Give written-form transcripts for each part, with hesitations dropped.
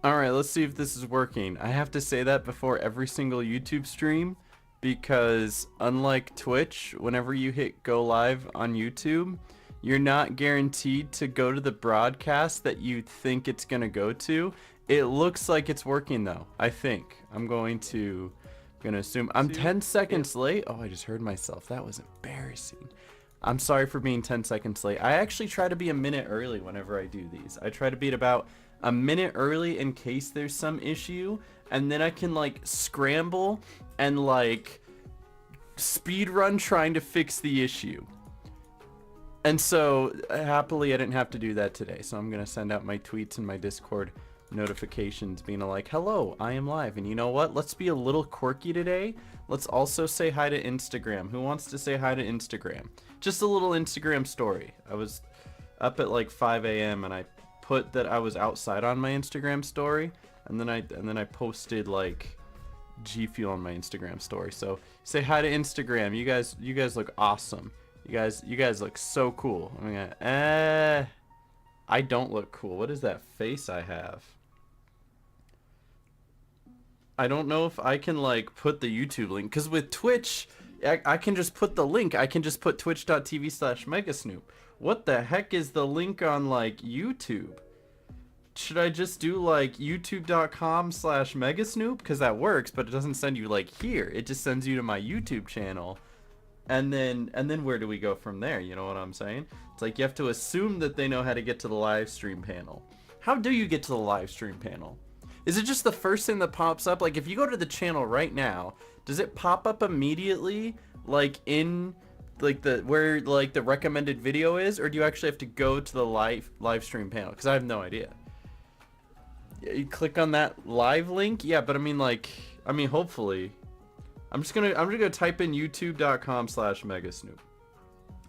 Alright, let's see if this is working. I have to say that before every single YouTube stream because unlike Twitch, whenever you hit go live on YouTube, you're not guaranteed to go to the broadcast that you think it's going to go to. It looks like it's working though, I think. I'm going to assume I'm 10 seconds late. Oh, I just heard myself. That was embarrassing. I'm sorry for being 10 seconds late. I actually try to be a minute early whenever I do these. I try to be at about a minute early in case there's some issue, and then I can like scramble and like speed run trying to fix the issue. And so happily I didn't have to do that today. So I'm going to send out my tweets and my Discord notifications being like, hello, I am live. And you know what? Let's be a little quirky today. Let's also say hi to Instagram. Who wants to say hi to Instagram? Just a little Instagram story. I was up at like 5 a.m. and I put that I was outside on my Instagram story, and then I posted like G Fuel on my Instagram story. So say hi to Instagram. You guys look awesome. You guys look so cool. I mean, I don't look cool. What is that face I have? I don't know if I can like put the YouTube link, because with Twitch I can just put the link. I can just put twitch.tv/Megasnoop. What the heck is the link on like YouTube? Should I just do like youtube.com/Megasnoop? Because that works, but it doesn't send you like here. It just sends you to my YouTube channel. And then where do we go from there? You know what I'm saying? It's like you have to assume that they know how to get to the live stream panel. How do you get to the live stream panel? Is it just the first thing that pops up? Like if you go to the channel right now, does it pop up immediately like in like the where like the recommended video is, or do you actually have to go to the live stream panel? Because I have no idea. You click on that live link, yeah, but I mean like hopefully. I'm just gonna type in youtube.com/Megasnoop.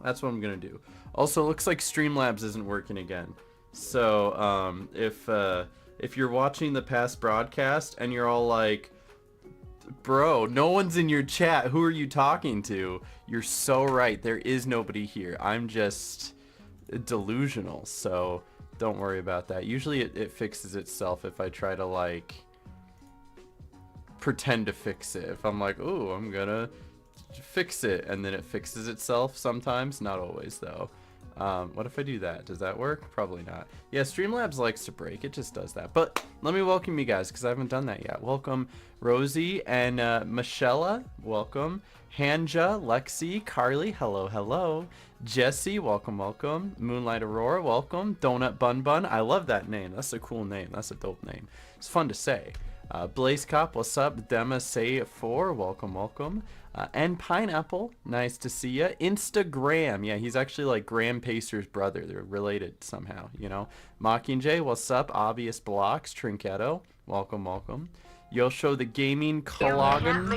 That's what I'm gonna do. Also, it looks like Streamlabs isn't working again. So if you're watching the past broadcast and you're all like, bro, no one's in your chat, who are you talking to? You're so right. There is nobody here. I'm just delusional. So don't worry about that. Usually it fixes itself if I try to like pretend to fix it. If I'm like, oh, I'm gonna fix it, and then it fixes itself sometimes. Not always though. What if I do that? Does that work? Probably not. Yeah, Streamlabs likes to break. It just does that. But let me welcome you guys because I haven't done that yet. Welcome Rosie and Michelle. Welcome. Hanja, Lexi, Carly. Hello, hello. Jesse, welcome, welcome. Moonlight Aurora, welcome. Donut Bun Bun. I love that name. That's a cool name. That's a dope name. It's fun to say. Blaze Cop, what's up? Dema Say 4, welcome, welcome. And Pineapple, nice to see ya. Instagram, yeah, he's actually like Graham Pacer's brother. They're related somehow, you know. Mockingjay, what's up? Obvious Blocks, Trinketto, welcome, welcome. You'll show the gaming Cologan,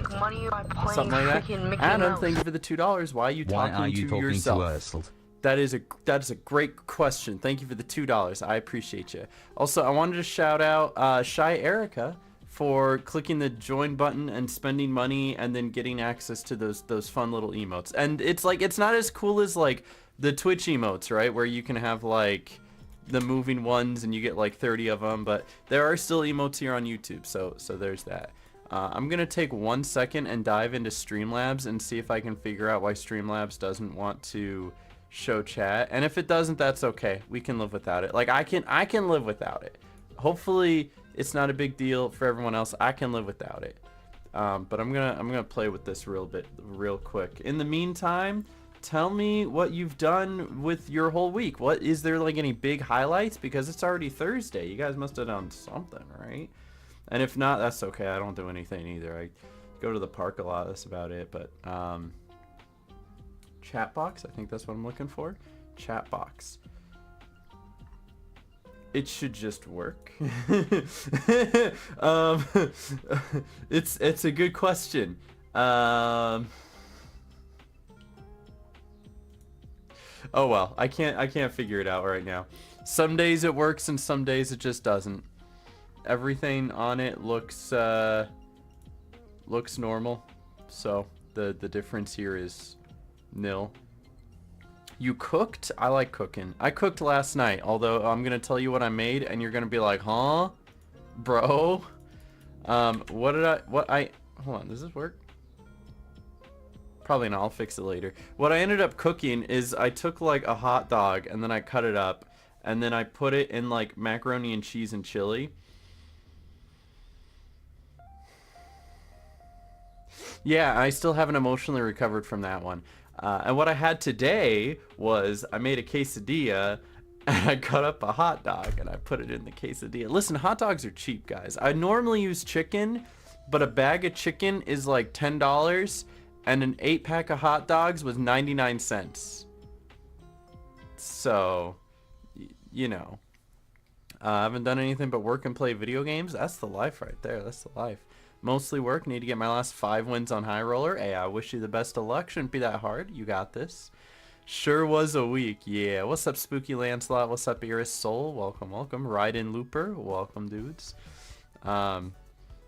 something like that. Adam, thank you for the $2. Why are you talking to yourself? That is a great question. Thank you for the $2. I appreciate you. Also, I wanted to shout out Shy Erica for clicking the join button and spending money and then getting access to those fun little emotes. And it's like it's not as cool as like the Twitch emotes, right? Where you can have like the moving ones and you get like 30 of them, but there are still emotes here on YouTube. So there's that. I'm gonna take 1 second and dive into Streamlabs and see if I can figure out why Streamlabs doesn't want to show chat. And if it doesn't, that's okay. We can live without it. Like I can live without it. Hopefully it's not a big deal for everyone else. I can live without it. But I'm gonna play with this real quick. In the meantime, tell me what you've done with your whole week. What is there like any big highlights? Because it's already Thursday. You guys must have done something, right? And if not, that's okay. I don't do anything either. I go to the park a lot. That's about it. But chat box. I think that's what I'm looking for. Chat box. It should just work. It's a good question. Oh well, I can't figure it out right now. Some days it works and some days it just doesn't. Everything on it looks normal, so the difference here is nil. You cooked? I like cooking. I cooked last night, although I'm gonna tell you what I made and you're gonna be like, huh? bro. Hold on, does this work? Probably not, I'll fix it later. What I ended up cooking is I took like a hot dog and then I cut it up and then I put it in like macaroni and cheese and chili. Yeah, I still haven't emotionally recovered from that one. And what I had today was I made a quesadilla and I cut up a hot dog and I put it in the quesadilla. Listen, hot dogs are cheap, guys. I normally use chicken, but a bag of chicken is like $10 and an 8-pack of hot dogs was 99 cents. So, you know, I haven't done anything but work and play video games. That's the life right there. That's the life. Mostly work. Need to get my last 5 wins on High Roller. Hey, I wish you the best of luck. Shouldn't be that hard. You got this. Sure was a week. Yeah. What's up, Spooky Lancelot? What's up, Iris Soul? Welcome, welcome. Ride-in Looper. Welcome, dudes.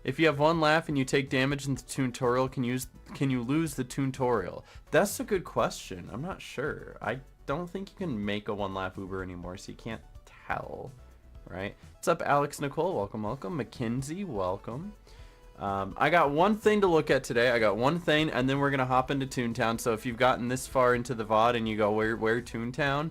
If you have one laugh and you take damage in the tutorial, can you lose the tutorial? That's a good question. I'm not sure. I don't think you can make a one laugh Uber anymore, so you can't tell, right? What's up, Alex Nicole? Welcome, welcome. Mackenzie, welcome. I got one thing to look at today. I got one thing, and then we're gonna hop into Toontown. So if you've gotten this far into the VOD and you go, where Toontown?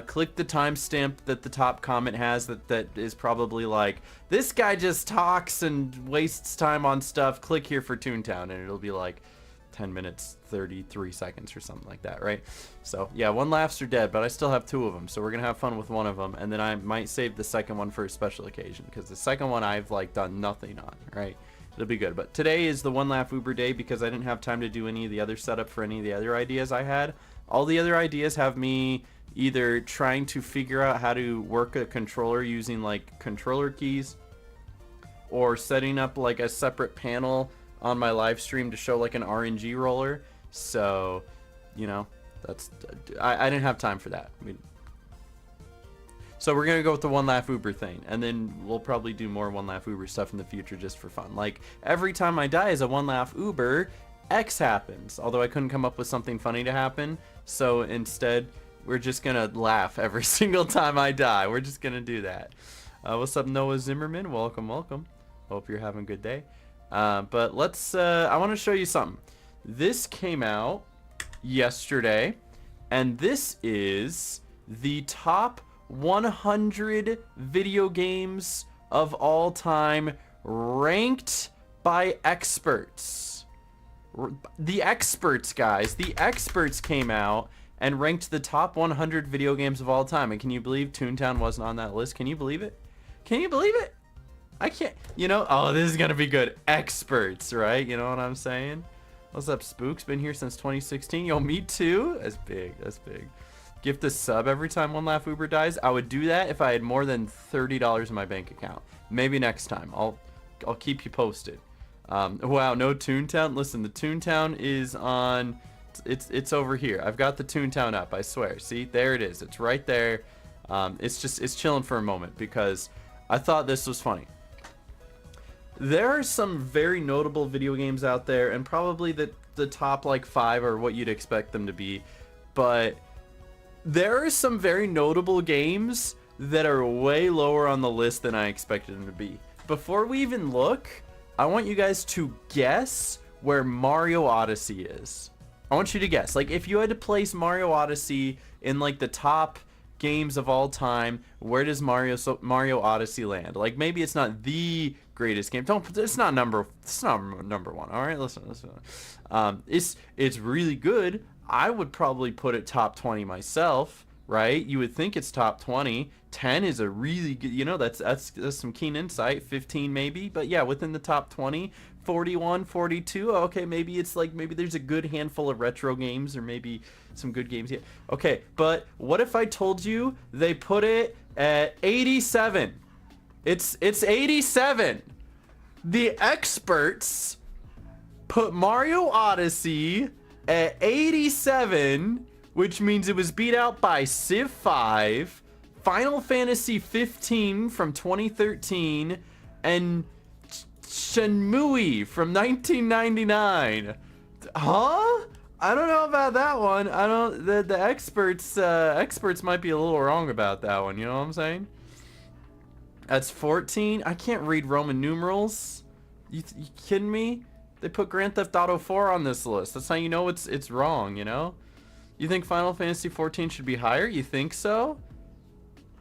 Click the timestamp that the top comment has that is probably like, this guy just talks and wastes time on stuff. Click here for Toontown, and it'll be like 10 minutes 33 seconds or something like that, right? So yeah, one laughs are dead, but I still have 2 of them, so we're gonna have fun with one of them, and then I might save the second one for a special occasion, because the second one I've like done nothing on, right? It'll be good. But today is the one laugh Uber day because I didn't have time to do any of the other setup for any of the other ideas I had. All the other ideas have me either trying to figure out how to work a controller using like controller keys, or setting up like a separate panel on my live stream to show like an RNG roller. So, you know, that's I didn't have time for that. So we're gonna go with the one laugh Uber thing, and then we'll probably do more one laugh Uber stuff in the future just for fun. Like every time I die as a one laugh Uber, X happens. Although I couldn't come up with something funny to happen, so instead we're just gonna laugh every single time I die. We're just gonna do that. What's up, Noah Zimmerman? Welcome, welcome. Hope you're having a good day. But let's. I want to show you something. This came out yesterday, and this is the top 100 video games of all time ranked by experts. The experts, guys. The experts came out and ranked the top 100 video games of all time. And can you believe Toontown wasn't on that list? Can you believe it? Can you believe it? I can't. You know, oh, this is gonna be good. Experts, right? You know what I'm saying? What's up, Spooks? Been here since 2016. Yo, me too. That's big. That's big. Gift a sub every time one laugh Uber dies. I would do that if I had more than $30 in my bank account. Maybe next time. I'll keep you posted. Wow, no Toontown. Listen, the Toontown is on. It's over here. I've got the Toontown up. I swear. See, there it is. It's right there. It's chilling for a moment because I thought this was funny. There are some very notable video games out there, and probably the top like 5 are what you'd expect them to be, but there are some very notable games that are way lower on the list than I expected them to be. Before we even look, I want you guys to guess where Mario Odyssey is. I want you to guess. Like, if you had to place Mario Odyssey in like the top games of all time, where does Mario Odyssey land? Like, maybe it's not the greatest game. It's not number 1. All right, listen. It's really good. I would probably put it top 20 myself, right? You would think it's top 20. 10 is a really good, you know, that's some keen insight. 15 maybe, but yeah, within the top 20. 41, 42. Okay, maybe it's like, maybe there's a good handful of retro games, or maybe some good games. Yeah. Okay, but what if I told you they put it at 87? It's 87. The experts put Mario Odyssey at 87, which means it was beat out by Civ 5, Final Fantasy 15 from 2013, and Shenmue from 1999. Huh? I don't know about that one. I don't. The experts might be a little wrong about that one. You know what I'm saying? That's 14. I can't read Roman numerals. You kidding me? They put Grand Theft Auto 4 on this list. That's how you know it's wrong, you know? You think Final Fantasy 14 should be higher? You think so?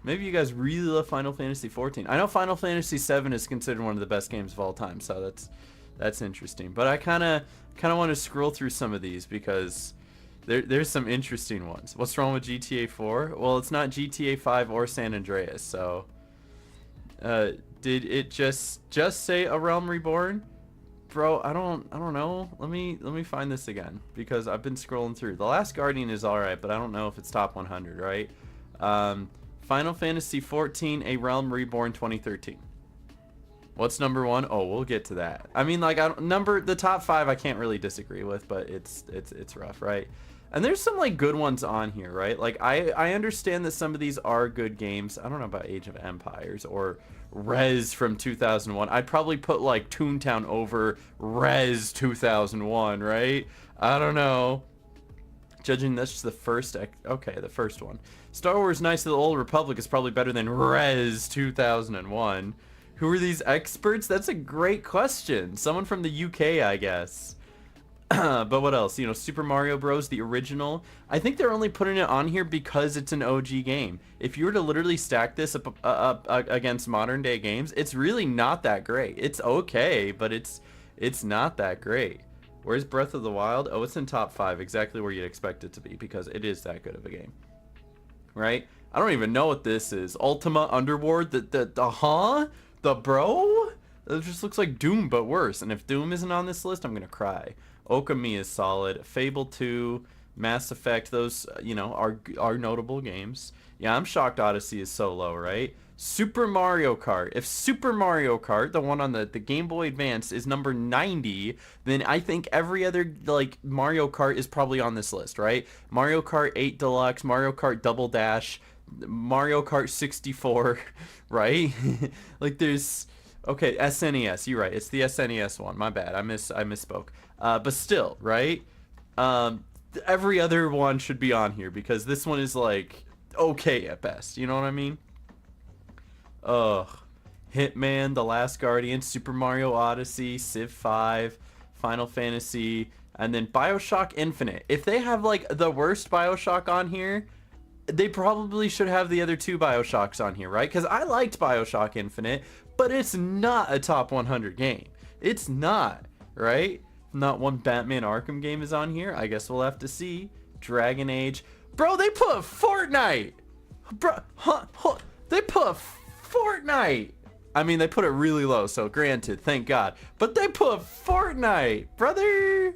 Maybe you guys really love Final Fantasy 14. I know Final Fantasy 7 is considered one of the best games of all time, so that's interesting. But I kind of want to scroll through some of these because there's some interesting ones. What's wrong with GTA 4? Well, it's not GTA 5 or San Andreas, so did it just say A Realm Reborn? Bro, I don't know. Let me find this again because I've been scrolling through. The Last Guardian is all right, but I don't know if it's top 100, right? Final Fantasy 14, A Realm Reborn 2013. What's number 1? Oh, we'll get to that. I mean, like, the top 5 I can't really disagree with, but it's rough, right? And there's some like good ones on here, right? Like I understand that some of these are good games. I don't know about Age of Empires or Rez from 2001. I'd probably put like Toontown over Rez 2001, right? I don't know. Judging this the first, okay, the first one. Star Wars Knights of the Old Republic is probably better than Rez 2001. Who are these experts? That's a great question. Someone from the UK, I guess. But what else? You know, Super Mario Bros. The original. I think they're only putting it on here because it's an OG game. If you were to literally stack this up against modern day games, it's really not that great. It's okay, but it's not that great. Where's Breath of the Wild? Oh, it's in top 5, exactly where you'd expect it to be because it is that good of a game. Right? I don't even know what this is. Ultima Underworld? The bro? It just looks like Doom, but worse. And if Doom isn't on this list, I'm gonna cry. Okami is solid. Fable 2, Mass Effect, those, you know, are notable games. Yeah, I'm shocked Odyssey is so low, right? Super Mario Kart. If Super Mario Kart, the one on the Game Boy Advance, is number 90, then I think every other, like, Mario Kart is probably on this list, right? Mario Kart 8 Deluxe, Mario Kart Double Dash, Mario Kart 64, right? Like, there's... Okay, SNES, you're right. It's the SNES one. My bad. I misspoke. But still, right? Every other one should be on here because this one is like okay at best. You know what I mean? Ugh. Hitman, The Last Guardian, Super Mario Odyssey, Civ 5, Final Fantasy, and then BioShock Infinite. If they have like the worst BioShock on here, they probably should have the other 2 BioShocks on here, right? Because I liked BioShock Infinite, but it's not a top 100 game. It's not, right? Not one Batman Arkham game is on here. I guess we'll have to see. Dragon Age. Bro, they put Fortnite! Bro, they put Fortnite! I mean, they put it really low, so granted, thank God. But they put Fortnite, brother!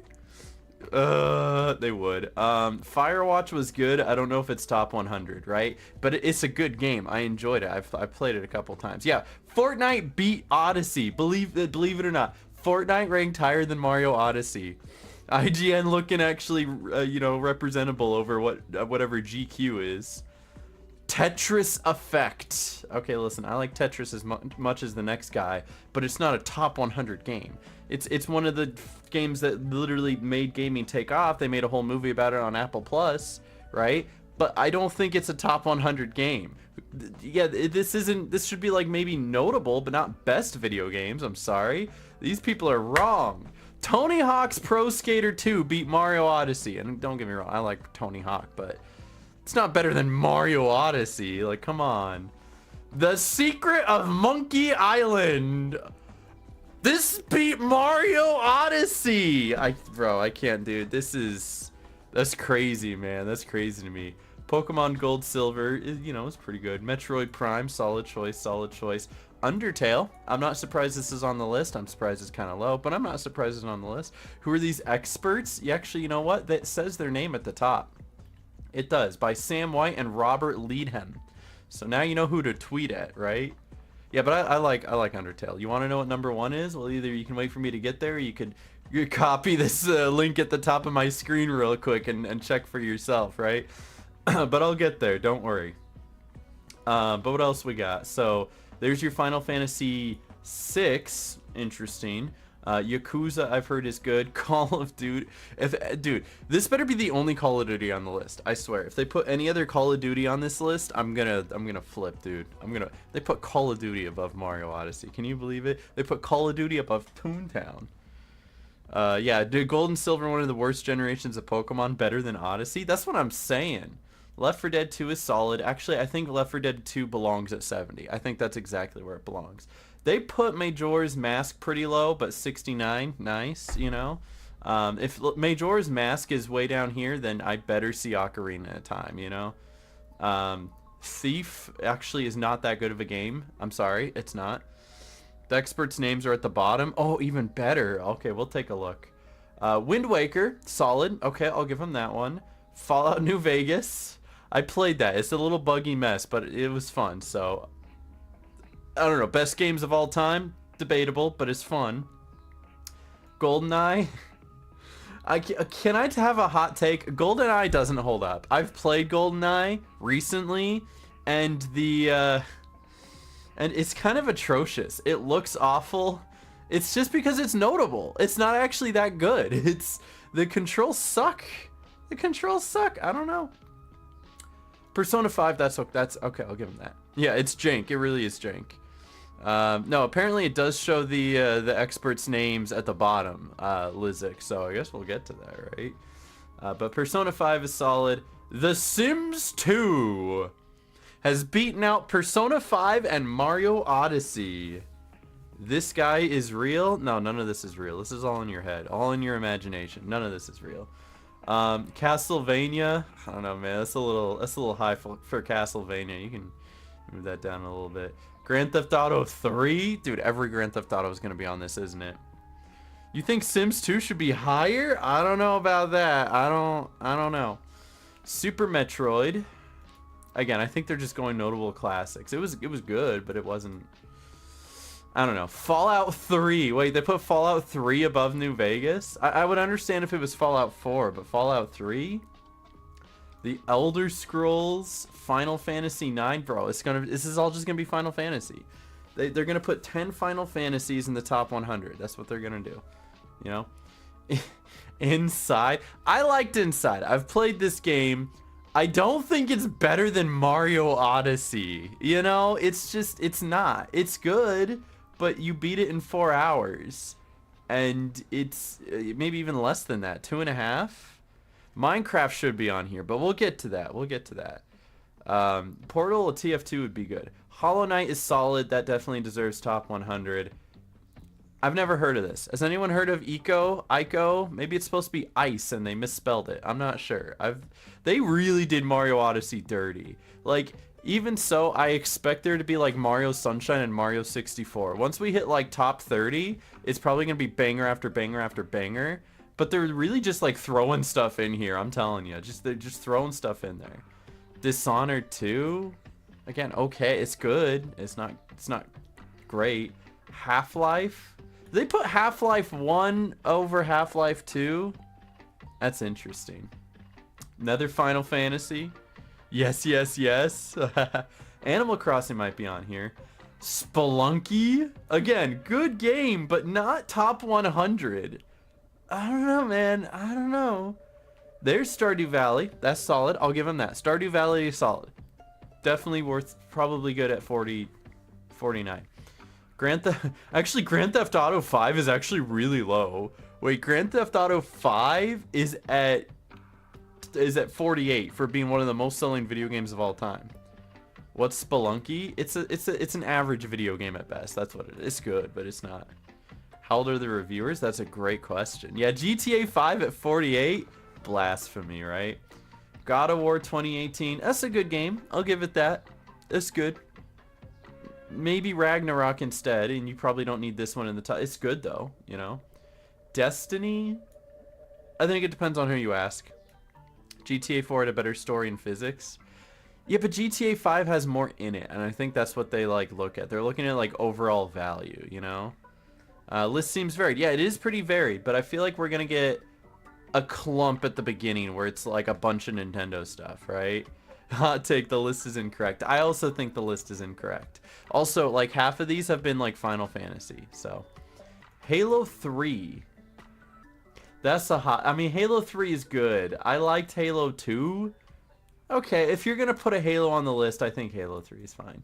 They would. Firewatch was good. I don't know if it's top 100, right? But it's a good game. I enjoyed it. I've played it a couple times. Yeah, Fortnite beat Odyssey. Believe it or not. Fortnite ranked higher than Mario Odyssey. IGN looking actually, you know, representable over whatever GQ is. Tetris Effect. Okay, listen, I like Tetris as much as the next guy, but it's not a top 100 game. It's one of the games that literally made gaming take off. They made a whole movie about it on Apple Plus, right? But I don't think it's a top 100 game. Yeah, this should be like maybe notable, but not best video games. I'm sorry. These people are wrong. Tony Hawk's Pro Skater 2 beat Mario Odyssey. And don't get me wrong, I like Tony Hawk, but it's not better than Mario Odyssey. Like, come on. The Secret of Monkey Island. This beat Mario Odyssey. Bro, I can't, dude. That's crazy, man. That's crazy to me. Pokemon Gold Silver, you know, is pretty good. Metroid Prime, solid choice, solid choice. Undertale, I'm not surprised this is on the list. I'm surprised it's kind of low, but I'm not surprised it's on the list. Who are these experts? You know what? That says their name at the top. It does, by Sam White and Robert Leadham. So now you know who to tweet at, right? Yeah, but I like Undertale. You want to know what number 1 is? Well, either you can wait for me to get there, or you could copy this link at the top of my screen real quick and check for yourself, right? But I'll get there, don't worry. But what else we got? So there's your Final Fantasy 6. Interesting. Yakuza, I've heard, is good. Call of Duty. Dude, this better be the only Call of Duty on the list. I swear. If they put any other Call of Duty on this list, I'm gonna flip, dude. They put Call of Duty above Mario Odyssey. Can you believe it? They put Call of Duty above Toontown. Yeah, dude, Gold and Silver, one of the worst generations of Pokemon, better than Odyssey. That's what I'm saying. Left 4 Dead 2 is solid. Actually, I think Left 4 Dead 2 belongs at 70. I think that's exactly where it belongs. They put Majora's Mask pretty low, but 69, nice, you know. If Majora's Mask is way down here, then I better see Ocarina of Time, you know. Thief actually is not that good of a game. I'm sorry, it's not. The experts' names are at the bottom. Oh, even better. Okay, we'll take a look. Wind Waker, solid. Okay, I'll give him that one. Fallout New Vegas. I played that. It's a little buggy mess, but it was fun, so... I don't know. Best games of all time? Debatable, but it's fun. GoldenEye. Can I have a hot take? GoldenEye doesn't hold up. I've played GoldenEye recently, and and it's kind of atrocious. It looks awful. It's just because it's notable. It's not actually that good. The controls suck. The controls suck. I don't know. Persona 5, that's okay, I'll give him that. Yeah, it's jank. It really is jank. No, apparently it does show the experts' names at the bottom, Lizik, so I guess we'll get to that, right? But Persona 5 is solid. The Sims 2 has beaten out Persona 5 and Mario Odyssey. This guy is real? No, none of this is real. This is all in your head, all in your imagination. None of this is real. Castlevania, I don't know, man. That's a little high for Castlevania. You can move that down a little bit. Grand Theft Auto 3, dude. Every Grand Theft Auto is gonna be on this, isn't it? You think Sims 2 should be higher? I don't know about that. I don't know. Super Metroid. Again, I think they're just going notable classics. It was good, but it wasn't. I don't know. Fallout 3. Wait, they put Fallout 3 above New Vegas? I would understand if it was Fallout 4, but Fallout 3? The Elder Scrolls, Final Fantasy 9, bro. This is all just gonna be Final Fantasy. They're gonna put 10 Final Fantasies in the top 100. That's what they're gonna do. You know? Inside. I liked Inside. I've played this game. I don't think it's better than Mario Odyssey. You know? It's not. It's good, but you beat it in 4 hours. And it's maybe even less than that. 2.5? Minecraft should be on here, but we'll get to that. Portal TF2 would be good. Hollow Knight is solid. That definitely deserves top 100. I've never heard of this. Has anyone heard of Ico? Maybe it's supposed to be ice and they misspelled it. I'm not sure. They really did Mario Odyssey dirty. Like, even so, I expect there to be like Mario Sunshine and Mario 64. Once we hit like top 30, it's probably gonna be banger after banger after banger. But they're really just like throwing stuff in here. I'm telling you, they're just throwing stuff in there. Dishonored 2, again, okay, it's good. It's not great. Half-Life. They put Half-Life 1 over Half-Life 2. That's interesting. Another Final Fantasy. Yes. Animal Crossing might be on here. Spelunky. Again, good game, but not top 100. I don't know, man. I don't know. There's Stardew Valley. That's solid. I'll give them that. Stardew Valley is solid. Definitely worth, probably good at 49. Grand Theft Auto 5 is actually really low. Wait, Grand Theft Auto 5 is at 48 for being one of the most selling video games of all time. What's Spelunky? It's an average video game at best. That's what it is. It's good, but it's not. How old are the reviewers? That's a great question. Yeah, GTA 5 at 48. Blasphemy, right? God of War 2018. That's a good game. I'll give it that. It's good. Maybe Ragnarok instead, and you probably don't need this one in the top. It's good though, you know. Destiny. I think it depends on who you ask. GTA 4 had a better story and physics. Yeah, but GTA 5 has more in it, and I think that's what they like look at. They're looking at like overall value, you know. List seems varied. Yeah, it is pretty varied, but I feel like we're gonna get a clump at the beginning where it's like a bunch of Nintendo stuff, right? Hot take, the list is incorrect. I also think the list is incorrect. Also, like half of these have been like Final Fantasy, so Halo 3. That's a hot... I mean, Halo 3 is good. I liked Halo 2. Okay, if you're going to put a Halo on the list, I think Halo 3 is fine.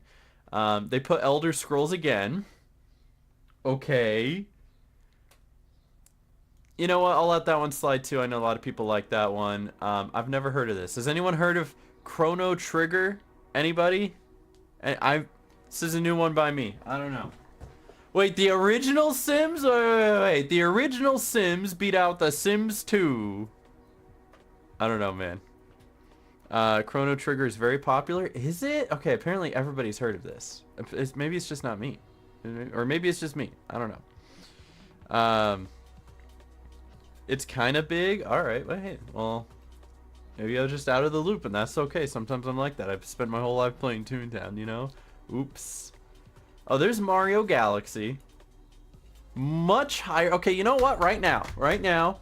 They put Elder Scrolls again. Okay. You know what? I'll let that one slide too. I know a lot of people like that one. I've never heard of this. Has anyone heard of Chrono Trigger? Anybody? This is a new one by me. I don't know. Wait, the original Sims? Wait. The original Sims beat out the Sims 2. I don't know, man. Chrono Trigger is very popular. Is it? Okay, apparently everybody's heard of this. Maybe it's just not me. Or maybe it's just me. I don't know. It's kind of big. Alright, well, maybe I was just out of the loop, and that's okay. Sometimes I'm like that. I've spent my whole life playing Toontown, you know? Oops. Oh, there's Mario Galaxy. Much higher. Okay, you know what? Right now,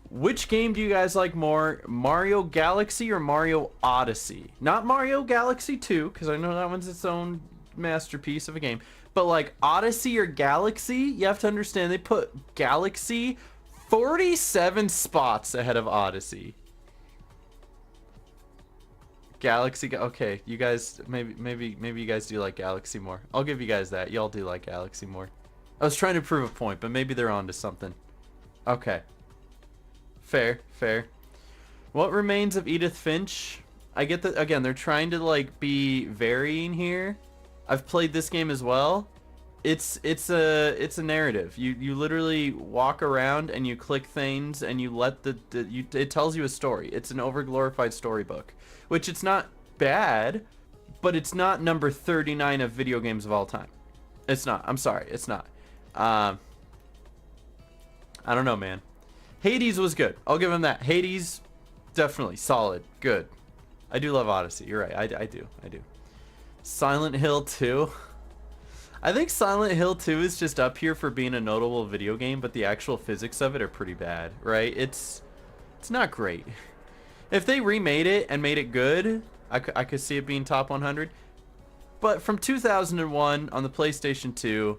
which game do you guys like more? Mario Galaxy or Mario Odyssey? Not Mario Galaxy 2, because I know that one's its own masterpiece of a game. But like Odyssey or Galaxy, you have to understand they put Galaxy 47 spots ahead of Odyssey. Galaxy, okay, you guys, maybe you guys do like Galaxy more. I'll give you guys that. Y'all do like Galaxy more. I was trying to prove a point, but maybe they're onto something. Okay. Fair. What remains of Edith Finch? I get that, again, they're trying to like be varying here. I've played this game as well. It's a narrative. You literally walk around and you click things and you let it tells you a story. It's an overglorified storybook, which it's not bad, but it's not number 39 of video games of all time. It's not. I'm sorry, it's not. I don't know, man. Hades was good. I'll give him that. Hades, definitely solid, good. I do love Odyssey. You're right. I do. Silent Hill 2. I think Silent Hill 2 is just up here for being a notable video game, but the actual physics of it are pretty bad, right? It's not great. If they remade it and made it good, I could see it being top 100. But from 2001 on the PlayStation 2,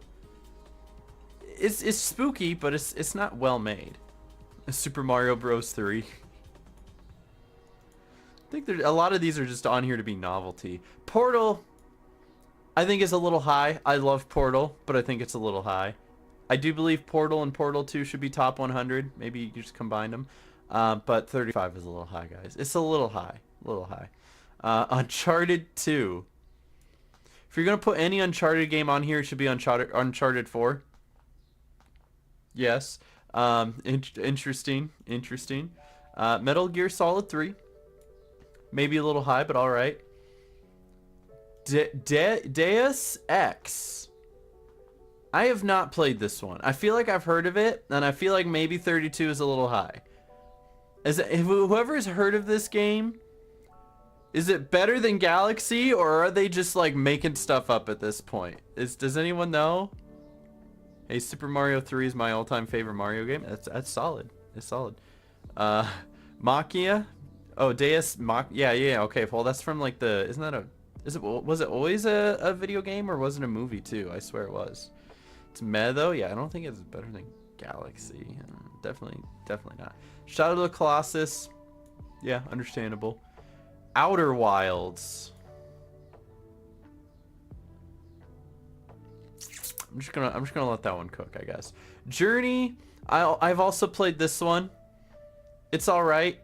it's spooky, but it's not well made. Super Mario Bros. 3. I think a lot of these are just on here to be novelty. Portal, I think is a little high. I love Portal, but I think it's a little high. I do believe Portal and Portal 2 should be top 100. Maybe you just combine them. But 35 is a little high, guys. It's a little high. Uncharted 2. If you're going to put any Uncharted game on here, it should be Uncharted 4. Yes. Interesting. Metal Gear Solid 3. Maybe a little high, but alright. Deus Ex. I have not played this one. I feel like I've heard of it, and I feel like maybe 32 is a little high. Whoever's heard of this game, is it better than Galaxy, or are they just like making stuff up at this point? Does anyone know? Hey, Super Mario 3 is my all-time favorite Mario game. That's solid. It's solid. Machia. Oh, Deus yeah. Okay, well that's from like the. Isn't that a? Was it always a video game, or was it a movie too? I swear it was. It's meh though. Yeah, I don't think it's better than Galaxy. Definitely not. Shadow of the Colossus. Yeah, understandable. Outer Wilds. I'm just gonna let that one cook, I guess. Journey. I've also played this one. It's all right.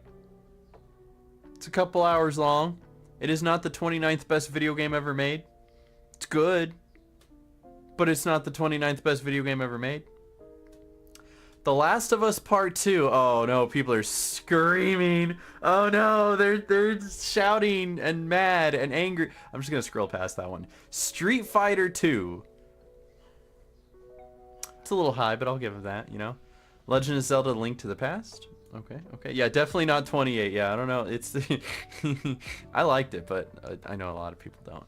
It's a couple hours long. It is not the 29th best video game ever made. It's good, but it's not the 29th best video game ever made. The Last of Us Part 2. Oh no, people are screaming. Oh no, they're shouting and mad and angry. I'm just gonna scroll past that one. Street Fighter 2. It's a little high, but I'll give it that, you know. Legend of Zelda: Link to the Past. Okay. Yeah, definitely not 28. Yeah, I don't know. It's I liked it, but I know a lot of people don't.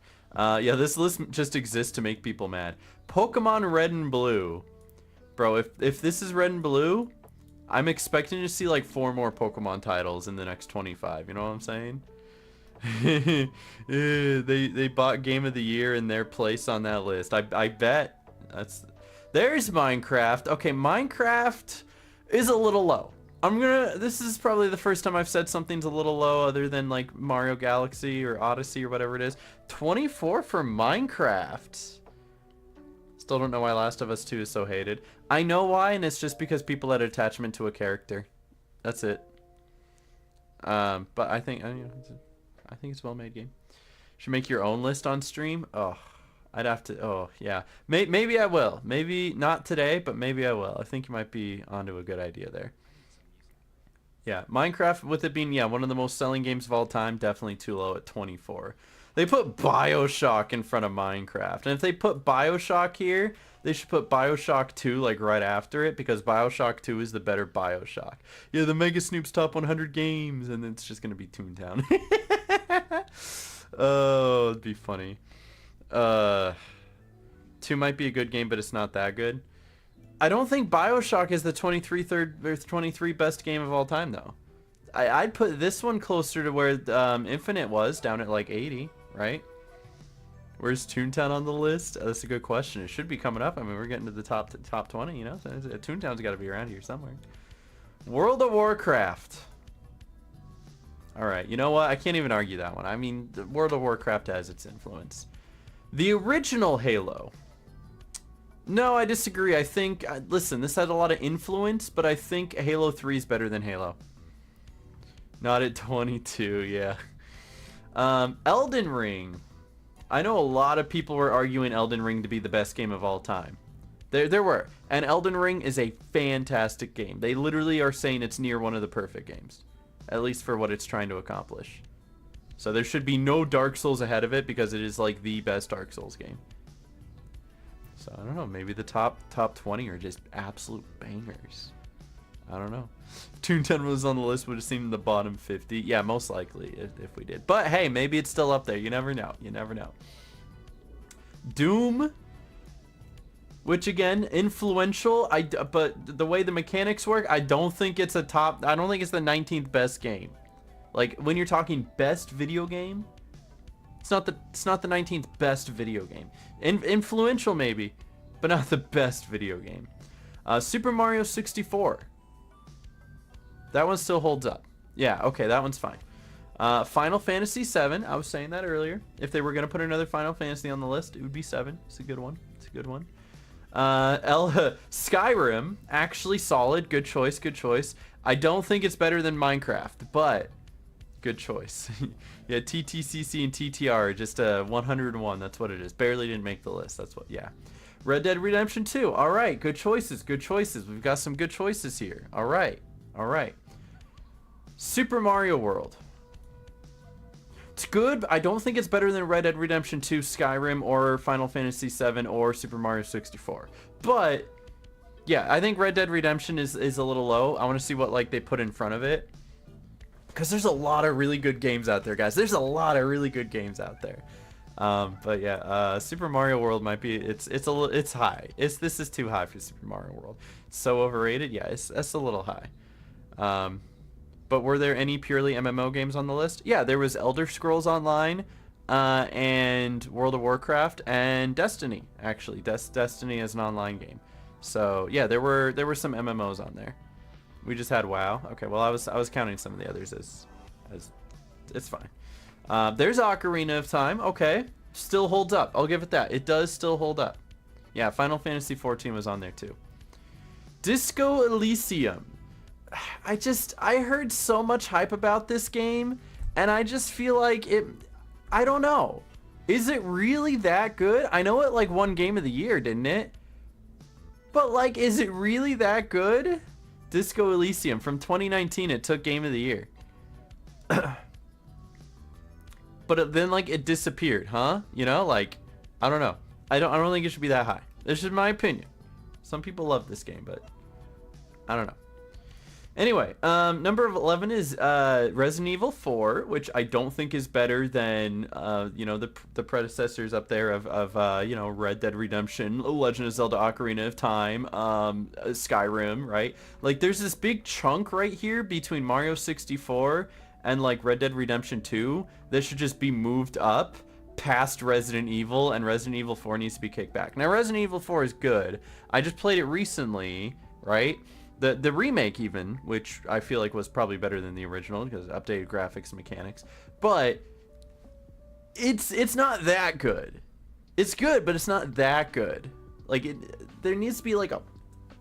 Yeah, this list just exists to make people mad. Pokemon Red and Blue. Bro, if this is Red and Blue, I'm expecting to see like 4 more Pokemon titles in the next 25. You know what I'm saying? They bought Game of the Year in their place on that list. I bet. There's Minecraft. Okay, Minecraft is a little low. This is probably the first time I've said something's a little low other than like Mario Galaxy or Odyssey or whatever it is. 24 for Minecraft. Still don't know why Last of Us 2 is so hated. I know why, and it's just because people had attachment to a character. That's it. But I think it's a well-made game. Should make your own list on stream. Oh, I'd have to. Oh, yeah. Maybe I will. Maybe not today, but maybe I will. I think you might be onto a good idea there. Yeah, Minecraft, with it being, yeah, one of the most selling games of all time, definitely too low at 24. They put BioShock in front of Minecraft. And if they put BioShock here, they should put BioShock 2 like right after it, because BioShock 2 is the better BioShock. Yeah, the Megasnoop's top 100 games, and it's just going to be Toontown. Oh, it'd be funny. 2 might be a good game, but it's not that good. I don't think BioShock is the 23 best game of all time, though. I'd put this one closer to where Infinite was, down at like 80, right? Where's Toontown on the list? That's a good question. It should be coming up. I mean, we're getting to the top 20, you know? So Toontown's got to be around here somewhere. World of Warcraft. All right, you know what? I can't even argue that one. I mean, World of Warcraft has its influence. The original Halo. No, I disagree. I think, listen, this had a lot of influence, but I think Halo 3 is better than Halo. Not at 22, yeah. Elden Ring. I know a lot of people were arguing Elden Ring to be the best game of all time. There were. And Elden Ring is a fantastic game. They literally are saying it's near one of the perfect games. At least for what it's trying to accomplish. So there should be no Dark Souls ahead of it, because it is like the best Dark Souls game. So I don't know, maybe the top 20 are just absolute bangers. I don't know. If Toontown was on the list, would have seemed the bottom 50. Yeah, most likely if we did. But hey, maybe it's still up there. You never know. You never know. Doom, which again, influential. But the way the mechanics work, I don't think it's I don't think it's the 19th best game. Like when you're talking best video game, it's not the 19th best video game. Influential maybe, but not the best video game. Super Mario 64. That one still holds up. Yeah, okay, that one's fine. Final Fantasy 7. I was saying that earlier. If they were gonna put another Final Fantasy on the list, it would be 7. It's a good one. It's a good one. Skyrim, actually solid. Good choice. Good choice. I don't think it's better than Minecraft, but good choice. Yeah, TTCC and TTR are just 101. That's what it is. Barely didn't make the list. That's what. Yeah. Red Dead Redemption 2. All right. Good choices. Good choices. We've got some good choices here. All right. All right. Super Mario World. It's good. I don't think it's better than Red Dead Redemption 2, Skyrim, or Final Fantasy 7, or Super Mario 64. But yeah, I think Red Dead Redemption is a little low. I want to see what like they put in front of it, because there's a lot of really good games out there, guys. There's a lot of really good games out there. But yeah, Super Mario World might be it's high. This is too high for Super Mario World. It's so overrated. Yeah, that's a little high. But were there any purely MMO games on the list? Yeah, there was Elder Scrolls Online, and World of Warcraft, and Destiny. Actually, Destiny is an online game. So yeah, there were some MMOs on there. We just had WoW. Okay, well I was counting some of the others as it's fine. There's Ocarina of Time. Okay, still holds up. I'll give it that. It does still hold up. Yeah, Final Fantasy 14 was on there too. Disco Elysium. I heard so much hype about this game, and I just feel like I don't know. Is it really that good? I know it like won Game of the Year, didn't it? But like, is it really that good? Disco Elysium from 2019, it took Game of the Year. But then like it disappeared, huh? You know, like I don't know. I don't think it should be that high. This is my opinion. Some people love this game, but I don't know. Anyway, number 11 is Resident Evil 4, which I don't think is better than you know, the predecessors up there of you know, Red Dead Redemption, Legend of Zelda: Ocarina of Time, Skyrim, right? Like there's this big chunk right here between Mario 64 and like Red Dead Redemption 2 that should just be moved up. past Resident Evil, and Resident Evil 4 needs to be kicked back. Now, Resident Evil 4 is good. I just played it recently, right? The remake even, which I feel like was probably better than the original because updated graphics and mechanics. But it's not that good. It's good, but it's not that good. Like, there needs to be like a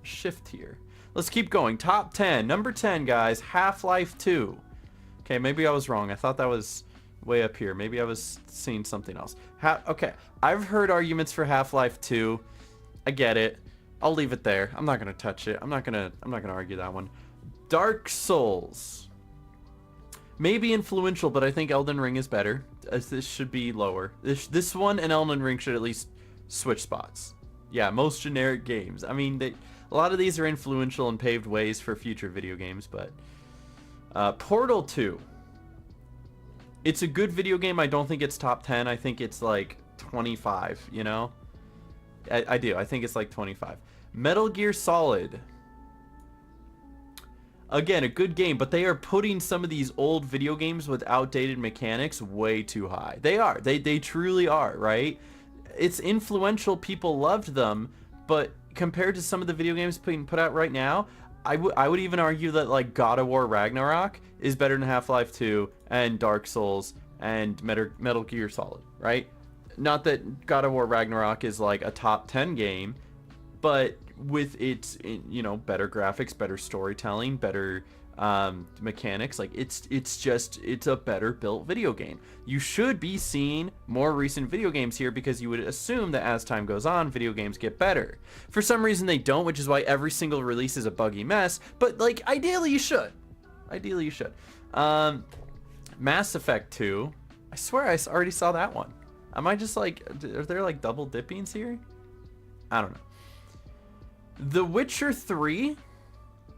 shift here. Let's keep going. Top 10. Number 10, guys. Half-Life 2. Okay, maybe I was wrong. I thought that was way up here. Maybe I was seeing something else. Okay, I've heard arguments for Half-Life 2. I get it. I'll leave it there. I'm not gonna touch it. I'm not gonna argue that one. Dark Souls. Maybe influential, but I think Elden Ring is better. This should be lower. This one and Elden Ring should at least switch spots. Yeah, most generic games. I mean, a lot of these are influential and paved ways for future video games, but Portal 2. It's a good video game. I don't think it's top 10. I think it's like 25, you know? I do. I think it's like 25. Metal Gear Solid. Again, a good game, but they are putting some of these old video games with outdated mechanics way too high. They are. They truly are, right? It's influential. People loved them, but compared to some of the video games being put out right now, I would even argue that like God of War Ragnarok is better than Half-Life 2 and Dark Souls and Metal Gear Solid, right? Not that God of War Ragnarok is like a top 10 game, but with its, you know, better graphics, better storytelling, better mechanics, like it's a better built video game. You should be seeing more recent video games here because you would assume that as time goes on, video games get better. For some reason they don't, which is why every single release is a buggy mess, but like ideally you should. Ideally you should. Mass Effect 2. I swear I already saw that one. Am I just like, are there like double dippings here? I don't know. The Witcher 3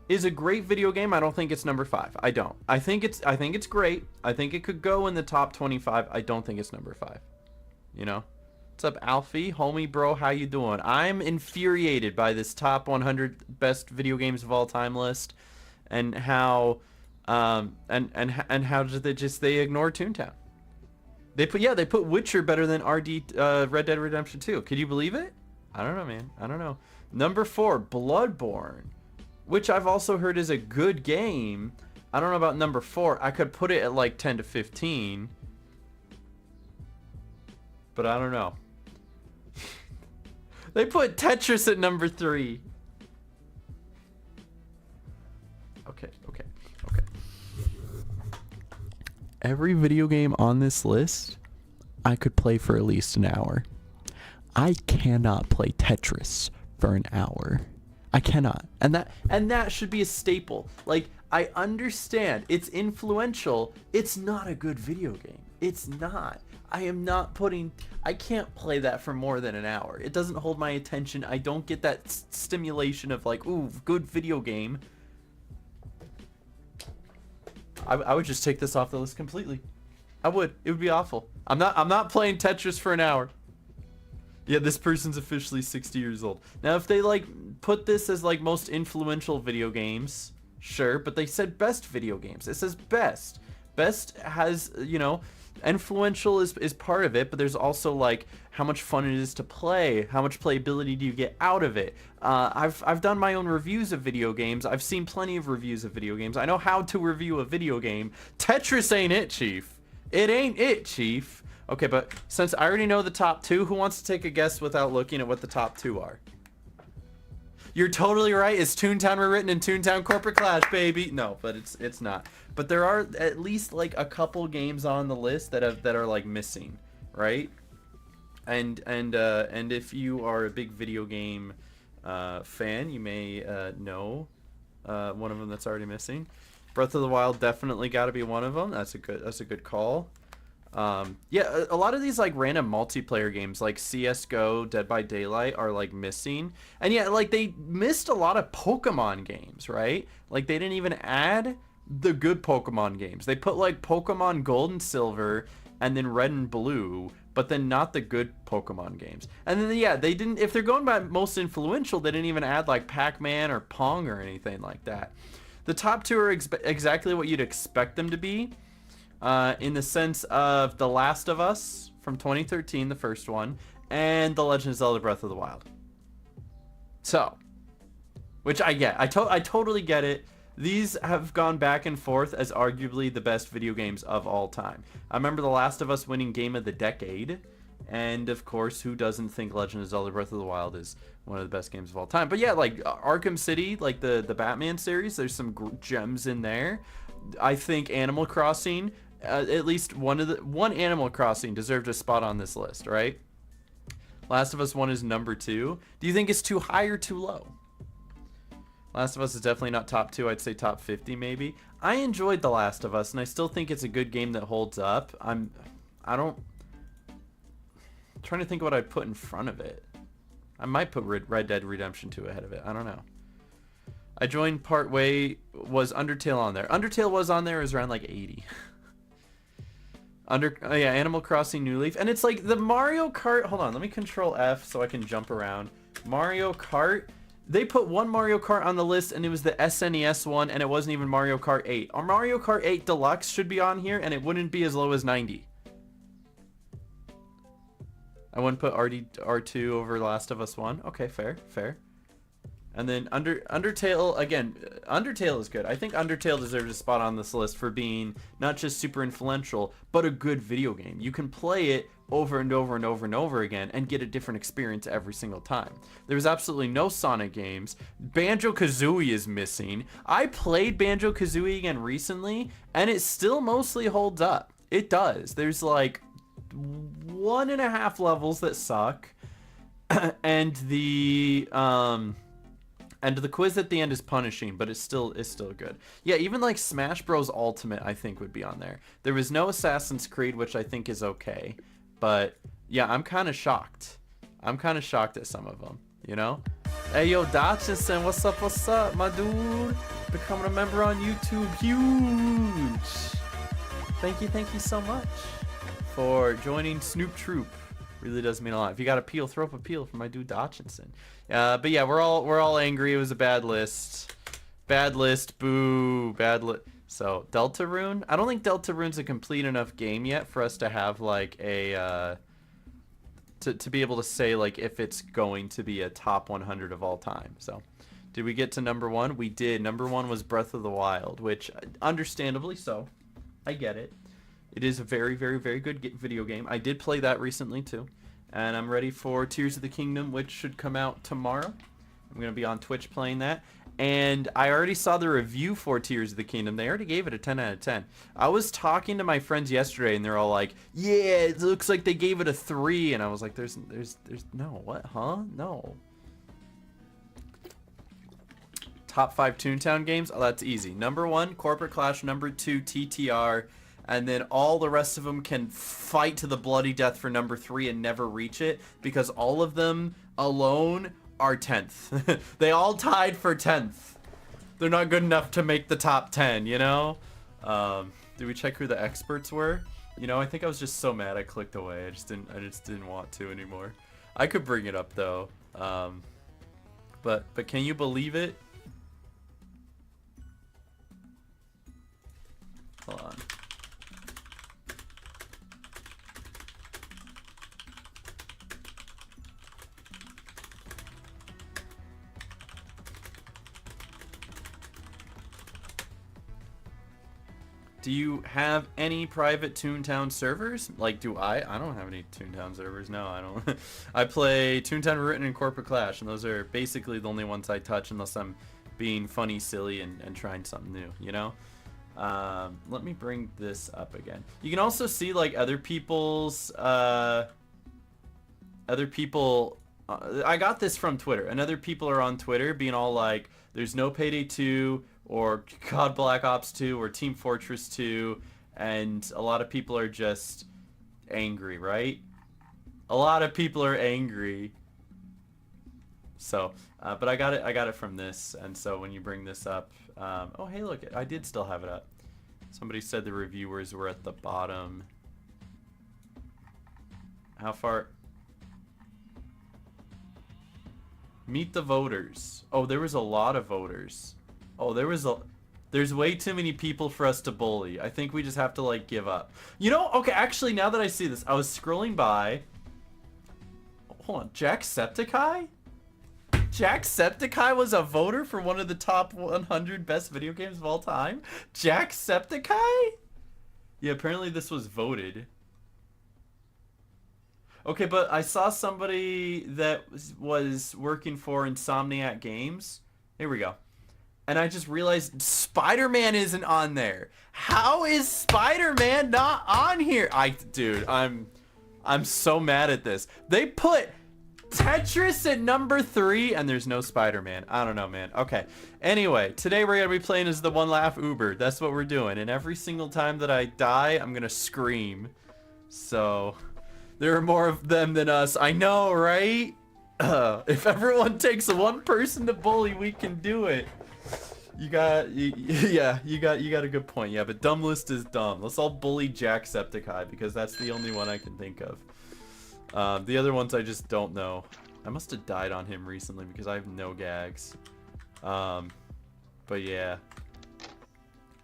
is a great video game. I don't think it's number 5. I don't. I think it's great. I think it could go in the top 25. I don't think it's number 5. You know? What's up, Alfie? Homie, bro, how you doing? I'm infuriated by this top 100 best video games of all time list and how and how they ignore Toontown. They put Witcher better than Red Dead Redemption 2. Could you believe it? I don't know, man. I don't know. Number 4, Bloodborne, which I've also heard is a good game. I don't know about number 4. I could put it at like 10 to 15. But I don't know. They put Tetris at number 3. Okay. Every video game on this list, I could play for at least an hour. I cannot play Tetris for an hour. I cannot. And that should be a staple. Like, I understand it's influential. It's not a good video game. It's not. I can't play that for more than an hour. It doesn't hold my attention. I don't get that stimulation of like, ooh, good video game. I would just take this off the list completely. I would. It would be awful. I'm not playing Tetris for an hour. Yeah, this person's officially 60 years old. Now, if they like put this as like most influential video games, sure, but they said best video games. It says best. Best has, you know, influential is part of it, but there's also like how much fun it is to play, how much playability do you get out of it. I've done my own reviews of video games. I've seen plenty of reviews of video games. I know how to review a video game. Tetris ain't it, Chief. It ain't it, Chief. Okay, but since I already know the top 2, who wants to take a guess without looking at what the top 2 are? You're totally right. It's Toontown rewritten in Toontown Corporate Clash, baby. No, but it's not. But there are at least like a couple games on the list that are like missing, right? And if you are a big video game fan, you may know one of them that's already missing. Breath of the Wild definitely got to be one of them. That's a good call. Yeah, a lot of these like random multiplayer games like CS:GO, Dead by Daylight are like missing. And yeah, like they missed a lot of Pokemon games, right? Like they didn't even add the good Pokemon games. They put like Pokemon Gold and Silver and then Red and Blue, but then not the good Pokemon games. And then yeah, they didn't, if they're going by most influential, they didn't even add like Pac-Man or Pong or anything like that. The top 2 are exactly what you'd expect them to be. In the sense of The Last of Us from from 2013, the first one, and The Legend of Zelda Breath of the Wild. So, which I get. I totally get it. These have gone back and forth as arguably the best video games of all time. I remember The Last of Us winning Game of the Decade, and of course, who doesn't think Legend of Zelda Breath of the Wild is one of the best games of all time? But yeah, like Arkham City, like the Batman series, there's some gems in there. I think Animal Crossing, at least one Animal Crossing deserved a spot on this list, right? Last of Us 1 is number 2. Do you think it's too high or too low? Last of Us is definitely not top 2. I'd say top 50 maybe. I enjoyed The Last of Us, and I still think it's a good game that holds up. I'm trying to think of what I'd put in front of it. I might put Red Dead Redemption 2 ahead of it. I don't know. I joined partway. Was Undertale on there? Undertale was on there. It was around like 80. Yeah, Animal Crossing New Leaf. And it's like the Mario Kart. Hold on, let me control F so I can jump around. Mario Kart. They put one Mario Kart on the list, and it was the SNES one, and it wasn't even Mario Kart 8. Our Mario Kart 8 Deluxe should be on here, and it wouldn't be as low as 90. I wouldn't put R2 over Last of Us 1. Okay, fair. And then Undertale, again, Undertale is good. I think Undertale deserves a spot on this list for being not just super influential, but a good video game. You can play it over and over and over and over again and get a different experience every single time. There's absolutely no Sonic games. Banjo-Kazooie is missing. I played Banjo-Kazooie again recently, and it still mostly holds up. It does. There's like 1.5 levels that suck, and the quiz at the end is punishing, but it's still good. Yeah, even like Smash Bros. Ultimate, I think, would be on there. There was no Assassin's Creed, which I think is okay. But yeah, I'm kind of shocked. I'm kind of shocked at some of them, you know? Hey, yo, Dotchinson, what's up, my dude? Becoming a member on YouTube, huge. Thank you so much for joining Snoop Troop. Really does mean a lot. If you got a peel, throw up a peel for my dude Dotchinson. But yeah, we're all angry. It was a bad list. Bad list. Boo. Bad list. So Deltarune. I don't think Deltarune's a complete enough game yet for us to have like a to be able to say like if it's going to be a top 100 of all time. So did we get to number 1? We did. Number 1 was Breath of the Wild, which understandably so. I get it. It is a very good video game. I did play that recently too. And I'm ready for Tears of the Kingdom, which should come out tomorrow. I'm going to be on Twitch playing that. And I already saw the review for Tears of the Kingdom. They already gave it a 10 out of 10. I was talking to my friends yesterday, and they're all like, yeah, it looks like they gave it a 3. And I was like, there's no, what, huh? No. Top 5 Toontown games? Oh, that's easy. Number 1, Corporate Clash. Number 2, TTR. And then all the rest of them can fight to the bloody death for number 3 and never reach it, because all of them alone are 10th. They all tied for 10th. They're not good enough to make the top 10, you know? Did we check who the experts were? You know, I think I was just so mad I clicked away. I just didn't want to anymore. I could bring it up though. But can you believe it? Hold on. Do you have any private Toontown servers? Like, do I? I don't have any Toontown servers. No, I don't. I play Toontown Written and Corporate Clash, and those are basically the only ones I touch unless I'm being funny, silly, and trying something new, you know? Let me bring this up again. You can also see, like, other people's, I got this from Twitter, and other people are on Twitter being all like, there's no Payday 2, or COD Black Ops 2, or Team Fortress 2, and a lot of people are just angry, right? A lot of people are angry. So, but I got it from this, and so when you bring this up, oh hey look, I did still have it up. Somebody said the reviewers were at the bottom. How far? Meet the voters. Oh, there was a lot of voters. Oh, there was a... There's way too many people for us to bully. I think we just have to, like, give up. You know, okay, actually, now that I see this, I was scrolling by. Hold on, Jacksepticeye? Jacksepticeye was a voter for one of the top 100 best video games of all time? Jacksepticeye? Yeah, apparently this was voted. Okay, but I saw somebody that was working for Insomniac Games. Here we go. And I just realized Spider-Man isn't on there. How is Spider-Man not on here? Dude, I'm so mad at this. They put Tetris at number 3 and there's no Spider-Man. I don't know, man. Okay. Anyway, today we're gonna be playing as the One Laugh Uber. That's what we're doing. And every single time that I die, I'm gonna scream. So there are more of them than us. I know, right? If everyone takes one person to bully, we can do it. You got a good point. Yeah, but dumb list is dumb. Let's all bully Jacksepticeye because that's the only one I can think of. The other ones I just don't know. I must have died on him recently because I have no gags. But yeah.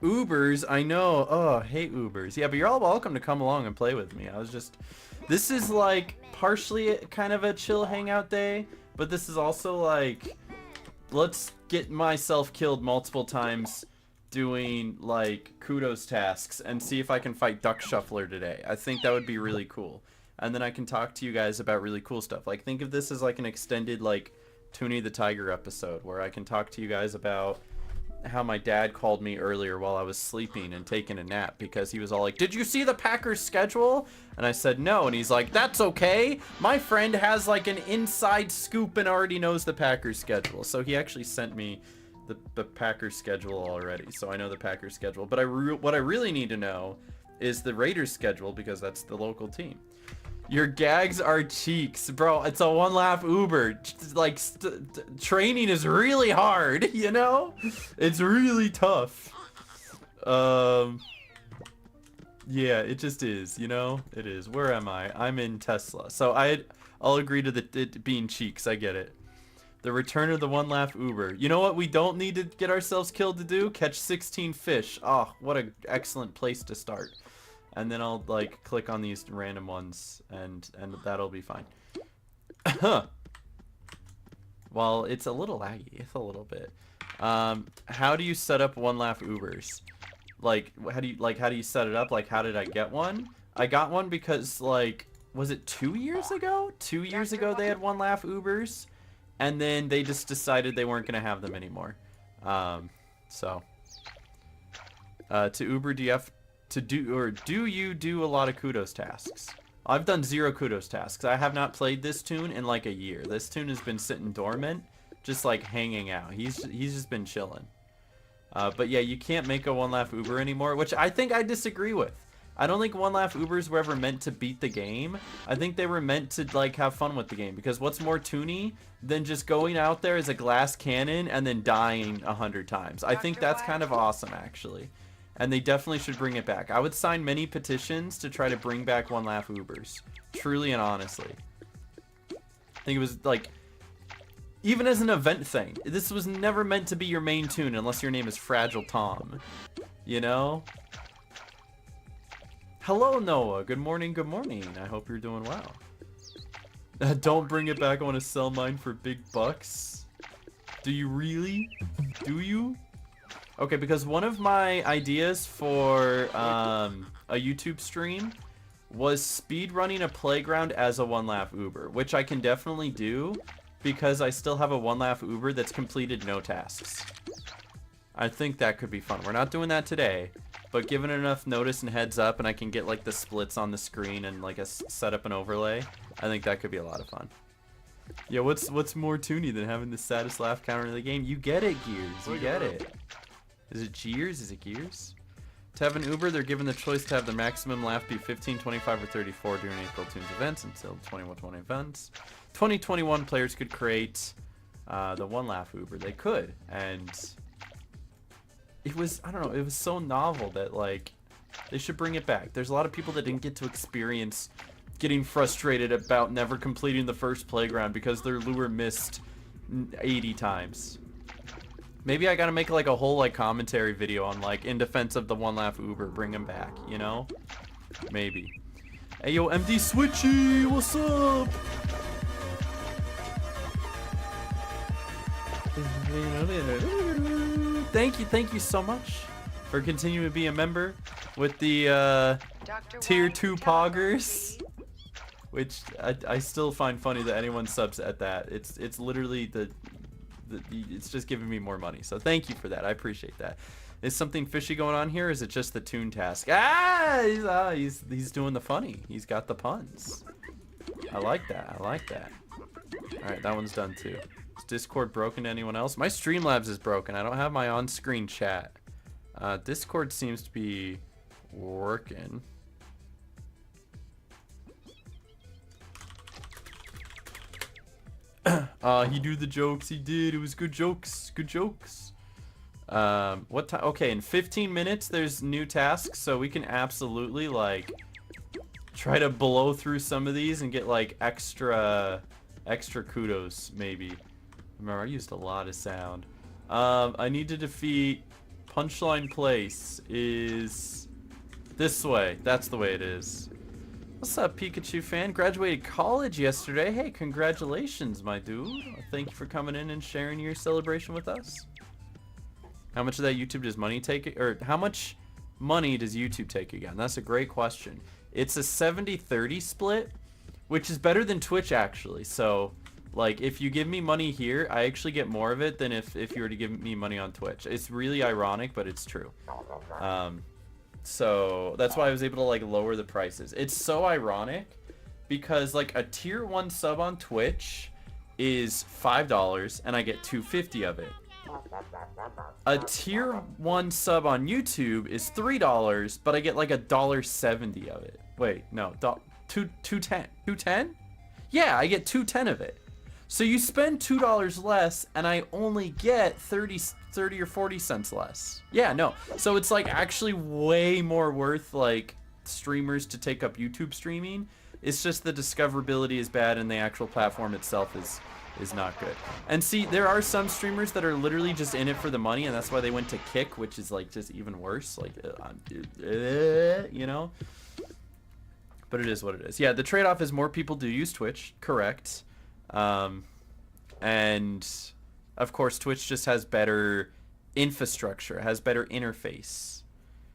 Ubers, I know. Oh, I hate Ubers. Yeah, but you're all welcome to come along and play with me. This is like partially kind of a chill hangout day, but this is also like, let's get myself killed multiple times doing like kudos tasks and see if I can fight Duck Shuffler today. I think that would be really cool. And then I can talk to you guys about really cool stuff. Like, think of this as like an extended like Toonie the Tiger episode where I can talk to you guys about how my dad called me earlier while I was sleeping and taking a nap because he was all like, "Did you see the Packers schedule?" And I said no, and he's like, "That's okay. My friend has like an inside scoop and already knows the Packers schedule." So he actually sent me the Packers schedule already, so I know the Packers schedule. But what I really need to know is the Raiders schedule because that's the local team. Your gags are cheeks, bro. It's a One Laugh Uber. Like, training is really hard, you know? It's really tough. Yeah, it just is, you know? It is. Where am I? I'm in Tesla. So I'll agree to it being cheeks. I get it. The return of the One Laugh Uber. You know what we don't need to get ourselves killed to do? Catch 16 fish. Oh, what an excellent place to start. And then I'll like click on these random ones and that'll be fine. Well, it's a little laggy. It's a little bit. How do you set up One Laugh Ubers? Like how do you set it up? Like, how did I get one? I got one because, like, was it 2 years ago? 2 years ago they had One Laugh Ubers, and then they just decided they weren't gonna have them anymore. To Uber, do you have to do, or do you do a lot of kudos tasks? I've done 0 kudos tasks. I have not played this tune in like a year. This tune has been sitting dormant, just like hanging out. He's just been chilling. But yeah, you can't make a One Laugh Uber anymore, which I think I disagree with. I don't think One Laugh Ubers were ever meant to beat the game. I think they were meant to like have fun with the game, because what's more toony than just going out there as a glass cannon and then dying 100 times? I think that's kind of awesome, actually. And they definitely should bring it back. I would sign many petitions to try to bring back One Laugh Ubers. Truly and honestly. I think it was like, even as an event thing, this was never meant to be your main tune unless your name is Fragile Tom. You know? Hello, Noah. Good morning, good morning. I hope you're doing well. Don't bring it back. I want to sell mine for big bucks. Do you really? Do you? Okay, because one of my ideas for a YouTube stream was speedrunning a playground as a One Laugh Uber, which I can definitely do because I still have a One Laugh Uber that's completed no tasks. I think that could be fun. We're not doing that today, but given enough notice and heads up and I can get like the splits on the screen and like a setup and overlay, I think that could be a lot of fun. Yeah, what's more toony than having the saddest laugh counter in the game? You get it, Gears. You get it. Is it Gears? Is it Gears? To have an Uber, they're given the choice to have the maximum laugh be 15, 25, or 34 during April Tunes events until 2020 events. 2021 players could create the One Laugh Uber. They could, and it was, I don't know, it was so novel that like they should bring it back. There's a lot of people that didn't get to experience getting frustrated about never completing the first playground because their lure missed 80 times. Maybe I gotta make like a whole like commentary video on like in defense of the One Laugh Uber, bring him back, you know? Maybe. Hey yo, MD Switchy, what's up? Thank you so much for continuing to be a member with the tier 2 poggers, which I still find funny that anyone subs at that. It's literally it's just giving me more money. So thank you for that. I appreciate that. Is something fishy going on here? Or is it just the Toon task? He's doing the funny. He's got the puns. I like that. I like that. All right, that one's done too. Is Discord broken to anyone else? My Streamlabs is broken. I don't have my on-screen chat. Discord seems to be working. He do the jokes. He did. It was good jokes. Good jokes. What time? Okay, in 15 minutes, there's new tasks, so we can absolutely like try to blow through some of these and get like extra kudos, maybe. Remember, I used a lot of sound. I need to defeat Punchline Place is this way. That's the way it is. What's up, Pikachu fan? Graduated college yesterday. Hey, congratulations, my dude. Thank you for coming in and sharing your celebration with us. How much of that YouTube does money take? Or how much money does YouTube take again? That's a great question. It's a 70-30 split, which is better than Twitch, actually. So, like, if you give me money here, I actually get more of it than if you were to give me money on Twitch. It's really ironic, but it's true. So that's why I was able to like lower the prices. It's so ironic because like a tier 1 sub on Twitch is $5 and I get $2.50 of it. A tier 1 sub on YouTube is $3, but I get like $1.70 of it. Wait, no, $2.10. $2.10? Yeah, I get $2.10 of it. So you spend $2 less and I only get 30 or 40 cents less. Yeah, no. So it's like actually way more worth like streamers to take up YouTube streaming. It's just the discoverability is bad and the actual platform itself is not good. And see, there are some streamers that are literally just in it for the money and that's why they went to Kick, which is like just even worse. Like, you know? But it is what it is. Yeah, the trade-off is more people do use Twitch. Correct. And of course Twitch just has better infrastructure, has better interface.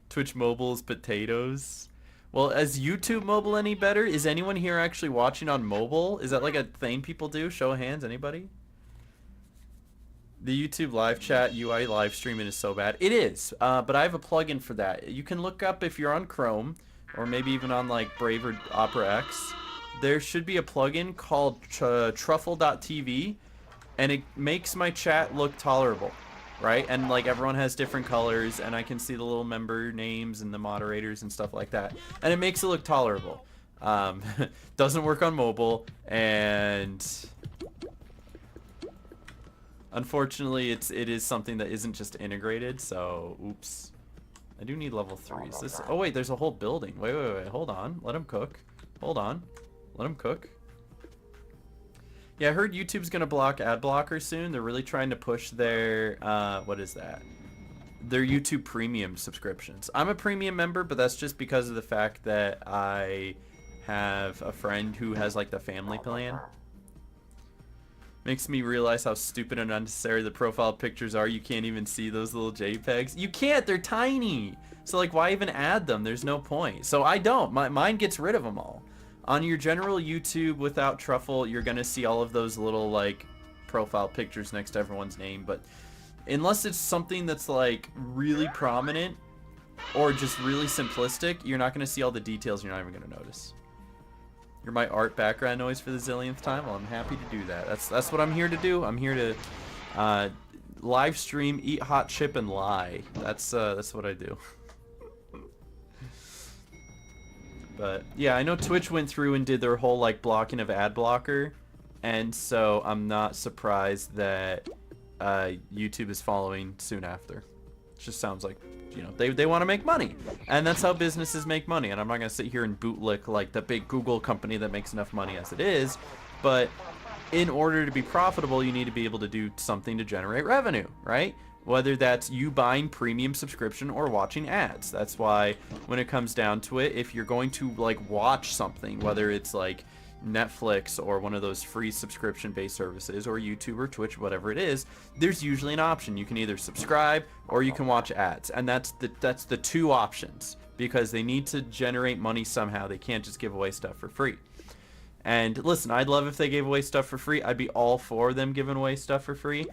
Twitch mobile's potatoes. Well, is YouTube mobile any better? Is anyone here actually watching on mobile? Is that like a thing people do? Show of hands, anybody? The YouTube live chat UI live streaming is so bad. It is, but I have a plugin for that. You can look up if you're on Chrome or maybe even on like Brave or Opera X. There should be a plugin called truffle.tv and it makes my chat look tolerable, right? And like everyone has different colors and I can see the little member names and the moderators and stuff like that. And it makes it look tolerable. Doesn't work on mobile and unfortunately it is something that isn't just integrated, so oops. I do need level 3. Is this? Oh wait, there's a whole building. Wait, hold on. Let him cook. Hold on. Let them cook. Yeah, I heard YouTube's gonna block ad blocker soon. They're really trying to push their what is that? Their YouTube Premium subscriptions. I'm a premium member, but that's just because of the fact that I have a friend who has like the family plan. Makes me realize how stupid and unnecessary the profile pictures are. You can't even see those little JPEGs. You can't, they're tiny. So like why even add them? There's no point. So I don't. Mine gets rid of them all. On your general YouTube without Truffle, you're gonna see all of those little like profile pictures next to everyone's name, but unless it's something that's like really prominent or just really simplistic, you're not gonna see all the details. You're not even gonna notice. You're my art background noise for the zillionth time. Well, I'm happy to do that. That's what I'm here to do. I'm here to live stream, eat hot chip, and lie. That's what I do. But yeah, I know Twitch went through and did their whole like blocking of ad blocker, and so I'm not surprised that YouTube is following soon after. It just sounds like, you know, they want to make money, and that's how businesses make money. And I'm not gonna sit here and bootlick like the big Google company that makes enough money as it is, but in order to be profitable, you need to be able to do something to generate revenue, right? Whether that's you buying premium subscription or watching ads. That's why when it comes down to it, if you're going to like watch something, whether it's like Netflix or one of those free subscription based services or YouTube or Twitch, whatever it is, there's usually an option. You can either subscribe or you can watch ads. And that's the two options, because they need to generate money somehow. They can't just give away stuff for free. And listen, I'd love if they gave away stuff for free. I'd be all for them giving away stuff for free.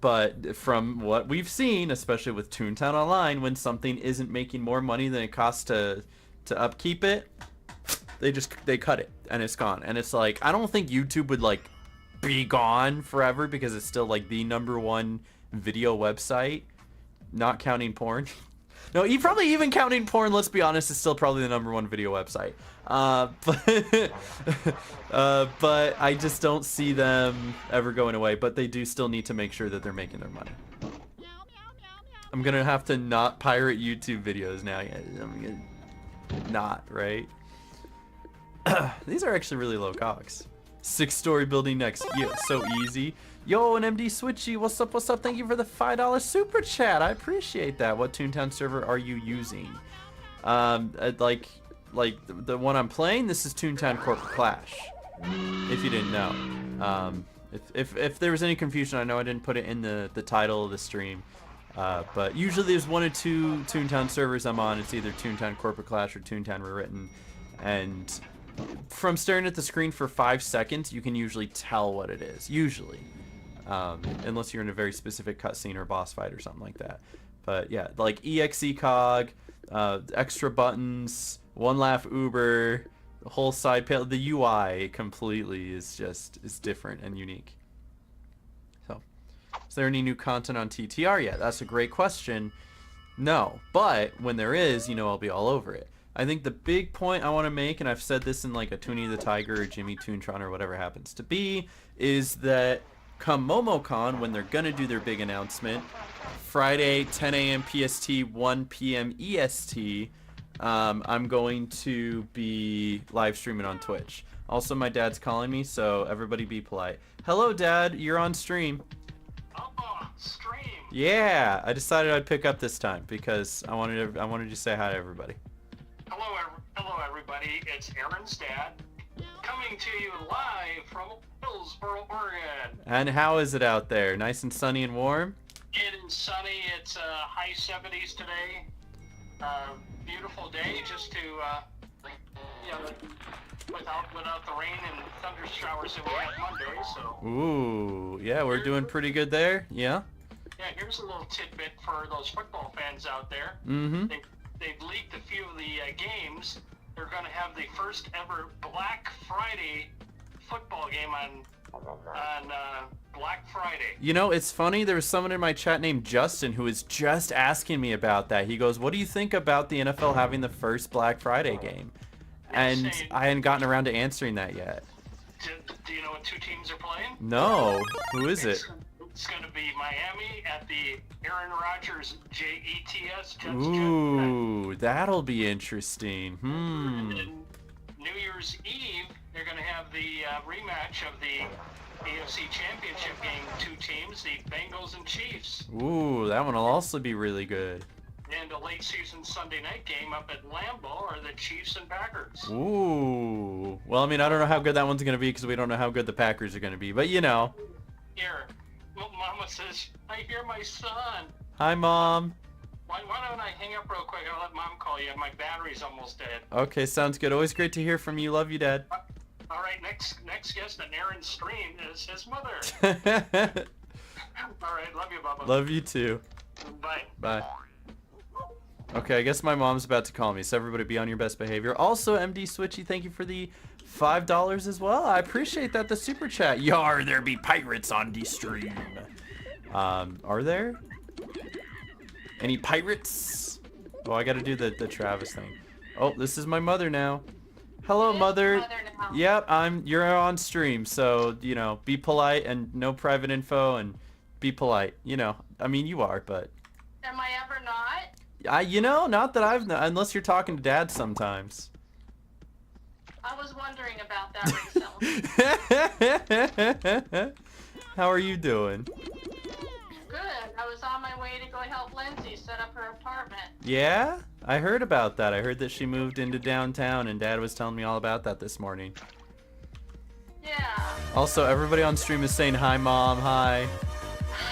But from what we've seen, especially with Toontown Online, when something isn't making more money than it costs to upkeep it, they cut it and it's gone. And it's like, I don't think YouTube would like be gone forever, because it's still like the #1 video website, not counting porn. No, probably even counting porn, let's be honest, is still probably the #1 video website. But I just don't see them ever going away. But they do still need to make sure that they're making their money. I'm gonna have to not pirate YouTube videos now. I'm gonna not, right? These are actually really low cogs. 6-story building next. Yeah, so easy. Yo, and MD Switchy, what's up, what's up? Thank you for the $5 super chat. I appreciate that. What Toontown server are you using? Like the one I'm playing, this is Toontown Corporate Clash, if you didn't know. If there was any confusion, I know I didn't put it in the title of the stream. But usually there's 1 or 2 Toontown servers I'm on. It's either Toontown Corporate Clash or Toontown Rewritten. And from staring at the screen for 5 seconds, you can usually tell what it is. Usually. Unless you're in a very specific cutscene or boss fight or something like that. But yeah, like EXE cog, extra buttons, One Laugh Uber, the whole side panel, the UI completely is different and unique. So, is there any new content on TTR yet? That's a great question. No, but when there is, you know, I'll be all over it. I think the big point I want to make, and I've said this in like a Toonie the Tiger or Jimmy Toontron or whatever happens to be, is that come MomoCon, when they're gonna do their big announcement, Friday 10 a.m. PST, 1 p.m. EST, I'm going to be live streaming on Twitch. Also, my dad's calling me, so everybody be polite. Hello, Dad. You're on stream. Oh, stream. Yeah, I decided I'd pick up this time because I wanted to say hi to everybody. Hello, everybody. It's Aaron's dad, coming to you live from Hillsboro, Oregon. And how is it out there? Nice and sunny and warm? It is sunny. It's high 70s today. Beautiful day, just to without the rain and thunder showers that we had Monday. So. Ooh, yeah, we're doing pretty good there. Yeah. Yeah, here's a little tidbit for those football fans out there. Mm-hmm. They've leaked a few of the games. They're going to have the first ever Black Friday football game on Black Friday. You know, it's funny. There was someone in my chat named Justin who was just asking me about that. He goes, "What do you think about the NFL having the first Black Friday game?" And I hadn't gotten around to answering that yet. Do you know what 2 teams are playing? No. Who is it? It's going to be Miami at the Aaron Rodgers Jets. Ooh, that'll be interesting. And then New Year's Eve, they're going to have the rematch of the AFC Championship game, 2 teams, the Bengals and Chiefs. Ooh, that one will also be really good. And a late season Sunday night game up at Lambeau are the Chiefs and Packers. Ooh. Well, I mean, I don't know how good that one's going to be because we don't know how good the Packers are going to be. But, you know. Here, Mama says, I hear my son. Hi, Mom. Why don't I hang up real quick? I'll let Mom call you. My battery's almost dead. Okay, sounds good. Always great to hear from you. Love you, Dad. All right, next guest on Aaron's stream is his mother. All right, love you, Bubba. Love you too. Bye. Bye. Okay, I guess my mom's about to call me, so everybody be on your best behavior. Also, MD Switchy, thank you for the $5 as well. I appreciate that, the super chat. Yar, there be pirates on the stream. Are there? Any pirates? Oh, I gotta do the Travis thing. Oh, this is my mother now. Hello, mother. Yep, you're on stream, so, you know, be polite and no private info and be polite. You know, I mean, you are, but... Am I ever not? You know, not that I've... Unless you're talking to Dad sometimes. I was wondering about that recently. How are you doing? Good. Yeah? I heard about that. I heard that she moved into downtown, and Dad was telling me all about that this morning. Yeah. Also, everybody on stream is saying hi, Mom, hi.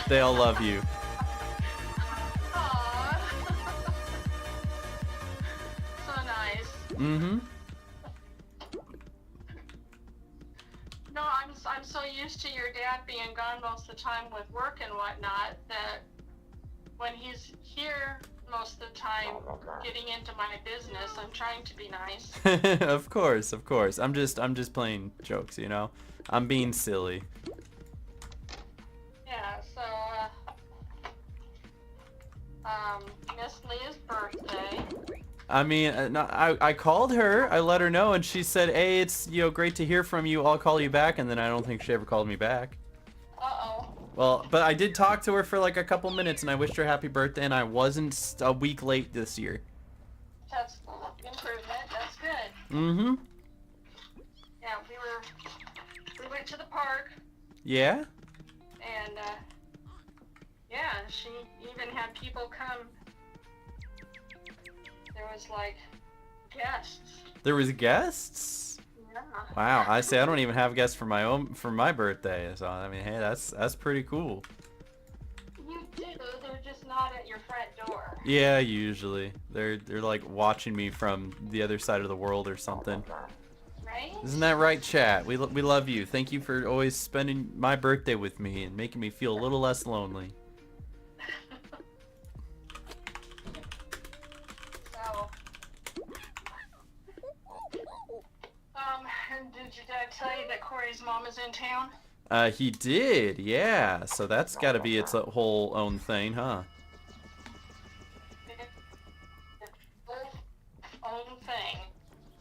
They all love you. Aww. So nice. Mm-hmm. No, I'm so used to your dad being gone most of the time with work and whatnot that when he's here most of the time getting into my business, I'm trying to be nice. Of course, of course. I'm just playing jokes, you know? I'm being silly. Yeah, so Miss Leah's birthday. I mean, no, I called her. I let her know, and she said, "Hey, it's great to hear from you. I'll call you back." And then I don't think she ever called me back. Uh-oh. Well, but I did talk to her for like a couple minutes, and I wished her happy birthday, and I wasn't a week late this year. That's improvement. That's good. Mm-hmm. Yeah, we went to the park, Yeah? and yeah, she even had people come. There was like guests. There was guests? Yeah. Wow, I say I don't even have guests for my birthday. So I mean, hey, that's pretty cool. You do. They're just not at your front door. Yeah, usually. They're like watching me from the other side of the world or something. Right? Isn't that right, chat? We love you. Thank you for always spending my birthday with me and making me feel a little less lonely. So, and did your dad tell you that Corey's mom is in town? He did, yeah. So that's got to be its whole own thing, huh? Own thing.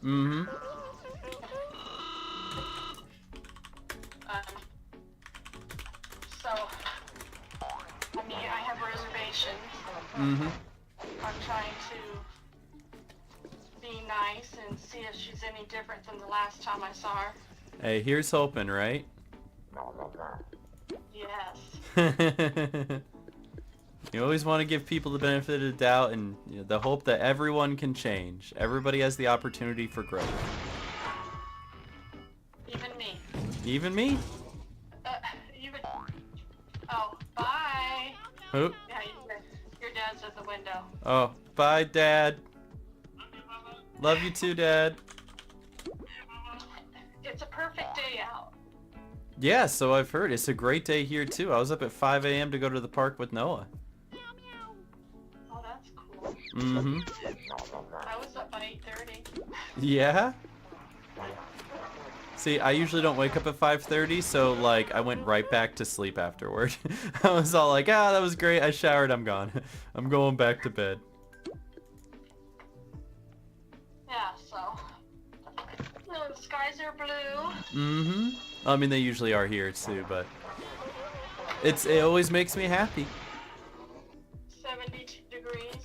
Mm-hmm. So, I mean, I have reservations. Mm-hmm. I'm trying to be nice and see if she's any different than the last time I saw her. Hey, here's hoping, right? Yes. You always want to give people the benefit of the doubt and the hope that everyone can change. Everybody has the opportunity for growth. Even me. Even me? Even. Oh, bye. Who? Yeah, your dad's at the window. Oh, bye, Dad. Love you too, Dad. It's a perfect day out. Yeah, so I've heard. It's a great day here, too. I was up at 5 a.m. to go to the park with Noah. Oh, that's cool. Mm-hmm. I was up by 8:30. Yeah? See, I usually don't wake up at 5:30, so, like, I went right back to sleep afterward. I was all like, that was great. I showered. I'm gone. I'm going back to bed. Yeah, so. The skies are blue. Mm-hmm. I mean, they usually are here, too, but it always makes me happy. 72 degrees.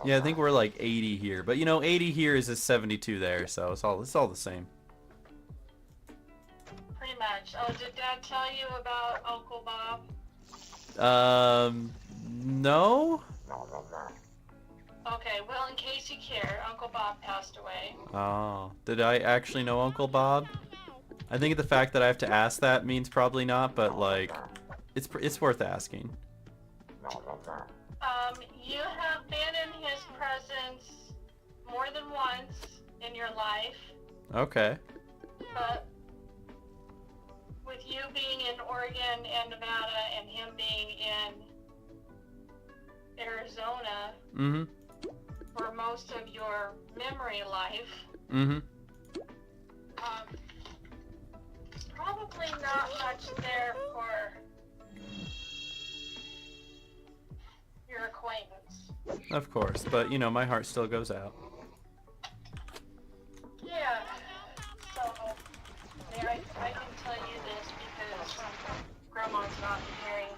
Yeah, I think we're like 80 here, but 80 here is a 72 there, so it's all the same. Pretty much. Oh, did Dad tell you about Uncle Bob? No? Okay, well, in case you care, Uncle Bob passed away. Oh, did I actually know Uncle Bob? I think the fact that I have to ask that means probably not, but like, it's worth asking. You have been in his presence more than once in your life, Okay. but with you being in Oregon and Nevada and him being in Arizona Mm-hmm. for most of your memory life, Mm-hmm. probably not much there for your acquaintance. Of course, but my heart still goes out. Yeah, so I can tell you this because Grandma's not hearing.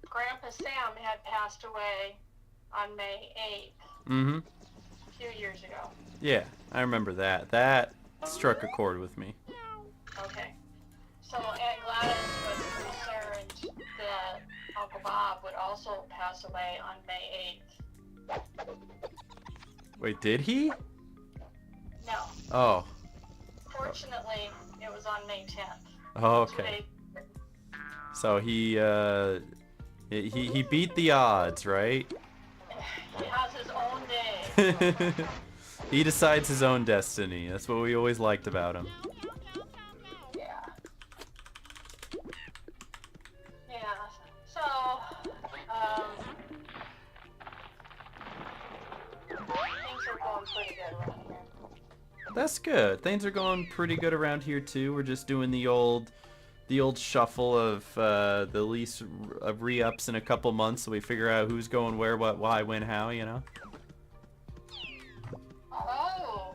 Grandpa Sam had passed away on May 8th, Mm-hmm. a few years ago. Yeah, I remember that. That struck a chord with me. Okay. So Aunt Gladys was concerned that also pass away on May 8th. Wait, did he? No. Oh. Fortunately, it was on May 10th. Oh, okay. So he beat the odds, right? He has his own day. He decides his own destiny. That's what we always liked about him. Yeah. Yeah. So, things are going pretty good around here. That's good. Things are going pretty good around here too. We're just doing the old shuffle of the lease re-ups in a couple months, so we figure out who's going where, what, why, when, how, you know. Oh.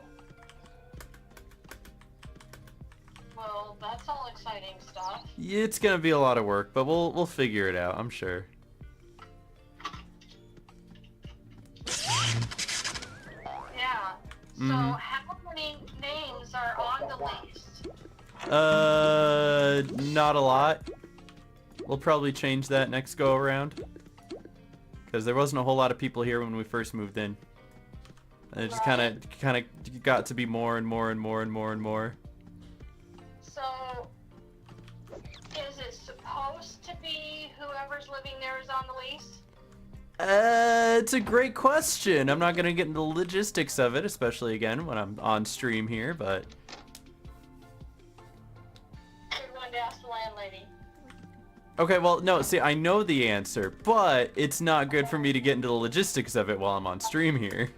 Well, that's all exciting stuff. It's gonna be a lot of work, but we'll figure it out, I'm sure. Yeah. So, how many names are on the list? Not a lot. We'll probably change that next go around, because there wasn't a whole lot of people here when we first moved in. And it just kind of got to be more and more and more and more and more. So, is it supposed to be whoever's living there is on the lease? It's a great question. I'm not gonna get into the logistics of it, especially again when I'm on stream here, but You're going to ask the landlady. okay, well, no, see, I know the answer, but it's not good for me to get into the logistics of it while I'm on stream here.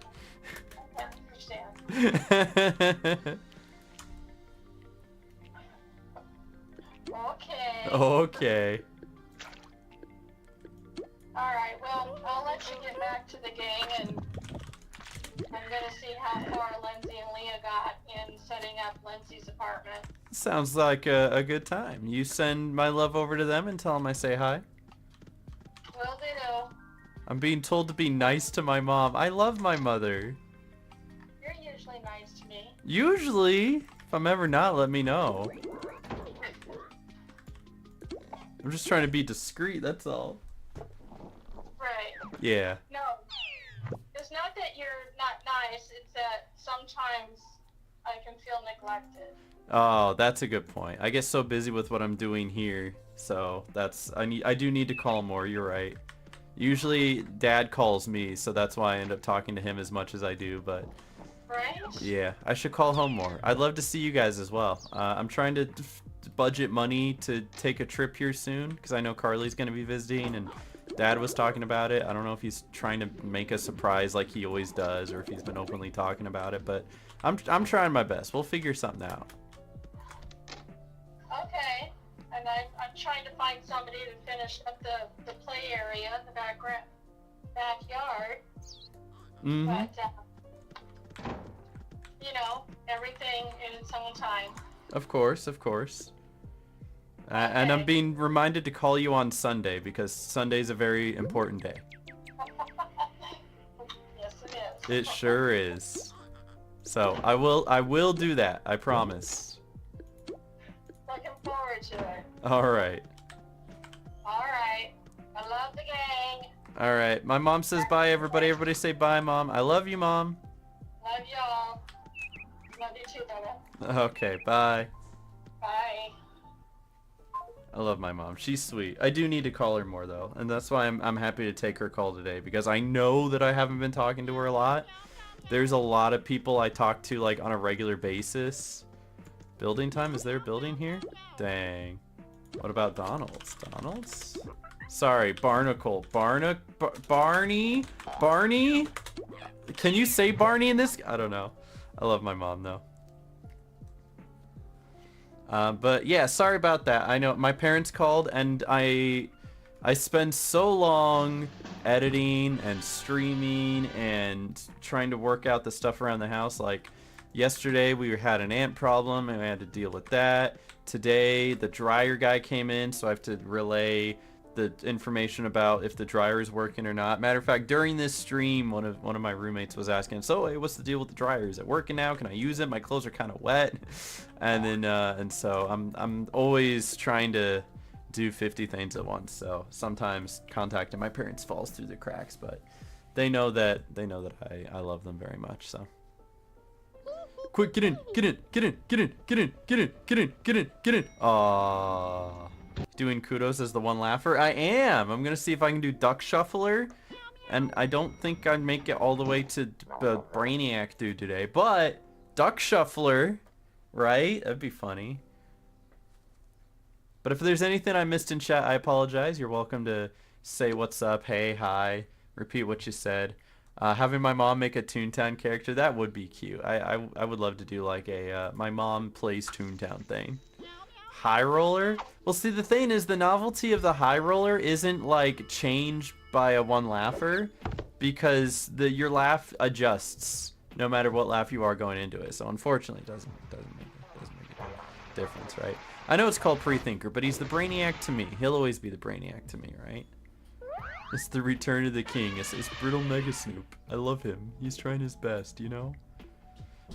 I understand. Okay. Okay. Alright, well, I'll let you get back to the gang, and I'm gonna see how far Lindsay and Leah got in setting up Lindsay's apartment. Sounds like a good time. You send my love over to them and tell them I say hi. Will they do? I'm being told to be nice to my mom. I love my mother. You're usually nice to me. Usually. If I'm ever not, let me know. I'm just trying to be discreet, that's all. Right. Yeah. No. It's not that you're not nice, it's that sometimes I can feel neglected. Oh, that's a good point. I get so busy with what I'm doing here, so I do need to call more, you're right. Usually Dad calls me, so that's why I end up talking to him as much as I do, but Right? yeah, I should call home more. I'd love to see you guys as well. I'm trying to budget money to take a trip here soon, because I know Carly's going to be visiting, and Dad was talking about it. I don't know if he's trying to make a surprise like he always does, or if he's been openly talking about it, but I'm trying my best. We'll figure something out. Okay. And I'm trying to find somebody to finish up the play area in the backyard. Mm-hmm. But, you know, everything in its own time. Of course, of course. And I'm being reminded to call you on Sunday, because Sunday's a very important day. Yes, it is. It sure is. So I will do that. I promise. Looking forward to it. All right. All right. I love the gang. All right. My mom says bye, everybody. Everybody say bye, Mom. I love you, Mom. Love y'all. Love you too, Bella. Okay, bye. Bye. I love my mom. She's sweet. I do need to call her more though, and that's why I'm happy to take her call today, because I know that I haven't been talking to her a lot. There's a lot of people I talk to like on a regular basis. Building time? Is there a building here? Dang. What about Donald's? Donald's? Sorry, Barnacle. Barney? Barney? Can you say Barney in this? I don't know. I love my mom though. But yeah, sorry about that. I know my parents called, and I spend so long editing and streaming and trying to work out the stuff around the house. Like yesterday we had an ant problem and I had to deal with that. Today the dryer guy came in, so I have to relay the information about if the dryer is working or not. Matter of fact, during this stream, one of my roommates was asking, so hey, what's the deal with the dryer? Is it working now? Can I use it? My clothes are kind of wet. And then and so I'm always trying to do 50 things at once. So sometimes contacting my parents falls through the cracks, but they know that I love them very much. So quick, get in. Aww. Doing kudos as the one laugher. I am. I'm gonna see if I can do duck shuffler, and I don't think I'd make it all the way to the Brainiac dude today, but duck shuffler, right? That'd be funny. But if there's anything I missed in chat, I apologize. You're welcome to say what's up, hey, hi, repeat what you said. Having my mom make a Toontown character, that would be cute. I would love to do like a my mom plays Toontown thing. High roller? Well, see, the thing is, the novelty of the high roller isn't like changed by a one laugher, because your laugh adjusts no matter what laugh you are going into it. So unfortunately, it doesn't make a difference, right? I know it's called Pre-Thinker, but he's the Brainiac to me. He'll always be the Brainiac to me, right? It's the return of the king. It's brittle Megasnoop. I love him. He's trying his best, you know?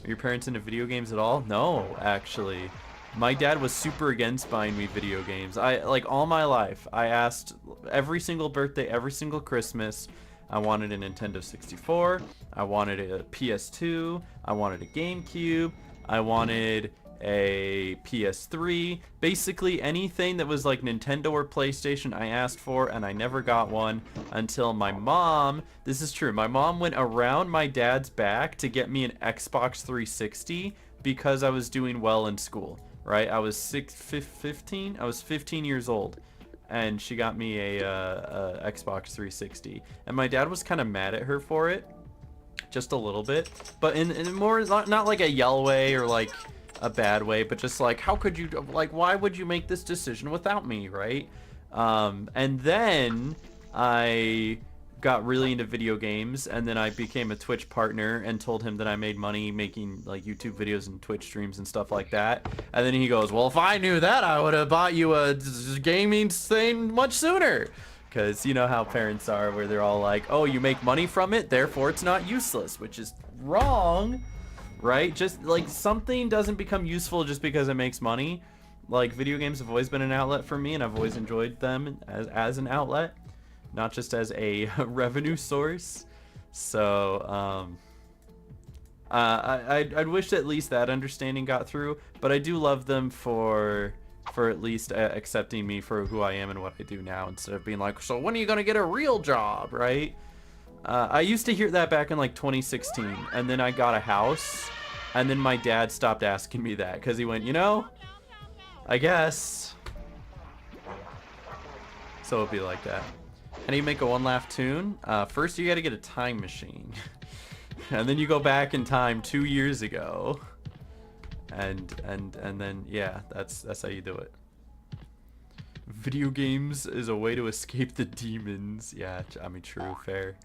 Are your parents into video games at all? No, actually. My dad was super against buying me video games. Like all my life, I asked every single birthday, every single Christmas, I wanted a Nintendo 64, I wanted a PS2, I wanted a GameCube, I wanted a PS3, basically anything that was like Nintendo or PlayStation I asked for, and I never got one until my mom, this is true, my mom went around my dad's back to get me an Xbox 360 because I was doing well in school, right? I was 15? I was 15 years old, and she got me a Xbox 360, and my dad was kind of mad at her for it, just a little bit, but in more, not like a yell way or like a bad way, but just like, how could you, like, why would you make this decision without me, right? And then I got really into video games, and then I became a Twitch partner and told him that I made money making like YouTube videos and Twitch streams and stuff like that. And then he goes, well, if I knew that, I would have bought you a gaming thing much sooner. Because you know how parents are, where they're all like, oh, you make money from it, therefore it's not useless, which is wrong, right? Just like something doesn't become useful just because it makes money. Like video games have always been an outlet for me, and I've always enjoyed them as an outlet, not just as a revenue source. So I'd wish at least that understanding got through, but I do love them for at least accepting me for who I am and what I do now, instead of being like, so when are you gonna get a real job, right? I used to hear that back in like 2016, and then I got a house, and then my dad stopped asking me that because he went, you know, I guess. So it'll be like that. How do you make a one laugh tune? First you gotta get a time machine. And then you go back in time 2 years ago. And then yeah, that's how you do it. Video games is a way to escape the demons. Yeah, I mean, true, fair.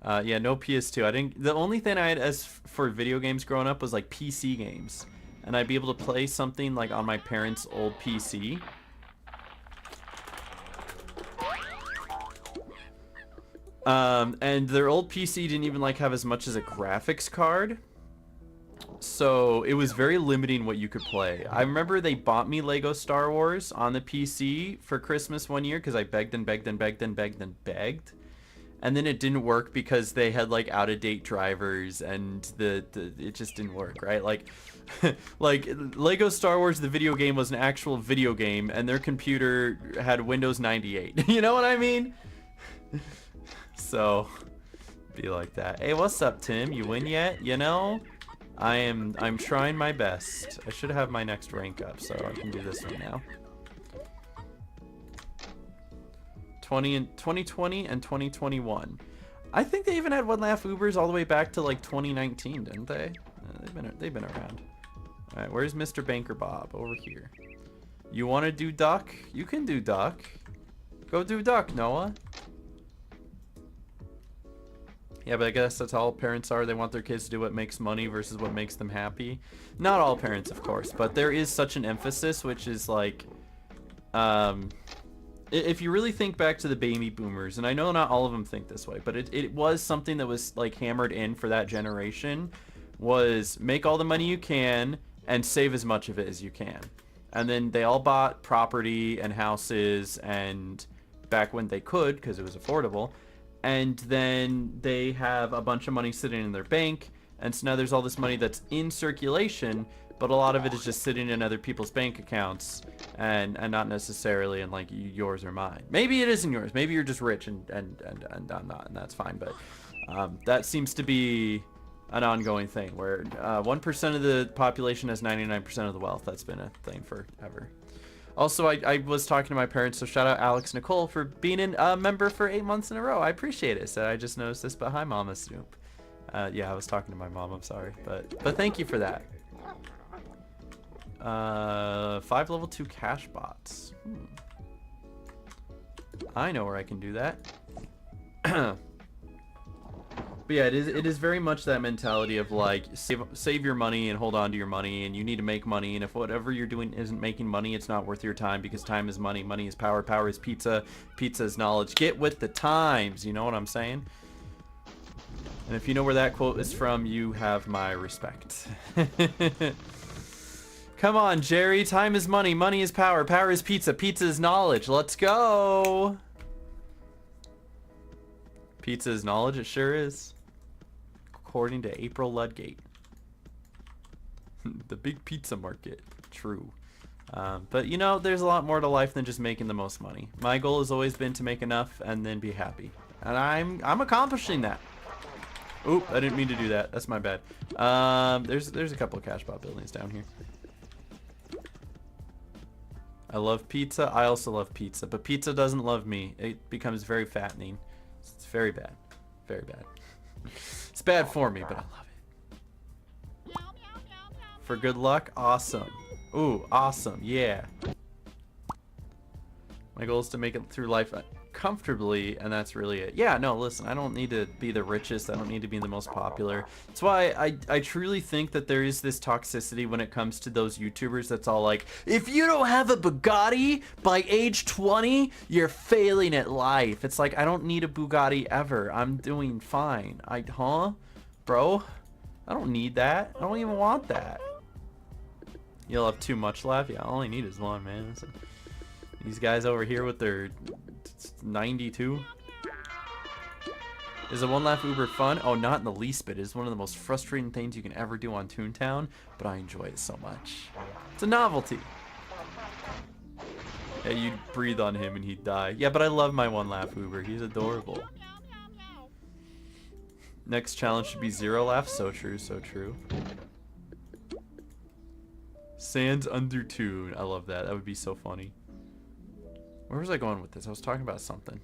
Yeah, no PS2. The only thing I had as for video games growing up was like PC games, and I'd be able to play something like on my parents' old PC. And their old PC didn't even like have as much as a graphics card, so it was very limiting what you could play. I remember they bought me Lego Star Wars on the PC for Christmas one year because I begged and begged and begged and begged and begged. And then it didn't work because they had like out-of-date drivers, and it just didn't work, right? Like like Lego Star Wars the video game was an actual video game, and their computer had Windows 98. You know what I mean? So be like that. Hey, what's up, Tim? You win yet? You know, I'm trying my best. I should have my next rank up, so I can do this one now. 2020 and 2021. I think they even had one laugh Ubers all the way back to like 2019, didn't they? They've been around. All right, where's Mr. Banker Bob? Over here. You want to do duck? You can do duck. Go do duck, Noah. Yeah, but I guess that's how all parents are. They want their kids to do what makes money versus what makes them happy. Not all parents, of course, but there is such an emphasis, which is like, if you really think back to the baby boomers, and I know not all of them think this way, but it was something that was like hammered in for that generation, was make all the money you can and save as much of it as you can. and then they all bought property and houses, and back when they could, because it was affordable, and then they have a bunch of money sitting in their bank, and so now there's all this money that's in circulation, but a lot of it is just sitting in other people's bank accounts, and not necessarily in like yours or mine. Maybe it isn't yours. Maybe you're just rich and I'm not, and that's fine. But that seems to be an ongoing thing where 1% of the population has 99% of the wealth. That's been a thing forever. Also, I was talking to my parents, so shout out Alex Nicole for being a member for 8 months in a row. I appreciate it. So I just noticed this, but hi, Mama Snoop. Yeah, I was talking to my mom. I'm sorry, but thank you for that. 5 level 2 cash bots. I know where I can do that. But yeah, it is very much that mentality of like save your money and hold on to your money, and you need to make money, and if whatever you're doing isn't making money, it's not worth your time, because time is money, money is power, power is pizza, pizza is knowledge. Get with the times, you know what I'm saying? And if you know where that quote is from, you have my respect. Come on, Jerry. Time is money. Money is power. Power is pizza. Pizza is knowledge. Let's go. Pizza is knowledge. It sure is. According to April Ludgate. The big pizza market. True. But you know, there's a lot more to life than just making the most money. My goal has always been to make enough and then be happy. And I'm accomplishing that. Oop, I didn't mean to do that. That's my bad. There's a couple of cash bot buildings down here. I love pizza. I also love pizza, but pizza doesn't love me. It becomes very fattening. It's very bad. Very bad. It's bad for me, but I love it. For good luck? Awesome. Ooh, awesome. Yeah. My goal is to make it through life comfortably, and that's really it. Yeah, no, listen, I don't need to be the richest. I don't need to be the most popular. That's why I truly think that there is this toxicity when it comes to those YouTubers that's all like, if you don't have a Bugatti by age 20, you're failing at life. It's like, I don't need a Bugatti ever. I'm doing fine. Bro? I don't need that. I don't even want that. You'll have too much left? Yeah, all I need is one, man. These guys over here with their 92. Is a one laugh Uber fun? Oh, not in the least bit. It's one of the most frustrating things you can ever do on Toontown, but I enjoy it so much. It's a novelty. Yeah, you'd breathe on him and he'd die. Yeah, but I love my one laugh Uber. He's adorable. Next challenge should be 0 laughs. So true, so true. Sands under Toon. I love that. That would be so funny. Where was I going with this? I was talking about something.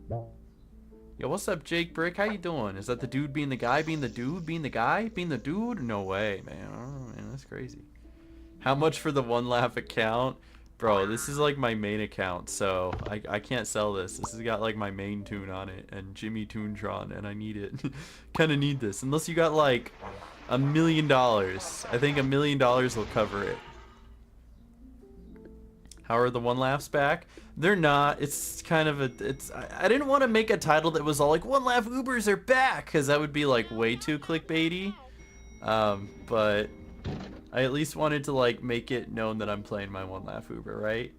Yo, what's up, Jake Brick? How you doing? Is that the dude being the guy, being the dude, being the guy, being the dude? No way, man. Oh, man, that's crazy. How much for the one laugh account? Bro, this is like my main account, so I can't sell this. This has got like my main tune on it and Jimmy Toontron, and I need it. Kind of need this. Unless you got like $1 million. I think $1 million will cover it. How are the one laughs back? They're not. It's kind of a, I didn't want to make a title that was all like one laugh Ubers are back, because that would be like way too clickbaity. But I at least wanted to like make it known that I'm playing my one laugh Uber, right?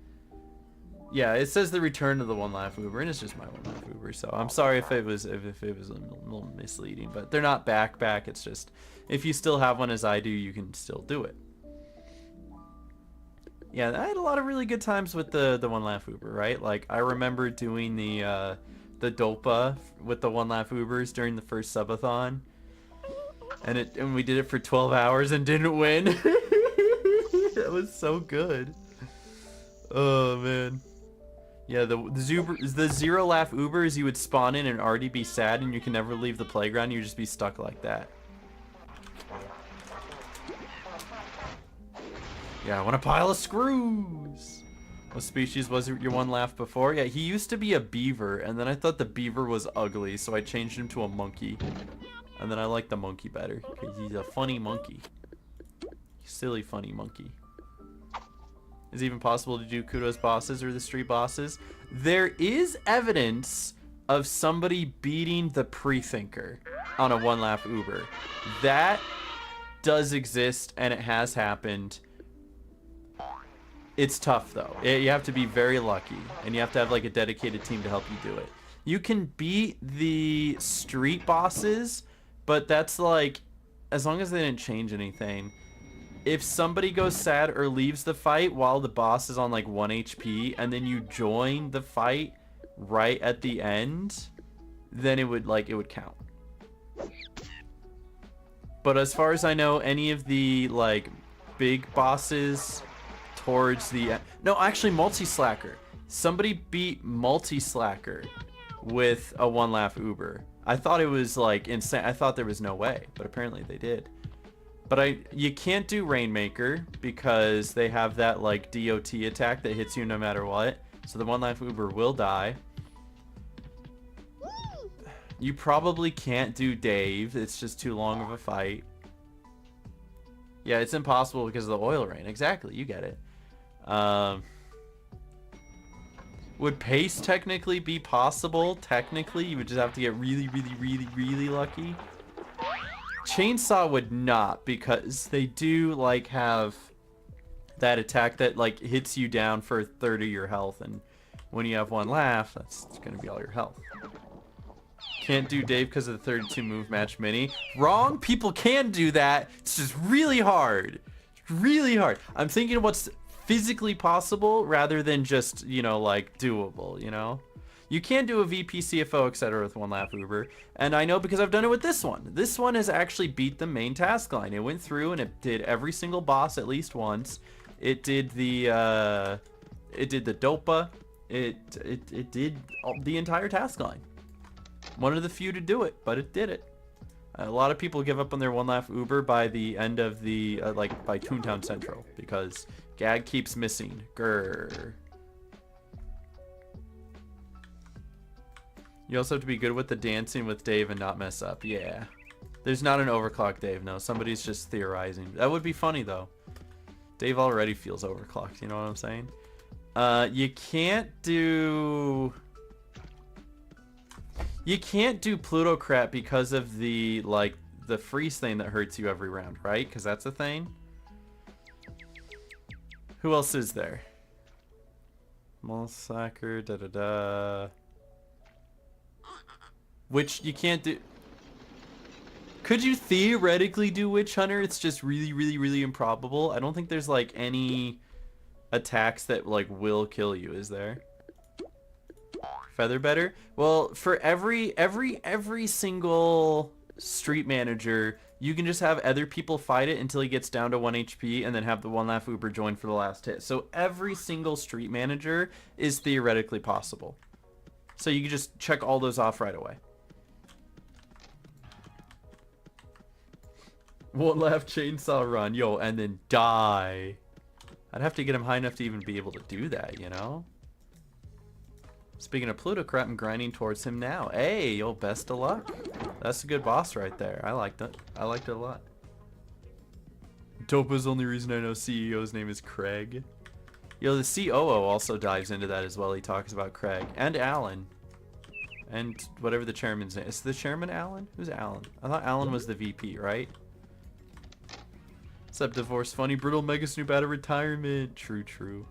Yeah, it says the return of the one laugh Uber, and it's just my one laugh Uber. So I'm sorry if it was a little misleading, but they're not back. It's just if you still have one as I do, you can still do it. Yeah, I had a lot of really good times with the one laugh Uber, right? Like I remember doing the Dopa with the one laugh Ubers during the first subathon, and we did it for 12 hours and didn't win. That was so good. Oh man. Yeah, the 0 laugh Ubers, you would spawn in and already be sad, and you can never leave the playground. You just be stuck like that. Yeah, I want a pile of screws. What species was your one laugh before? Yeah, he used to be a beaver, and then I thought the beaver was ugly, so I changed him to a monkey. And then I like the monkey better, because he's a funny monkey. Silly, funny monkey. Is it even possible to do Kudos bosses or the street bosses? There is evidence of somebody beating the pre-thinker on a one laugh Uber. That does exist, and it has happened. It's tough though. You have to be very lucky, and you have to have like a dedicated team to help you do it. You can beat the street bosses, but that's like, as long as they didn't change anything. If somebody goes sad or leaves the fight while the boss is on like 1 HP, and then you join the fight right at the end, then it would count. But as far as I know, any of the like big bosses towards the end, no, actually Multi-Slacker. Somebody beat Multi-Slacker with a one laugh Uber. I thought it was like insane. I thought there was no way, but apparently they did. But you can't do Rainmaker because they have that like DOT attack that hits you no matter what. So the one life Uber will die. You probably can't do Dave. It's just too long of a fight. Yeah, it's impossible because of the oil rain. Exactly, you get it. Would Pace technically be possible? Technically, you would just have to get really, really, really, really lucky. Chainsaw would not, because they do like have that attack that like hits you down for a third of your health, and when you have one laugh, that's gonna be all your health. Can't do Dave because of the 32 move match mini. Wrong. People can do that. It's just really hard. Really hard. I'm thinking what's physically possible rather than just, you know, like doable, you know? You can do a VP, CFO, etc. with one laugh Uber. And I know because I've done it with this one. This one has actually beat the main task line. It went through and it did every single boss at least once. It did the Dopa. It did the entire task line. One of the few to do it, but it did it. A lot of people give up on their one laugh Uber by the end of the like by Toontown Central because Gag keeps missing. Grr. You also have to be good with the dancing with Dave and not mess up. Yeah. There's not an overclock Dave, no. Somebody's just theorizing. That would be funny, though. Dave already feels overclocked, you know what I'm saying? You can't do Plutocrat because of the, like, the freeze thing that hurts you every round, right? Because that's a thing. Who else is there? Mulsacker, da-da-da. Which you can't do. Could you theoretically do Witch Hunter? It's just really, really, really improbable. I don't think there's like any attacks that like will kill you, is there? Feather better? Well, for every single street manager, you can just have other people fight it until he gets down to 1 HP and then have the one laugh Uber join for the last hit. So every single street manager is theoretically possible. So you can just check all those off right away. One laugh chainsaw run, yo, and then die. I'd have to get him high enough to even be able to do that, you know? Speaking of Plutocrat, I'm grinding towards him now. Hey, yo, best of luck. That's a good boss right there. I liked it. I liked it a lot. Dopa's the only reason I know CEO's name is Craig. Yo, the COO also dives into that as well. He talks about Craig and Alan. And whatever the chairman's name. Is the chairman Alan? Who's Alan? I thought Alan was the VP, right? What's up, Divorce? Funny, brutal Megasnoop out of retirement. True, true.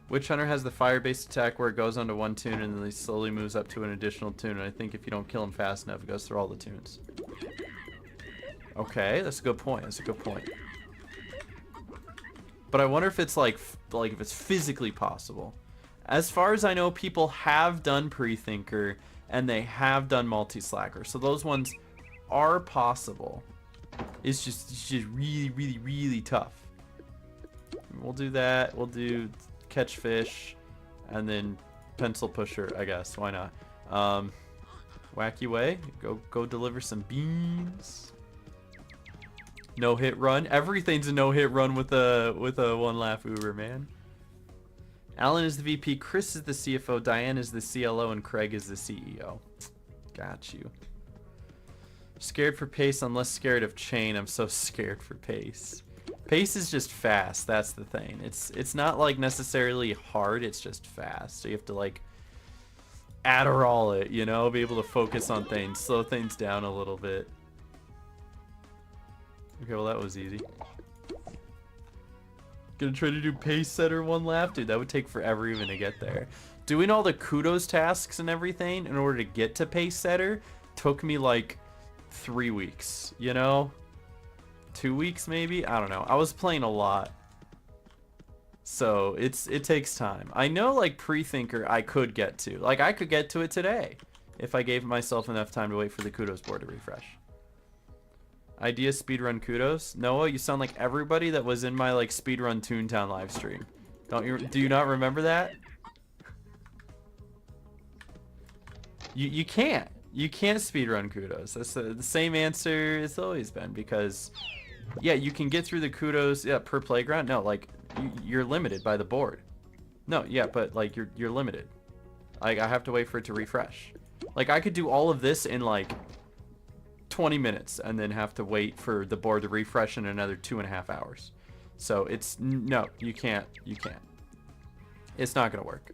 Witch Hunter has the fire-based attack where it goes onto one tune and then he slowly moves up to an additional tune. And I think if you don't kill him fast enough, it goes through all the tunes. Okay, that's a good point. That's a good point. But I wonder if it's like if it's physically possible. As far as I know, people have done Pre-Thinker and they have done Multi-Slacker. So those ones are possible. It's just really, really, really tough. We'll do that. We'll do catch fish, and then pencil pusher. I guess why not? Wacky way. Go deliver some beans. No hit run. Everything's a no hit run with a one laugh Uber, man. Alan is the VP. Chris is the CFO. Diane is the CLO, and Craig is the CEO. Got you. Scared for Pace, I'm less scared of Chain. I'm so scared for Pace. Pace is just fast, that's the thing. It's not like necessarily hard, it's just fast. So you have to like Adderall it, you know, be able to focus on things, slow things down a little bit. Okay, well that was easy. Gonna try to do pace setter one lap? Dude, that would take forever even to get there. Doing all the kudos tasks and everything in order to get to pace setter took me like 3 weeks, you know? 2 weeks maybe? I don't know. I was playing a lot. So it takes time. I know like pre-thinker I could get to. Like I could get to it today if I gave myself enough time to wait for the kudos board to refresh. Idea speedrun kudos? Noah, you sound like everybody that was in my like speedrun Toontown live stream. Do you not remember that? You can't. You can't speedrun kudos. That's the same answer it's always been, because yeah, you can get through the kudos per playground. No, like you're limited by the board. No, yeah, but like you're limited. Like I have to wait for it to refresh. Like I could do all of this in like 20 minutes and then have to wait for the board to refresh in another 2.5 hours. So it's no, you can't. It's not gonna work.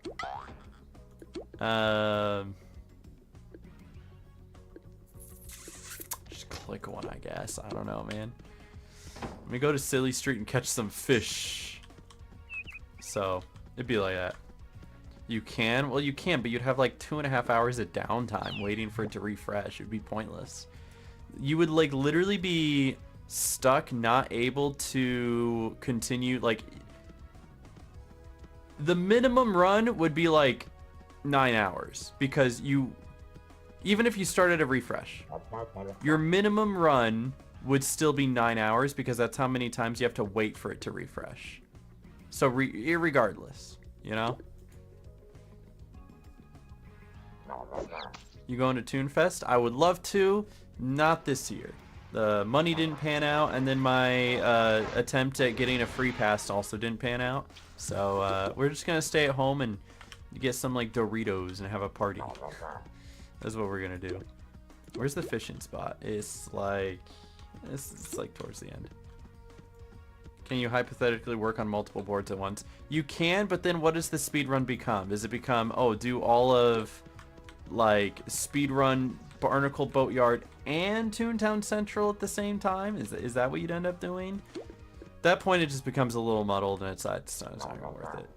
Just click one, I guess. I don't know, man. Let me go to Silly Street and catch some fish. So it'd be like that. You can? Well, you can, but you'd have like 2.5 hours of downtime waiting for it to refresh. It'd be pointless. You would like literally be stuck, not able to continue. Like the minimum run would be like 9 hours, because even if you started a refresh, your minimum run would still be 9 hours, because that's how many times you have to wait for it to refresh. So irregardless, you know? You going to Toonfest? I would love to. Not this year. The money didn't pan out, and then my attempt at getting a free pass also didn't pan out. So we're just gonna stay at home and get some like Doritos and have a party. That's what we're gonna do. Where's the fishing spot? It's like towards the end. Can you hypothetically work on multiple boards at once? You can, but then what does the speed run become? Does it become, oh, do all of like speed run Barnacle Boatyard and Toontown Central at the same time? Is that what you'd end up doing? At that point it just becomes a little muddled, and it's not gonna be worth it.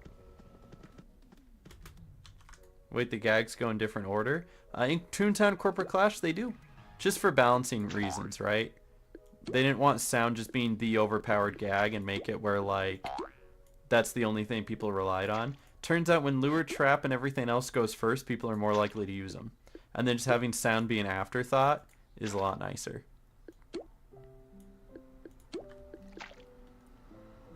Wait, the gags go in different order? In Toontown Corporate Clash they do, just for balancing reasons, right? They didn't want sound just being the overpowered gag and make it where like that's the only thing people relied on. Turns out when lure, trap, and everything else goes first, people are more likely to use them. And then just having sound be an afterthought is a lot nicer.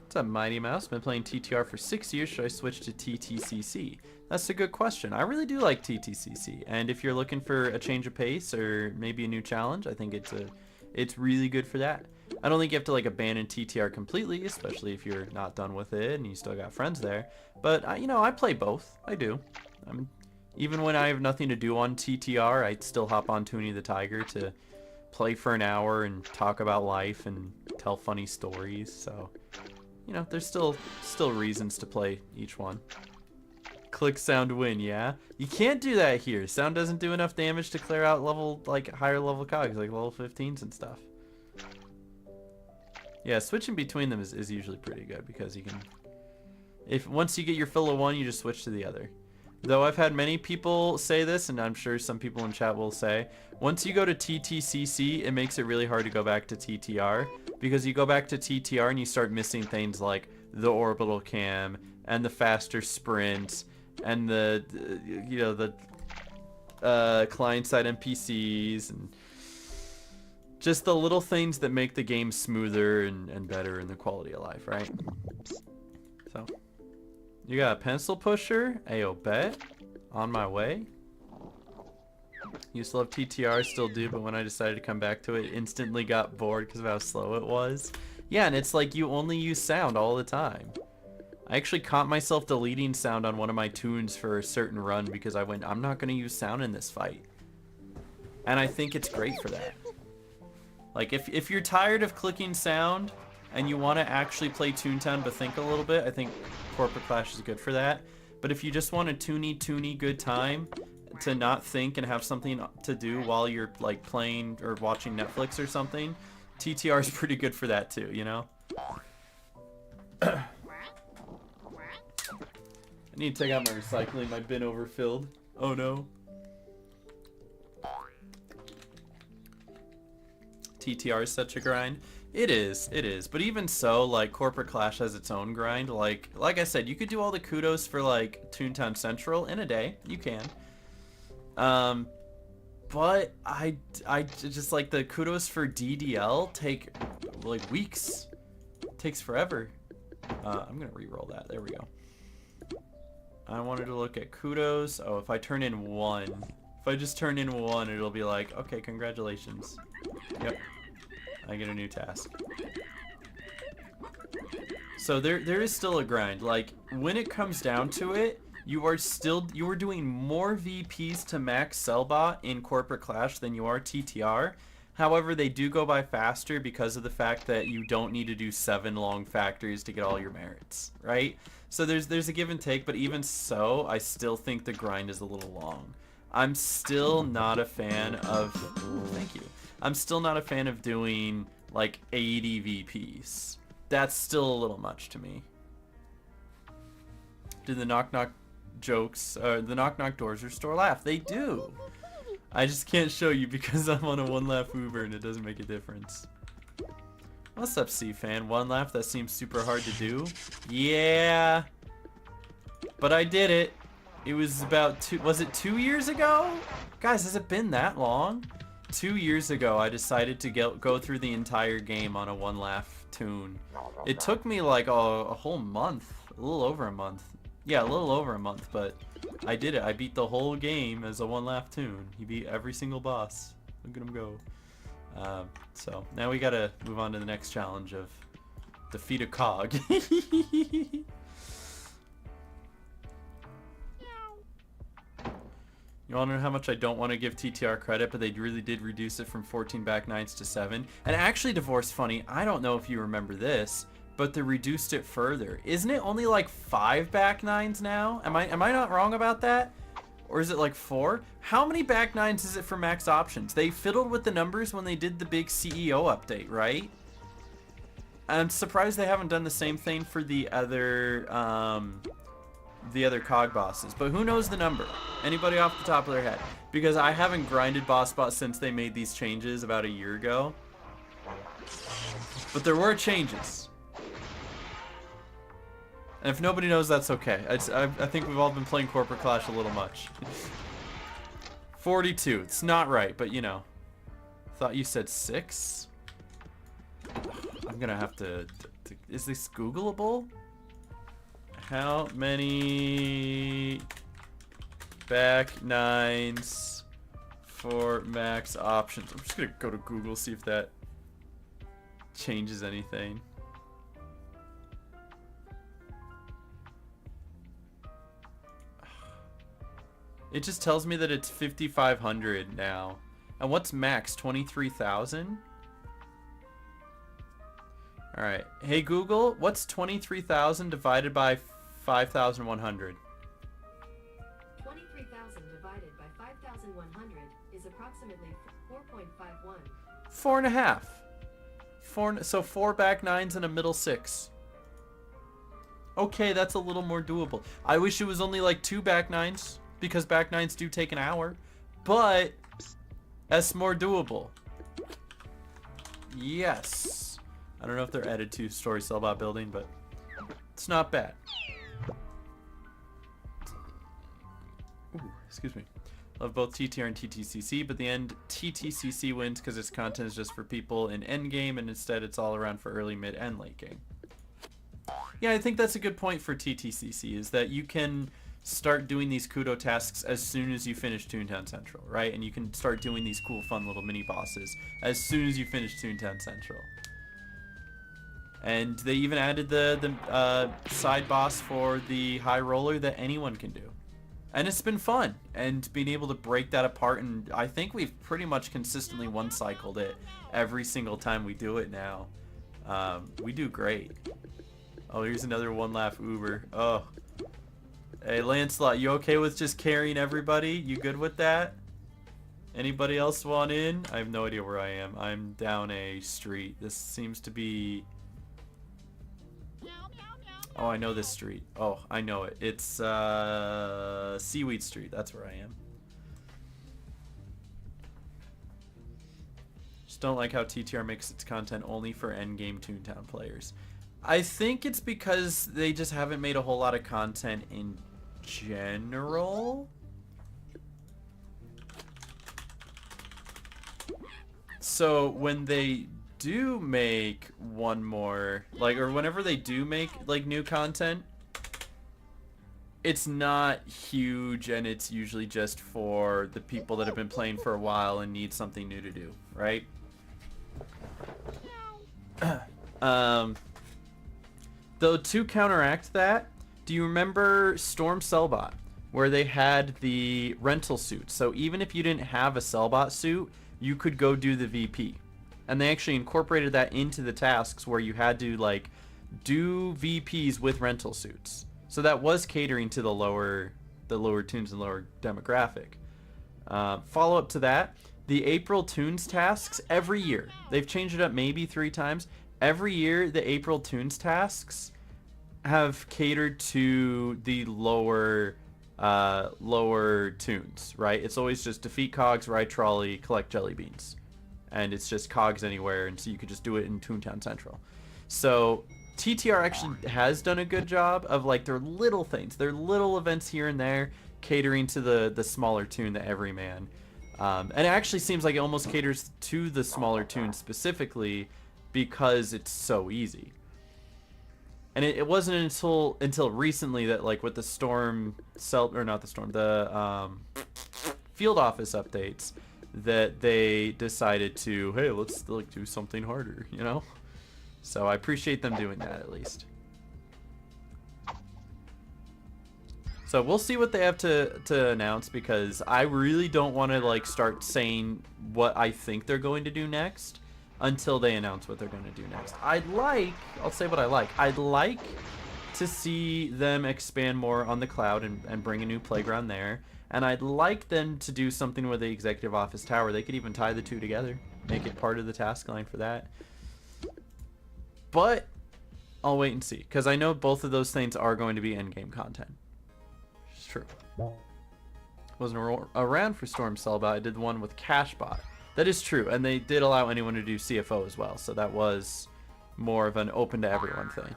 What's up, Mighty Mouse? Been playing TTR for 6 years. Should I switch to TTCC? That's a good question. I really do like TTCC. And if you're looking for a change of pace or maybe a new challenge, I think it's really good for that. I don't think you have to like abandon TTR completely, especially if you're not done with it and you still got friends there. But you know, I play both. I do. Even when I have nothing to do on TTR, I still hop on Toonie the Tiger to play for an hour and talk about life and tell funny stories. So, you know, there's still reasons to play each one. Click sound win, yeah? You can't do that here. Sound doesn't do enough damage to clear out higher level cogs, like level 15s and stuff. Yeah, switching between them is usually pretty good, because you can... Once you get your fill of one, you just switch to the other. Though I've had many people say this, and I'm sure some people in chat will say, once you go to TTCC, it makes it really hard to go back to TTR, because you go back to TTR and you start missing things like the orbital cam and the faster sprint and the client-side NPCs and just the little things that make the game smoother and better in the quality of life, right? So, you got a pencil pusher? Ayo, bet. On my way. Used to love TTR, still do, but when I decided to come back to it, instantly got bored because of how slow it was. Yeah, and it's like you only use sound all the time. I actually caught myself deleting sound on one of my tunes for a certain run because I went, I'm not going to use sound in this fight. And I think it's great for that. Like, if you're tired of clicking sound and you want to actually play Toontown but think a little bit, I think Corporate Clash is good for that. But if you just want a toony good time to not think and have something to do while you're like playing or watching Netflix or something, TTR is pretty good for that too, you know? I need to take out my recycling. My bin overfilled. Oh no. TTR is such a grind. It is. But even so, like, Corporate Clash has its own grind. Like I said, you could do all the kudos for, like, Toontown Central in a day. You can. But I just, like, the kudos for DDL take, like, weeks. It takes forever. I'm gonna re-roll that. There we go. I wanted to look at kudos. Oh, if I turn in 1. If I just turn in 1, it'll be like, okay, congratulations. Yep. I get a new task. So there is still a grind. Like, when it comes down to it, you are doing more VPs to max Cellbot in Corporate Clash than you are TTR. However, they do go by faster because of the fact that you don't need to do 7 long factories to get all your merits, right? So there's a give and take, but even so, I still think the grind is a little long. I'm still not a fan of... Thank you. I'm still not a fan of doing, like, 80 VPs. That's still a little much to me. Do the knock-knock jokes, the knock-knock doors restore laugh? They do. I just can't show you because I'm on a 1 laugh Uber and it doesn't make a difference. What's up, C-Fan? 1 laugh? That seems super hard to do. Yeah. But I did it. It was about was it 2 years ago? Guys, has it been that long? 2 years ago, I decided to go through the entire game on a 1 laugh tune. It took me like a whole month, a little over a month. Yeah, a little over a month, but I did it. I beat the whole game as a 1 laugh tune. He beat every single boss. Look at him go. So now we gotta move on to the next challenge of defeat a cog. You wanna know how much I don't want to give TTR credit, but they really did reduce it from 14 back nines to 7. And actually, Divorce Funny, I don't know if you remember this, but they reduced it further. Isn't it only like 5 back nines now? Am I not wrong about that? Or is it like 4? How many back nines is it for max options? They fiddled with the numbers when they did the big CEO update, right? I'm surprised they haven't done the same thing for the other cog bosses, but who knows the number? Anybody off the top of their head? Because I haven't grinded boss bot since they made these changes about a year ago. But there were changes. And if nobody knows, that's okay. I think we've all been playing Corporate Clash a little much. 42. It's not right, but you know. Thought you said 6? I'm gonna have to is this Googleable? How many back nines for max options? I'm just gonna go to Google, see if that changes anything. It just tells me that it's 5,500 now. And what's max? 23,000? Alright. Hey Google, what's 23,000 divided by 5,100? 23,000 divided by 5,100 is approximately 4.51. 4.5. So 4 back nines and a middle 6. Okay, that's a little more doable. I wish it was only like 2 back nines, because back nines do take an hour, but that's more doable. Yes. I don't know if they're added to story Cellbot building, but it's not bad. Ooh, excuse me. Love both TTR and TTCC, but the end TTCC wins because its content is just for people in endgame, and instead it's all around for early, mid, and late game. Yeah, I think that's a good point for TTCC, is that you can start doing these kudo tasks as soon as you finish Toontown Central, right? And you can start doing these cool, fun little mini bosses as soon as you finish Toontown Central. And they even added the side boss for the high roller that anyone can do. And it's been fun, and being able to break that apart, and I think we've pretty much consistently one-cycled it every single time we do it now. We do great. Oh, here's another 1 laugh Uber. Oh. Hey, Lancelot, you okay with just carrying everybody? You good with that? Anybody else want in? I have no idea where I am. I'm down a street. This seems to be... Oh, I know this street. Oh, I know it. It's Seaweed Street. That's where I am. Just don't like how TTR makes its content only for endgame Toontown players. I think it's because they just haven't made a whole lot of content in general. So when they do make one more, like, or whenever they do make like new content, it's not huge, and it's usually just for the people that have been playing for a while and need something new to do, right? Though to counteract that, do you remember Storm Cellbot, where they had the rental suit? So even if you didn't have a Cellbot suit, you could go do the VP. And they actually incorporated that into the tasks where you had to like do VPs with rental suits. So that was catering to the lower tunes and lower demographic. Follow up to that, the April Tunes tasks every year. They've changed it up maybe 3 times. Every year, the April Tunes tasks have catered to the lower tunes, right? It's always just defeat cogs, ride trolley, collect jelly beans. And it's just cogs anywhere, and so you could just do it in Toontown Central. So TTR actually has done a good job of like their little things, their little events here and there, catering to the smaller tune, the everyman. And it actually seems like it almost caters to the smaller tunes specifically because it's so easy. And it wasn't until recently that like with the field office updates that they decided to, hey, let's like do something harder, you know? So I appreciate them doing that at least. So we'll see what they have to announce, because I really don't want to like start saying what I think they're going to do next until they announce what they're going to do next. I'll say what I like. I'd like to see them expand more on the cloud and bring a new playground there. And I'd like them to do something with the executive office tower. They could even tie the two together, make it part of the task line for that. But I'll wait and see, because I know both of those things are going to be endgame content. It's true. Wasn't around for Storm Cellbot. I did the one with Cashbot. That is true, and they did allow anyone to do CFO as well, so that was more of an open to everyone thing.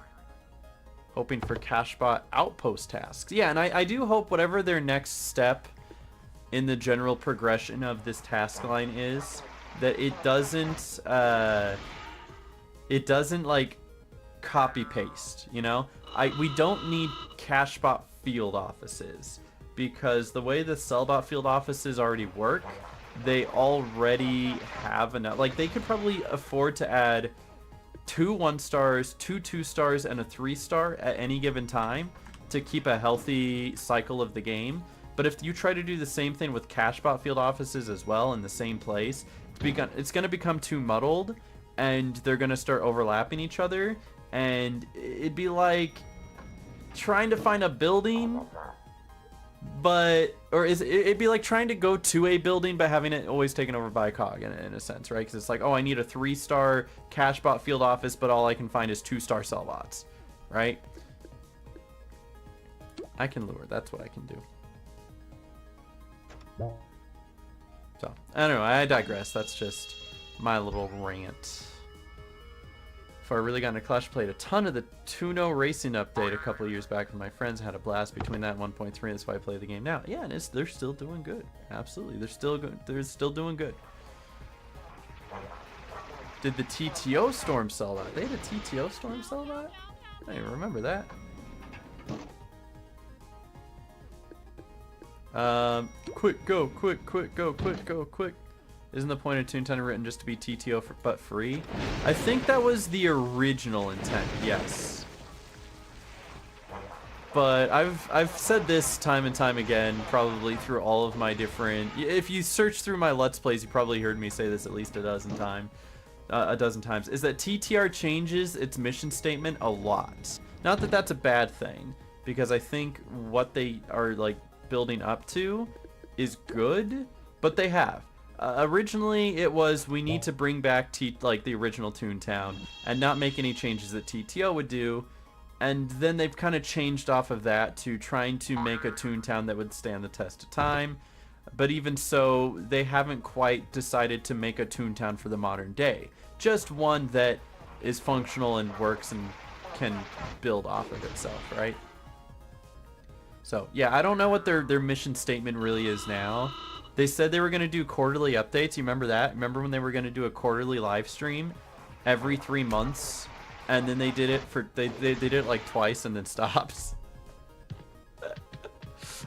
Hoping for Cashbot outpost tasks. Yeah, and I do hope whatever their next step in the general progression of this task line is, that it doesn't like copy paste, you know? We don't need Cashbot field offices, because the way the Cellbot field offices already work, they already have enough. Like, they could probably afford to add 2 1-stars, 2 2-stars, and a 3-star at any given time to keep a healthy cycle of the game. But if you try to do the same thing with Cashbot field offices as well in the same place, it's going to become too muddled, and they're going to start overlapping each other, and it'd be like trying to find a building, it'd be like trying to go to a building but having it always taken over by a cog in a sense, right? Because it's like, oh, I need a 3-star Cashbot field office, but all I can find is 2-star Cellbots, right? I can lure. That's what I can do. So, I don't know. I digress. That's just my little rant. Before I really got into Clash, played a ton of the Toon-Up racing update a couple of years back with my friends. Had a blast between that and 1.3. That's why I play the game now. Yeah, and they're still doing good. Absolutely, they're still good. They're still doing good. Did the TTO Storm sell that? They had a TTO Storm sell that? I don't even remember that. Quick go, quick go, quick go, quick. Isn't the point of Toontown written just to be TTO but free? I think that was the original intent, yes. But I've said this time and time again, probably through all of my different... If you search through my Let's Plays, you probably heard me say this at least a dozen times, is that TTR changes its mission statement a lot. Not that that's a bad thing, because I think what they are like building up to is good, but they have. Originally, it was we need to bring back the original Toontown and not make any changes that TTO would do, And then they've kind of changed off of that to trying to make a Toontown that would stand the test of time. But even so, they haven't quite decided to make a Toontown for the modern day. Just one that is functional and works and can build off of itself, right? So, yeah, I don't know what their mission statement really is now. They said they were going to do quarterly updates. You remember that? Remember when they were going to do a quarterly live stream every 3 months? And then they did it for they did it like twice and then stopped.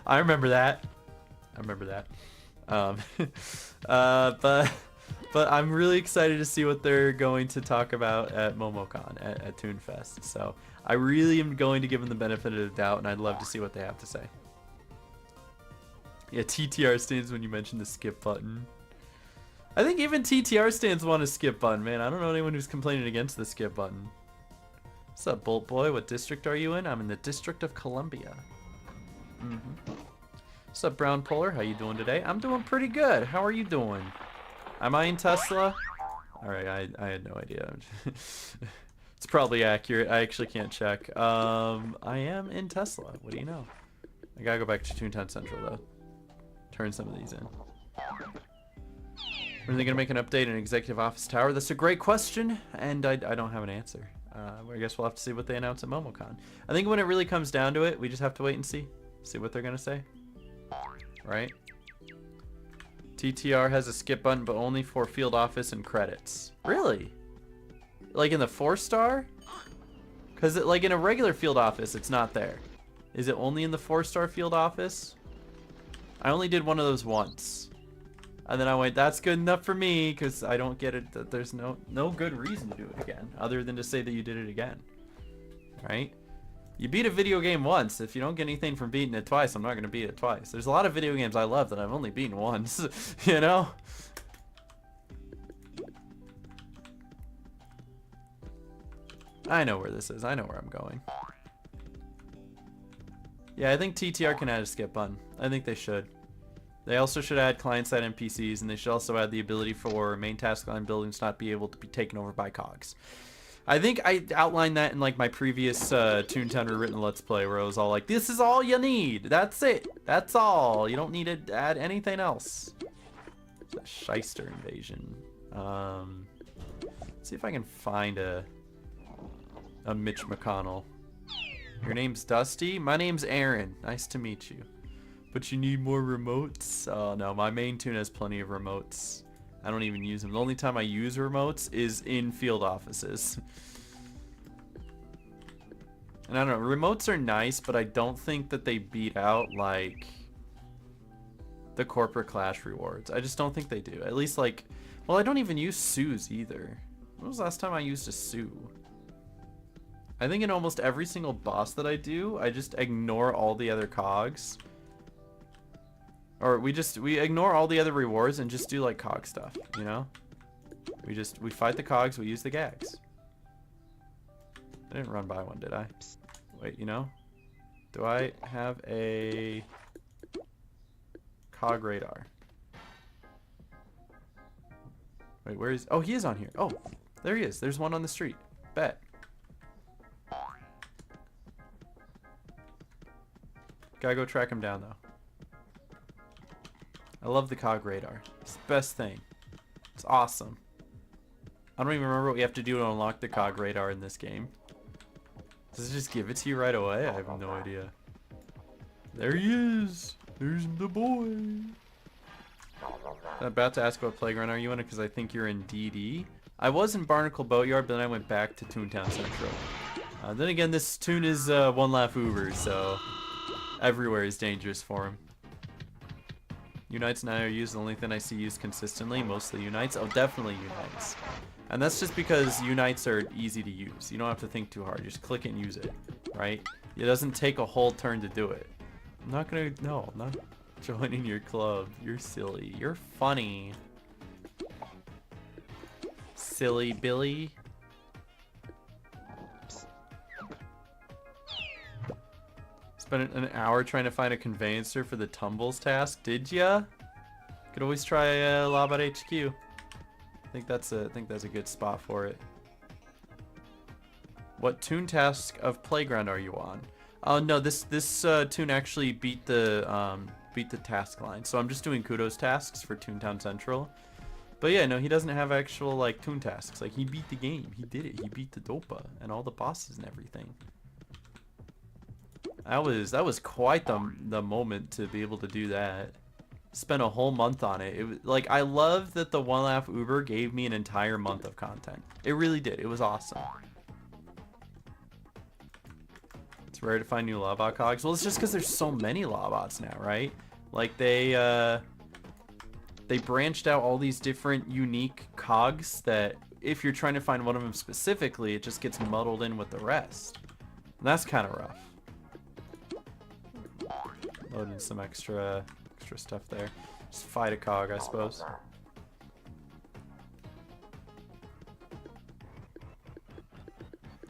I remember that. But I'm really excited to see what they're going to talk about at MomoCon at Toonfest. So I really am going to give them the benefit of the doubt, and I'd love to see what they have to say. Yeah, TTR stands when you mentioned the skip button. I think even TTR stands want a skip button, man. I don't know anyone who's complaining against the skip button. What's up, Bolt Boy? What district are you in? I'm in the District of Columbia. What's up, Brown Polar? How you doing today? I'm doing pretty good. How are you doing? Am I in Tesla? Alright, I had no idea. It's probably accurate. I actually can't check. I am in Tesla. What do you know? I gotta go back to Toontown Central, though. Turn some of these in. Are they gonna make an update in Executive Office Tower? That's a great question, and I don't have an answer. I guess we'll have to see what they announce at MomoCon. I think when it really comes down to it, we just have to wait and see what they're gonna say. Right? TTR has a skip button, but only for field office and credits. Really? Like in the 4-star? Because like in a regular field office, it's not there. Is it only in the 4-star field office? I only did one of those once. And then I went, that's good enough for me, because I don't get it. That there's no good reason to do it again, other than to say that you did it again. Right? You beat a video game once. If you don't get anything from beating it twice, I'm not going to beat it twice. There's a lot of video games I love that I've only beaten once. You know? I know where this is. I know where I'm going. Yeah, I think TTR can add a skip button. I think they should. They also should add client-side NPCs, and they should also add the ability for main task line buildings not be able to be taken over by cogs. I think I outlined that in like my previous Toontown Rewritten Let's Play, where I was all like, this is all you need. That's it. That's all. You don't need to add anything else. It's a shyster invasion. Let's see if I can find a Mitch McConnell. Your name's Dusty? My name's Aaron. Nice to meet you. But you need more remotes? Oh no, my main tune has plenty of remotes. I don't even use them. The only time I use remotes is in field offices. And I don't know, remotes are nice, but I don't think that they beat out like the corporate clash rewards. I just don't think they do. At least like, well, I don't even use Sues either. When was the last time I used a Sue? I think in almost every single boss that I do, I just ignore all the other cogs. Or we ignore all the other rewards and just do like cog stuff, you know? We fight the cogs, we use the gags. I didn't run by one, did I? Wait, you know? Do I have a cog radar? Wait, where is... Oh, he is on here. Oh, there he is. There's one on the street. Bet. Gotta go track him down, though. I love the cog radar. It's the best thing. It's awesome. I don't even remember what we have to do to unlock the cog radar in this game. Does it just give it to you right away? I have no idea. There he is. There's the boy. I'm about to ask what playground are you in, because I think you're in DD. I was in Barnacle Boatyard, but then I went back to Toontown Central. Then again, this tune is one laugh Uber, so everywhere is dangerous for him. Unites and I are used. The only thing I see used consistently, mostly Unites. Oh, definitely Unites. And that's just because Unites are easy to use. You don't have to think too hard. You just click it and use it, right? It doesn't take a whole turn to do it. I'm not gonna, no, I'm not joining your club. You're silly. You're funny. Silly Billy. Spent an hour trying to find a conveyancer for the tumbles task. Did ya? Could always try Lobbot HQ. I think that's a good spot for it. What Toon task of playground are you on? Oh no, this Toon actually beat the task line. So I'm just doing kudos tasks for Toontown Central. But yeah, no, he doesn't have actual like Toon tasks. Like he beat the game. He did it. He beat the Dopa and all the bosses and everything. That was quite the moment to be able to do that. Spent a whole month on it. It was like I love that the One Laugh Uber gave me an entire month of content. It really did. It was awesome. It's rare to find new Lawbot cogs. Well, it's just because there's so many Lawbots now, right? Like they branched out all these different unique cogs that if you're trying to find one of them specifically, it just gets muddled in with the rest. And that's kind of rough. Loading some extra stuff there. Just fight a cog, I suppose.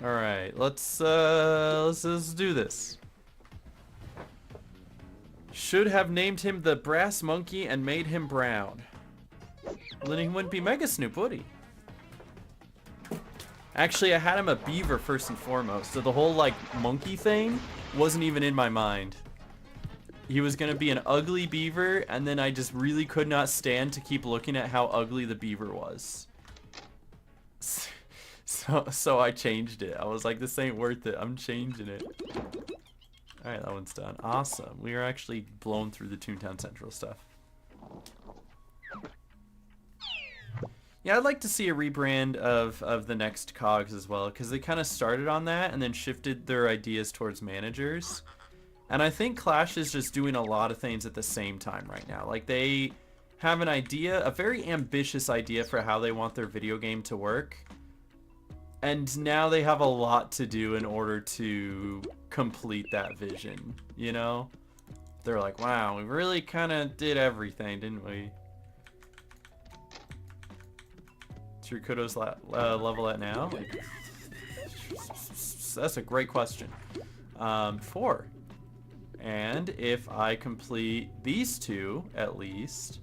All right, let's do this. Should have named him the Brass Monkey and made him brown. Well, then he wouldn't be Megasnoop, would he? Actually, I had him a beaver first and foremost, so the whole like monkey thing wasn't even in my mind. He was gonna be an ugly beaver, and then I just really could not stand to keep looking at how ugly the beaver was. So I changed it. I was like, this ain't worth it. I'm changing it. Alright, that one's done. Awesome. We are actually blown through the Toontown Central stuff. Yeah, I'd like to see a rebrand of the next cogs as well, because they kind of started on that and then shifted their ideas towards managers. And I think Clash is just doing a lot of things at the same time right now. Like, they have an idea, a very ambitious idea for how they want their video game to work. And now they have a lot to do in order to complete that vision, you know? They're like, wow, we really kind of did everything, didn't we? What's your kudos level at now? That's a great question. 4. And if I complete these two, at least,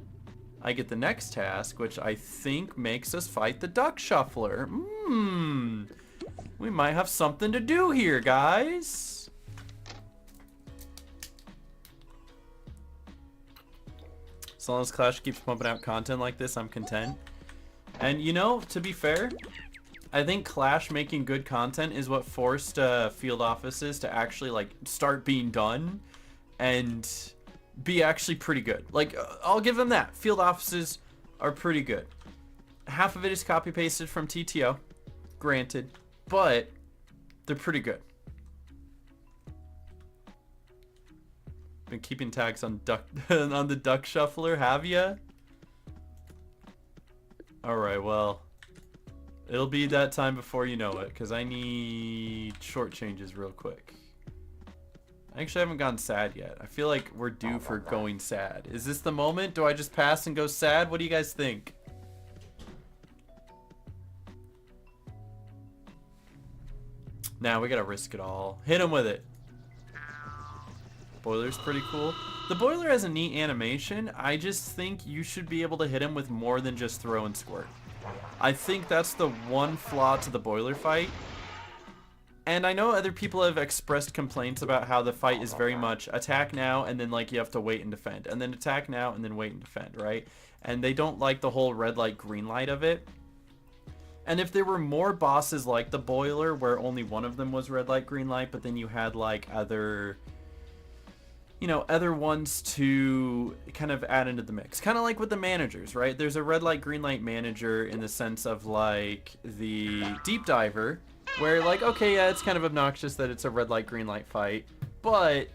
I get the next task, which I think makes us fight the Duck Shuffler. We might have something to do here, guys. As long as Clash keeps pumping out content like this, I'm content. And you know, to be fair, I think Clash making good content is what forced field offices to actually like start being done and be actually pretty good. Like, I'll give them that. Field offices are pretty good. Half of it is copy pasted from TTO, granted, but they're pretty good. Been keeping tags on on the Duck Shuffler, have ya? All right, well, it'll be that time before you know it, because I need short changes real quick. I actually haven't gone sad yet. I feel like we're due for going sad. Is this the moment? Do I just pass and go sad? What do you guys think? Nah, we gotta risk it all. Hit him with it. Boiler's pretty cool. The Boiler has a neat animation. I just think you should be able to hit him with more than just throw and squirt. I think that's the one flaw to the Boiler fight. And I know other people have expressed complaints about how the fight is very much attack now and then like you have to wait and defend. And then attack now and then wait and defend, right? And they don't like the whole red light, green light of it. And if there were more bosses like the Boiler where only one of them was red light, green light, but then you had like other, you know, other ones to kind of add into the mix. Kind of like with the managers, right? There's a red light, green light manager in the sense of like the Deep Diver, where like, okay, yeah, it's kind of obnoxious that it's a red light, green light fight, but,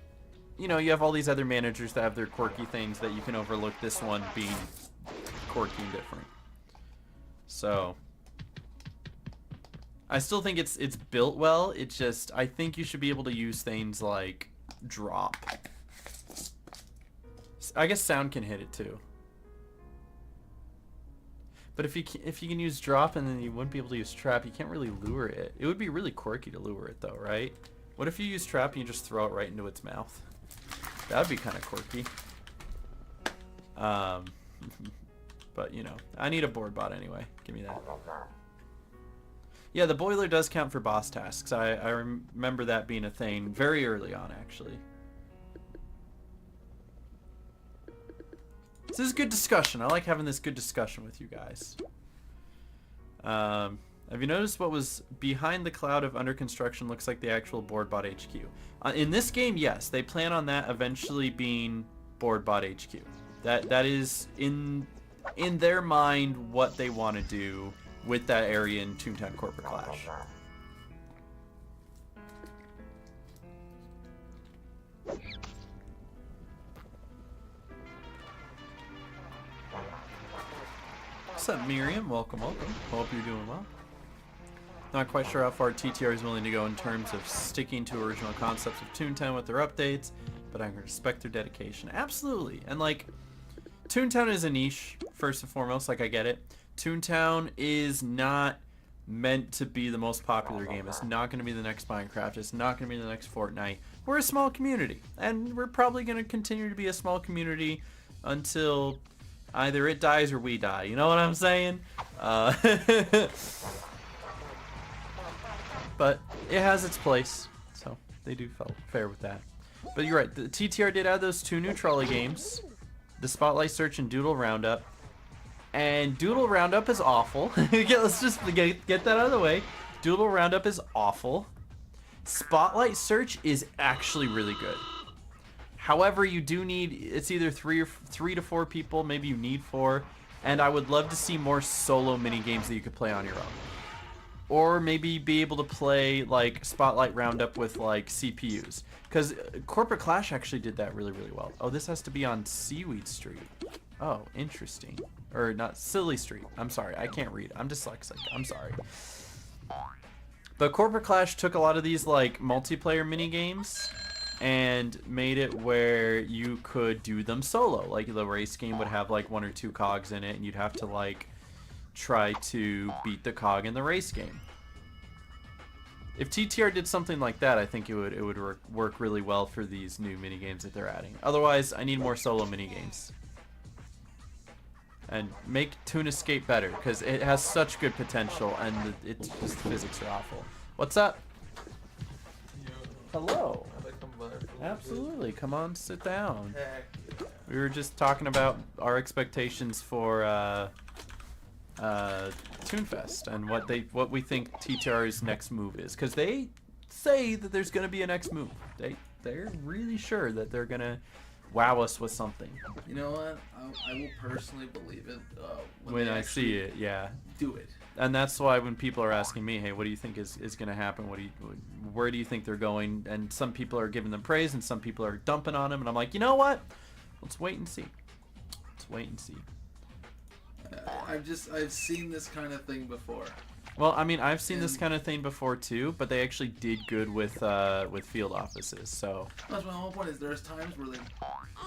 you know, you have all these other managers that have their quirky things that you can overlook this one being quirky and different. So, I still think it's built well. It's just, I think you should be able to use things like drop. I guess sound can hit it too. But if you can use drop and then you wouldn't be able to use trap, you can't really lure it. It would be really quirky to lure it though, right? What if you use trap and you just throw it right into its mouth? That would be kind of quirky. But you know, I need a board bot anyway. Give me that. Yeah, the boiler does count for boss tasks. I remember that being a thing very early on, actually. This is good discussion. I like having this good discussion with you guys. Have you noticed what was behind the cloud of under construction looks like the actual BoardBot HQ? In this game, yes, they plan on that eventually being BoardBot HQ. That is in their mind what they want to do with that area in Toontown Corporate Clash. What's up, Miriam? Welcome, welcome. Hope you're doing well. Not quite sure how far TTR is willing to go in terms of sticking to original concepts of Toontown with their updates, but I can respect their dedication. Absolutely. And like, Toontown is a niche, first and foremost, like I get it. Toontown is not meant to be the most popular game. It's not going to be the next Minecraft. It's not going to be the next Fortnite. We're a small community, and we're probably going to continue to be a small community until either it dies or we die. You know what I'm saying? But it has its place, so they do fair with that. But you're right, the TTR did add those 2 new trolley games, the Spotlight Search and Doodle Roundup. And Doodle Roundup is awful. Let's just get that out of the way. Doodle Roundup is awful. Spotlight Search is actually really good. However, you do need, it's either 3 to 4 people, maybe you need 4, and I would love to see more solo mini games that you could play on your own. Or maybe be able to play like Spotlight Roundup with like CPUs. Because Corporate Clash actually did that really, really well. Oh, this has to be on Seaweed Street. Oh, interesting. Or not, Silly Street. I'm sorry, I can't read. I'm dyslexic. I'm sorry. But Corporate Clash took a lot of these like multiplayer mini games and made it where you could do them solo. Like the race game would have like 1 or 2 cogs in it, and you'd have to like try to beat the cog in the race game. If TTR did something like that, I think it would work really well for these new mini games that they're adding. Otherwise, I need more solo mini games. And make Toon Escape better, because it has such good potential, and it's just the physics are awful. What's up? Hello. Absolutely. Come on, sit down. We were just talking about our expectations for Toonfest and what we think TTR's next move is, because they say that there's going to be a next move. They're really sure that they're going to wow us with something. You know what? I will personally believe it when I see it. Yeah. Do it. And that's why when people are asking me, hey, what do you think is going to happen? Where do you think they're going? And some people are giving them praise, and some people are dumping on them. And I'm like, you know what? Let's wait and see. Let's wait and see. I've seen this kind of thing before. Well, I mean, I've seen this kind of thing before too, but they actually did good with field offices. So that's my whole point. Is there's times where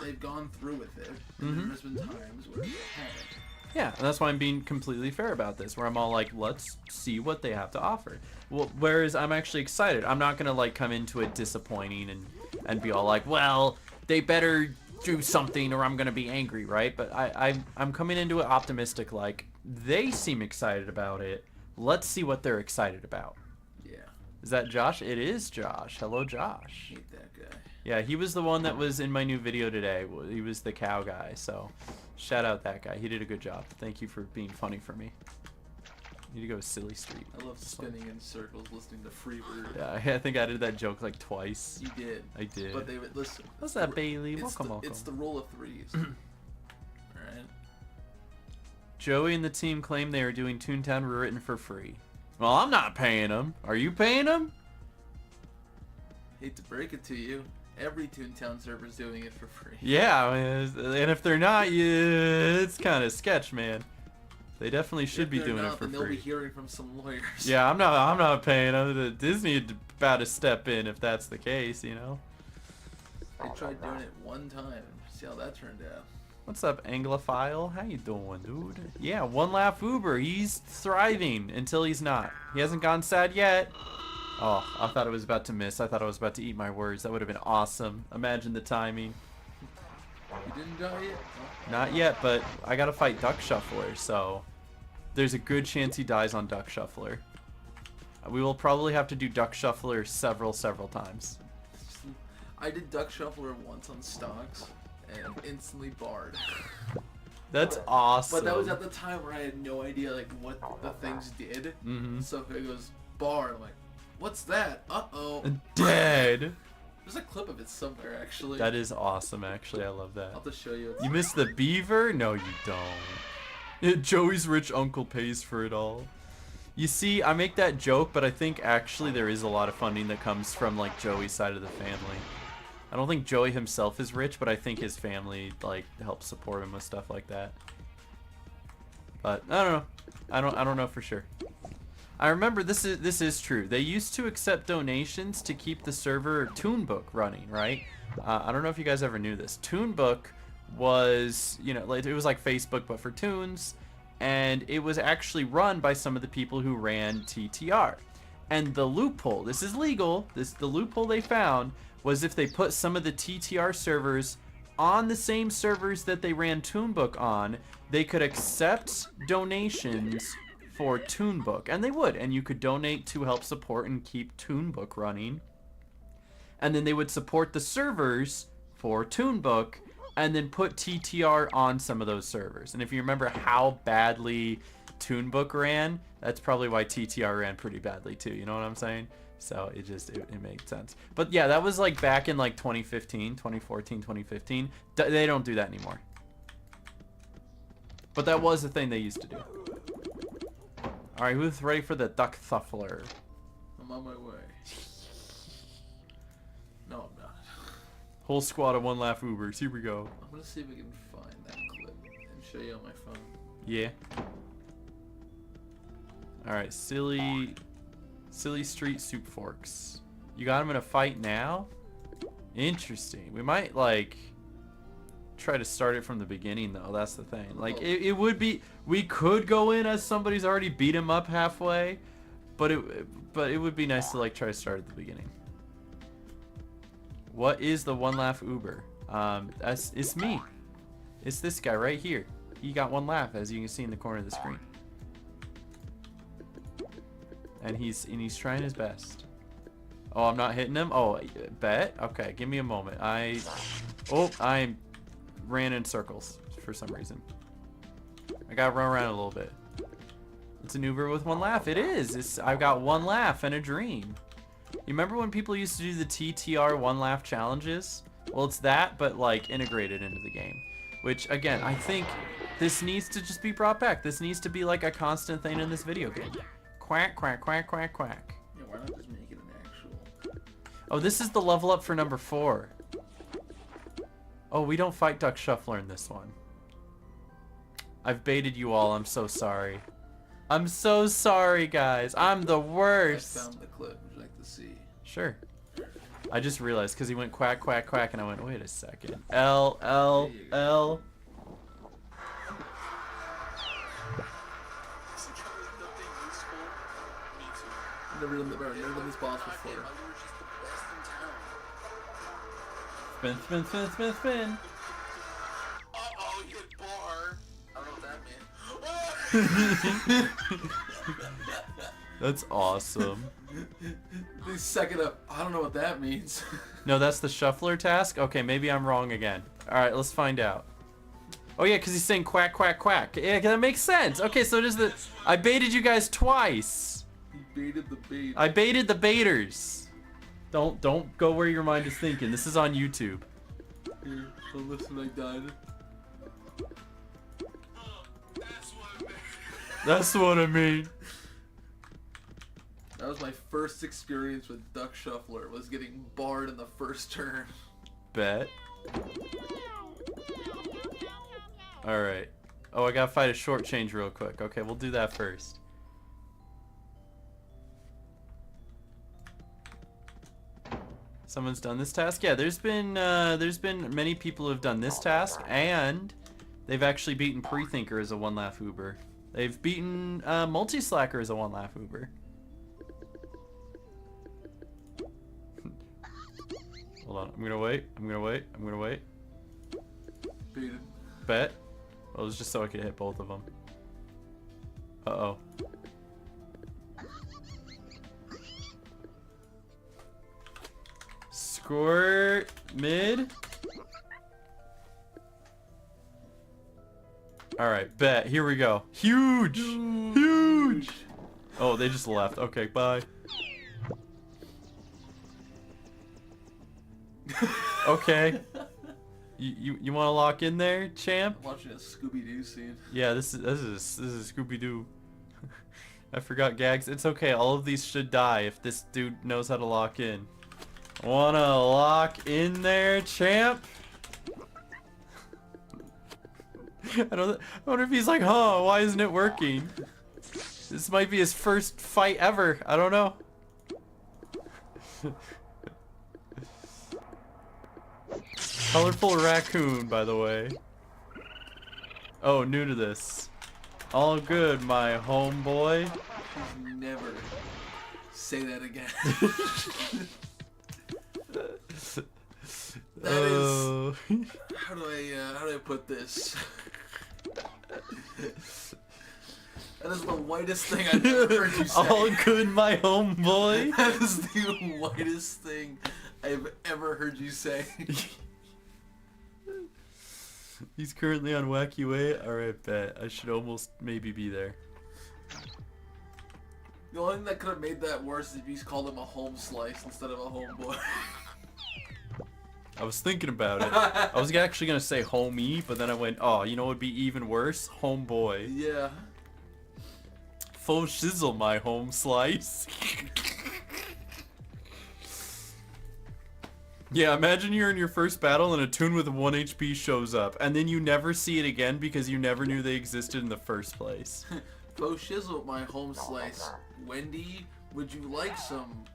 they've gone through with it, and then there's been times where they haven't. Yeah, and that's why I'm being completely fair about this, where I'm all like, let's see what they have to offer. Well, whereas I'm actually excited. I'm not gonna like come into it disappointing and be all like, well, they better do something or I'm gonna be angry, right? But I'm coming into it optimistic, like they seem excited about it. Let's see what they're excited about. Yeah. Is that Josh? It is Josh. Hello, Josh. Hate that guy. Yeah, he was the one that was in my new video today. He was the cow guy, so shout out that guy. He did a good job. Thank you for being funny for me. Need to go to Silly Street. I love spinning in circles listening to Freebird. Yeah, I think I did that joke like twice. You did. I did. But they would listen. What's that, Bailey? Welcome. It's the rule of threes. Alright. Joey and the team claim they are doing Toontown Rewritten for free. Well, I'm not paying them. Are you paying them? Hate to break it to you. Every Toontown server's doing it for free. Yeah, I mean, and if they're not, it's kind of sketch, man. They definitely should be doing it for free. They'll be hearing from some lawyers. Yeah, I'm not paying them. Disney about to step in if that's the case, you know. I tried doing it one time. See how that turned out. What's up, Anglophile? How you doing, dude? Yeah, One Laugh Uber. He's thriving until he's not. He hasn't gone sad yet. Oh, I thought I was about to miss. I thought I was about to eat my words. That would have been awesome. Imagine the timing. You didn't die yet? Oh. Not yet, but I gotta fight Duck Shuffler, so there's a good chance he dies on Duck Shuffler. We will probably have to do Duck Shuffler several times. I did Duck Shuffler once on stocks and instantly barred. That's awesome. But that was at the time where I had no idea like what the things did. Mm-hmm. So if it goes bar, I'm like, what's that? Uh-oh. Dead. There's a clip of it somewhere, actually. That is awesome, actually. I love that. I'll have to show you. You missed the beaver? No, you don't. Joey's rich uncle pays for it all. You see, I make that joke, but I think actually there is a lot of funding that comes from like Joey's side of the family. I don't think Joey himself is rich, but I think his family like helps support him with stuff like that. But I don't know. I don't know for sure. I remember this is true. They used to accept donations to keep the server Toon-Book running, right? I don't know if you guys ever knew this. Toon-Book was, you know, like, it was like Facebook but for toons, and it was actually run by some of the people who ran TTR. And the loophole, this is legal, the loophole they found was if they put some of the TTR servers on the same servers that they ran Toon-Book on, they could accept donations for Toon-Book, and they would, and you could donate to help support and keep Toon-Book running, and then they would support the servers for Toon-Book and then put TTR on some of those servers. And if you remember how badly Toon-Book ran, that's probably why TTR ran pretty badly too, you know what I'm saying? So it made sense. But yeah, that was like back in like 2015, 2014, 2015. They don't do that anymore. But that was the thing they used to do. Alright, who's ready for the Duck Shuffler? I'm on my way. No, I'm not. Whole squad of One Laugh Ubers. Here we go. I'm gonna see if I can find that clip and show you on my phone. Yeah. Alright, silly street soup forks. You got him in a fight now? Interesting. We might like try to start it from the beginning though. That's the thing. Like it would be, we could go in as somebody's already beat him up halfway, but it would be nice to like try to start at the beginning. What is the One Laugh Uber? It's me. It's this guy right here. He got one laugh, as you can see in the corner of the screen. And he's trying his best. Oh, I'm not hitting him. Oh, bet. Okay, give me a moment. I ran in circles for some reason. I gotta run around a little bit. It's an Uber with one laugh. It is. I've got one laugh and a dream. You remember when people used to do the TTR one laugh challenges? Well, it's that, but like integrated into the game. Which again, I think this needs to just be brought back. This needs to be like a constant thing in this video game. Quack, quack, quack, quack, quack. Yeah, why not just make it an actual? Oh, this is the level up for number 4. Oh, we don't fight Duck Shuffler in this one. I've baited you all. I'm so sorry. I'm so sorry, guys. I'm the worst. I found the clip. Would you like to see? Sure. I just realized because he went quack, quack, quack, and I went, wait a second. L, L, L. Never done this boss before. Spin, spin, spin, spin, spin. Uh-oh, you hit bar. I don't know what that meant. That's awesome. The second up, I don't know what that means. No, that's the shuffler task? Okay, maybe I'm wrong again. Alright, let's find out. Oh yeah, because he's saying quack, quack, quack. Yeah, that makes sense. Okay, so does the... I baited you guys twice. He baited the bait. I baited the baiters. Don't go where your mind is thinking. This is on YouTube. Here, don't listen, I died. That's what I mean. That was my first experience with Duck Shuffler, was getting barred in the first turn. Bet. Alright. Oh, I gotta fight a short change real quick. Okay, we'll do that first. Someone's done this task? Yeah, there's been many people who have done this task, and they've actually beaten Pre-Thinker as a one laugh Uber. They've beaten Multi-Slacker as a one laugh Uber. Hold on, I'm gonna wait. Baited. Bet. Well, it was just so I could hit both of them. Uh-oh. Squirt mid. Alright, bet. Here we go. Huge! Huge! Oh, they just left. Okay, bye. Okay. You want to lock in there, champ? I'm watching a Scooby-Doo scene. Yeah, this is Scooby-Doo. I forgot gags. It's okay. All of these should die if this dude knows how to lock in. Wanna lock in there, champ? I wonder if he's like, huh, why isn't it working? This might be his first fight ever. I don't know. Colorful raccoon, by the way. Oh, new to this. All good, my homeboy. Please never say that again. That is. How do I put this? That is the whitest thing I've ever heard you say. All good, my homeboy. That is the whitest thing I've ever heard you say. He's currently on Wacky Way. Alright, bet. I should almost maybe be there. The only thing that could have made that worse is if you called him a home slice instead of a homeboy. I was thinking about it. I was actually gonna say homie, but then I went, oh, you know what would be even worse? Homeboy. Yeah. Faux shizzle, my home slice. Yeah, imagine you're in your first battle and a toon with 1 HP shows up, and then you never see it again because you never knew they existed in the first place. Faux shizzle, my home slice. Wendy, would you like some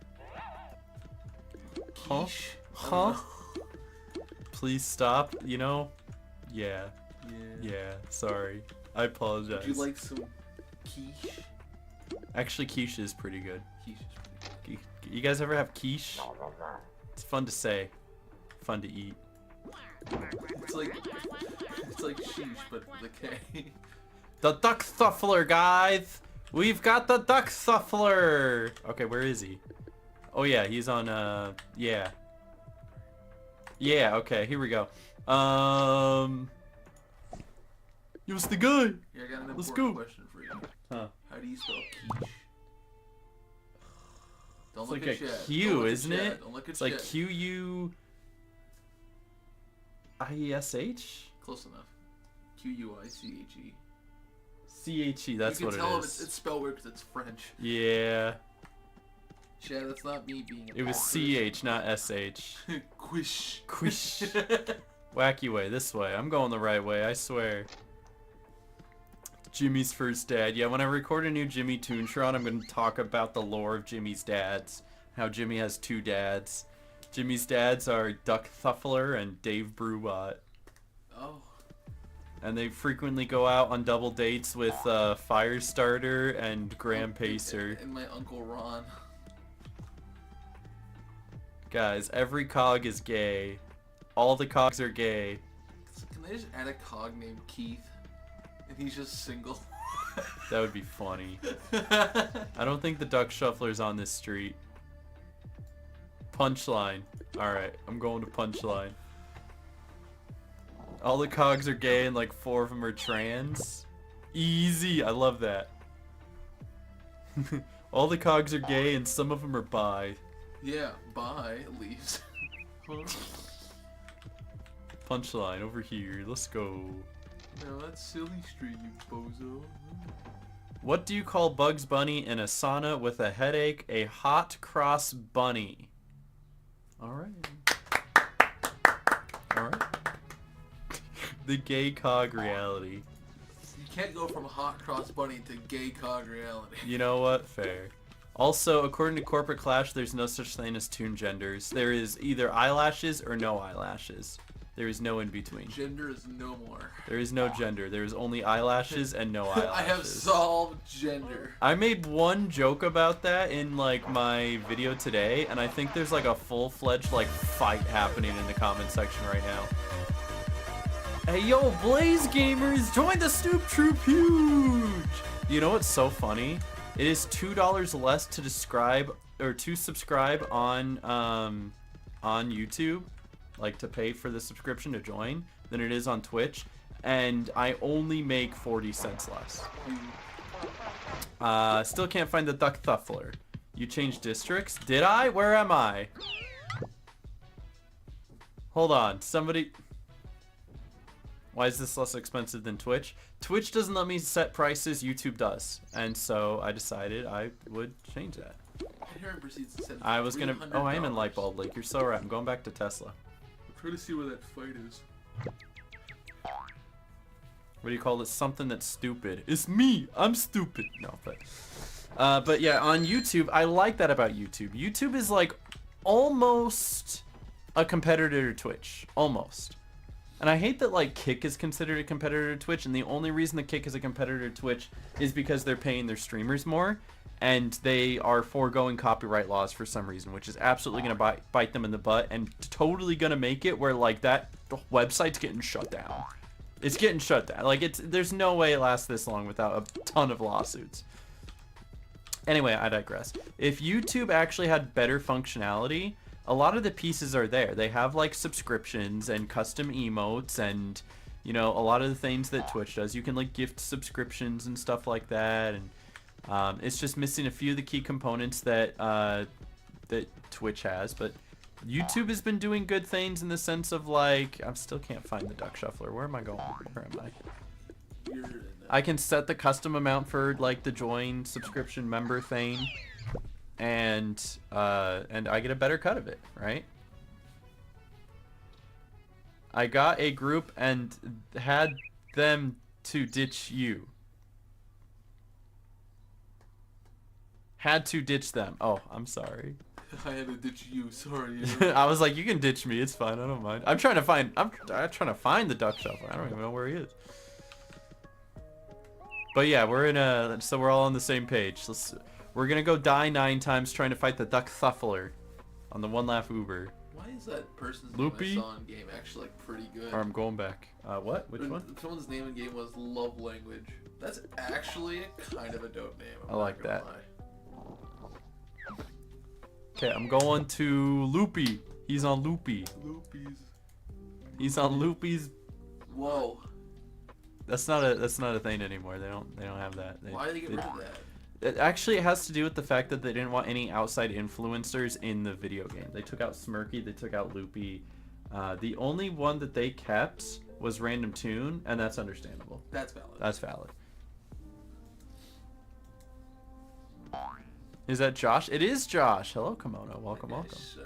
Huh? quiche? Huh? Please stop, you know? Yeah. Yeah. Yeah, sorry. I apologize. Would you like some quiche? Actually, quiche is pretty good. Quiche is pretty You guys ever have quiche? It's fun to say. Fun to eat. good. It's like sheesh, but with a K. The duck thuffler, guys! We've got the duck thuffler! Okay, where is he? Oh yeah, he's on, yeah. Yeah, okay, here we go. It was the guy! Yeah, I got an Let's important go. question for you. Huh. How do you spell quiche? Don't It's look like at a chat. Q, Don't look at isn't chat. it? Don't look at It's like chat. Q-U-I-E-S-H? Close enough. Q-U-I-C-H-E. C-H-E, that's you what can tell it if is. it's spelled weird because it's French. Yeah. Chad, that's not me being a It was C-H, not S-H. Quish. Quish. Wacky way, this way. I'm going the right way, I swear. Jimmy's first dad. Yeah, when I record a new Jimmy Toonshot, I'm going to talk about the lore of Jimmy's dads. How Jimmy has 2 dads. Jimmy's dads are Duck Thuffler and Dave Brewbot. Oh. And they frequently go out on double dates with Firestarter and Graham Pacer. And my Uncle Ron. Guys, every cog is gay. All the cogs are gay. So can they just add a cog named Keith? And he's just single. That would be funny. I don't think the Duck Shuffler's on this street. Punchline. Alright, I'm going to Punchline. All the cogs are gay and like 4 of them are trans. Easy, I love that. All the cogs are gay and some of them are bi. Yeah, bye, leaves. Punchline over here, let's go. No, that's Silly Street, you bozo. What do you call Bugs Bunny in a sauna with a headache? A hot cross bunny. Alright. Alright. The gay cog reality. You can't go from hot cross bunny to gay cog reality. You know what? Fair. Also, according to Corporate Clash, there's no such thing as toon genders. There is either eyelashes or no eyelashes. There is no in between. Gender is no more. There is no gender. There is only eyelashes and no eyelashes. I have solved gender. I made one joke about that in like my video today, and I think there's like a full-fledged like fight happening in the comment section right now. Hey yo, Blaze Gamers, join the Snoop Troop huge! You know what's so funny? It is $2 less to subscribe on on YouTube, like to pay for the subscription to join, than it is on Twitch, and I only make 40 cents less. Still can't find the Duck Thuffler. You changed districts? Did I? Where am I? Hold on, somebody... Why is this less expensive than Twitch? Twitch doesn't let me set prices, YouTube does. And so I decided I would change that. Aaron proceeds to send I was gonna... Oh, I am in $300. Lightbulb Lake. You're so right. I'm going back to Tesla. I'm trying to see where that fight is. What do you call it? Something that's stupid. It's me. I'm stupid. No, but yeah, on YouTube, I like that about YouTube. YouTube is like almost a competitor to Twitch. Almost. And I hate that like Kick is considered a competitor to Twitch, and the only reason the Kick is a competitor to Twitch is because they're paying their streamers more, and they are foregoing copyright laws for some reason, which is absolutely gonna bite them in the butt, and totally gonna make it where like that website's getting shut down. It's getting shut down. Like there's no way it lasts this long without a ton of lawsuits. Anyway, I digress. If YouTube actually had better functionality, a lot of the pieces are there. They have like subscriptions and custom emotes and, you know, a lot of the things that Twitch does. You can like gift subscriptions and stuff like that, and it's just missing a few of the key components that that Twitch has. But YouTube has been doing good things in the sense of like, I still can't find the Duck Shuffler. Where am I going? Where am I? You're in I can set the custom amount for like the join subscription member thing, and I get a better cut of it, right? I got a group and had them to ditch you. Had to ditch them. Oh, I'm sorry. I had to ditch you. Sorry. I was like, you can ditch me. It's fine. I don't mind. I'm trying to find the Duck Shuffler. I don't even know where he is. But yeah, so we're all on the same page. We're gonna go die 9 times trying to fight the Duck Thuffler on the One Laugh Uber. Why is that person's Loopy? name I saw in game actually like pretty good? Or I'm going back. What? Which one? Someone's name in game was Love Language. That's actually kind of a dope name. I like that. Lie. Okay, I'm going to Loopy. He's on Loopy. Loopies. He's on Loopy's. Whoa. That's not a thing anymore. They don't have that. Why did they get rid of that? It actually has to do with the fact that they didn't want any outside influencers in the video game. They took out Smirky, they took out Loopy. The only one that they kept was Random Toon, and that's understandable. That's valid. That's valid. Is that Josh? It is Josh. Hello, Kimono. Welcome, welcome. Sucks.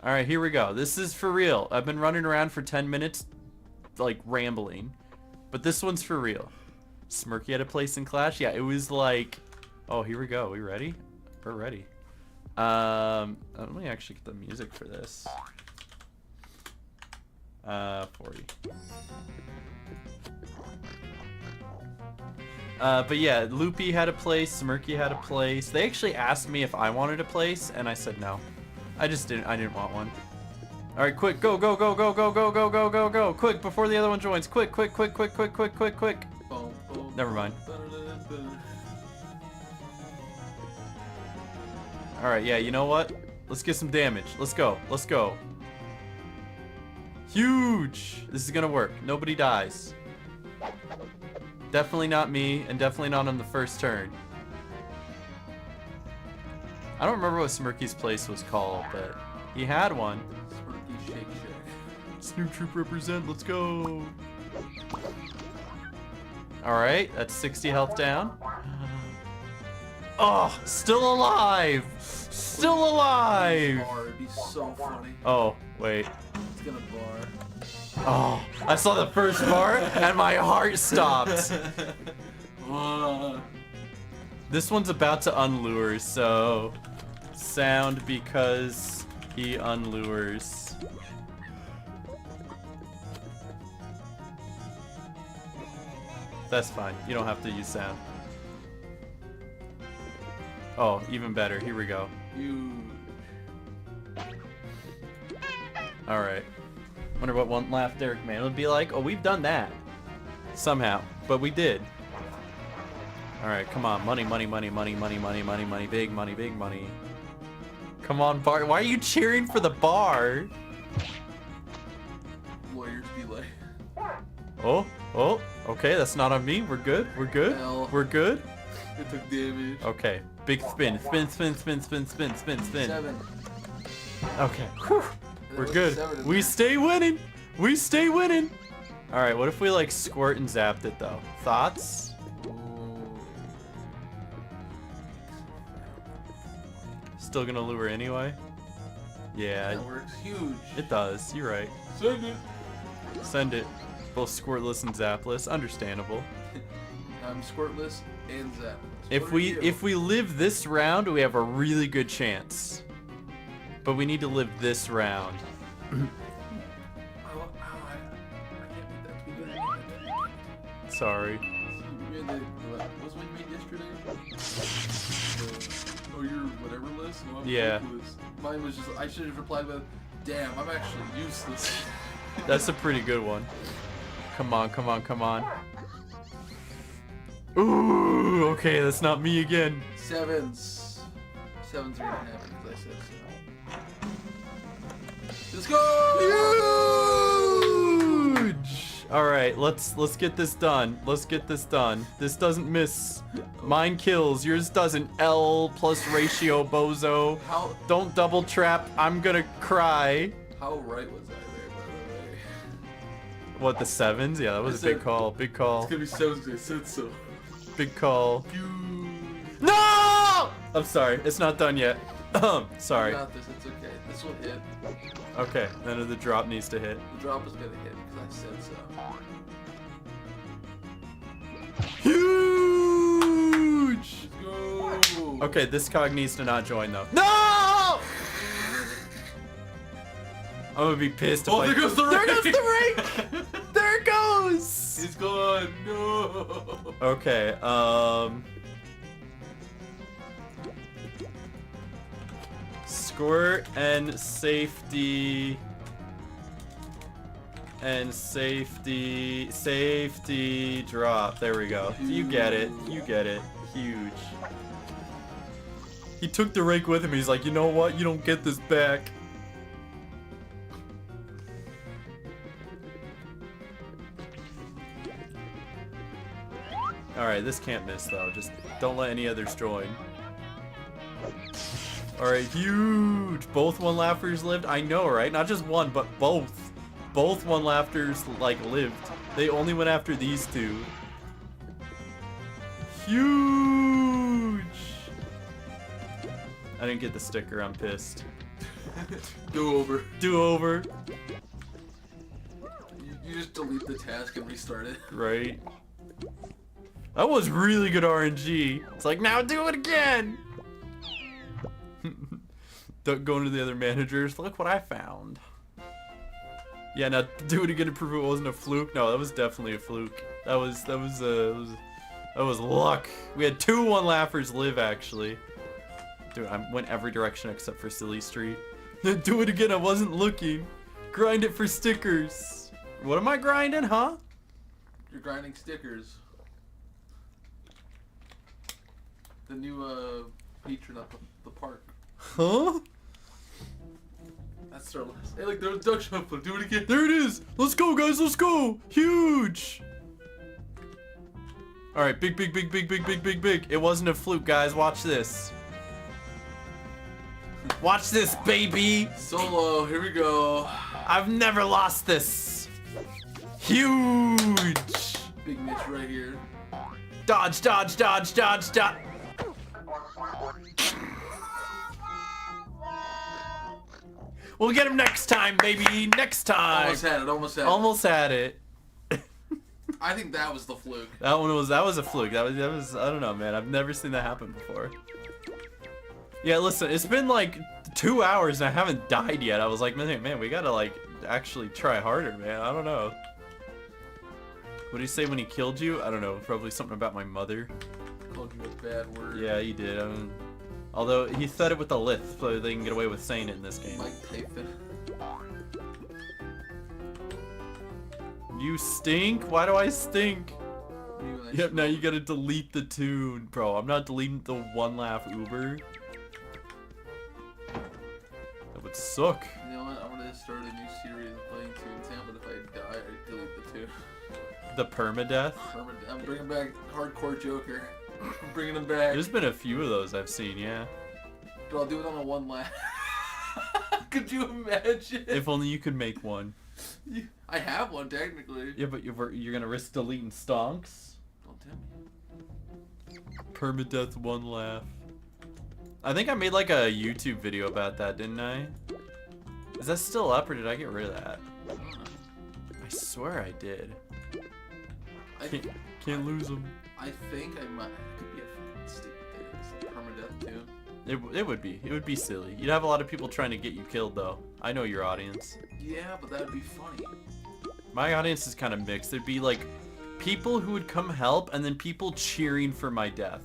All right, here we go. This is for real. I've been running around for 10 minutes, like rambling, but this one's for real. Smirky had a place in Clash. Yeah, it was like, oh, here we go. We ready? We're ready. Let me actually get the music for this. 40. But yeah, Loopy had a place, Smirky had a place. They actually asked me if I wanted a place, and I said no. I didn't want one. Alright, quick, go, go, go, go, go, go, go, go, go, go. Quick, before the other one joins. Quick, quick, quick, quick, quick, quick, quick, quick. Boom, boom, Never mind. boom. Alright, yeah, you know what? Let's get some damage. Let's go, let's go. Huge! This is gonna work. Nobody dies. Definitely not me, and definitely not on the first turn. I don't remember what Smirky's place was called, but he had one. Smirky Shake Shack. Snoop Troop represent, let's go! Alright, that's 60 health down. Oh, still alive! Still alive! Bar, it'd be so funny. Oh, wait. It's gonna bar. Oh, I saw the first bar and my heart stopped. This one's about to unlure, so sound because he unlures. That's fine. You don't have to use sound. Oh, even better. Here we go. Huge. Alright. Wonder what One Laugh Derek Man would be like. Oh, we've done that. Somehow. But we did. Alright, come on. Money, money, money, money, money, money, money, money, big money, big money. Come on, bar. Why are you cheering for the bar? Lawyers be like. Oh, oh. Okay, that's not on me. We're good. We're good. Hell. We're good. It took damage. Okay. Big spin. Spin, spin, spin, spin, spin, spin, spin. 7. Okay. Whew. There We're was a good. 7 in We there. stay winning. We stay winning. All right. What if we like squirt and zapped it though? Thoughts? Still gonna lure anyway? Yeah, That works. Huge. it does. You're right. Send it. Send it. Both squirtless and zapless. Understandable. I'm squirtless and zapless. If we live this round, we have a really good chance. But we need to live this round. I can't beat that. We gotta beat that. Sorry. We had what's what you made yesterday? Oh, your whatever list? No, I'm Yeah. hopeless. Mine was just, I should have replied with, damn, I'm actually useless. That's a pretty good one. Come on, come on, come on. Ooh, okay, that's not me again. 7s. 7s are gonna happen because I said so. Let's go! Huge! Alright, let's get this done. Let's get this done. This doesn't miss. Mine kills, yours doesn't. L plus ratio, bozo. How Don't double trap, I'm gonna cry. how right was I there, by the way? What, the 7s? Yeah, that was a big call. Big call. It's gonna be 7s because I said so. Big call. You No! I'm sorry, it's not done yet. Sorry. got this, it's okay. This will hit. Okay, then the drop needs to hit. The drop is gonna hit because I said so. Huge! Let's go! Okay, this cog needs to not join though. No! I'm gonna be pissed if Oh, I... there goes the There rake! goes the rake! There it goes! He's gone! No! Okay, squirt and safety. And safety drop. There we go. You get it. You get it. Huge. He took the rake with him. He's like, you know what? You don't get this back. Alright, this can't miss though. Just don't let any others join. Alright, huge! Both one laughers lived. I know, right? Not just one, but both. Both one laughters, like, lived. They only went after these two. Huge! I didn't get the sticker. I'm pissed. Do over. Do over. You just delete the task and restart it. Right? That was really good RNG. It's like, now do it again! Going to the other managers. Look what I found. Yeah, now do it again to prove it wasn't a fluke. No, that was definitely a fluke. That was luck. We had 2 one laughers live actually. Dude, I went every direction except for Silly Street. Do it again. I wasn't looking. Grind it for stickers. What am I grinding, huh? You're grinding stickers. The new patron at the park. Huh? That's our last. Hey, look, there was duck shuffler. Do it again. There it is. Let's go, guys. Let's go. Huge. All right, big. It wasn't a fluke, guys. Watch this. Watch this, baby. Solo. Here we go. I've never lost this. Huge. Big Mitch right here. Dodge. We'll get him next time, baby. Next time. Almost had it. Almost had it. Almost had it. I think that was the fluke. That was a fluke. That was I don't know, man. I've never seen that happen before. Yeah, listen, it's been like 2 hours and I haven't died yet. I was like, man, we gotta like actually try harder, man. I don't know. What did he say when he killed you? I don't know. Probably something about my mother. Called you a bad word. Yeah, he did. Although he said it with a lisp, so they can get away with saying it in this game. Mike Tyson. You stink? Why do I stink? You and I Yep, now you gotta delete the tune. Bro, I'm not deleting the one laugh Uber. suck. You know what? I'm gonna start a new series of playing Toon-Up, but if I die, I delete the two. The permadeath. I'm bringing back Hardcore Joker. I'm bringing him back. There's been a few of those I've seen, yeah. But I'll do it on a one lap. Could you imagine? If only you could make one. I have one technically. Yeah, but you're gonna risk deleting stonks? Don't tell me. Permadeath one laugh. I think I made like a YouTube video about that, didn't I? Is that still up or did I get rid of that? I don't know. I swear I did. I Can't lose them. I think I might. It could be a stupid thing. It's permadeath too. It would be. It would be silly. You'd have a lot of people trying to get you killed though. I know your audience. Yeah, but that'd be funny. My audience is kind of mixed. There'd be like people who would come help and then people cheering for my death.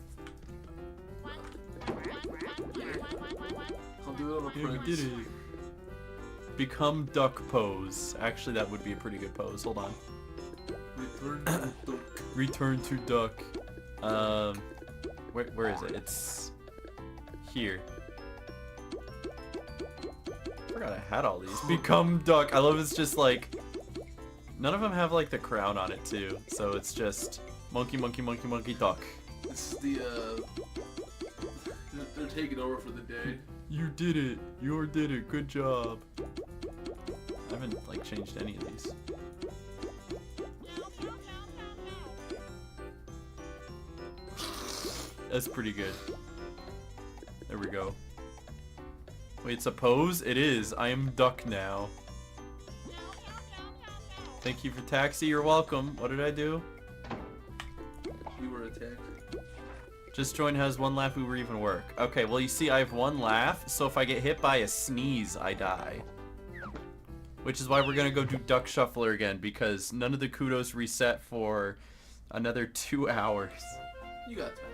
I'll do it on a Yeah, we prince. did it. Become duck pose. Actually, that would be a pretty good pose. Hold on. Return to duck. Return to duck. Where is it? It's here. I forgot I had all these. Become duck. I love it's just like none of them have like the crown on it too. So it's just monkey, monkey, monkey, monkey, duck. It's the they're taking over for the day. You did it. You did it. Good job. I haven't like changed any of these. That's pretty good. There we go. Wait, it's a pose? It is. I am duck now. Thank you for taxi. You're welcome. What did I do? You were attacked. Just join has one laugh Uber even work. Okay, well you see I have one laugh, so if I get hit by a sneeze, I die. Which is why we're gonna go do Duck Shuffler again, because none of the kudos reset for another 2 hours. You got time.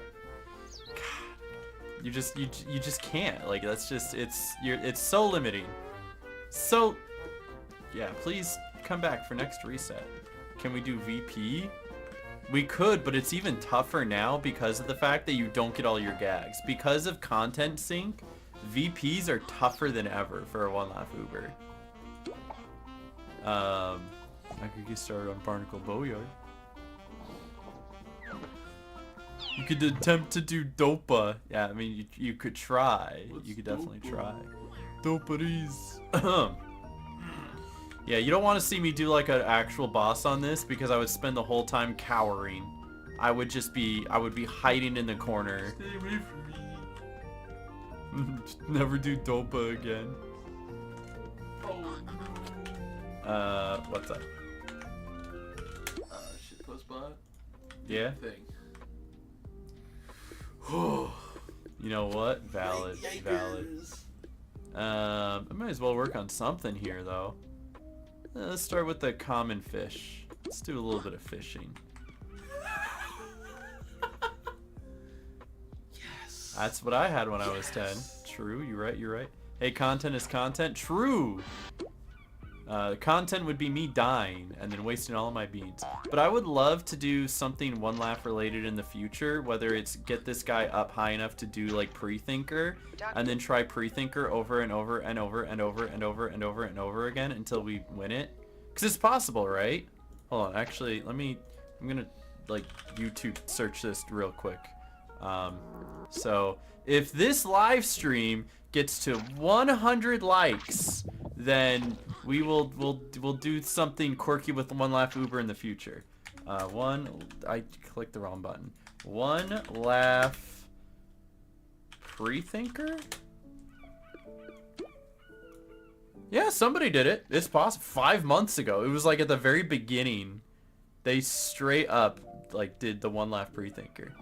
You just can't. Like that's just it's so limiting. So yeah, please come back for next reset. Can we do VP? We could, but it's even tougher now because of the fact that you don't get all your gags. Because of content sync, VPs are tougher than ever for a one laugh Uber. I could get started on Barnacle Bowyard. You could attempt to do Dopa. Yeah, I mean, you could try. What's You could definitely Dopa? try. Doparies. Yeah, you don't want to see me do like an actual boss on this because I would spend the whole time cowering. I would be hiding in the corner. Stay away from me. Never do Dopa again. Oh. What's up? Shitpost bot. Yeah? Thing. You know what? Valid. Valid. Yikers. I might as well work on something here, though. Let's start with the common fish. Let's do a little bit of fishing. Yes. That's what I had when I was 10. True, you're right, you're right. Hey, content is content. True! Content would be me dying and then wasting all of my beans. But I would love to do something one laugh related in the future, whether it's get this guy up high enough to do like pre-thinker and then try pre-thinker over and over and over and over and over and over and over again until we win it. Because it's possible, right? Hold on, actually, I'm gonna like YouTube search this real quick. So if this live stream gets to 100 likes, then we'll do something quirky with one laugh Uber in the future. I clicked the wrong button. One laugh pre-thinker? Yeah, somebody did it. It's possible. 5 months ago. It was like at the very beginning. They straight up like did the one laugh pre-thinker.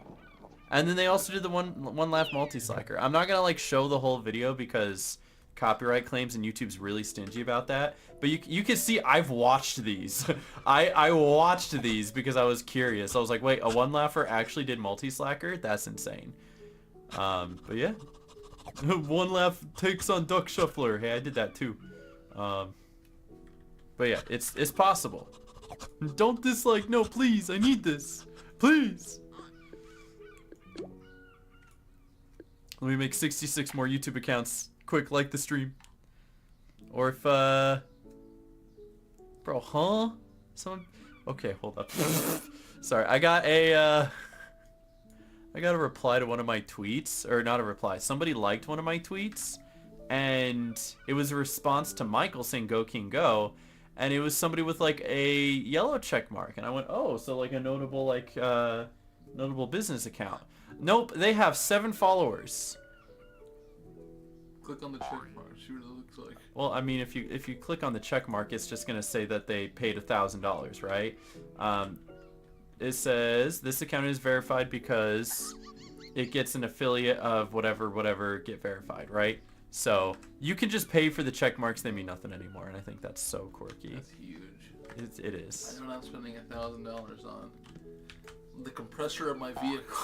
And then they also did the one laugh multi-slacker. I'm not gonna like show the whole video because copyright claims and YouTube's really stingy about that. But you can see I've watched these. I watched these because I was curious. I was like, wait, a one laugher actually did multi-slacker? That's insane. But yeah. One laugh takes on Duck Shuffler. Hey, I did that too. But yeah, it's possible. Don't dislike. No, please. I need this. Please. Let me make 66 more YouTube accounts. Quick, like the stream. Or if bro, huh? Someone. Okay, hold up. Sorry, I got a reply to one of my tweets, or not a reply. Somebody liked one of my tweets, and it was a response to Michael saying "Go King Go," and it was somebody with like a yellow check mark, and I went, "Oh, so like a notable notable business account." Nope, they have 7 followers. Click on the check mark. See what it looks like. Well, I mean, if you click on the check mark, it's just gonna say that they paid $1,000, right? It says this account is verified because it gets an affiliate of whatever get verified, right? So you can just pay for the check marks; they mean nothing anymore, and I think that's so quirky. That's huge. It is. I'm not spending $1,000 on the compressor of my vehicle.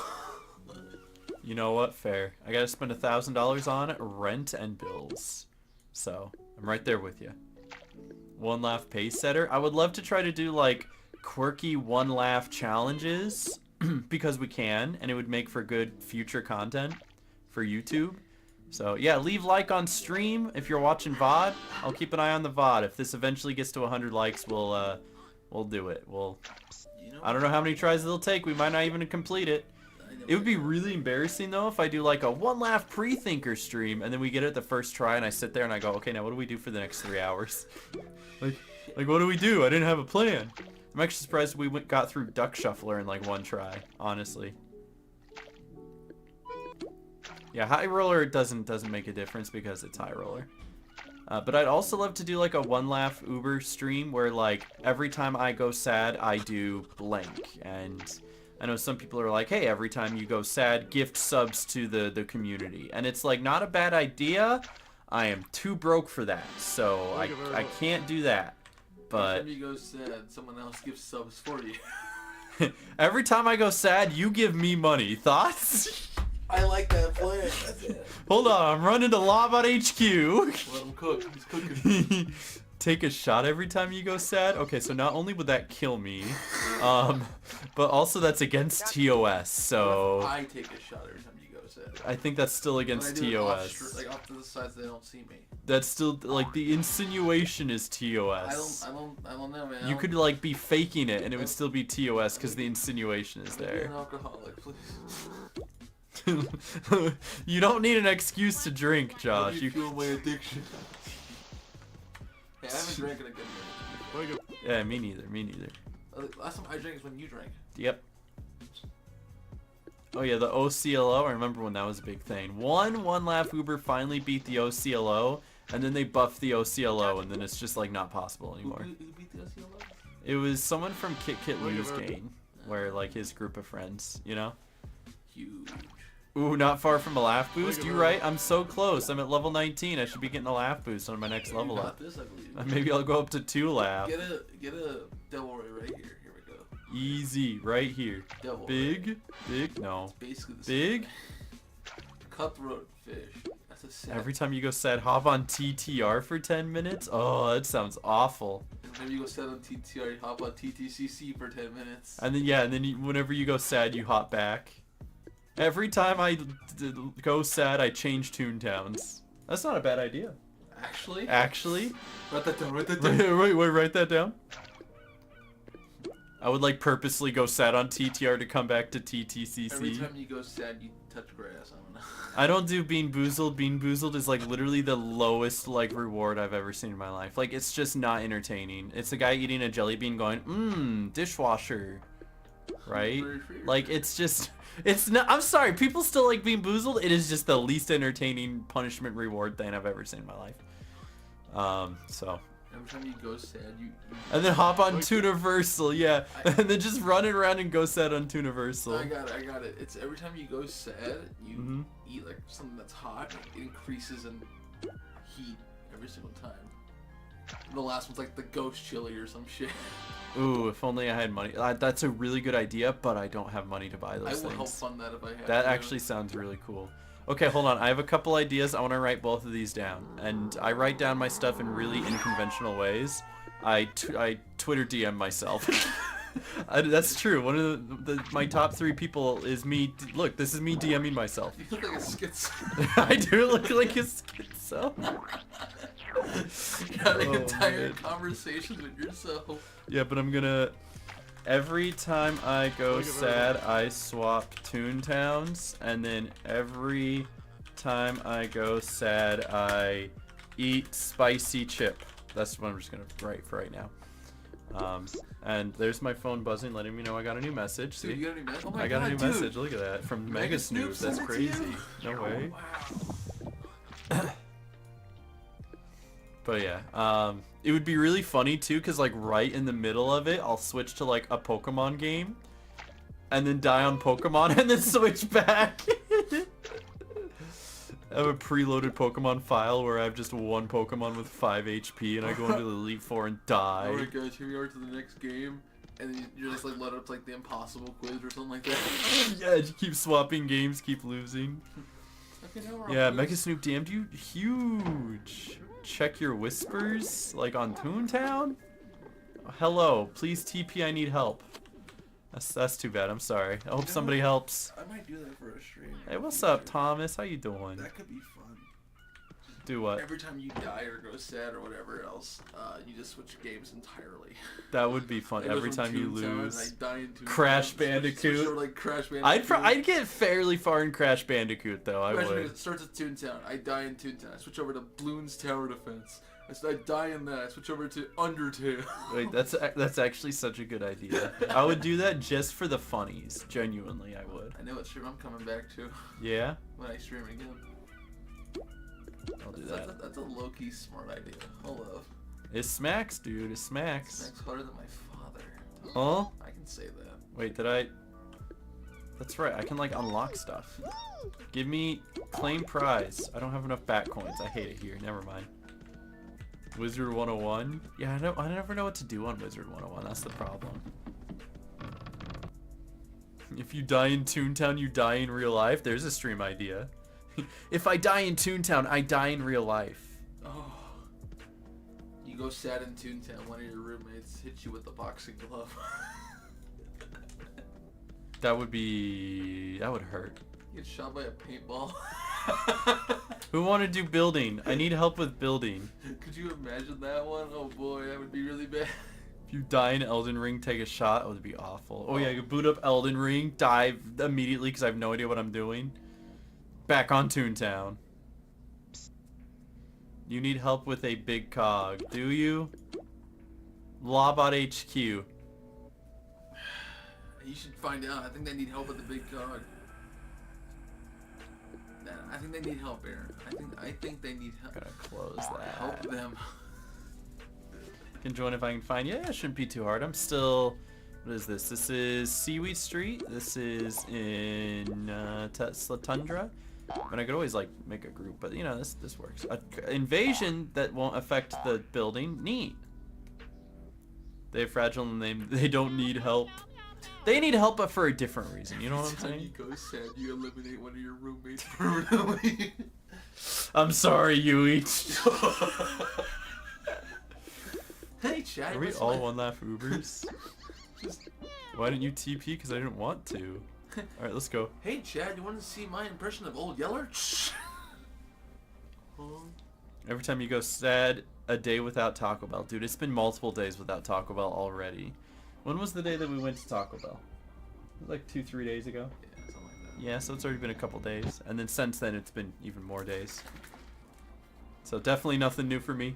You know what? Fair. I gotta spend $1,000 on rent and bills. So I'm right there with you. One laugh pace setter. I would love to try to do like quirky one laugh challenges because we can, and it would make for good future content for YouTube. So yeah, leave like on stream if you're watching VOD. I'll keep an eye on the VOD. If this eventually gets to 100 likes, we'll do it. I don't know how many tries it'll take. We might not even complete it. It would be really embarrassing though if I do like a one laugh pre-thinker stream and then we get it the first try and I sit there and I go, okay, now what do we do for the next 3 hours? like what do we do? I didn't have a plan. I'm actually surprised we got through Duck Shuffler in like 1 try, honestly. Yeah, High Roller doesn't make a difference because it's High Roller. But I'd also love to do like a one laugh Uber stream where like every time I go sad I do blank, and I know some people are like, hey, every time you go sad, gift subs to the community. And it's like not a bad idea. I am too broke for that, so I can't do that. But every time you go sad, someone else gives subs for you. every time I go sad, you give me money. Thoughts? I like that plan. Hold on, I'm running to Lobot HQ. Let him cook. He's cooking. Take a shot every time you go sad? Okay, so not only would that kill me, but also that's against TOS, so I take a shot every time you go sad. I think that's still against TOS. Like off to the sides, they don't see me. That's still, like, the insinuation is TOS. I don't know, man. You could, like, be faking it and it would still be TOS because the insinuation is Be there. an alcoholic, please. You don't need an excuse to drink, Josh. You feel my addiction. Hey, I haven't drank in a good minute. Yeah, me neither. Last time I drank is when you drank. Yep. Oh yeah, the OCLO. I remember when that was a big thing. One laugh Uber finally beat the OCLO, and then they buffed the OCLO, and then it's just like not possible anymore. Who beat the OCLO? It was someone from Kit Kit Lou's gang, where like his group of friends, you know. Huge. Ooh, not far from a laugh boost. You're right. I'm so close. I'm at level 19. I should be getting a laugh boost on my next level You got up. this, I believe. Maybe I'll go up to 2 laugh. Get a devil ray right here. Here we go. Easy, right here. Devil Big, no. Basically the Big. same. Cutthroat fish. That's a set. Every time you go sad, hop on TTR for 10 minutes? Oh, that sounds awful. Maybe you go sad on TTR, you hop on TTCC for 10 minutes. And then, yeah, and then whenever you go sad, you hop back. Every time I go sad, I change Toontowns. That's not a bad idea. Actually? Write that down, write that down. Wait, write that down. I would like purposely go sad on TTR to come back to TTCC. Every time you go sad, you touch grass. I don't know. I don't do Bean Boozled. Bean Boozled is like literally the lowest like reward I've ever seen in my life. Like it's just not entertaining. It's a guy eating a jelly bean going, dishwasher. Right? Like it's just, it's not, I'm sorry, people still like Bean Boozled. It is just the least entertaining punishment reward thing I've ever seen in my life. So. Every time you go sad, you And then hop on Tooniversal, yeah. And then just run it around and go sad on Tooniversal. I got it. It's every time you go sad, you eat like something that's hot. It increases in heat every single time. The last one's like the ghost chili or some shit. Ooh, if only I had money. That's a really good idea, but I don't have money to buy those things. I will help fund that if I have. That actually sounds really cool. Okay, hold on. I have a couple ideas. I want to write both of these down. And I write down my stuff in really unconventional ways. I Twitter DM myself. That's true. One of my top 3 people is me. Look, this is me DMing myself. You look like a schizo. I do look like a schizo. You're having Oh, entire man. conversations with yourself. Yeah, but I'm gonna. Every time I go sad, I swap Toontowns, and then every time I go sad, I eat spicy chip. That's what I'm just gonna write for right now. And there's my phone buzzing, letting me know I got a new message. See? Dude, you got any message? Oh my I got God, a new dude. message. Look at that from Megasnoop. Megasnoop That's sent it to crazy. you? No way. Wow. But yeah, it would be really funny too, cause like right in the middle of it, I'll switch to like a Pokemon game, and then die on Pokemon, and then switch back. I have a preloaded Pokemon file where I have just one Pokemon with 5 HP, and I go into the Elite Four and die. Alright guys, here we are to the next game. And then you're just like led up to like the impossible quiz or something like that. Yeah, you keep swapping games, keep losing. Okay, now we're Yeah, on quiz. Megasnoop DM'd you huge. Check your whispers, like on Toontown? Hello, please TP, I need help. That's too bad, I'm sorry. I hope somebody helps. I might do that for a stream. Hey, what's up, Thomas? How you doing? That could be fun. Do what? Every time you die or go sad or whatever else, you just switch games entirely. That would be fun. It goes Every from time you Toontown, and lose. I die in Toontown, Crash switch Bandicoot. over, like Crash Bandicoot. I'd get fairly far in Crash Bandicoot though. I Crash would. Bandicoot starts at Toontown. I die in Toontown. I switch over to Bloons Tower Defense. I die in that. I switch over to Undertale. Wait, that's actually such a good idea. I would do that just for the funnies. Genuinely, I would. I know what stream I'm coming back to Yeah, when I stream again. I'll do That's that. a low-key smart idea. Hold up. It smacks, dude. It smacks. Snack's harder than my father. Huh? I can say that. Wait, did I? That's right. I can like unlock stuff. Give me claim prize. I don't have enough bat coins. I hate it here. Never mind. Wizard 101. Yeah, I never know what to do on Wizard 101. That's the problem. If you die in Toontown, you die in real life. There's a stream idea. If I die in Toontown, I die in real life. Oh. You go sad in Toontown, one of your roommates hits you with a boxing glove. That would hurt. You get shot by a paintball. Who want to do building? I need help with building. Could you imagine that one? Oh boy, that would be really bad. If you die in Elden Ring, take a shot. It would be awful. Oh yeah, you boot up Elden Ring, dive immediately because I have no idea what I'm doing. Back on Toontown. You need help with a big cog, do you? Lobot HQ. You should find out. I think they need help with the big cog. Nah, I think they need help, Aaron. I think they need help. Gotta close that. Help them. Can join if I can find. Yeah, it shouldn't be too hard. I'm still. What is this? This is Seaweed Street. This is in Tesla Tundra. And I could always like make a group, but you know this works. Invasion that won't affect the building. Neat. They have fragile and they don't need help. They need help, but for a different reason. You know what I'm Every time saying? you go sad, you eliminate one of your roommates permanently. I'm sorry, Yui. Hey, Chad. Are we what's all my- one laugh Ubers? Why didn't you TP? Because I didn't want to. All right, let's go. Hey, Chad. You want to see my impression of Old Yeller? Every time you go sad, a day without Taco Bell. Dude, it's been multiple days without Taco Bell already. When was the day that we went to Taco Bell? It was like 2-3 days ago. Yeah, something like that. Yeah, so it's already been a couple days. And then since then, it's been even more days. So definitely nothing new for me.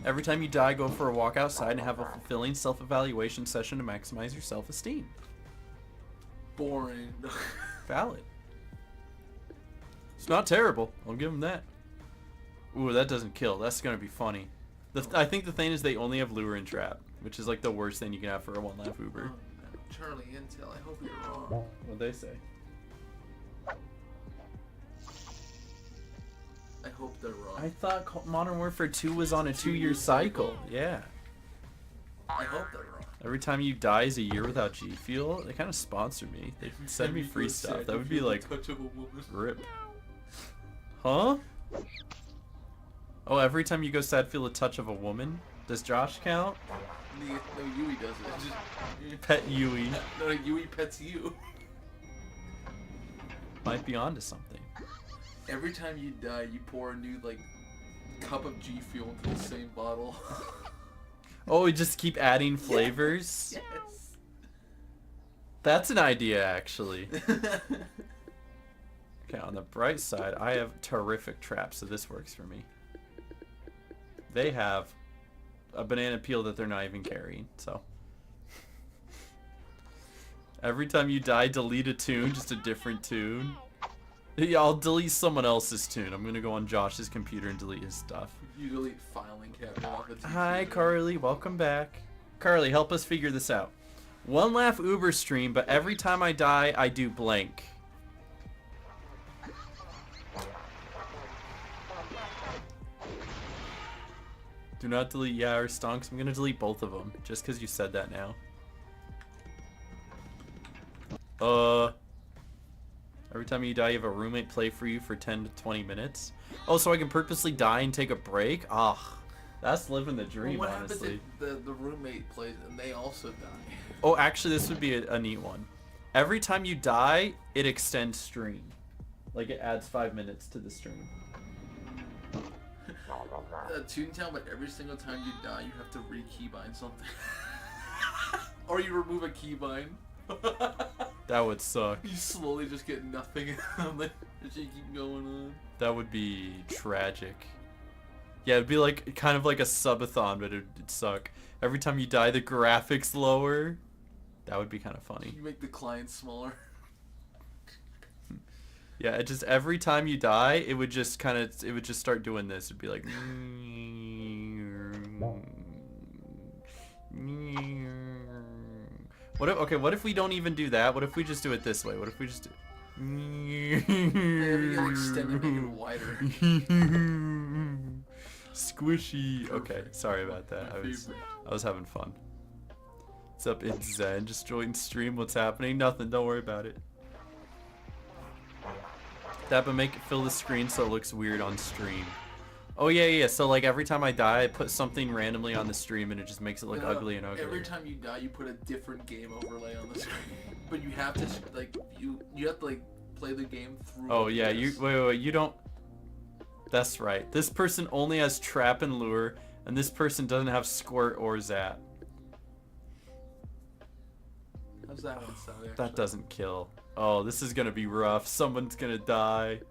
Every time you die, go for a walk outside and have a fulfilling self-evaluation session to maximize your self-esteem. Boring. Valid. It's not terrible. I'll give them that. Ooh, that doesn't kill. That's gonna be funny. I think the thing is they only have lure and trap, which is like the worst thing you can have for a one laugh Uber. Oh, Charlie Intel, I hope you're wrong. What'd they say? I hope they're wrong. I thought Modern Warfare 2 was on a 2-year cycle. Yeah. I hope they're wrong. Every time you die is a year without G Fuel. They kind of sponsor me. They send me free stuff. That would be like Touch of a woman. rip. Huh? Oh, every time you go sad, feel a touch of a woman. Does Josh count? No, Yui does it. Just, Pet Yui. no, Yui pets you. Might be onto something. Every time you die, you pour a new like cup of G Fuel into the same bottle. Oh, we just keep adding flavors? Yes. That's an idea, actually. Okay, on the bright side, I have terrific traps, so this works for me. They have a banana peel that they're not even carrying, so. Every time you die, delete a tune, just a different tune. Yeah, I'll delete someone else's tune. I'm gonna go on Josh's computer and delete his stuff. You delete filing cabinet off the TV. Hi, Carly. Welcome back. Carly, help us figure this out. One Laugh Uber stream, but every time I die, I do blank. Do not delete Yeah or Stonks. I'm gonna delete both of them, just because you said that now. Every time you die, you have a roommate play for you for 10 to 20 minutes. Oh, so I can purposely die and take a break? Ah, that's living the dream, What honestly. happens if the roommate plays and they also die? Oh, actually, this would be a neat one. Every time you die, it extends stream. Like, it adds 5 minutes to the stream. Toontown, but every single time you die, you have to re-keybind something. Or you remove a keybind. That would suck. You slowly just get nothing and then you keep going on. That would be tragic. Yeah, it'd be like kind of like a subathon, but it'd suck. Every time you die, the graphics lower. That would be kind of funny. You make the client smaller. Yeah, it just every time you die, it would just start doing this. It'd be like what if we don't even do that? What if we just do it this way? What if we just do You gotta extend it, make it wider. Squishy. Okay, sorry about that. I was having fun. What's up, it's Zen? Just joined stream. What's happening? Nothing. Don't worry about it. That, but make it fill the screen so it looks weird on stream. Oh yeah. So like every time I die, I put something randomly on the stream and it just makes it look ugly and ugly. Every time you die, you put a different game overlay on the screen. But you have to like you have to like play the game through. Oh yeah, wait, you don't. That's right. This person only has trap and lure, and this person doesn't have squirt or zap. How's that one sound? Actually? That doesn't kill. Oh, this is gonna be rough. Someone's gonna die.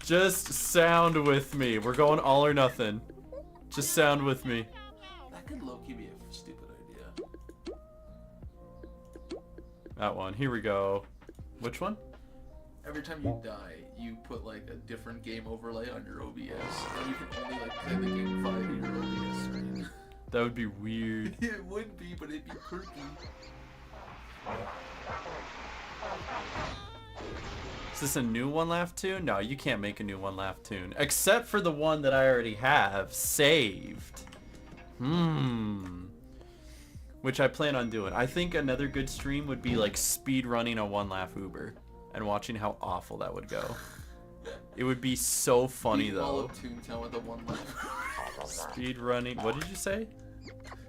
Just sound with me. We're going all or nothing. Just sound with me. That could low-key be a stupid idea. That one. Here we go. Which one? Every time you die, you put like a different game overlay on your OBS, and you can only like play the game via your OBS screen. That would be weird. It would be, but it'd be quirky. Is this a new One Laugh tune? No, you can't make a new One Laugh tune. Except for the one that I already have saved. Which I plan on doing. I think another good stream would be like speed running a One Laugh Uber. And watching how awful that would go. It would be so funny though. All of Toontown with the One Laugh. Speed running. What did you say?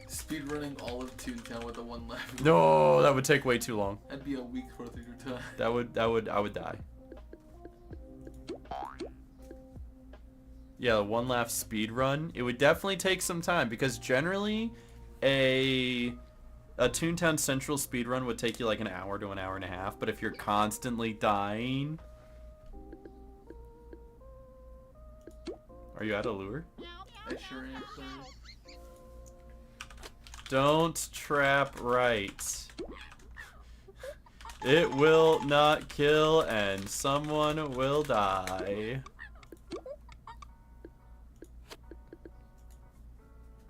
Speed running all of Toontown with the One Laugh. No, that would take way too long. That'd be a week's worth of your time. I would die. Yeah, the One Laugh speed run. It would definitely take some time because generally a Toontown Central speedrun would take you like an hour to an hour and a half, but if you're constantly dying... Are you out of lure? I sure am, sir. Don't trap right. It will not kill and someone will die.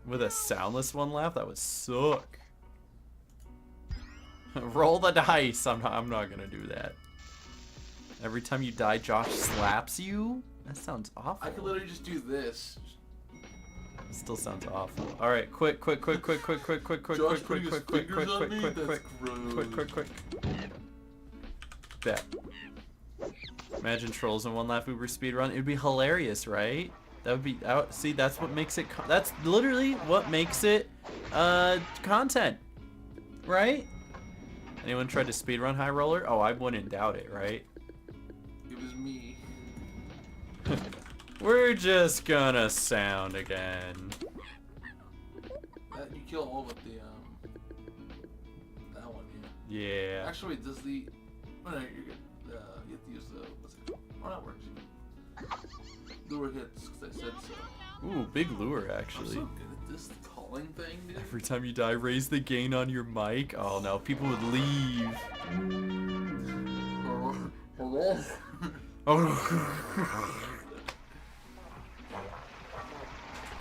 With a soundless One Laugh? That would suck. Roll the dice. I'm not gonna do that. Every time you die, Josh slaps you? That sounds awful. I could literally just do this. It still sounds awful. All right, quick. Josh putting his fingers on me? That's gross. Quick. Bet. Imagine trolls in One Laugh Uber speedrun. It'd be hilarious, right? That would be out. See, that's what makes it. That's literally what makes it content, right? Anyone tried to speedrun High Roller? Oh, I wouldn't doubt it, right? It was me. We're just gonna sound again. You kill all with the that one. Yeah. Actually, does the oh no, you're good. You have to use the what's it called? Oh, that works. Lure hits because I said so. Ooh, big lure I'm actually. so good at this calling thing, dude. Every time you die, raise the gain on your mic. Oh no, people would leave. Hello.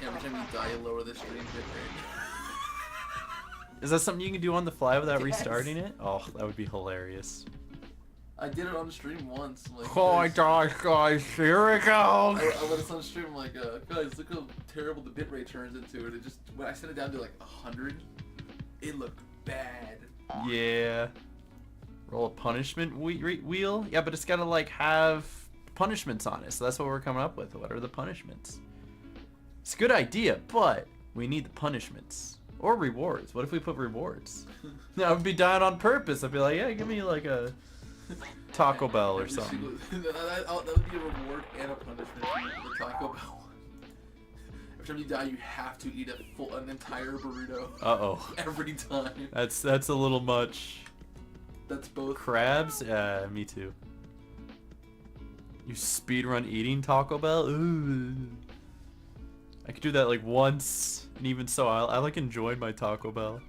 Every time you die, you lower the stream bitrate. Is that something you can do on the fly without Yes. restarting it? Oh, that would be hilarious. I did it on stream once. I'm like, Oh my guys, gosh, guys, here it goes! I let us on stream like, guys, look how terrible the bitrate turns into, and it just when I set it down to like 100, it looked bad. Yeah. Roll a punishment wheel? Yeah, but it's gotta like have punishments on it, so that's what we're coming up with. What are the punishments? It's a good idea, but we need the punishments. Or rewards. What if we put rewards? I would be dying on purpose. I'd be like, yeah, give me like a Taco Bell or Every something. that would be a reward and a punishment for the Taco Bell. Every time you die, you have to eat an entire burrito. Uh-oh. Every time. That's a little much. That's both. Crabs? Yeah, me too. You speedrun eating Taco Bell? Ooh. I could do that like once, and even so, I like enjoying my Taco Bell.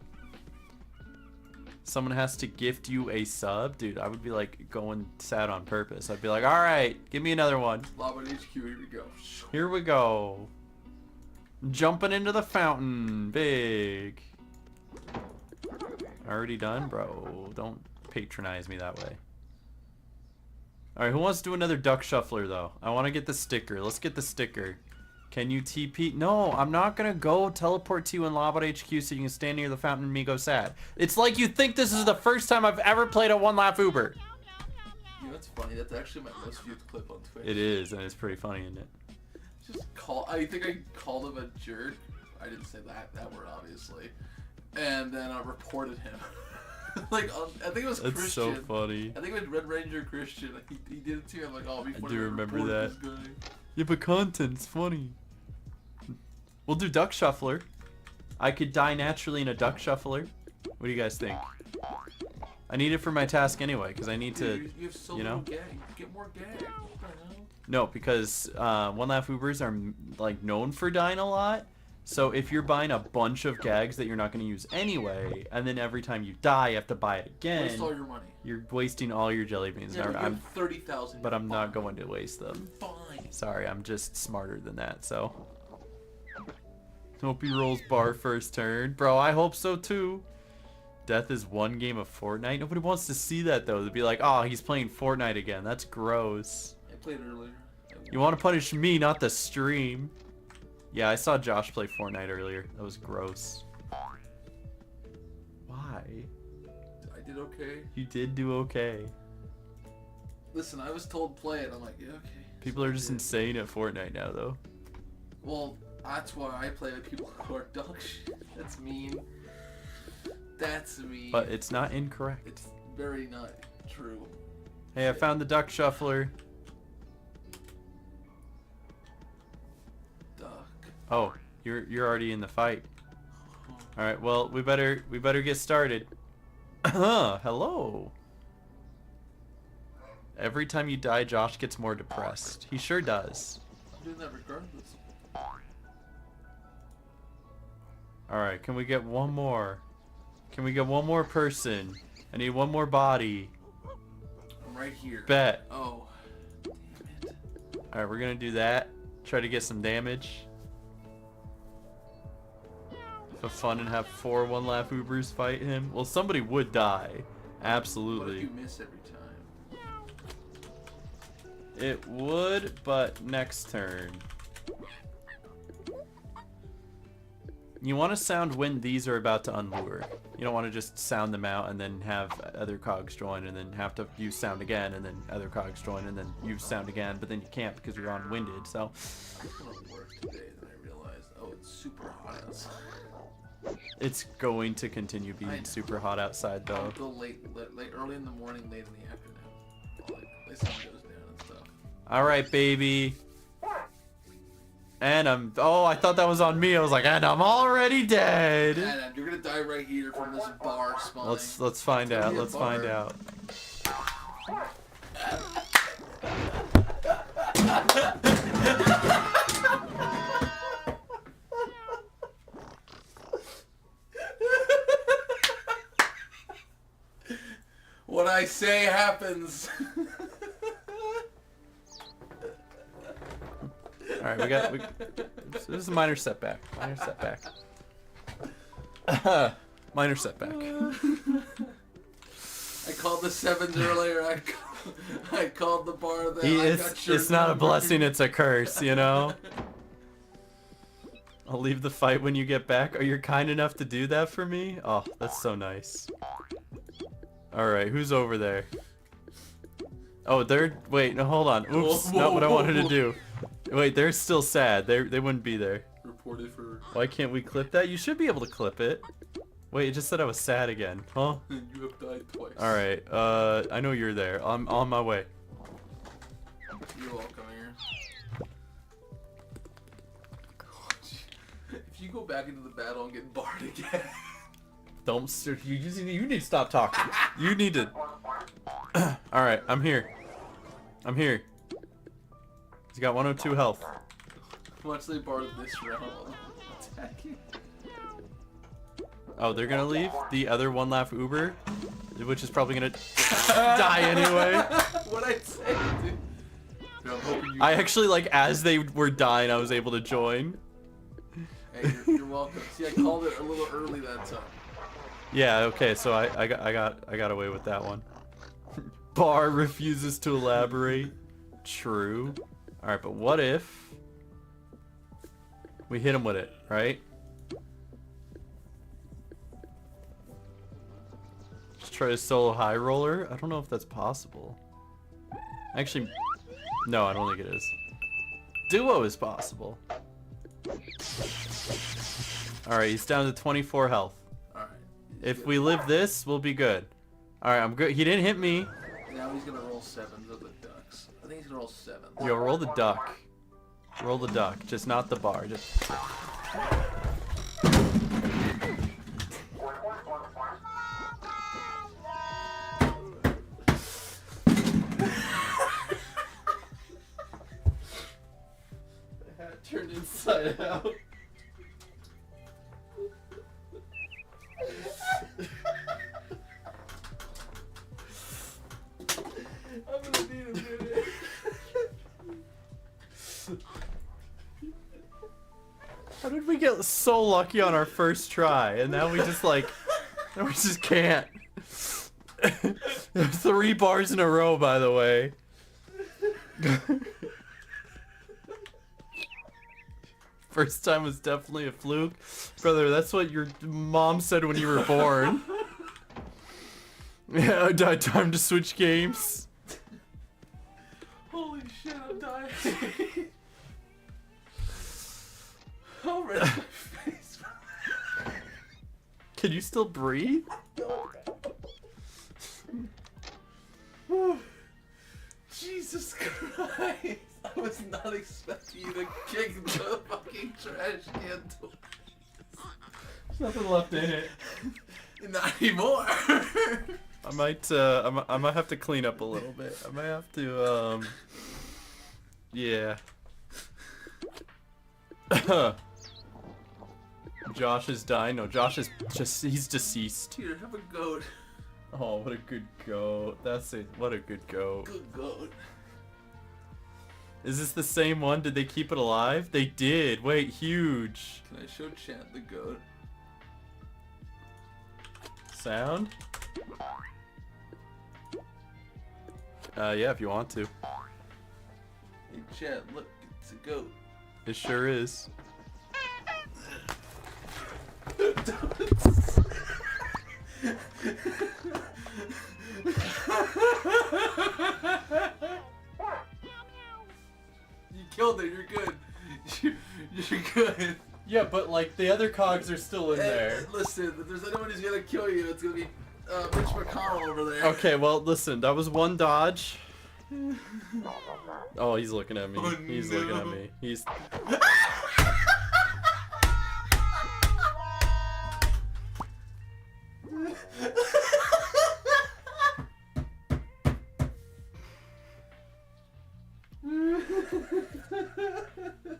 Someone has to gift you a sub? Dude, I would be like going sad on purpose. I'd be like, alright, give me another one. Lava HQ, here we go. Here we go. Jumping into the fountain. Big. Already done? Bro, don't patronize me that way. Alright, who wants to do another duck shuffler though? I want to get the sticker. Let's get the sticker. Can you TP? No, I'm not gonna go teleport to you in Lava HQ so you can stand near the fountain and me go sad. It's like you think this is the first time I've ever played a One Laugh Uber. You know what's funny? That's actually my most viewed clip on Twitch. It is, and it's pretty funny, isn't it? I think I called him a jerk. I didn't say that word, obviously. And then I reported him. Like, I think it was That's Christian. so funny. I think it was Red Ranger Christian. He did it too. I'm like, oh, before I do remember report that. this guy. Yeah, but content's funny. We'll do duck shuffler. I could die naturally in a duck shuffler. What do you guys think? I need it for my task anyway, because I need to, You have so you know? little gag. Get more gag. What the hell? No, because One Laugh Ubers are like known for dying a lot. So if you're buying a bunch of gags that you're not going to use anyway, and then every time you die you have to buy it again, Waste all your money. you're wasting all your jelly beans. Yeah, And but you have 30,000. but I'm not going to waste them. Fine. Sorry, I'm just smarter than that, so. Hope he rolls bar first turn. Bro, I hope so too. Death is one game of Fortnite. Nobody wants to see that though. They'd be like, oh, he's playing Fortnite again. That's gross. I played earlier. You want to punish me, not the stream. Yeah, I saw Josh play Fortnite earlier. That was gross. Why? I did okay. You did do okay. Listen, I was told play it. I'm like, yeah, okay. People are just insane at Fortnite now though. Well, that's why I play with people who are dog shit. That's mean. That's mean. But it's not incorrect. It's very not true. Hey, I found the duck shuffler. Duck. Oh, you're already in the fight. All right, well, we better get started. Hello. Every time you die, Josh gets more depressed. He sure does. I'm doing that regardless. All right, can we get one more? Can we get one more person? I need one more body. I'm right here. Bet. Oh. Damn it. All right, we're gonna do that. Try to get some damage. Have fun and have 4 One Laugh Ubers fight him. Well, somebody would die. What if Absolutely. you miss every time? It would, but next turn. You want to sound when these are about to unlure. You don't want to just sound them out and then have other cogs join and then have to use sound again and then other cogs join and then use sound again, but then you can't because you're unwinded, so. I'm gonna work today, then I realized, oh, it's super hot outside. It's going to continue I know. being super hot outside though. Until late, early in the morning, late in the afternoon. Well, like sun goes down and stuff. All right, baby. And I'm. Oh, I thought that was on me. I was like, and I'm already dead. And you're gonna die right here from this bar spawning. Let's find out. Yeah, Let's bar. find out. What I say happens. All right, this is a minor setback. Minor setback. Minor setback. I called the sevens earlier. I called the bar there. It's not a blessing, it's a curse, you know? I'll leave the fight when you get back. Are you kind enough to do that for me? Oh, that's so nice. Alright, who's over there? Oh, wait, no, hold on. Oops, not what I wanted to do. Wait, they're still sad. They wouldn't be there. Reported for... Why can't we clip that? You should be able to clip it. Wait, it just said I was sad again. Huh? You have died twice. Alright, I know you're there. I'm on my way. You're welcome here. If you go back into the battle and get barred again... Don't you need to stop talking. You need to... Alright, I'm here. I'm here. He's got 102 health. Once they barred this round, attacking. Oh, they're gonna leave? The other one laugh Uber? Which is probably gonna die anyway. What'd I say, dude? Dude, I'm hoping you... I actually, like, as they were dying, I was able to join. Hey, you're welcome. See, I called it a little early that time. Yeah, okay, so I got away with that one. Bar refuses to elaborate. True. Alright, but what if we hit him with it, right? Just try to solo high roller? I don't know if that's possible. Actually, no, I don't think it is. Duo is possible. Alright, he's down to 24 health. Alright. If we live this, we'll be good. Alright, I'm good. He didn't hit me. Now he's gonna roll sevens of the ducks. I think he's gonna roll sevens. Yo, roll the duck. Roll the duck, just not the bar. Just... The hat turned inside out. I'm gonna need a minute. How did we get so lucky on our first try, and now we just like, now we just can't. 3 bars in a row, by the way. First time was definitely a fluke. Brother, that's what your mom said when you were born. Yeah, time to switch games. Holy shit, I'm dying. Oh, red my face. Can you still breathe? Jesus Christ. I was not expecting you to kick the fucking trash can door. There's nothing left in it. Not anymore. I might have to clean up a little bit. I might have to, yeah. Josh is dying. No, Josh is he's deceased. Here, have a goat. Oh, what a good goat. What a good goat. Good goat. Is this the same one? Did they keep it alive? They did. Wait, huge. Can I show Chant the goat? Sound? Yeah, if you want to. Hey Chant, look, it's a goat. It sure is. You killed it, you're good. You're good. Yeah, but like the other cogs are still in there. Listen, if there's anyone who's gonna kill you, it's gonna be Mitch McConnell over there. Okay, well, listen, that was one dodge. Oh, he's looking at me. Oh, He's no. looking at me. He's.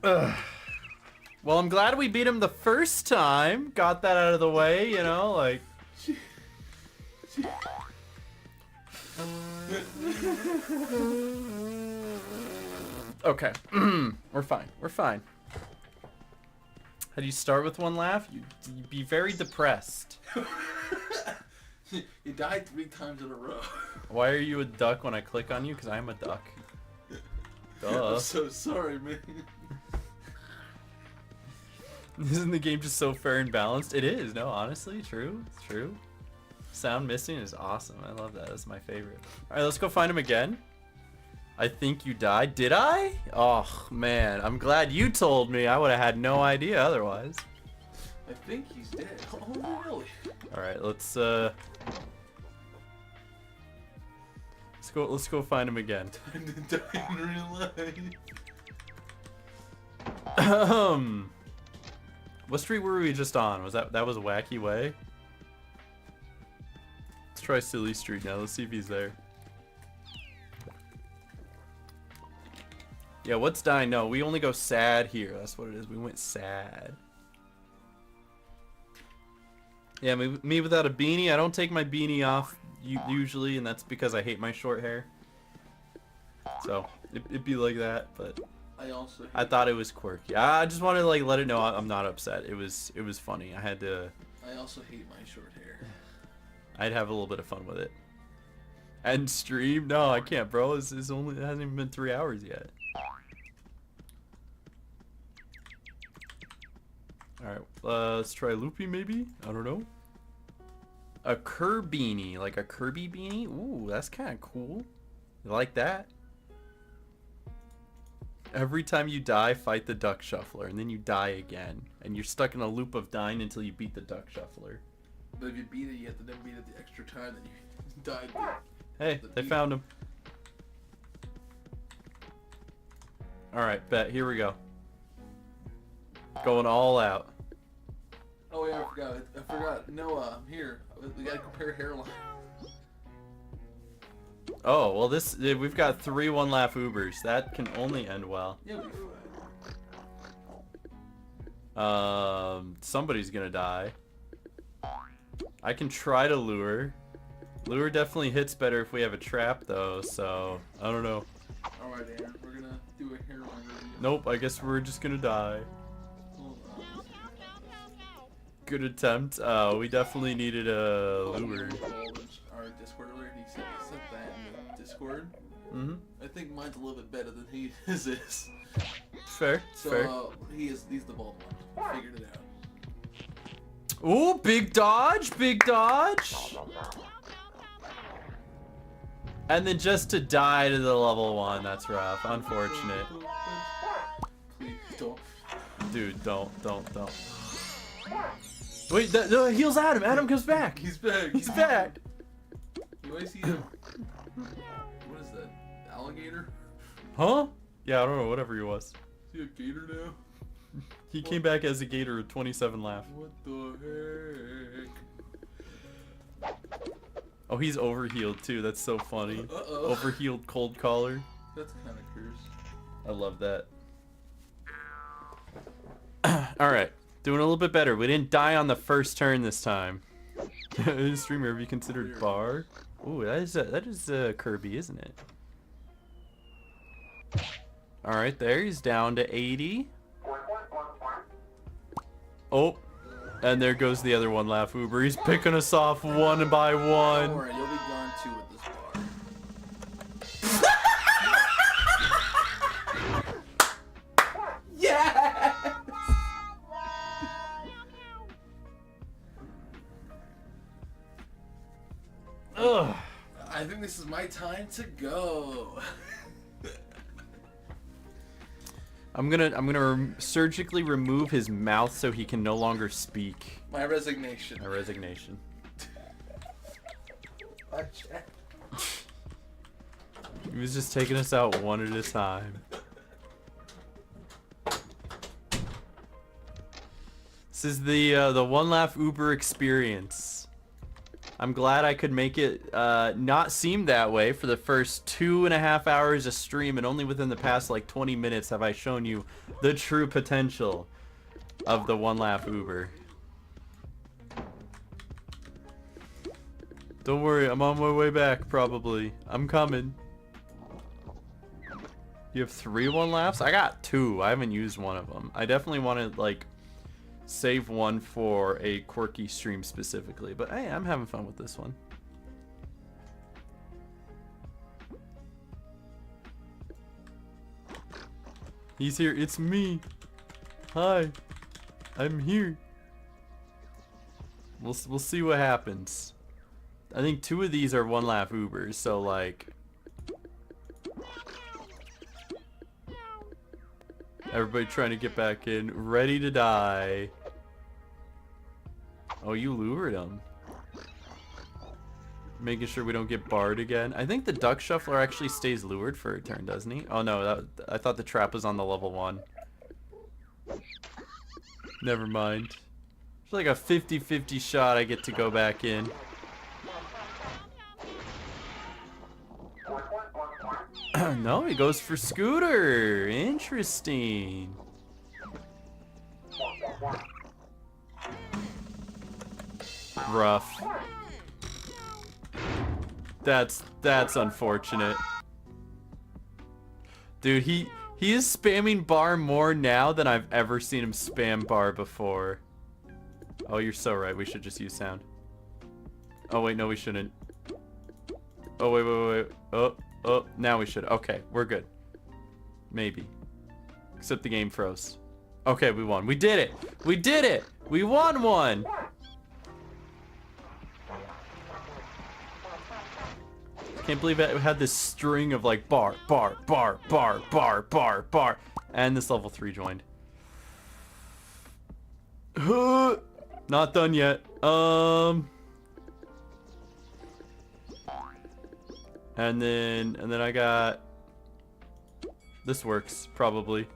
Ugh. Well, I'm glad we beat him the first time. Got that out of the way, you know, like. Okay. We're fine. We're fine. How do you start with one laugh? You'd be very depressed. You died 3 times in a row. Why are you a duck when I click on you? Because I'm a duck. Duh. I'm so sorry, man. Isn't the game just so fair and balanced? It is. No, honestly, true. It's true. Sound missing is awesome. I love that. That's my favorite. All right, let's go find him again. I think you died. Did I? Oh, man. I'm glad you told me. I would have had no idea otherwise. I think he's dead. Oh, really? All right, let's go find him again. Time to die in real life. What street were we just on? Was that was a Wacky Way? Let's try Silly Street now. Let's see if he's there. Yeah, what's dying? No, we only go sad here. That's what it is. We went sad. Yeah, me without a beanie. I don't take my beanie off usually, and that's because I hate my short hair. So it'd be like that, but I thought it was quirky. I just wanted to like let it know I'm not upset. It was funny. I had to. I also hate my short hair. I'd have a little bit of fun with it. End stream? No, I can't, bro. It hasn't even been 3 hours yet. Alright, let's try Loopy maybe? I don't know. A Kirby-beanie, like a Kirby beanie? Ooh, that's kind of cool. You like that? Every time you die, fight the Duck Shuffler, and then you die again. And you're stuck in a loop of dying until you beat the Duck Shuffler. But if you beat it, you have to then beat it the extra time that you died. Hey, they found him. Alright, bet. Here we go. Going all out. Oh yeah, I forgot. Noah, here. We gotta compare hairline. Oh, well we've got 3 one-laugh Ubers. That can only end well. Yeah, we Somebody's gonna die. I can try to lure. Lure definitely hits better if we have a trap though, so I don't know. Alright, Aaron, we're gonna do a hairline review. Nope, I guess we're just gonna die. Good attempt. We definitely needed a lure. Our Discord earlier, he sent that in the Discord. Mm-hmm. I think mine's a little bit better than his is. Fair. So fair. He's the bald one. We figured it out. Ooh, big dodge, big dodge. And then just to die to the level 1, that's rough. Unfortunate. Please don't. Dude, don't. Wait, the heals Adam. Adam comes back. He's back. He's back. Do I see him? What is that? Alligator? Huh? Yeah, I don't know. Whatever he was. Is he a gator now? He came back as a gator with 27 laugh. What the heck? Oh, he's overhealed too. That's so funny. Uh-oh. Overhealed cold collar. That's kind of cursed. I love that. Alright. Doing a little bit better. We didn't die on the first turn this time. Streamer, have you considered bar? Ooh, that is Kirby, isn't it? Alright, there. He's down to 80. Oh. And there goes the other one, Laugh Uber. He's picking us off one by one. Don't worry, you'll be gone too with this bar. Yes! Ugh. I think this is my time to go. I'm gonna surgically remove his mouth so he can no longer speak. My resignation. My resignation. He was just taking us out one at a time. This is the One Laugh Uber experience. I'm glad I could make it not seem that way for the first 2.5 hours of stream, and only within the past like 20 minutes have I shown you the true potential of the One Laugh Uber. Don't worry, I'm on my way back probably. I'm coming. You have 3 One Laughs? I got 2. I haven't used one of them. I definitely want to like save one for a quirky stream specifically, but hey, I'm having fun with this one. He's here. It's me. Hi. I'm here. We'll see what happens. I think 2 of these are One Laugh Ubers, so like everybody trying to get back in, ready to die. Oh, you lured him. Making sure we don't get barred again. I think the duck shuffler actually stays lured for a turn, doesn't he? Oh no, I thought the trap was on the level 1. Never mind. It's like a 50-50 shot I get to go back in. No, he goes for Scooter. Interesting. Rough. That's unfortunate. Dude, he is spamming bar more now than I've ever seen him spam bar before. Oh, you're so right. We should just use sound. Oh wait, no we shouldn't. Oh wait. Oh, now we should. Okay, we're good. Maybe. Except the game froze. Okay, we won. We did it! We did it! We won one! Can't believe it had this string of like bar. And this level 3 joined. Not done yet. And then I got this works probably.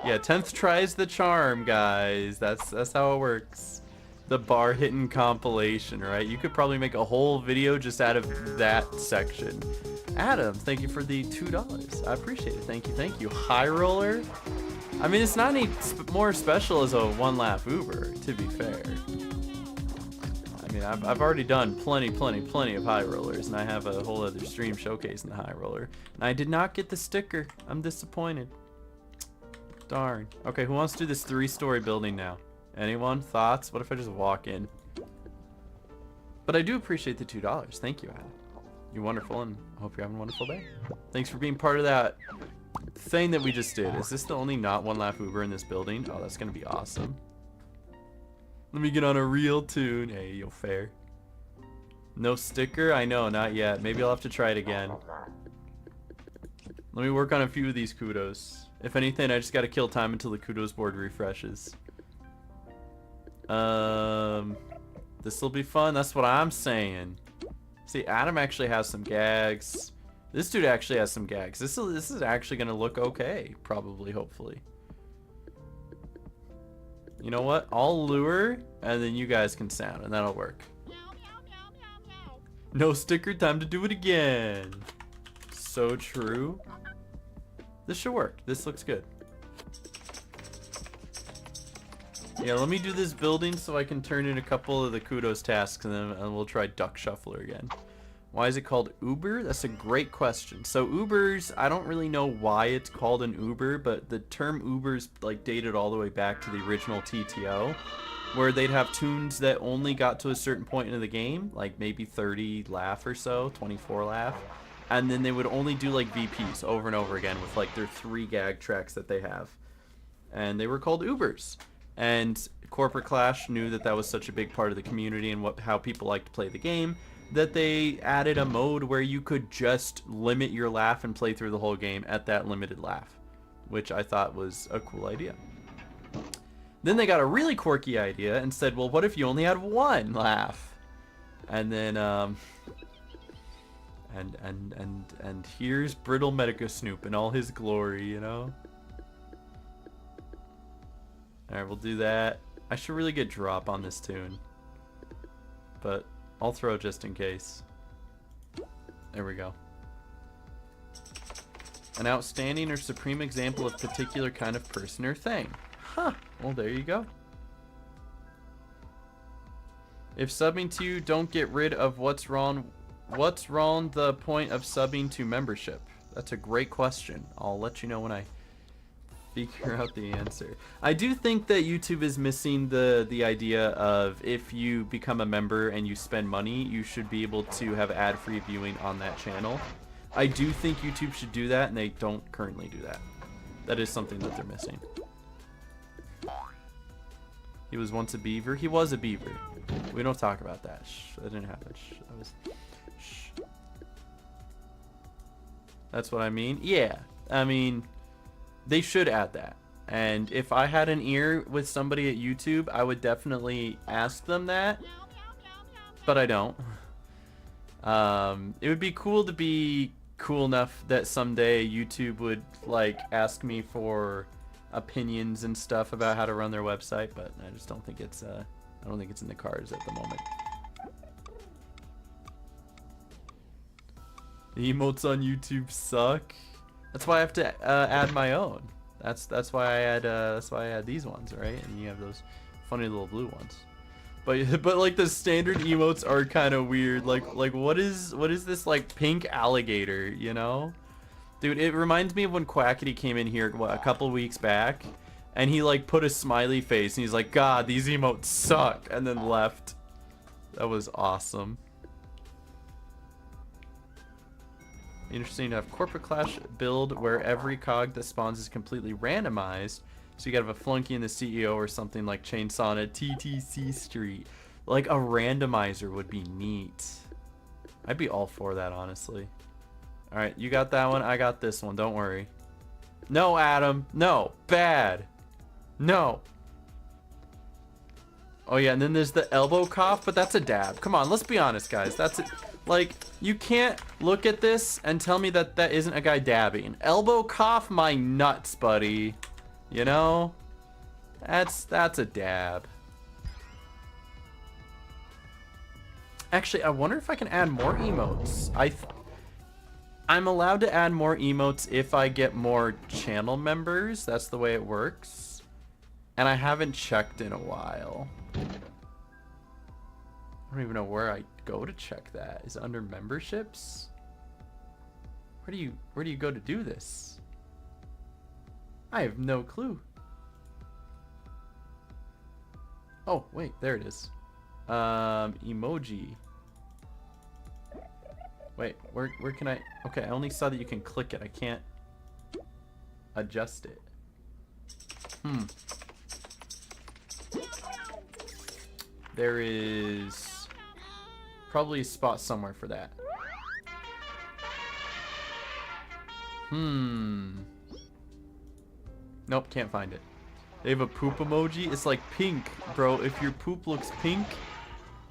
Yeah, 10th tries the charm, guys. That's how it works. The bar hitting compilation, right? You could probably make a whole video just out of that section. Adam, thank you for the $2. I appreciate it. Thank you. High roller. I mean, it's not any more special as a One Laugh Uber, to be fair. I mean, I've already done plenty of high rollers, and I have a whole other stream showcasing the high roller. And I did not get the sticker. I'm disappointed. Darn. Okay, who wants to do this 3-story building now? Anyone? Thoughts? What if I just walk in? But I do appreciate the $2. Thank you, Adam. You're wonderful, and I hope you're having a wonderful day. Thanks for being part of that thing that we just did. Is this the only not One Laugh Uber in this building? Oh, that's gonna be awesome. Let me get on a real tune. Hey, you'll fair. No sticker? I know, not yet. Maybe I'll have to try it again. Let me work on a few of these kudos. If anything, I just gotta kill time until the kudos board refreshes. This will be fun. That's what I'm saying. See, Adam actually has some gags. This dude actually has some gags. This is actually gonna look okay, probably, hopefully. You know what? I'll lure, and then you guys can sound, and that'll work. No sticker, time to do it again. So true. This should work. This looks good. Yeah, let me do this building so I can turn in a couple of the kudos tasks, and then we'll try Duck Shuffler again. Why is it called Uber? That's a great question. So Ubers, I don't really know why it's called an Uber, but the term Ubers like dated all the way back to the original TTO, where they'd have tunes that only got to a certain point in the game, like maybe 30 laugh or so, 24 laugh, and then they would only do like VPs over and over again with like their 3 gag tracks that they have, and they were called Ubers. And Corporate Clash knew that that was such a big part of the community and how people like to play the game, that they added a mode where you could just limit your laugh and play through the whole game at that limited laugh. which I thought was a cool idea. Then they got a really quirky idea and said, well, what if you only had one laugh? And then, and here's Brittle Megasnoop in all his glory, you know? Alright, we'll do that. I should really get drop on this tune. But I'll throw just in case. There we go. An outstanding or supreme example of particular kind of person or thing. Huh. Well, there you go. If subbing to you, don't get rid of what's wrong the point of subbing to membership? That's a great question. I'll let you know when I figure out the answer. I do think that YouTube is missing the idea of if you become a member and you spend money, you should be able to have ad-free viewing on that channel. I do think YouTube should do that, and they don't currently do that. That is something that they're missing. He was once a beaver. He was a beaver. We don't talk about that. Shh, that didn't happen. Shh, that was... Shh. That's what I mean. Yeah, I mean, they should add that. And if I had an ear with somebody at YouTube, I would definitely ask them that. But I don't. It would be cool to be cool enough that someday YouTube would like ask me for opinions and stuff about how to run their website, but I just don't think it's I don't think it's in the cards at the moment. The emotes on YouTube suck. That's why I have to add my own. That's why I add these ones, right? And you have those funny little blue ones. But like the standard emotes are kind of weird. Like what is this like pink alligator, you know? Dude, it reminds me of when Quackity came in here a couple weeks back, and he like put a smiley face and he's like, God, these emotes suck, and then left. That was awesome. Interesting to have Corporate Clash build where every cog that spawns is completely randomized. So you gotta have a flunky in the CEO or something like Chainsaw on a TTC Street. Like a randomizer would be neat. I'd be all for that, honestly. Alright, you got that one, I got this one, don't worry. No, Adam. No. Bad. No. Oh yeah, and then there's the elbow cough, but that's a dab. Come on, let's be honest, guys. That's it. Like, you can't look at this and tell me that that isn't a guy dabbing. Elbow cough my nuts, buddy. You know? That's a dab. Actually, I wonder if I can add more emotes. I'm allowed to add more emotes if I get more channel members. That's the way it works. And I haven't checked in a while. I don't even know where I go to check that. Is it under memberships? Where do you go to do this? I have no clue. Oh, wait, there it is. Emoji. Wait, where can I? Okay, I only saw that you can click it. I can't adjust it. There is probably a spot somewhere for that. Nope, can't find it. They have a poop emoji. It's like pink, bro. If your poop looks pink,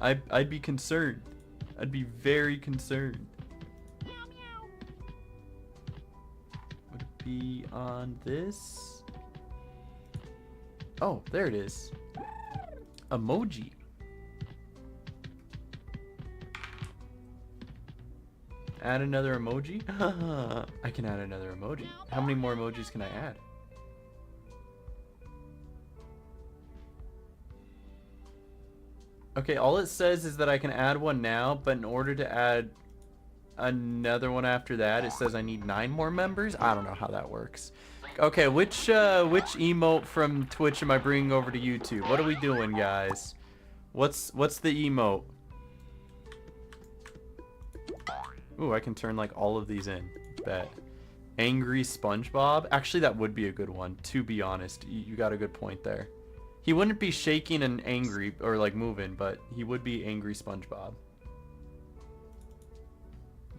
I'd be concerned. I'd be very concerned. Would it be on this? Oh, there it is. Emoji. Add another emoji? I can add another emoji. How many more emojis can I add? Okay, all it says is that I can add one now, but in order to add another one after that, it says I need 9 more members? I don't know how that works. Okay, which emote from Twitch am I bringing over to YouTube? What are we doing, guys? What's the emote? Ooh, I can turn like all of these in. Bet. Angry SpongeBob? Actually, that would be a good one, to be honest. You got a good point there. He wouldn't be shaking and angry or like moving, but he would be angry SpongeBob.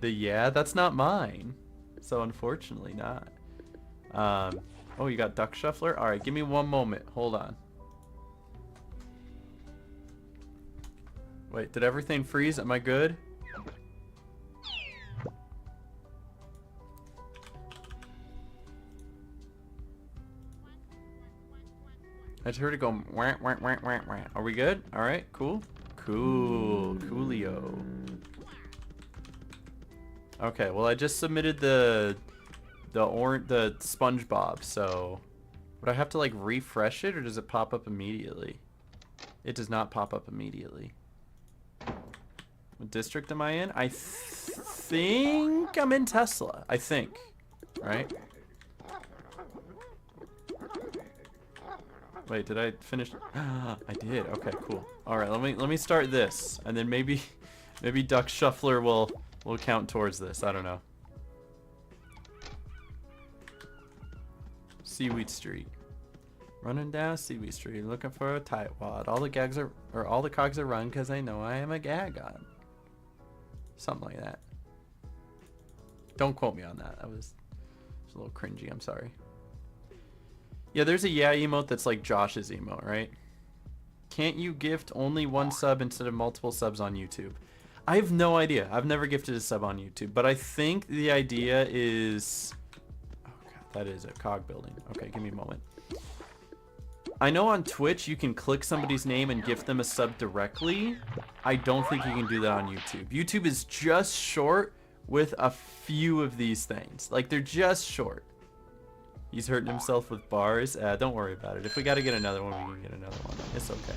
Yeah, that's not mine. So unfortunately not. Oh, you got Duck Shuffler? Alright, give me one moment. Hold on. Wait, did everything freeze? Am I good? I just heard it go wah, wah, wah, wah, wah. Are we good? Alright, cool. Cool. Coolio. Okay, well I just submitted the SpongeBob, so would I have to like refresh it or does it pop up immediately? It does not pop up immediately. What district am I in? I think I'm in Tesla. I think. Right? Wait, did I finish? I did. Okay, cool. All right, let me start this, and then maybe Duck Shuffler will count towards this. I don't know. Seaweed Street. Running down Seaweed Street, looking for a tightwad. All the cogs are run because they know I am a gagon. Something like that. Don't quote me on that. That was a little cringy. I'm sorry. Yeah, there's a yeah emote that's like Josh's emote, right? Can't you gift only one sub instead of multiple subs on YouTube? I have no idea. I've never gifted a sub on YouTube, but I think the idea is... Oh god, that is a cog building. Okay, give me a moment. I know on Twitch you can click somebody's name and gift them a sub directly. I don't think you can do that on YouTube. YouTube is just short with a few of these things. Like, they're just short. He's hurting himself with bars. Don't worry about it. If we gotta get another one, we can get another one. It's okay.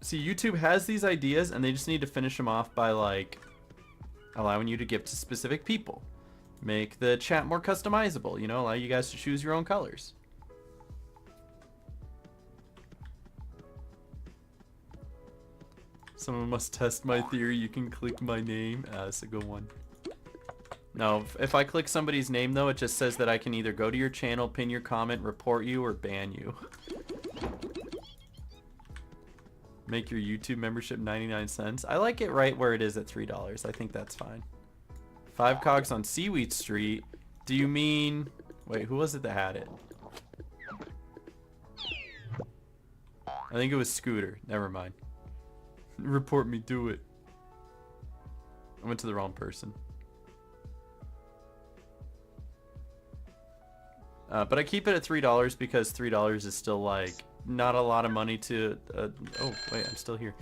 See, YouTube has these ideas, and they just need to finish them off by, like, allowing you to gift to specific people. Make the chat more customizable, you know, allow you guys to choose your own colors. Someone must test my theory. You can click my name. That's a good one. No, if I click somebody's name, though, it just says that I can either go to your channel, pin your comment, report you, or ban you. Make your YouTube membership 99 cents. I like it right where it is at $3. I think that's fine. 5 cogs on Seaweed Street. Do you mean... Wait, who was it that had it? I think it was Scooter. Never mind. Report me, do it. I went to the wrong person. But I keep it at $3 because $3 is still like not a lot of money to... oh, wait, I'm still here.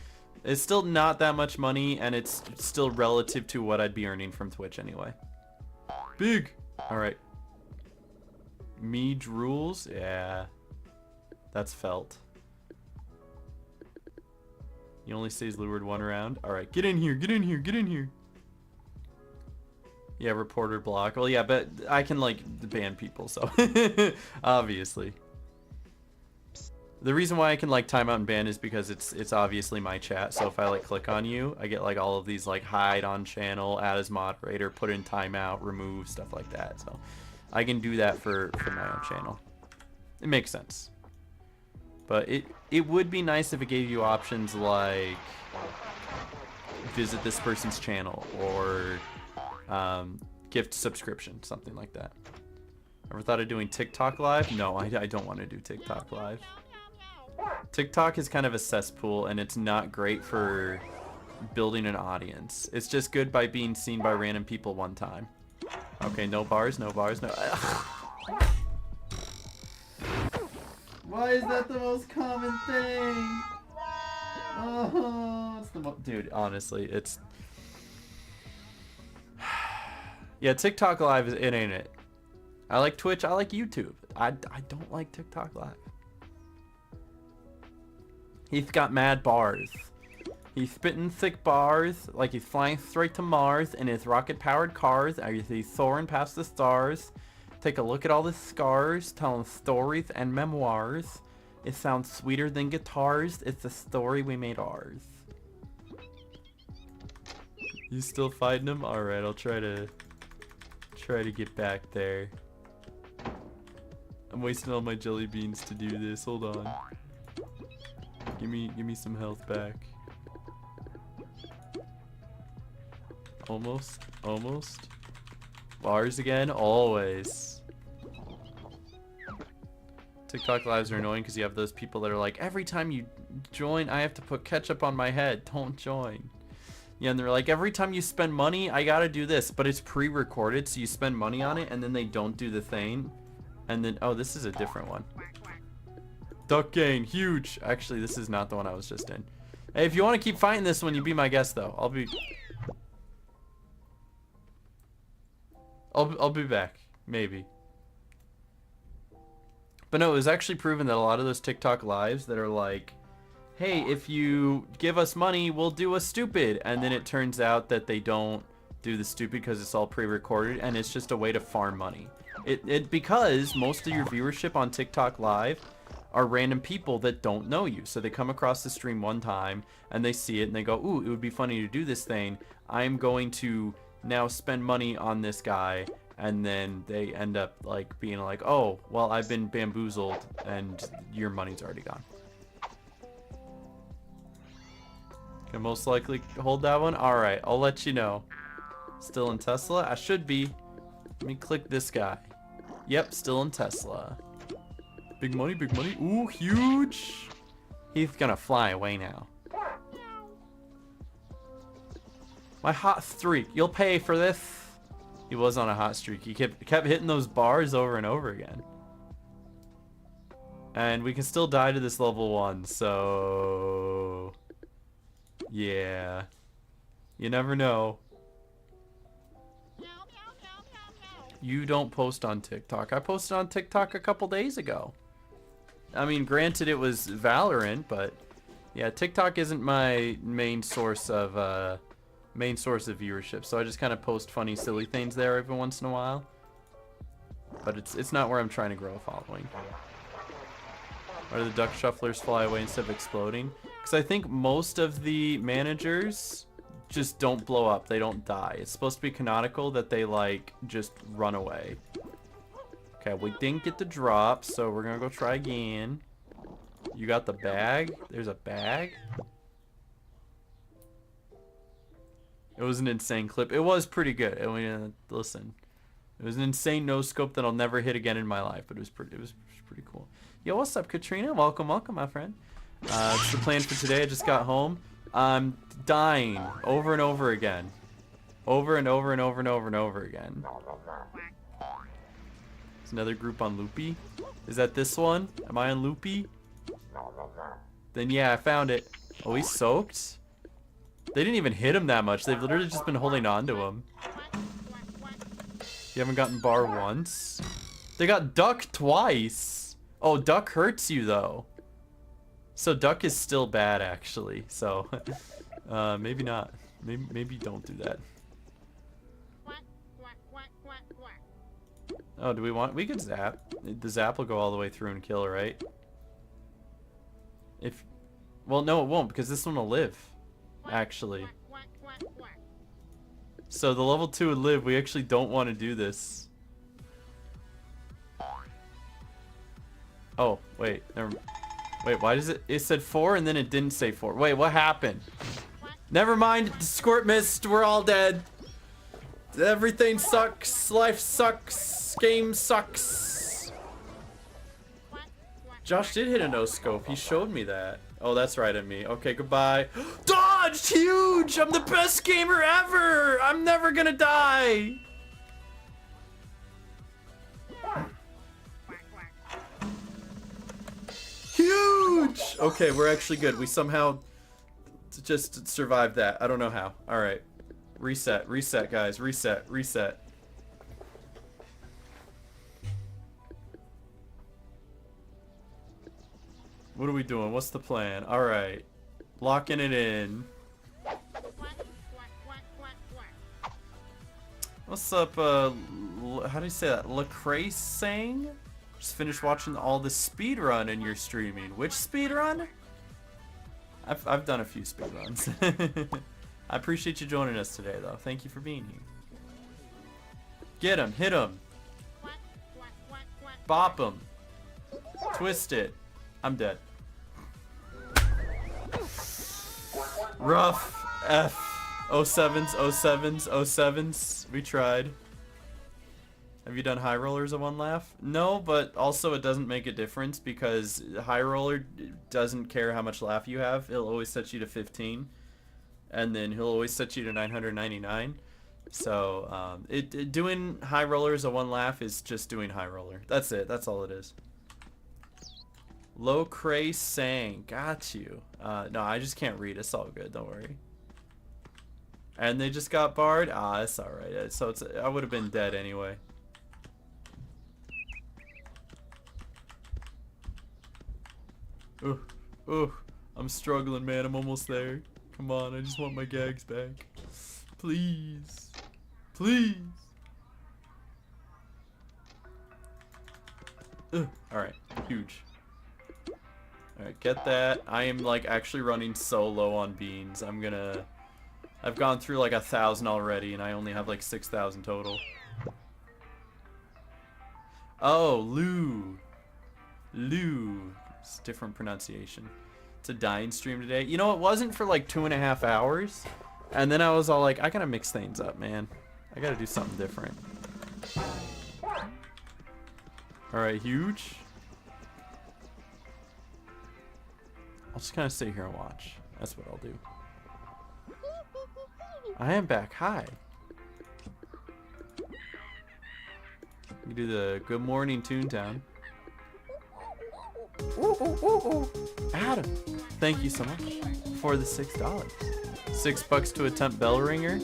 It's still not that much money, and it's still relative to what I'd be earning from Twitch anyway. Big! Alright. Me drools? Yeah. That's felt. He only stays lured one round. Alright, get in here, get in here, get in here. Yeah, reporter block. Well, yeah, but I can, like, ban people, so... Obviously. The reason why I can, like, timeout and ban is because it's obviously my chat, so if I, like, click on you, I get, like, all of these, like, hide on channel, add as moderator, put in timeout, remove, stuff like that, so... I can do that for my own channel. It makes sense. But it would be nice if it gave you options like... visit this person's channel, or... gift subscription, something like that. Ever thought of doing TikTok live? No, I don't want to do TikTok live. TikTok is kind of a cesspool, and it's not great for building an audience. It's just good by being seen by random people one time. Okay, no bars, no bars, no... Why is that the most common thing? Oh, it's the most... Dude, honestly, it's... Yeah, TikTok live, it ain't it. I like Twitch, I like YouTube. I don't like TikTok live. He's got mad bars. He's spitting thick bars, like he's flying straight to Mars in his rocket-powered cars, as he's soaring past the stars. Take a look at all the scars, telling stories and memoirs. It sounds sweeter than guitars, it's the story we made ours. You still fighting him? Alright, I'll try to get back there. I'm wasting all my jelly beans to do this. Hold on. Give me some health back. Almost. Bars again? Always. TikTok lives are annoying because you have those people that are like, every time you join, I have to put ketchup on my head. Don't join. Yeah, and they're like, every time you spend money, I gotta do this. But it's pre-recorded, so you spend money on it, and then they don't do the thing. And then, oh, this is a different one. Duck gang, huge. Actually, this is not the one I was just in. Hey, if you want to keep fighting this one, you be my guest, though. I'll be back. Maybe. But no, it was actually proven that a lot of those TikTok lives that are like, hey, if you give us money, we'll do a stupid. And then it turns out that they don't do the stupid because it's all pre-recorded and it's just a way to farm money. Because most of your viewership on TikTok live are random people that don't know you. So they come across the stream one time and they see it and they go, ooh, it would be funny to do this thing. I'm going to now spend money on this guy. And then they end up like being like, oh, well, I've been bamboozled and your money's already gone. Can most likely hold that one. All right, I'll let you know. Still in Tesla? I should be. Let me click this guy. Yep, still in Tesla. Big money, big money. Ooh, huge. He's gonna fly away now. My hot streak. You'll pay for this. He was on a hot streak. He kept hitting those bars over and over again. And we can still die to this level 1, so... yeah. You never know. You don't post on TikTok. I posted on TikTok a couple days ago. I mean, granted it was Valorant, but... yeah, TikTok isn't my main source of viewership, so I just kind of post funny, silly things there every once in a while. But it's not where I'm trying to grow a following. Why do the duck shufflers fly away instead of exploding? Because I think most of the managers just don't blow up. They don't die. It's supposed to be canonical that they, like, just run away. Okay, we didn't get the drop, so we're gonna go try again. You got the bag? There's a bag? It was an insane clip. It was pretty good. I mean, listen, it was an insane no scope that I'll never hit again in my life, but it was pretty cool. Yo, what's up, Katrina? Welcome, my friend. It's the plan for today. I just got home. I'm dying over and over again, over and over and over and over and over again. There's another group on Loopy. Is that this one? Am I on Loopy? Then yeah, I found it. Oh, he's soaked. They didn't even hit him that much. They've literally just been holding on to him. You haven't gotten bar once. They got duck twice. Oh, duck hurts you though. So duck is still bad actually. So maybe not. Maybe don't do that. Oh, do we want? We could zap. The zap will go all the way through and kill, right? Well, no, it won't because this one will live. Actually. So the level 2 would live. We actually don't want to do this. Oh, wait. Wait, why does it said 4 and then it didn't say 4. Wait, what happened? Never mind. Squirt missed. We're all dead. Everything sucks. Life sucks. Game sucks. Josh did hit a no scope. He showed me that. Oh, that's right at me. Okay, goodbye. Dodged! Huge! I'm the best gamer ever! I'm never gonna die! Huge! Okay, we're actually good. We somehow just survived that. I don't know how. Alright. Reset, guys. Reset. What are we doing? What's the plan? Alright. Locking it in. What's up, how do you say that? Lacrace saying? Just finished watching all the speedrun in your streaming. Which speedrun? I've done a few speedruns. I appreciate you joining us today, though. Thank you for being here. Get him. Hit him. Bop him. Twist it. I'm dead. Rough. F. 07s. We tried. Have you done high rollers of one laugh? No, but also it doesn't make a difference because high roller doesn't care how much laugh you have. He'll always set you to 15, and then he'll always set you to 999. So doing high rollers of one laugh is just doing high roller. That's it. That's all it is. Low Cray sang. Got you. No, I just can't read. It's all good. Don't worry. And they just got barred? Ah, it's alright. So I would have been dead anyway. Ooh, I'm struggling, man. I'm almost there. Come on, I just want my gags back. Please. Please. Alright, huge. Alright, get that. I am, like, actually running so low on beans. I've gone through, like, 1,000 already, and I only have, like, 6,000 total. Oh, Lou. Lou. It's a different pronunciation. It's a dying stream today. You know, it wasn't for, like, 2.5 hours. And then I was all like, I gotta mix things up, man. I gotta do something different. Alright, huge. I'll just kind of sit here and watch. That's what I'll do. I am back. Hi. You do the good morning Toontown. Adam, thank you so much for the $6. $6 to attempt bell ringer.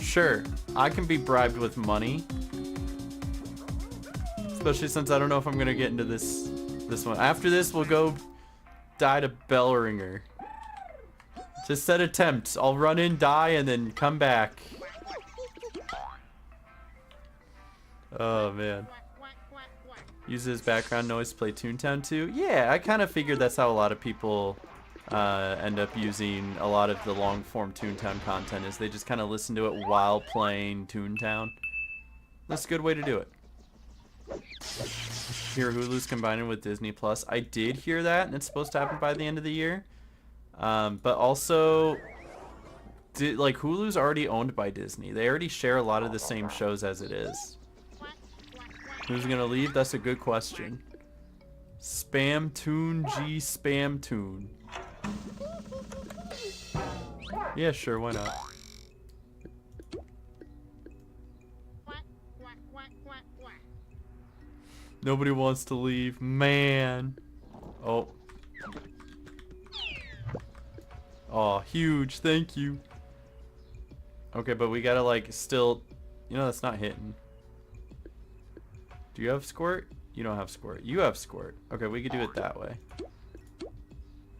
Sure, I can be bribed with money. Especially since I don't know if I'm gonna get into this one. After this, we'll go die to bell ringer. Just set attempts. I'll run in, die, and then come back. Oh man. Uses background noise to play Toontown 2. Yeah, I kind of figured that's how a lot of people end up using a lot of the long form Toontown content, is they just kind of listen to it while playing Toontown. That's a good way to do it. Hear Hulu's combining with Disney Plus. I did hear that, and it's supposed to happen by the end of the year. But also, like, Hulu's already owned by Disney. They already share a lot of the same shows as it is. Who's gonna leave? That's a good question. Spam Toon G Spam Toon. Yeah, sure, why not? Nobody wants to leave. Man. Oh. Oh, huge. Thank you. Okay, but we gotta, like, still... You know, that's not hitting. Do you have squirt? You don't have squirt. You have squirt. Okay, we could do it that way.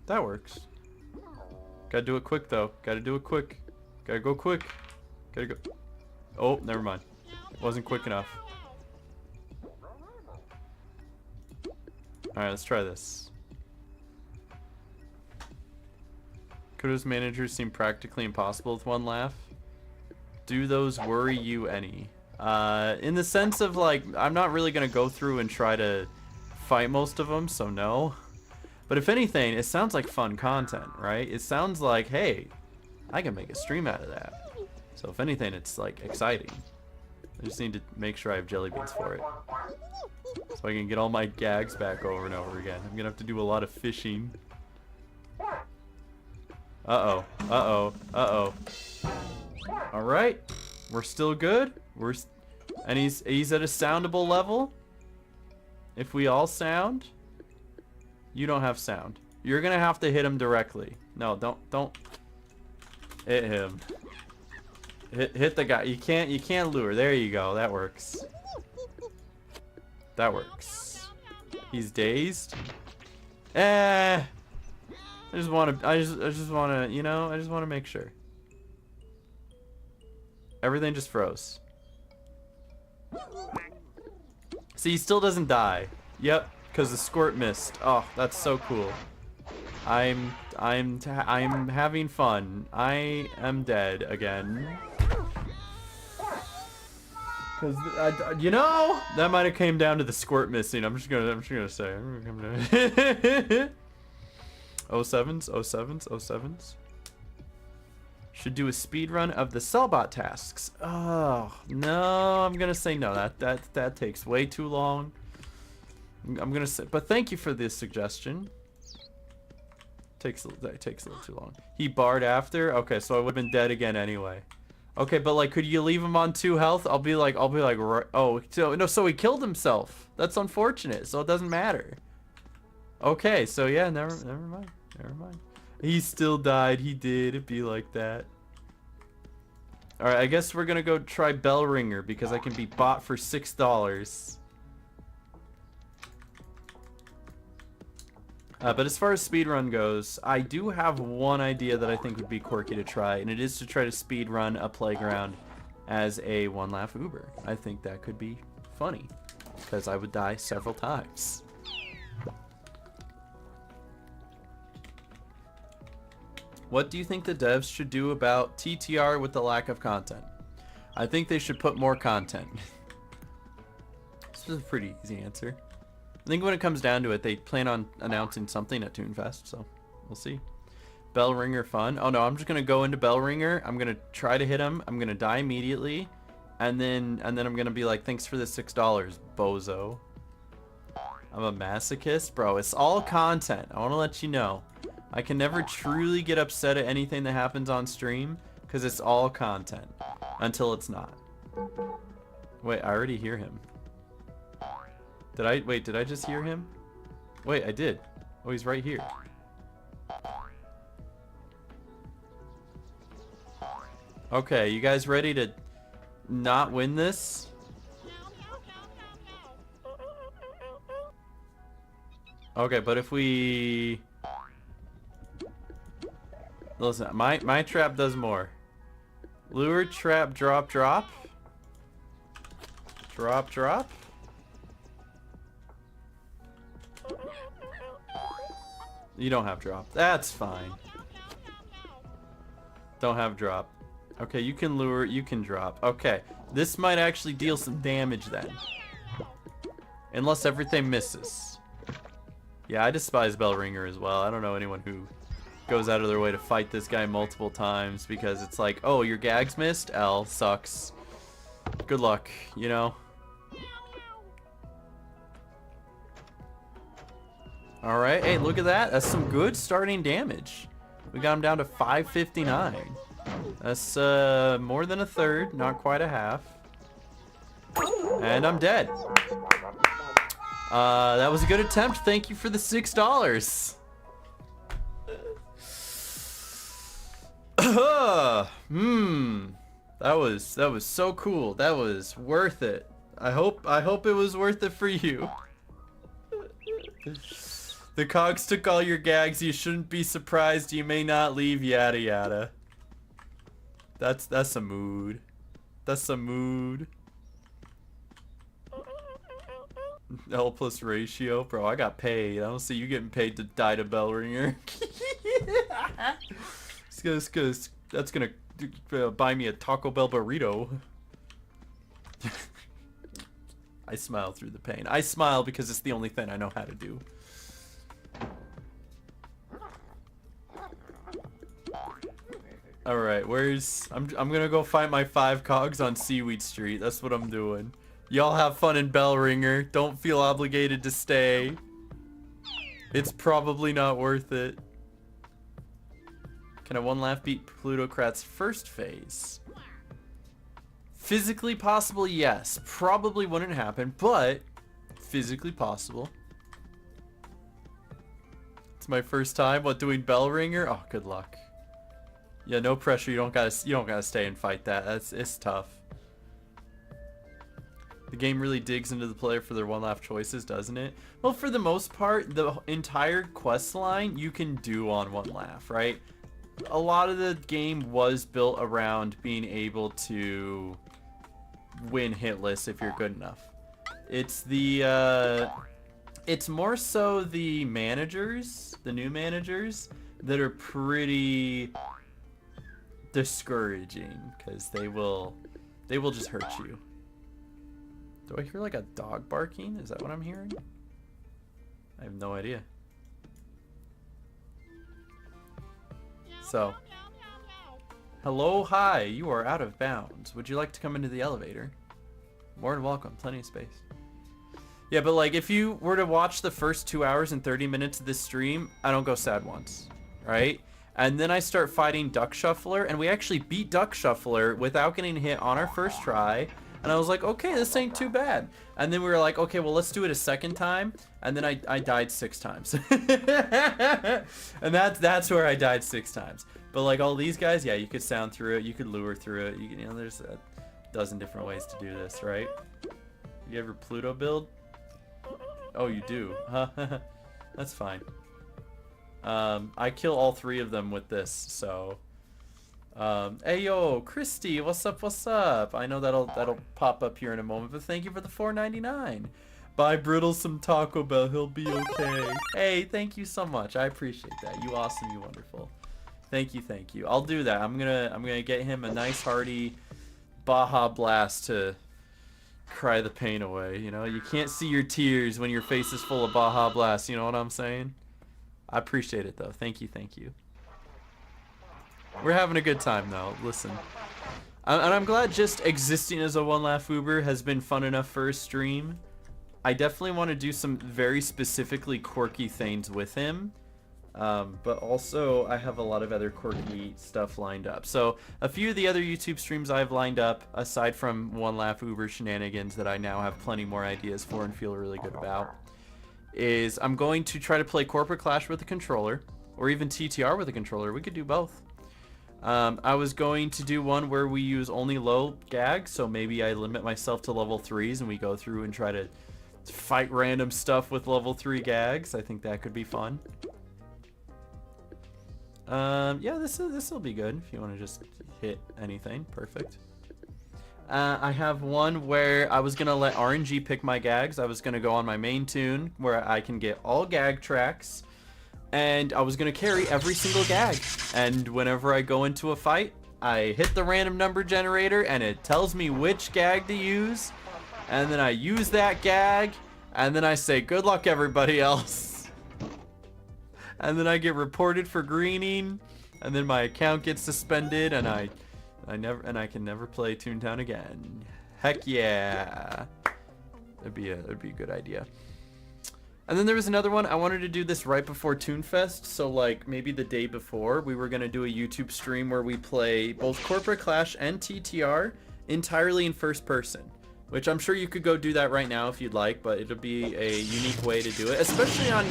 That works. Gotta do it quick, though. Gotta do it quick. Gotta go quick. Gotta go... Oh, never mind. It wasn't quick enough. Alright, let's try this. Kudos managers seem practically impossible with one laugh. Do those worry you any? In the sense of, like, I'm not really gonna go through and try to fight most of them, so no. But if anything, it sounds like fun content, right? It sounds like, hey, I can make a stream out of that. So if anything, it's, like, exciting. I just need to make sure I have jelly beans for it. So I can get all my gags back over and over again. I'm gonna have to do a lot of fishing. Uh-oh. Uh-oh. Uh-oh. Alright. We're still good. And he's at a soundable level. If we all sound. You don't have sound. You're gonna have to hit him directly. No, don't hit him. Hit the guy. You can't lure. There you go. That works. That works. He's dazed. I just want to, you know, I just want to make sure. Everything just froze. See, he still doesn't die. Yep, because the squirt missed. Oh, that's so cool. I'm having fun. I am dead again. Cause you know, that might have came down to the squirt missing. I'm just gonna say. 07s. should do a speed run of the Cellbot tasks. Oh, no, I'm gonna say no. That takes way too long. I'm gonna say, but thank you for this suggestion. That takes a little too long. He barred after? Okay, so I would have been dead again anyway. Okay, but like, could you leave him on 2 health? I'll be like, oh, so no, so he killed himself. That's unfortunate. So it doesn't matter. Okay, so yeah, never mind. Never mind. He still died. He did. It'd be like that. All right, I guess we're gonna go try Bell Ringer because I can be bought for $6. But as far as speedrun goes, I do have one idea that I think would be quirky to try, and it is to try to speedrun a playground as a 1-laugh Uber. I think that could be funny, because I would die several times. What do you think the devs should do about TTR with the lack of content? I think they should put more content. This is a pretty easy answer. I think when it comes down to it, they plan on announcing something at Toonfest, so we'll see. Bell Ringer fun. Oh no, I'm just gonna go into Bell Ringer. I'm gonna try to hit him. I'm gonna die immediately, and then I'm gonna be like, thanks for the $6, bozo. I'm a masochist, bro. It's all content. I want to let you know. I can never truly get upset at anything that happens on stream because it's all content until it's not. Wait, I already hear him. Did I just hear him? Wait, I did. Oh, he's right here. Okay, you guys ready to not win this? Okay, but if we... Listen, my trap does more. Lure, trap, drop, drop. Drop, drop. You don't have drop. That's fine. Don't have drop. Okay, you can lure, you can drop. Okay, this might actually deal some damage then. Unless everything misses. Yeah, I despise Bell Ringer as well. I don't know anyone who goes out of their way to fight this guy multiple times because it's like, oh, your gags missed? L sucks. Good luck, you know? Alright, hey, look at that. That's some good starting damage. We got him down to 559. That's more than a third, not quite a half. And I'm dead. That was a good attempt. Thank you for the $6. That was so cool. That was worth it. I hope it was worth it for you. The cogs took all your gags. You shouldn't be surprised. You may not leave. Yada yada. That's a mood. That's a mood. L plus ratio, bro. I got paid. I don't see you getting paid to die to Bell Ringer. That's gonna buy me a Taco Bell burrito. I smile through the pain. I smile because it's the only thing I know how to do. Alright, I'm gonna go find my 5 cogs on Seaweed Street. That's what I'm doing. Y'all have fun in Bell Ringer. Don't feel obligated to stay. It's probably not worth it. Can a 1-laugh beat Plutocrat's first phase? Physically possible, yes. Probably wouldn't happen, but physically possible. It's my first time, doing Bell Ringer? Oh, good luck. Yeah, no pressure. You don't gotta stay and fight that. It's tough. The game really digs into the player for their 1-laugh choices, doesn't it? Well, for the most part, the entire quest line you can do on 1-laugh, right? A lot of the game was built around being able to win hitless if you're good enough. It's it's more so the managers, the new managers, that are pretty discouraging because they will just hurt you. Do I hear like a dog barking? Is that what I'm hearing? I have no idea. Hello, hi, you are out of bounds. Would you like to come into the elevator? More than welcome, plenty of space. Yeah, but like if you were to watch the first 2 hours and 30 minutes of this stream, I don't go sad once, right? And then I start fighting Duck Shuffler, and we actually beat Duck Shuffler without getting hit on our first try. And I was like, okay, this ain't too bad. And then we were like, okay, well, let's do it a second time. And then I died 6 times. And that's where I died 6 times. But like all these guys, yeah, you could sound through it, you could lure through it. You know, there's a dozen different ways to do this, right? You ever Pluto build? Oh, you do? Huh? That's fine. I kill all 3 of them with this, so. Hey yo, Christy, what's up? What's up? I know that'll pop up here in a moment, but thank you for the $4.99. Buy Brittle some Taco Bell, he'll be okay. Hey, thank you so much. I appreciate that. You awesome, you wonderful. Thank you, thank you. I'll do that. I'm gonna get him a nice hearty Baja Blast to cry the pain away. You know, you can't see your tears when your face is full of Baja Blast. You know what I'm saying? I appreciate it though. Thank you, thank you. We're having a good time though. Listen, and I'm glad just existing as a One Laugh Uber has been fun enough for a stream. I definitely want to do some very specifically quirky things with him. But also I have a lot of other quirky stuff lined up. So a few of the other YouTube streams I've lined up, aside from One Laugh Uber shenanigans that I now have plenty more ideas for and feel really good about, is I'm going to try to play Corporate Clash with a controller, or even TTR with a controller. We could do both. I was going to do one where we use only low gags, so maybe I limit myself to level 3s and we go through and try to fight random stuff with level 3 gags. I think that could be fun. Yeah, this'll be good if you want to just hit anything. Perfect. I have one where I was gonna let RNG pick my gags. I was gonna go on my main tune where I can get all gag tracks, and I was gonna carry every single gag. And whenever I go into a fight, I hit the random number generator and it tells me which gag to use, and then I use that gag, and then I say good luck everybody else. And then I get reported for greening, and then my account gets suspended, and I can never play Toontown again. Heck yeah. It'd be a good idea. And then there was another one. I wanted to do this right before Toonfest, so like maybe the day before, we were gonna do a YouTube stream where we play both Corporate Clash and TTR entirely in first person. Which I'm sure you could go do that right now if you'd like, but it'll be a unique way to do it, especially on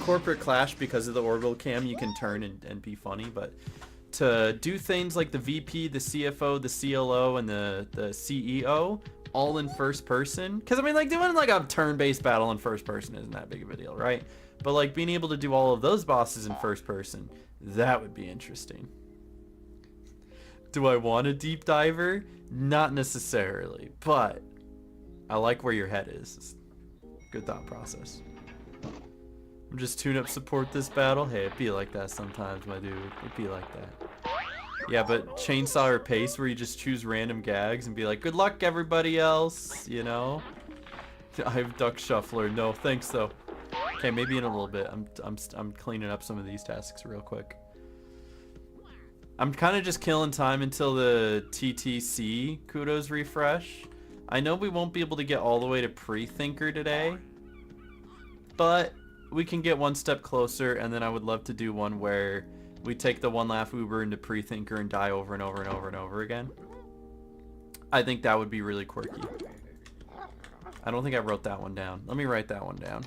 Corporate Clash because of the orbital cam. You can turn and be funny, but to do things like the VP, the CFO, the CLO, and the CEO all in first person, because I mean, like doing like a turn-based battle in first person isn't that big of a deal, right? But like being able to do all of those bosses in first person, that would be interesting. Do I want a deep diver? Not necessarily, but I like where your head is. Good thought process. I'm just Toon-Up support this battle. Hey, it be like that sometimes, my dude. It be like that. Yeah, but Chainsaw or Pace, where you just choose random gags and be like, good luck, everybody else, you know? I have Duck Shuffler. No, thanks, though. Okay, maybe in a little bit. I'm cleaning up some of these tasks real quick. I'm kind of just killing time until the TTC kudos refresh. I know we won't be able to get all the way to pre-thinker today, but we can get one step closer, and then I would love to do one where we take the One Laugh Uber into pre-thinker and die over and over and over and over again. I think that would be really quirky. I don't think I wrote that one down. Let me write that one down.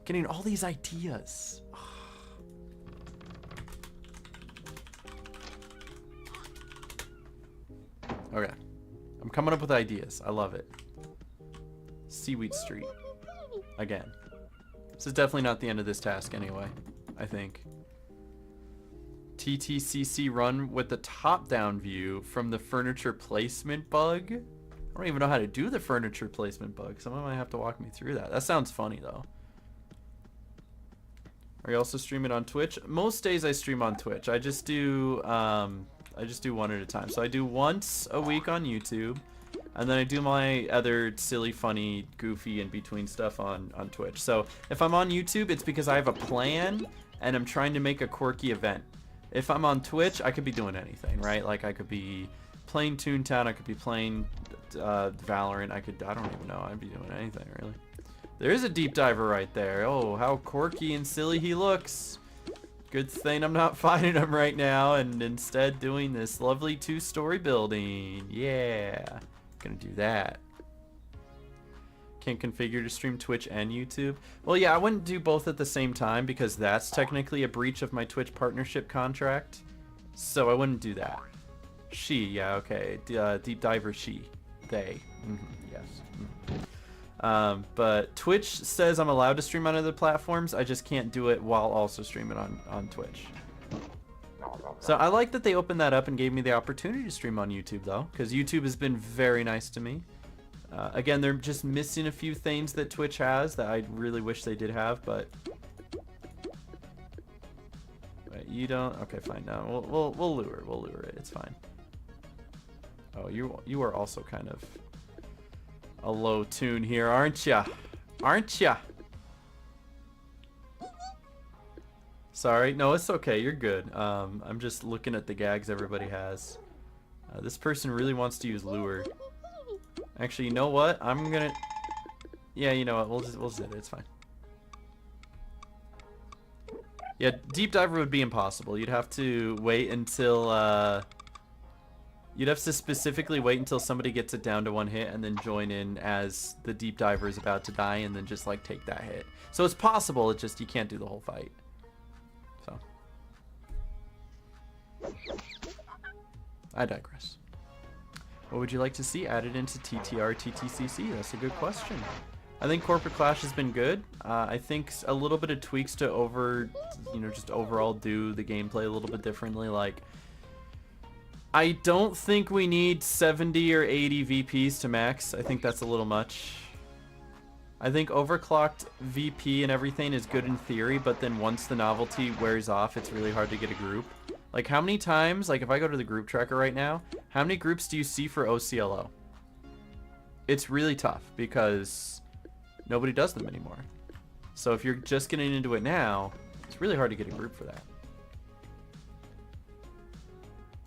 Getting all these ideas. Okay. I'm coming up with ideas. I love it. Seaweed Street. Again. This is definitely not the end of this task anyway, I think. TTCC run with the top-down view from the furniture placement bug. I don't even know how to do the furniture placement bug. Someone might have to walk me through that. That sounds funny, though. Are you also streaming on Twitch? Most days I stream on Twitch. I just do one at a time. So I do once a week on YouTube, and then I do my other silly, funny, goofy, in between stuff on Twitch. So if I'm on YouTube, it's because I have a plan, and I'm trying to make a quirky event. If I'm on Twitch, I could be doing anything, right? Like I could be playing Toontown, I could be playing Valorant, I don't even know, I'd be doing anything really. There is a deep diver right there. Oh, how quirky and silly he looks. Good thing I'm not fighting him right now and instead doing this lovely 2-story building. Yeah, gonna do that. Can't configure to stream Twitch and YouTube. Well, yeah, I wouldn't do both at the same time because that's technically a breach of my Twitch partnership contract. So I wouldn't do that. She, yeah, okay. Deep diver, she. They. Yes. But Twitch says I'm allowed to stream on other platforms. I just can't do it while also streaming on Twitch. So I like that they opened that up and gave me the opportunity to stream on YouTube, though, because YouTube has been very nice to me. Again, they're just missing a few things that Twitch has that I really wish they did have, but... Wait, you don't? Okay, fine. No, we'll lure. We'll lure it. It's fine. Oh, you are also kind of a low tune here, aren't ya? Aren't ya? Sorry. No, it's okay. You're good. I'm just looking at the gags everybody has. This person really wants to use lure. Actually, you know what? I'm gonna... Yeah, you know what? We'll zip it. It's fine. Yeah, deep diver would be impossible. You'd have to wait until... You'd have to specifically wait until somebody gets it down to 1 hit and then join in as the deep diver is about to die and then just, like, take that hit. So it's possible, it's just you can't do the whole fight. So. I digress. What would you like to see added into TTR, TTCC? That's a good question. I think Corporate Clash has been good. I think a little bit of tweaks to just overall do the gameplay a little bit differently. Like, I don't think we need 70 or 80 VPs to max. I think that's a little much. I think overclocked VP and everything is good in theory, but then once the novelty wears off, it's really hard to get a group. Like, how many times, like if I go to the group tracker right now, how many groups do you see for OCLO? It's really tough because nobody does them anymore. So if you're just getting into it now, it's really hard to get a group for that.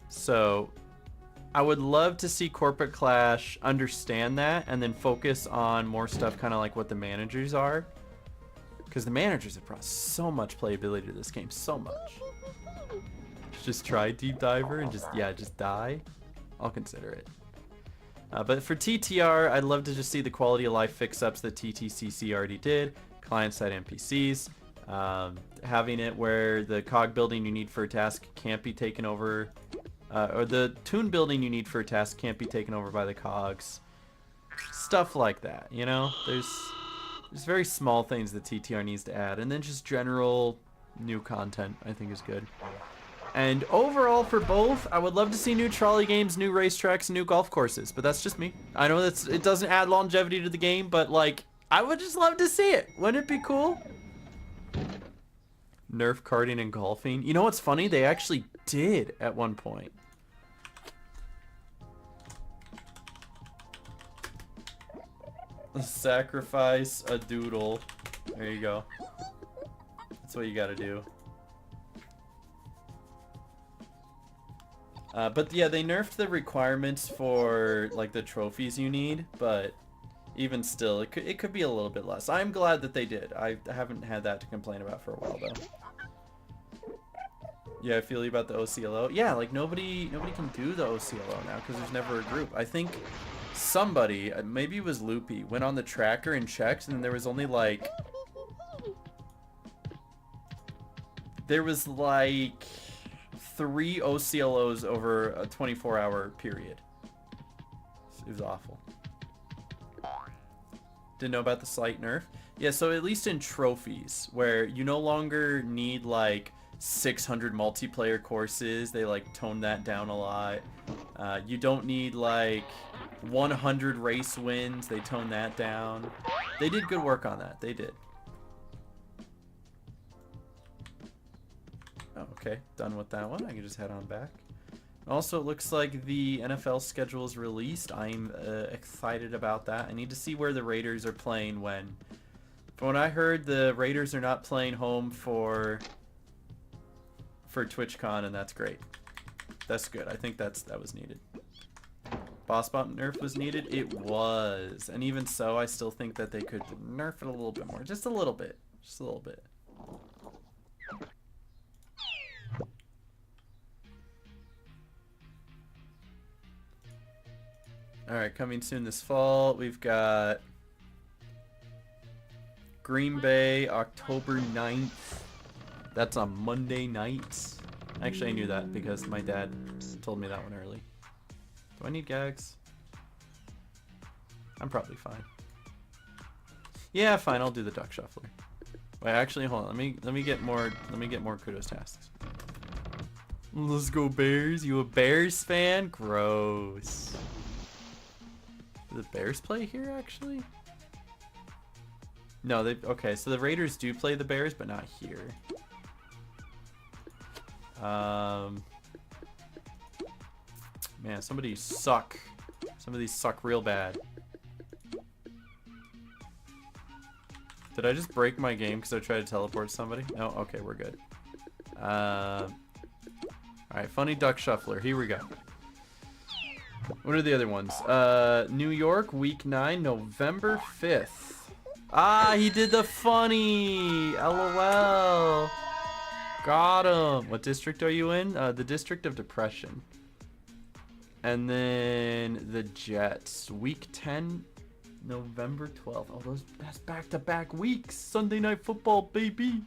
So I would love to see Corporate Clash understand that and then focus on more stuff kind of like what the managers are. Because the managers have brought so much playability to this game, so much. Just try Deep Diver and just die. I'll consider it. But for TTR, I'd love to just see the quality of life fix-ups that TTCC already did. Client-side NPCs. Having it where the cog building you need for a task can't be taken over. Or the toon building you need for a task can't be taken over by the cogs. Stuff like that, you know? There's very small things that TTR needs to add. And then just general new content, I think, is good. And overall for both, I would love to see new trolley games, new racetracks, new golf courses. But that's just me. I know it doesn't add longevity to the game, but like, I would just love to see it. Wouldn't it be cool? Nerf karting and golfing. You know what's funny? They actually did at one point. Sacrifice a doodle. There you go. That's what you gotta do. But yeah, they nerfed the requirements for like the trophies you need, but even still, it could be a little bit less. I'm glad that they did. I haven't had that to complain about for a while though. Yeah, I feel you about the OCLO. Yeah, like nobody can do the OCLO now because there's never a group. I think somebody, maybe it was Loopy, went on the tracker and checked, and there was only like 3 OCLOs over a 24-hour period. It was awful. Didn't know about the slight nerf. Yeah, so at least in trophies, where you no longer need like 600 multiplayer courses, they like toned that down a lot. You don't need like 100 race wins, they toned that down. They did good work on that, they did. Oh, okay, done with that one. I can just head on back. Also, it looks like the NFL schedule is released. I'm excited about that. I need to see where the Raiders are playing when. From what I heard, the Raiders are not playing home for for TwitchCon, and that's great. That's good. I think that was needed. Boss bot nerf was needed? It was. And even so, I still think that they could nerf it a little bit more. Just a little bit. Just a little bit. Alright, coming soon this fall, we've got Green Bay, October 9th. That's on Monday nights. Actually, I knew that because my dad told me that one early. Do I need gags? I'm probably fine. Yeah, fine. I'll do the duck shuffler. Wait, actually, hold on. Let me get more kudos tasks. Let's go Bears. You a Bears fan? Gross. Do the Bears play here actually? No, they okay. So the Raiders do play the Bears, but not here. Man, some of these suck. Some of these suck real bad. Did I just break my game because I tried to teleport somebody? No? Okay, we're good. Alright, funny duck shuffler. Here we go. What are the other ones? New York, week 9, November 5th. Ah, he did the funny! LOL. Got him. What district are you in? The District of Depression. And then the Jets. Week 10, November 12th. Oh, that's back-to-back weeks. Sunday Night Football, baby.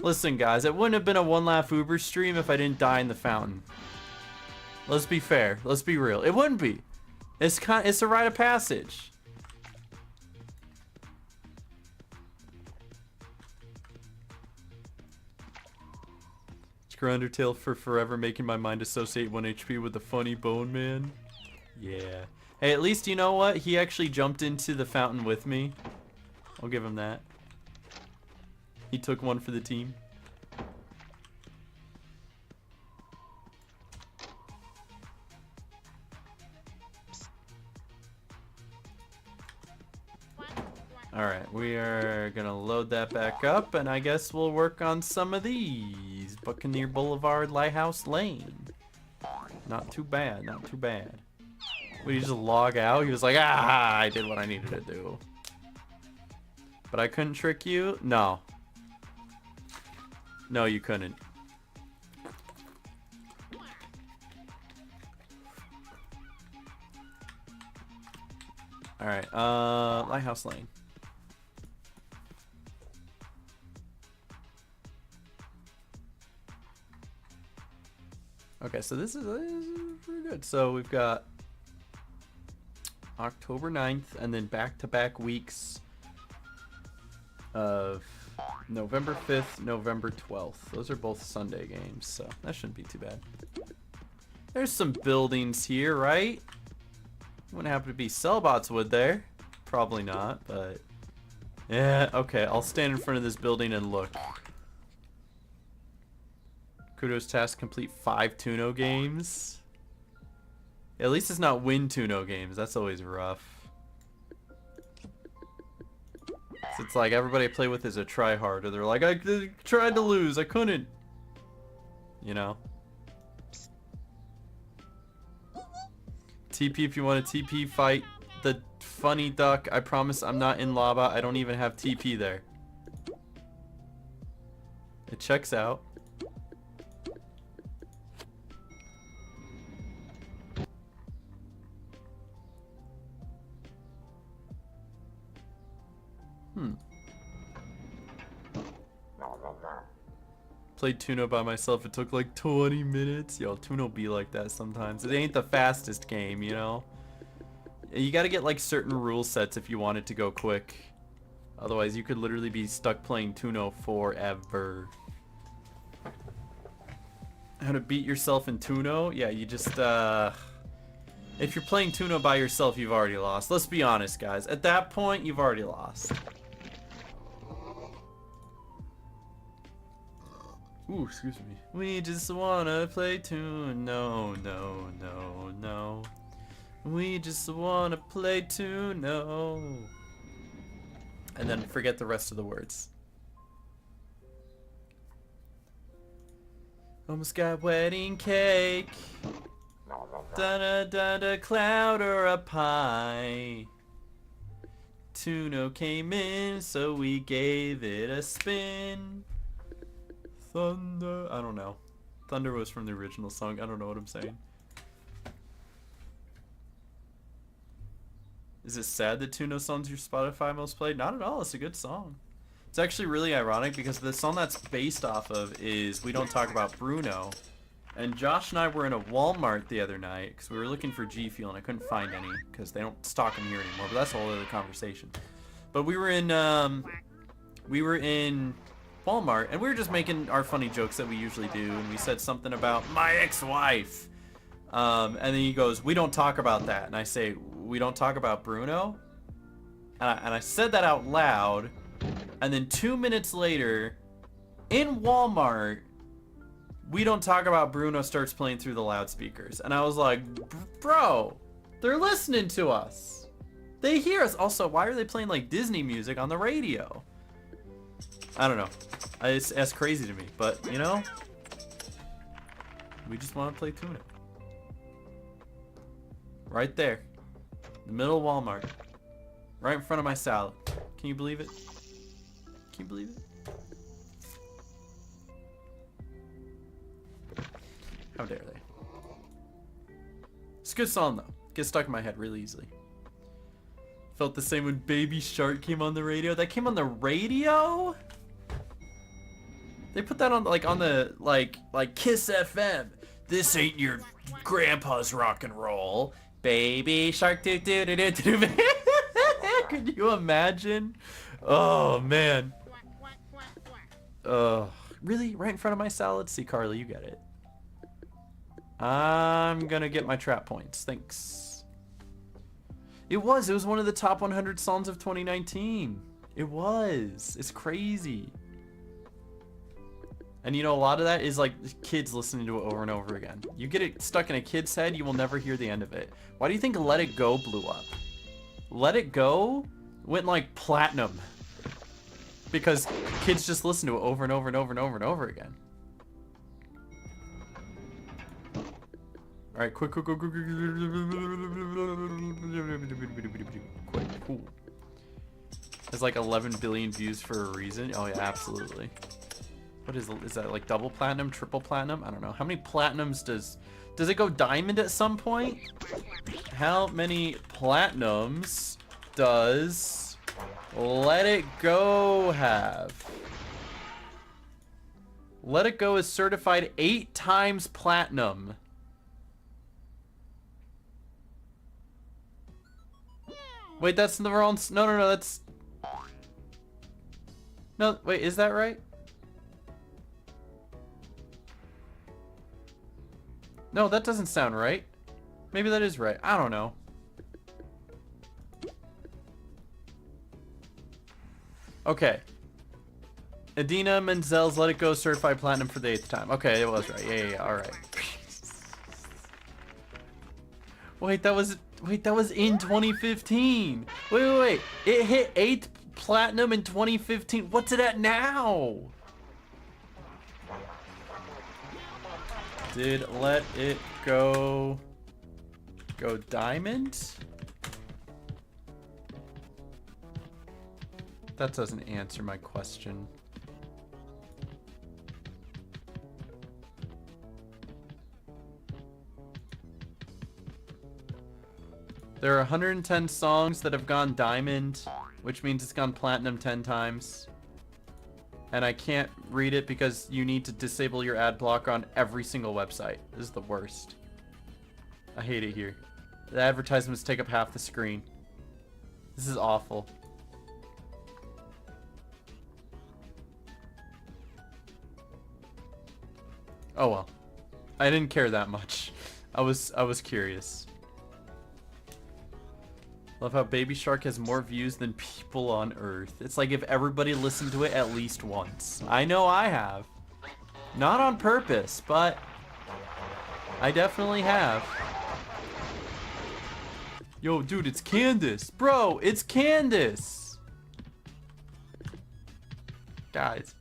Listen, guys, it wouldn't have been a One Laugh Uber stream if I didn't die in the fountain. Let's be fair. Let's be real. It wouldn't be. It's a rite of passage. Undertale for forever, making my mind associate 1 HP with the funny bone man. Yeah. Hey, at least you know what? He actually jumped into the fountain with me. I'll give him that. He took one for the team. Alright, we are gonna load that back up, and I guess we'll work on some of these. Buccaneer Boulevard, Lighthouse Lane. Not too bad, not too bad. Would he just log out? He was like, ah, I did what I needed to do. But I couldn't trick you? No. No, you couldn't. Alright, Lighthouse Lane. Okay, so this is pretty good. So we've got October 9th and then back-to-back weeks of November 5th, November 12th. Those are both Sunday games, so that shouldn't be too bad. There's some buildings here, right? Wouldn't happen to be Cellbots, would there? Probably not, but... yeah, okay, I'll stand in front of this building and look. Kudos task complete 5 Tuno games. At least it's not win Tuno games. That's always rough. So it's like everybody I play with is a tryhard, or they're like, I tried to lose, I couldn't. You know? TP if you want a TP fight the funny duck. I promise I'm not in lava. I don't even have TP there. It checks out. Played Tuno by myself. It took like 20 minutes. Yo, Tuno be like that sometimes. It ain't the fastest game, you know? You gotta get like certain rule sets if you want it to go quick. Otherwise, you could literally be stuck playing Tuno forever. How to beat yourself in Tuno? Yeah, you just, if you're playing Tuno by yourself, you've already lost. Let's be honest, guys. At that point, you've already lost. Ooh, excuse me. We just wanna play Tuno. No, no, no, no. We just wanna play Tuno. And then forget the rest of the words. Almost got wedding cake. Da-da-da-da, cloud or a pie. Toon-Up came in, so we gave it a spin. Thunder. I don't know. Thunder was from the original song. I don't know what I'm saying. Is it sad that Toon-Up song's your Spotify most played? Not at all. It's a good song. It's actually really ironic because the song that's based off of is We Don't Talk About Bruno. And Josh and I were in a Walmart the other night because we were looking for G Fuel and I couldn't find any because they don't stock them here anymore. But that's a whole other conversation. But we were in Walmart and we were just making our funny jokes that we usually do. And we said something about my ex-wife. And then he goes, we don't talk about that. And I say, we don't talk about Bruno? And I said that out loud. And then 2 minutes later, in Walmart, We Don't Talk About Bruno starts playing through the loudspeakers. And I was like, bro, they're listening to us. They hear us. Also, why are they playing like Disney music on the radio? I don't know. That's crazy to me. But, you know, we just want to play Toon-Up. Right there. In the middle of Walmart. Right in front of my salad. Can you believe it? Can you believe it? How dare they? It's a good song though. Gets stuck in my head really easily. Felt the same when Baby Shark came on the radio. That came on the radio? They put that on the Kiss FM. This ain't your grandpa's rock and roll. Baby Shark do do do do do. Could you imagine? Oh man. Really? Right in front of my salad? See, Carly, you get it. I'm gonna get my trap points. Thanks. It was one of the top 100 songs of 2019. It was. It's crazy. And you know, a lot of that is like kids listening to it over and over again. You get it stuck in a kid's head, you will never hear the end of it. Why do you think Let It Go blew up? Let It Go went like platinum. Because kids just listen to it over and over and over and over and over again. Alright, quick. Cool. Has like 11 billion views for a reason. Oh yeah, absolutely. What is that like double platinum, triple platinum? I don't know. How many platinums does it go diamond at some point? How many platinums does Let It Go have? Let It Go is certified 8 times platinum. Wait, that's the wrong. No, that's. No, wait, is that right? No, that doesn't sound right. Maybe that is right. I don't know. Okay. Adina Menzel's Let It Go certified platinum for the 8th time. Okay, it was right. Yeah, all right. Wait, that was in 2015. Wait. It hit 8th platinum in 2015. What's it at now? Did Let It Go diamond? That doesn't answer my question. There are 110 songs that have gone diamond, which means it's gone platinum 10 times. And I can't read it because you need to disable your ad blocker on every single website. This is the worst. I hate it here. The advertisements take up half the screen. This is awful. Oh well. I didn't care that much. I was curious. Love how Baby Shark has more views than people on Earth. It's like if everybody listened to it at least once. I know I have. Not on purpose, but I definitely have. Yo, dude, it's Candace. Bro, it's Candace. Guys.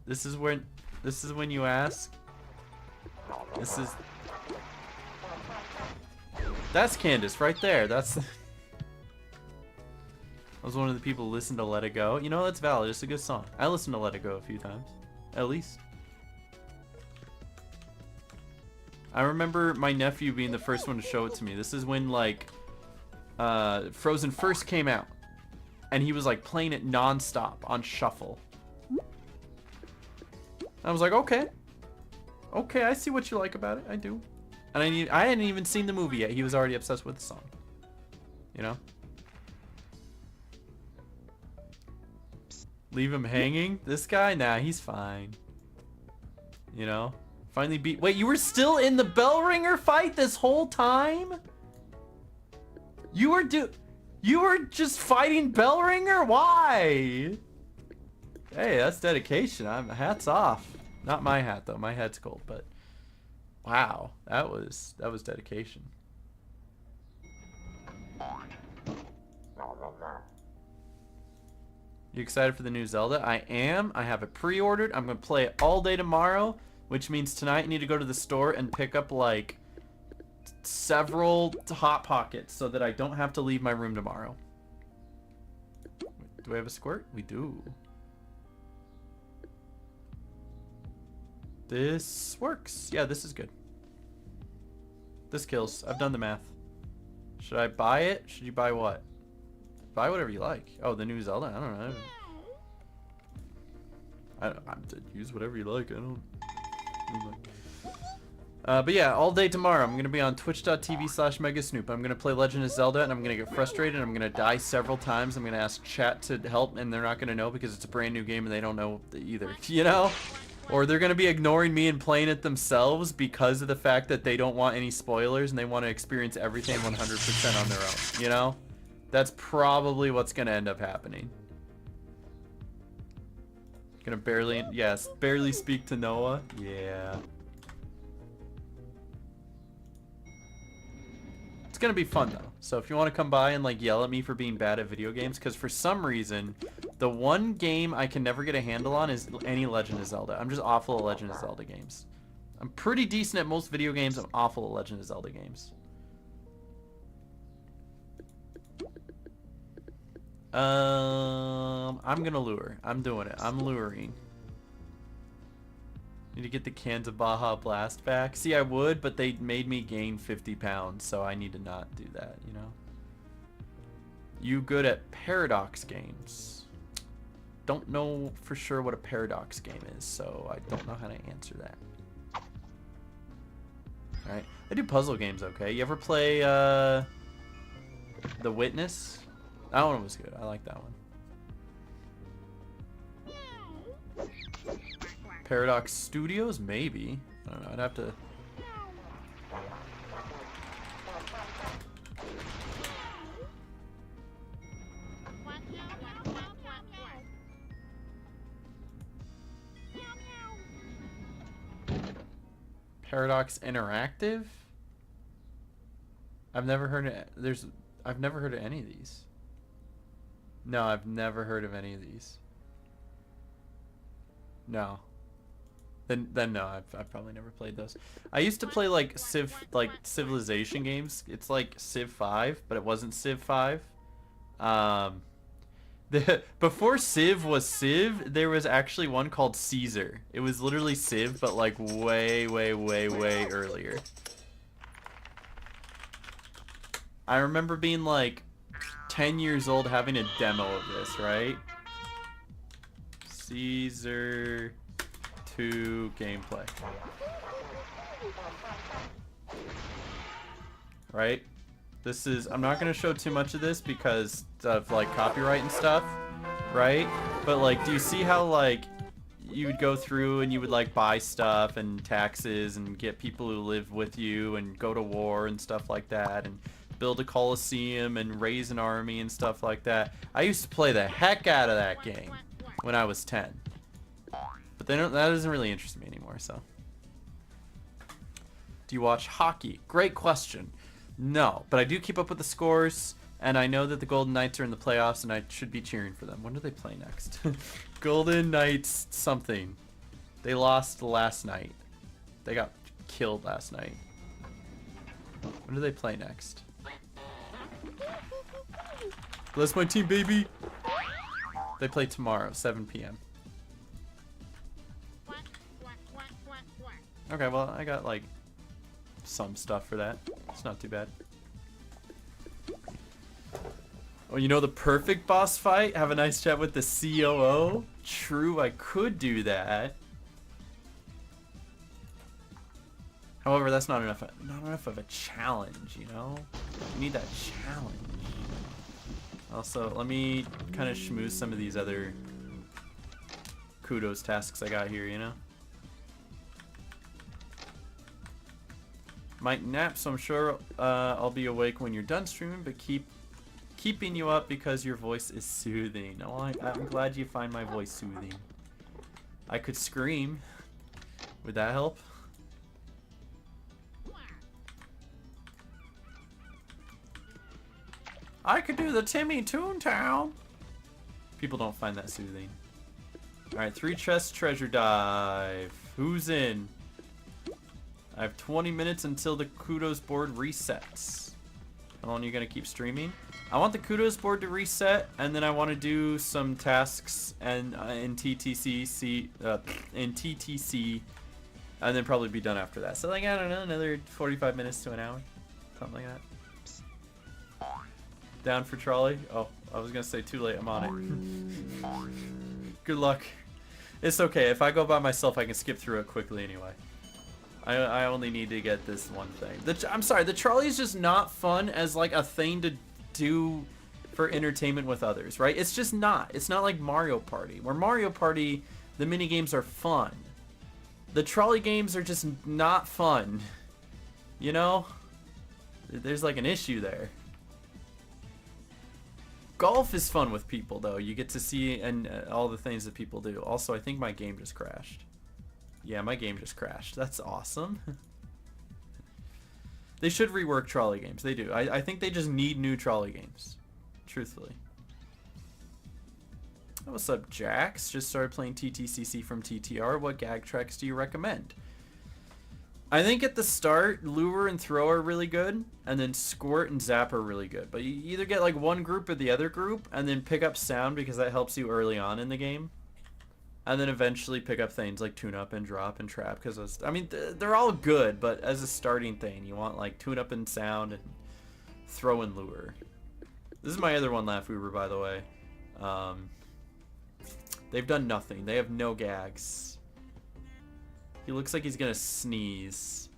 This is when This is when you ask. This is... That's Candace right there. That's... I was one of the people who listened to Let It Go. You know, that's valid. It's a good song. I listened to Let It Go a few times. At least. I remember my nephew being the first one to show it to me. This is when, like, Frozen first came out. And he was, like, playing it non-stop on shuffle. I was like, okay. Okay, I see what you like about it. I do. And I hadn't even seen the movie yet. He was already obsessed with the song. You know? Leave him hanging? This guy? Nah, he's fine. You know? Finally beat... Wait, you were still in the bell ringer fight this whole time? You were just fighting bell ringer? Why? Hey, that's dedication. Hats off. Not my hat though. My hat's cold, but wow, that was dedication. You excited for the new Zelda? I am. I have it pre-ordered. I'm gonna play it all day tomorrow, which means tonight I need to go to the store and pick up like several Hot Pockets so that I don't have to leave my room tomorrow. Do we have a squirt? We do. This works. Yeah, this is good. This kills. I've done the math. Should I buy it? Should you buy what? Buy whatever you like. Oh, the new Zelda? I don't know. I'm to use whatever you like. I don't... but yeah, all day tomorrow I'm going to be on twitch.tv/Megasnoop. I'm going to play Legend of Zelda and I'm going to get frustrated and I'm going to die several times. I'm going to ask chat to help and they're not going to know because it's a brand new game and they don't know either. You know? Or they're going to be ignoring me and playing it themselves because of the fact that they don't want any spoilers and they want to experience everything 100% on their own. You know? That's probably what's going to end up happening. Gonna barely... Yes, barely speak to Noah. Yeah. It's gonna be fun though. So if you want to come by and like yell at me for being bad at video games, because for some reason the one game I can never get a handle on is any Legend of Zelda. I'm just awful at Legend of Zelda games. I'm pretty decent at most video games. I'm awful at Legend of Zelda games. I'm gonna lure. I'm doing it. I'm luring. Need to get the cans of Baja Blast back. See, I would, but they made me gain 50 pounds, so I need to not do that, you know? You good at Paradox games? Don't know for sure what a Paradox game is, so I don't know how to answer that. Alright. I do puzzle games okay. You ever play, The Witness? That one was good. I like that one. Paradox Studios? Maybe. I don't know. I'd have to... Paradox Interactive? I've never heard of... I've never heard of any of these. No, I've never heard of any of these. No. Then no, I've probably never played those. I used to play like Civilization games. It's like Civ 5, but it wasn't Civ 5. Before Civ was Civ, there was actually one called Caesar. It was literally Civ, but like way earlier. I remember being like 10 years old having a demo of this, right? Caesar 2 gameplay. Right? This is, I'm not going to show too much of this because of like copyright and stuff, right? But like, do you see how like you would go through and you would like buy stuff and taxes and get people who live with you and go to war and stuff like that and build a coliseum and raise an army and stuff like that? I used to play the heck out of that game when I was 10. But that doesn't really interest me anymore, so. Do you watch hockey? Great question. No, but I do keep up with the scores, and I know that the Golden Knights are in the playoffs, and I should be cheering for them. When do they play next? Golden Knights something. They lost last night. They got killed last night. When do they play next? Bless my team, baby! They play tomorrow, 7 p.m. Okay, well, I got, like, some stuff for that. It's not too bad. Oh, you know the perfect boss fight? Have a nice chat with the COO? True, I could do that. However, that's not enough of a challenge, you know? You need that challenge. Also, let me kind of schmooze some of these other kudos tasks I got here, you know? Might nap, so I'm sure I'll be awake when you're done streaming, but keeping you up because your voice is soothing. Oh, I'm glad you find my voice soothing. I could scream. Would that help? I could do the Timmy Toontown. People don't find that soothing. Alright, 3 chests treasure dive. Who's in? I have 20 minutes until the kudos board resets. How long are you gonna keep streaming? I want the kudos board to reset, and then I want to do some tasks and in TTC, and then probably be done after that. So like, I don't know, another 45 minutes to an hour, something like that. Down for trolley? Oh, I was gonna say too late. I'm on it. Good luck. It's okay. If I go by myself, I can skip through it quickly anyway. I only need to get this one thing. I'm sorry, the trolley is just not fun as like a thing to do for entertainment with others, right? It's just not. It's not like Mario Party. Where Mario Party, the mini games are fun. The trolley games are just not fun. You know? There's like an issue there. Golf is fun with people, though. You get to see and all the things that people do. Also, I think my game just crashed. Yeah, my game just crashed. That's awesome. They should rework trolley games. They do. I think they just need new trolley games. Truthfully. Oh, what's up, Jax? Just started playing TTCC from TTR. What gag tracks do you recommend? I think at the start, Lure and Throw are really good, and then Squirt and Zap are really good. But you either get like one group or the other group, and then pick up Sound because that helps you early on in the game. And then eventually pick up things like Toon-Up and Drop and Trap because, I mean, they're all good, but as a starting thing, you want like Toon-Up and Sound and Throw and Lure. This is my other one, Laugh Uber, by the way. They've done nothing. They have no gags. He looks like he's gonna sneeze.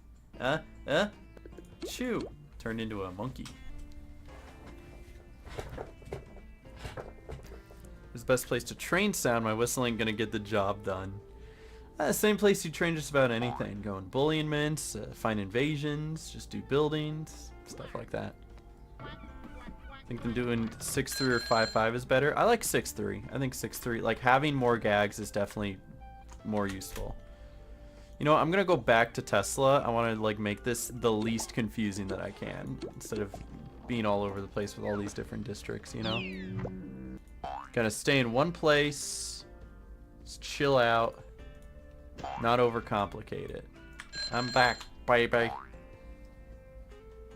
Chew. Turned into a monkey. It's the best place to train Sound. My whistling gonna get the job done. Same place you train just about anything. Go in bullion-mints, find invasions, just do buildings, stuff like that. I think them doing 6-3 or 5-5 is better. I like 6-3. I think 6-3, like having more gags is definitely more useful. You know what, I'm gonna go back to Tesla. I want to like make this the least confusing that I can instead of being all over the place with all these different districts, you know? Gonna stay in one place, just chill out, not overcomplicate it. I'm back, baby.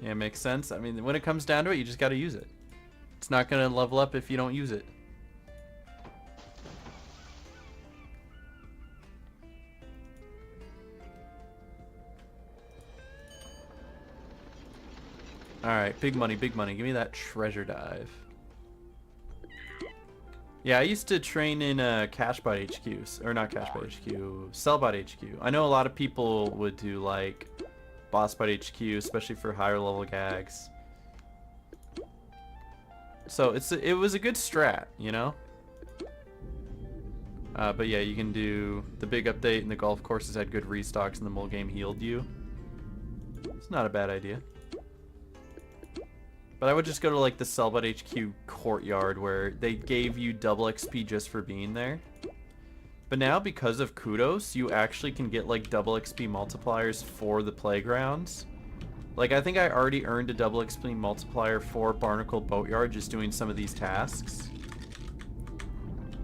Yeah, makes sense. I mean, when it comes down to it, you just gotta use it. It's not gonna level up if you don't use it. Alright, big money, big money. Give me that treasure dive. Yeah, I used to train in Cashbot HQ, or not Cashbot HQ, Sellbot HQ. I know a lot of people would do like BossBot HQ, especially for higher level gags. So it was a good strat, you know? But yeah, you can do the big update and the golf courses had good restocks and the mole game healed you. It's not a bad idea. But I would just go to like the Sellbot HQ courtyard where they gave you double XP just for being there. But now because of kudos, you actually can get like double XP multipliers for the playgrounds. Like I think I already earned a double XP multiplier for Barnacle Boatyard just doing some of these tasks.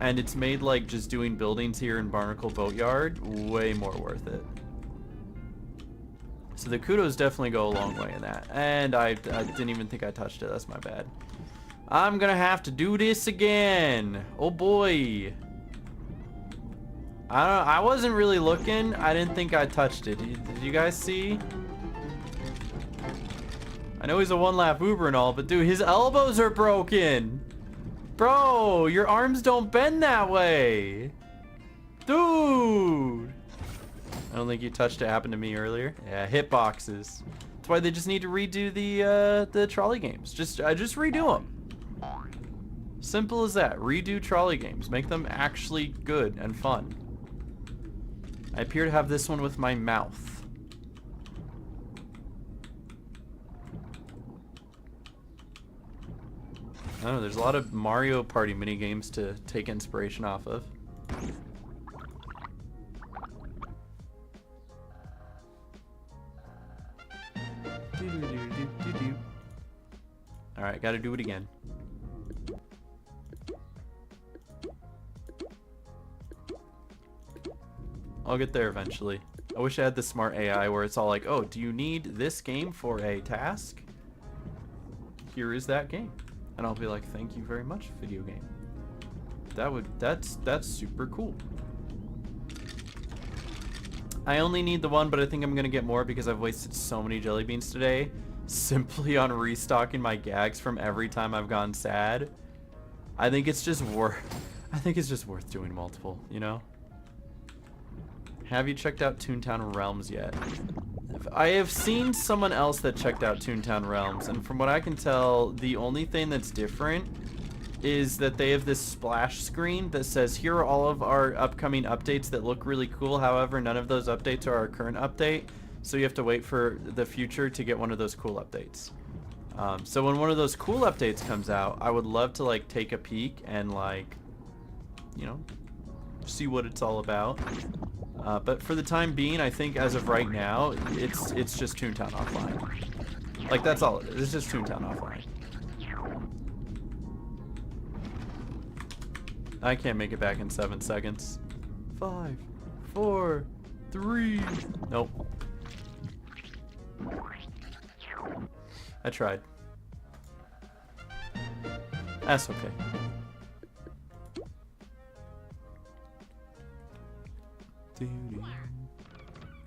and it's made like just doing buildings here in Barnacle Boatyard way more worth it. So the kudos definitely go a long way in that. And I didn't even think I touched it. That's my bad. I'm gonna have to do this again. Oh boy. I wasn't really looking. I didn't think I touched it. Did you guys see? I know he's a one-lap Uber and all, but dude, his elbows are broken. Bro, your arms don't bend that way. Dude. I don't think you touched it. Happened to me earlier. Yeah, hitboxes. That's why they just need to redo the trolley games. Just redo them. Simple as that. Redo trolley games. Make them actually good and fun. I appear to have this one with my mouth. I don't know, there's a lot of Mario Party mini games to take inspiration off of. Alright, gotta do it again. I'll get there eventually. I wish I had the smart AI where it's all like, oh, do you need this game for a task? Here is that game. And I'll be like, thank you very much, video game. That's super cool. I only need the one, but I think I'm gonna get more because I've wasted so many jelly beans today simply on restocking my gags from every time I've gone sad. I think it's just worth doing multiple, you know? Have you checked out Toontown Realms yet? I have seen someone else that checked out Toontown Realms, and from what I can tell, the only thing that's different is that they have this splash screen that says, here are all of our upcoming updates that look really cool. However, none of those updates are our current update, so you have to wait for the future to get one of those cool updates. So when one of those cool updates comes out, I would love to like take a peek and like, you know, see what it's all about. But for the time being, I think as of right now, it's just Toontown Offline. Like, that's all it is. It's just Toontown Offline. I can't make it back in 7 seconds. 5, 4, 3. Nope. I tried. That's okay.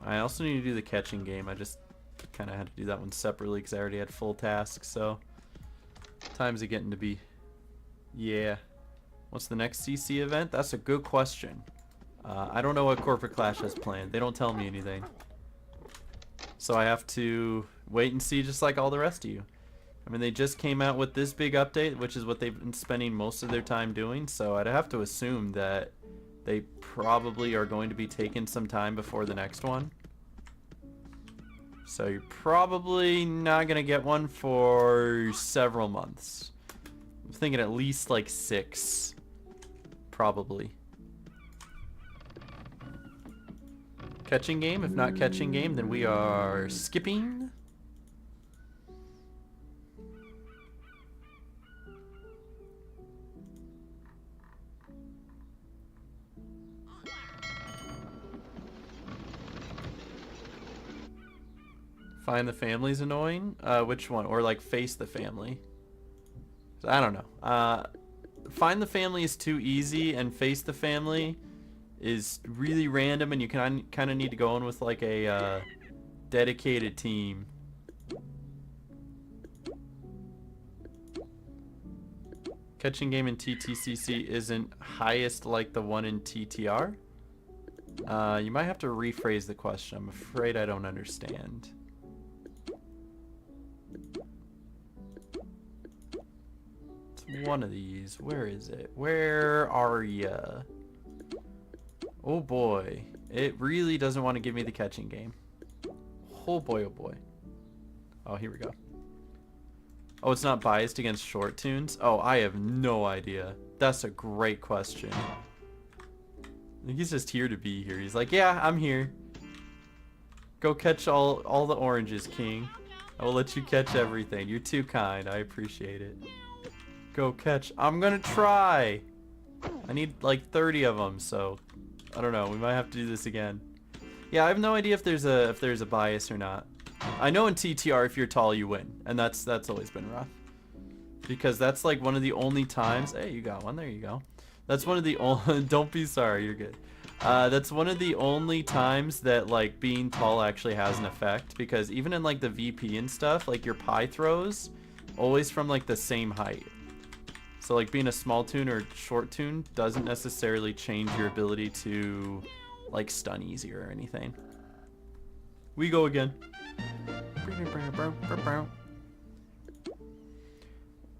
I also need to do the catching game. I just kind of had to do that one separately because I already had full tasks, so time's it getting to be. Yeah. What's the next CC event? That's a good question. I don't know what Corporate Clash has planned. They don't tell me anything. So I have to wait and see, just like all the rest of you. I mean, they just came out with this big update, which is what they've been spending most of their time doing, so I'd have to assume that they probably are going to be taking some time before the next one. So you're probably not going to get one for several months. I'm thinking at least like 6. Probably. Catching game? If not catching game, then we are skipping. Find the family's annoying? Which one? Or like face the family? I don't know. Find the family is too easy, and face the family is really random, and you kind of need to go in with like a dedicated team. Catching game in TTCC isn't highest like the one in TTR? You might have to rephrase the question. I'm afraid I don't understand. One of these. Where is it? Where are ya? Oh boy. It really doesn't want to give me the catching game. Oh boy, oh boy. Oh, here we go. Oh, it's not biased against short tunes? Oh, I have no idea. That's a great question. I think he's just here to be here. He's like, yeah, I'm here. Go catch all the oranges, King. I will let you catch everything. You're too kind. I appreciate it. Go catch. I'm gonna try. I need like 30 of them, so I don't know. We might have to do this again. Yeah, I have no idea if there's a bias or not. I know in TTR if you're tall you win, and that's always been rough. Because that's like one of the only times. Hey, you got one. There you go. That's one of the only. Don't be sorry. You're good. That's one of the only times that like being tall actually has an effect. Because even in like the VP and stuff, like your pie throws, always from like the same height. So like being a small toon or short toon doesn't necessarily change your ability to like stun easier or anything. We go again.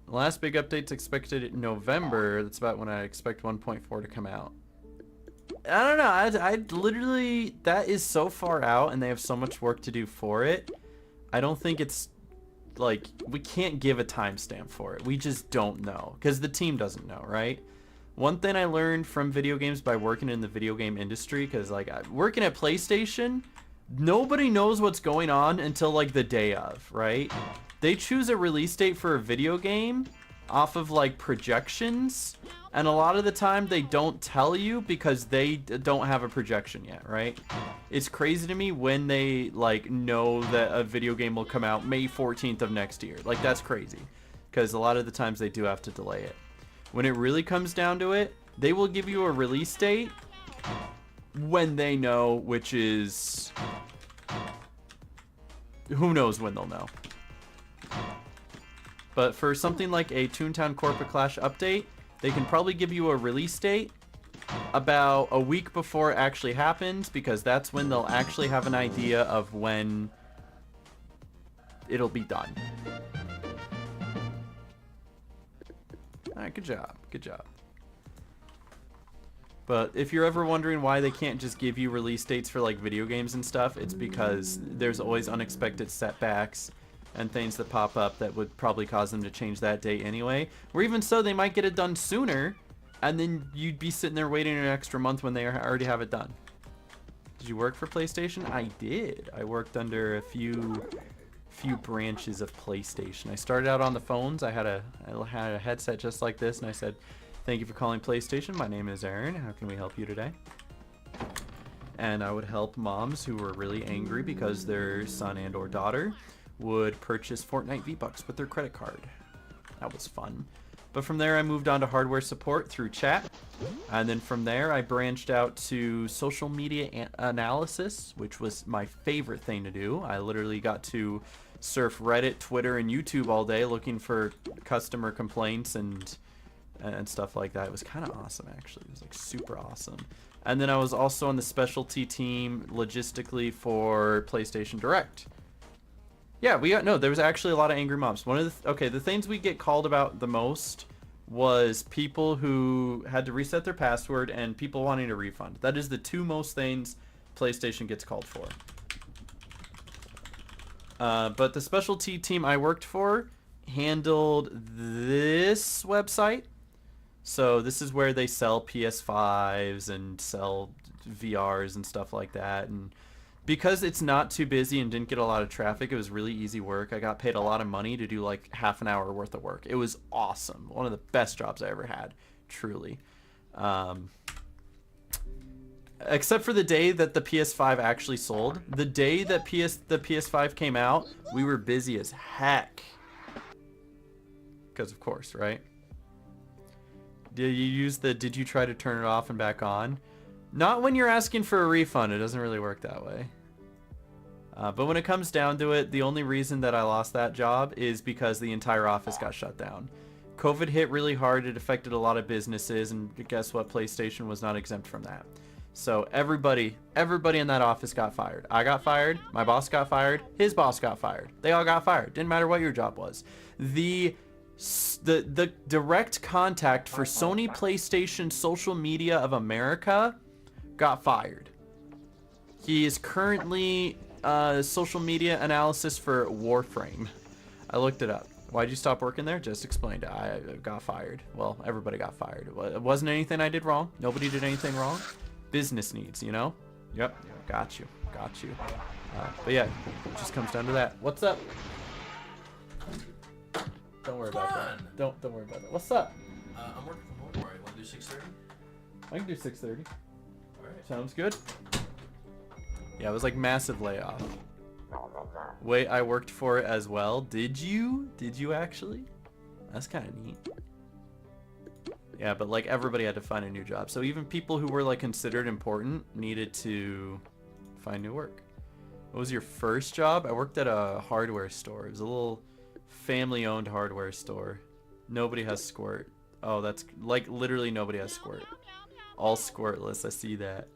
The last big update's expected in November. That's about when I expect 1.4 to come out. I don't know. I literally, that is so far out and they have so much work to do for it. I don't think it's like, we can't give a timestamp for it. We just don't know because the team doesn't know, right? One thing I learned from video games by working in the video game industry, because like working at PlayStation, nobody knows what's going on until like the day of, right? They choose a release date for a video game off of like projections, and a lot of the time they don't tell you because they don't have a projection yet, right? It's crazy to me when they like know that a video game will come out May 14th of next year. Like that's crazy because a lot of the times they do have to delay it. When it really comes down to it, they will give you a release date when they know, which is who knows when they'll know. But for something like a Toontown Corporate Clash update, they can probably give you a release date about a week before it actually happens, because that's when they'll actually have an idea of when it'll be done. Alright, good job. Good job. But if you're ever wondering why they can't just give you release dates for like video games and stuff, it's because there's always unexpected setbacks and things that pop up that would probably cause them to change that date anyway. Or even so, they might get it done sooner, and then you'd be sitting there waiting an extra month when they already have it done. Did you work for PlayStation? I did. I worked under a few branches of PlayStation. I started out on the phones. I had a headset just like this, and I said, "Thank you for calling PlayStation. My name is Aaron. How can we help you today?" And I would help moms who were really angry because their son and or daughter would purchase Fortnite V-Bucks with their credit card. That was fun. But from there I moved on to hardware support through chat, and then from there I branched out to social media analysis, which was my favorite thing to do. I literally got to surf Reddit, Twitter, and YouTube all day looking for customer complaints and stuff like that. It was kind of awesome, actually. It was like super awesome. And then I was also on the specialty team logistically for PlayStation Direct. Yeah, there was actually a lot of angry moms. One of the things we get called about the most was people who had to reset their password and people wanting a refund. That is the two most things PlayStation gets called for. But the specialty team I worked for handled this website. So this is where they sell PS5s and sell VRs and stuff like that. And because it's not too busy and didn't get a lot of traffic, it was really easy work. I got paid a lot of money to do like half an hour worth of work. It was awesome. One of the best jobs I ever had, truly. Except for the day that the PS5 actually sold. The day that the PS5 came out, we were busy as heck. Because of course, right? Did you try to turn it off and back on? Not when you're asking for a refund. It doesn't really work that way. But when it comes down to it, the only reason that I lost that job is because the entire office got shut down. COVID hit really hard. It affected a lot of businesses, and guess what? PlayStation was not exempt from that. So everybody in that office got fired. I got fired. My boss got fired. His boss got fired. They all got fired. Didn't matter what your job was. The direct contact for Sony PlayStation Social Media of America got fired. He is currently social media analysis for Warframe. I looked it up. Why'd you stop working there? Just explained. I got fired. Well, everybody got fired. It wasn't anything I did wrong. Nobody did anything wrong. Business needs, you know? Yep. Got you. But yeah, it just comes down to that. What's up? Don't worry about that. Don't worry about that. What's up? I'm working from home tomorrow. You want to do 6:30? I can do 6:30. Alright. Sounds good. Yeah, it was like massive layoff. Wait, I worked for it as well. Did you? Did you actually? That's kind of neat. Yeah, but like everybody had to find a new job. So even people who were like considered important needed to find new work. What was your first job? I worked at a hardware store. It was a little family-owned hardware store. Nobody has Squirt. Oh, that's like literally nobody has Squirt. All Squirtless. I see that.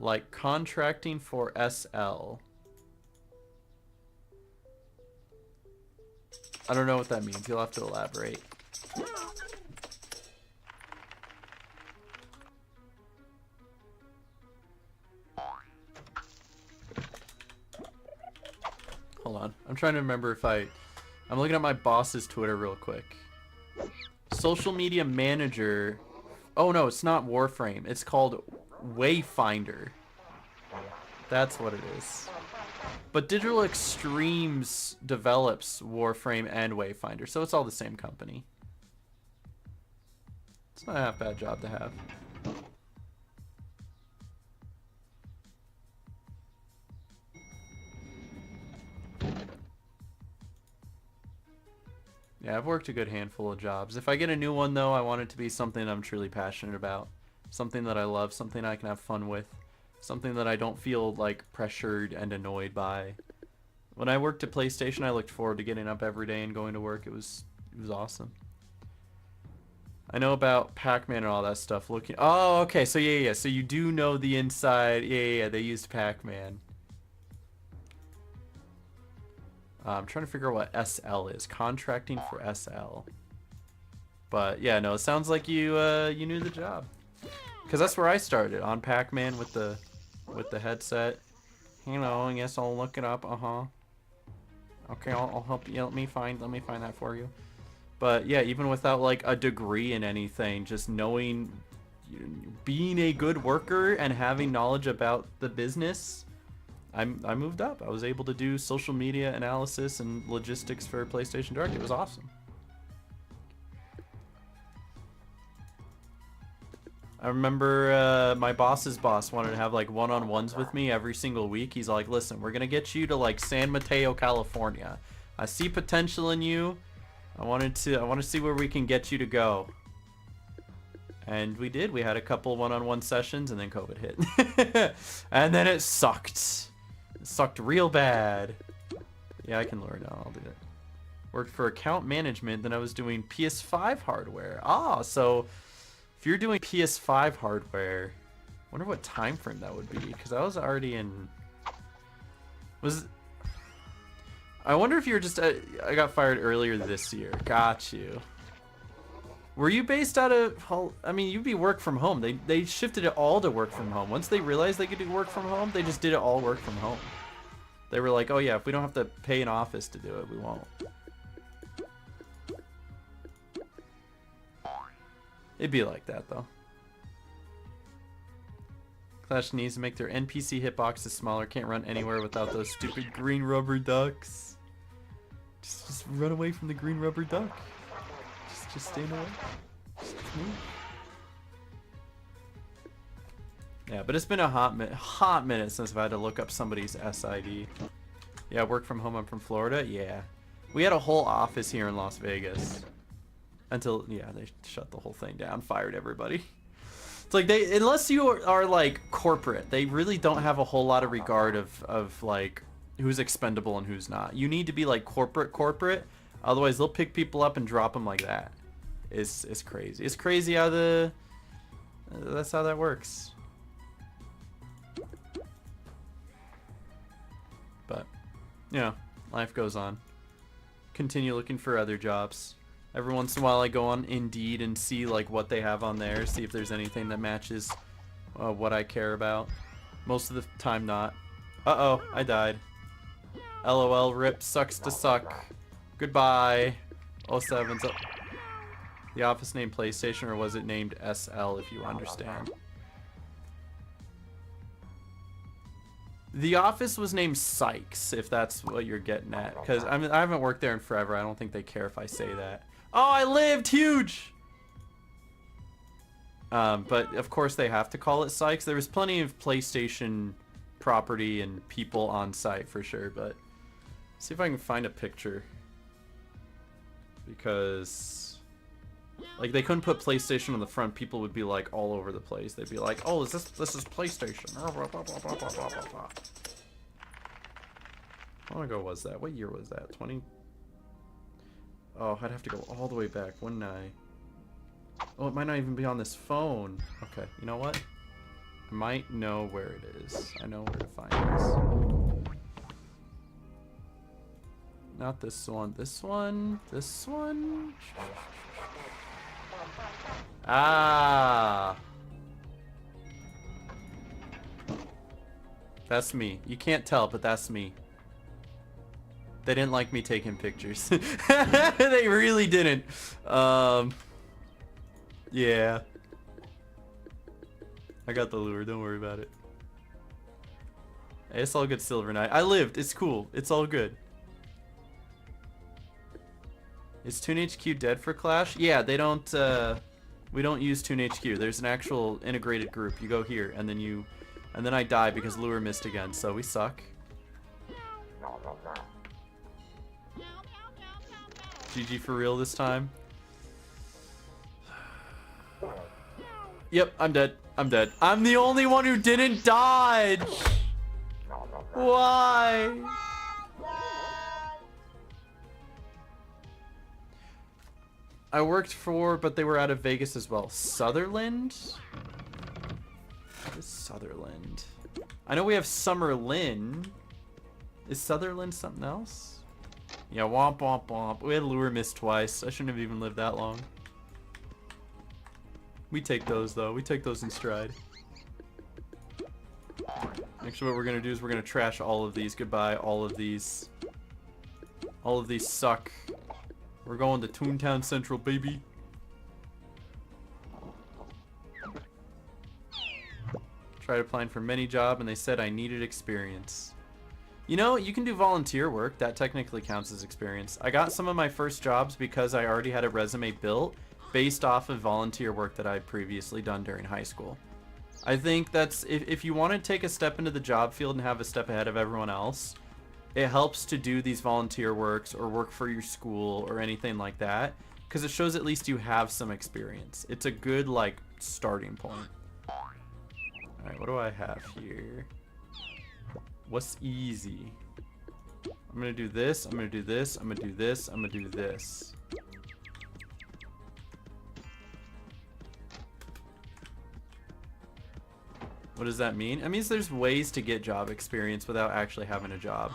Like contracting for SL. I don't know what that means. You'll have to elaborate. Hold on. I'm trying to remember if I'm looking at my boss's Twitter real quick. Social media manager. Oh no, it's not Warframe. It's called Wayfinder. That's what it is. But Digital Extremes develops Warframe and Wayfinder, so it's all the same company. It's not a half bad job to have. Yeah, I've worked a good handful of jobs. If I get a new one, though, I want it to be something I'm truly passionate about. Something that I love, something I can have fun with. Something that I don't feel, like, pressured and annoyed by. When I worked at PlayStation, I looked forward to getting up every day and going to work. It was awesome. I know about Pac-Man and all that stuff. Oh, okay, so yeah. So you do know the inside. Yeah, they used Pac-Man. I'm trying to figure out what SL is. Contracting for SL. But yeah, no, it sounds like you knew the job. Cause that's where I started, on Pac-Man with the headset. You know, I guess I'll look it up. Okay, I'll help you. Let me find that for you. But yeah, even without like a degree in anything, just knowing, being a good worker and having knowledge about the business, I moved up. I was able to do social media analysis and logistics for PlayStation Direct. It was awesome. I remember my boss's boss wanted to have like one-on-ones with me every single week. He's like, listen, we're gonna get you to like San Mateo, California. I see potential in you. I want to see where we can get you to go. And we did. We had a couple one-on-one sessions, and then COVID hit. And then it sucked. It sucked real bad. Yeah, I can lure now. I'll do that. Worked for account management, then I was doing PS5 hardware. Ah, so if you're doing PS5 hardware, I wonder what time frame that would be, because I was already in... I wonder if you're just... I got fired earlier this year. Got you. Were you based out of... I mean, you'd be work from home. They shifted it all to work from home. Once they realized they could do work from home, they just did it all work from home. They were like, oh yeah, if we don't have to pay an office to do it, we won't. It'd be like that, though. Clash needs to make their NPC hitboxes smaller. Can't run anywhere without those stupid green rubber ducks. Just run away from the green rubber duck. Just stand away. Just move. Yeah, but it's been a hot minute since I've had to look up somebody's SID. Yeah, work from home. I'm from Florida. Yeah, we had a whole office here in Las Vegas. Until, yeah, they shut the whole thing down, fired everybody. It's like unless you are like corporate, they really don't have a whole lot of regard of like who's expendable and who's not. You need to be like corporate, otherwise they'll pick people up and drop them like that. It's crazy. It's crazy how that's how that works. But, you know, life goes on. Continue looking for other jobs. Every once in a while I go on Indeed and see like what they have on there, see if there's anything that matches what I care about. Most of the time not. Uh-oh, I died. LOL, rip, sucks to suck. Goodbye. 07's up. The office named PlayStation, or was it named SL, if you understand? The office was named Sykes, if that's what you're getting at. Because I haven't worked there in forever. I don't think they care if I say that. Oh, I lived! Huge! But of course they have to call it Sykes. There was plenty of PlayStation property and people on site for sure, but see if I can find a picture. Because like they couldn't put PlayStation on the front, people would be like all over the place. They'd be like, "Oh, this is PlayStation." How long ago was that? What year was that? 20? Oh, I'd have to go all the way back, wouldn't I? Oh, it might not even be on this phone. Okay, you know what? I might know where it is. I know where to find this. Not this one. This one? This one? Ah! That's me. You can't tell, but that's me. They didn't like me taking pictures. They really didn't. Yeah. I got the lure, don't worry about it. Hey, it's all good, Silver Knight. I lived, it's cool. It's all good. Is Toon HQ dead for Clash? Yeah, they don't, we don't use Toon HQ. There's an actual integrated group. You go here, and then I die because lure missed again, so we suck. GG for real this time. Yep, I'm dead. I'm dead. I'm the only one who didn't dodge! Why? I worked for, but they were out of Vegas as well. Sutherland? What is Sutherland? I know we have Summerlin. Is Sutherland something else? Yeah, womp womp womp. We had lure miss twice. I shouldn't have even lived that long. We take those though. We take those in stride. Actually, what we're gonna do is we're gonna trash all of these. Goodbye, all of these. All of these suck. We're going to Toontown Central, baby. Tried applying for many jobs and they said I needed experience. You know, you can do volunteer work. That technically counts as experience. I got some of my first jobs because I already had a resume built based off of volunteer work that I'd previously done during high school. I think that's, if you want to take a step into the job field and have a step ahead of everyone else, it helps to do these volunteer works or work for your school or anything like that, because it shows at least you have some experience. It's a good, like, starting point. Alright, what do I have here? What's easy? I'm gonna do this, I'm gonna do this, I'm gonna do this, I'm gonna do this. What does that mean? It means there's ways to get job experience without actually having a job.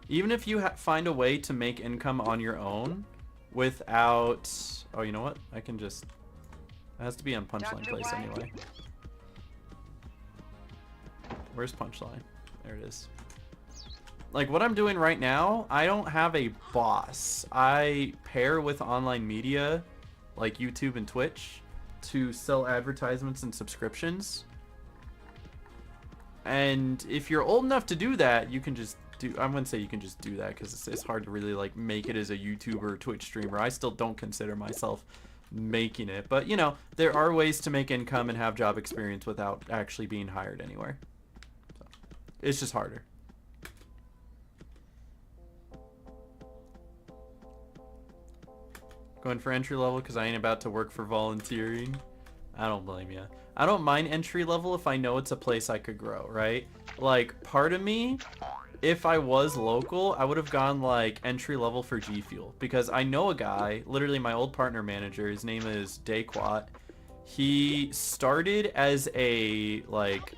Even if you find a way to make income on your own without... Oh, you know what? I can just... It has to be on Punchline Place anyway. Where's Punchline? There it is. Like, what I'm doing right now, I don't have a boss. I pair with online media, like YouTube and Twitch, to sell advertisements and subscriptions. And if you're old enough to do that, you can just do... I wouldn't say you can just do that, because it's hard to really, like, make it as a YouTuber or Twitch streamer. I still don't consider myself making it. But, you know, there are ways to make income and have job experience without actually being hired anywhere. It's just harder. Going for entry level because I ain't about to work for volunteering. I don't blame you. I don't mind entry level if I know it's a place I could grow, right? Like, part of me, if I was local, I would have gone like entry level for G Fuel, because I know a guy, literally my old partner manager, his name is Dayquat. He started as a like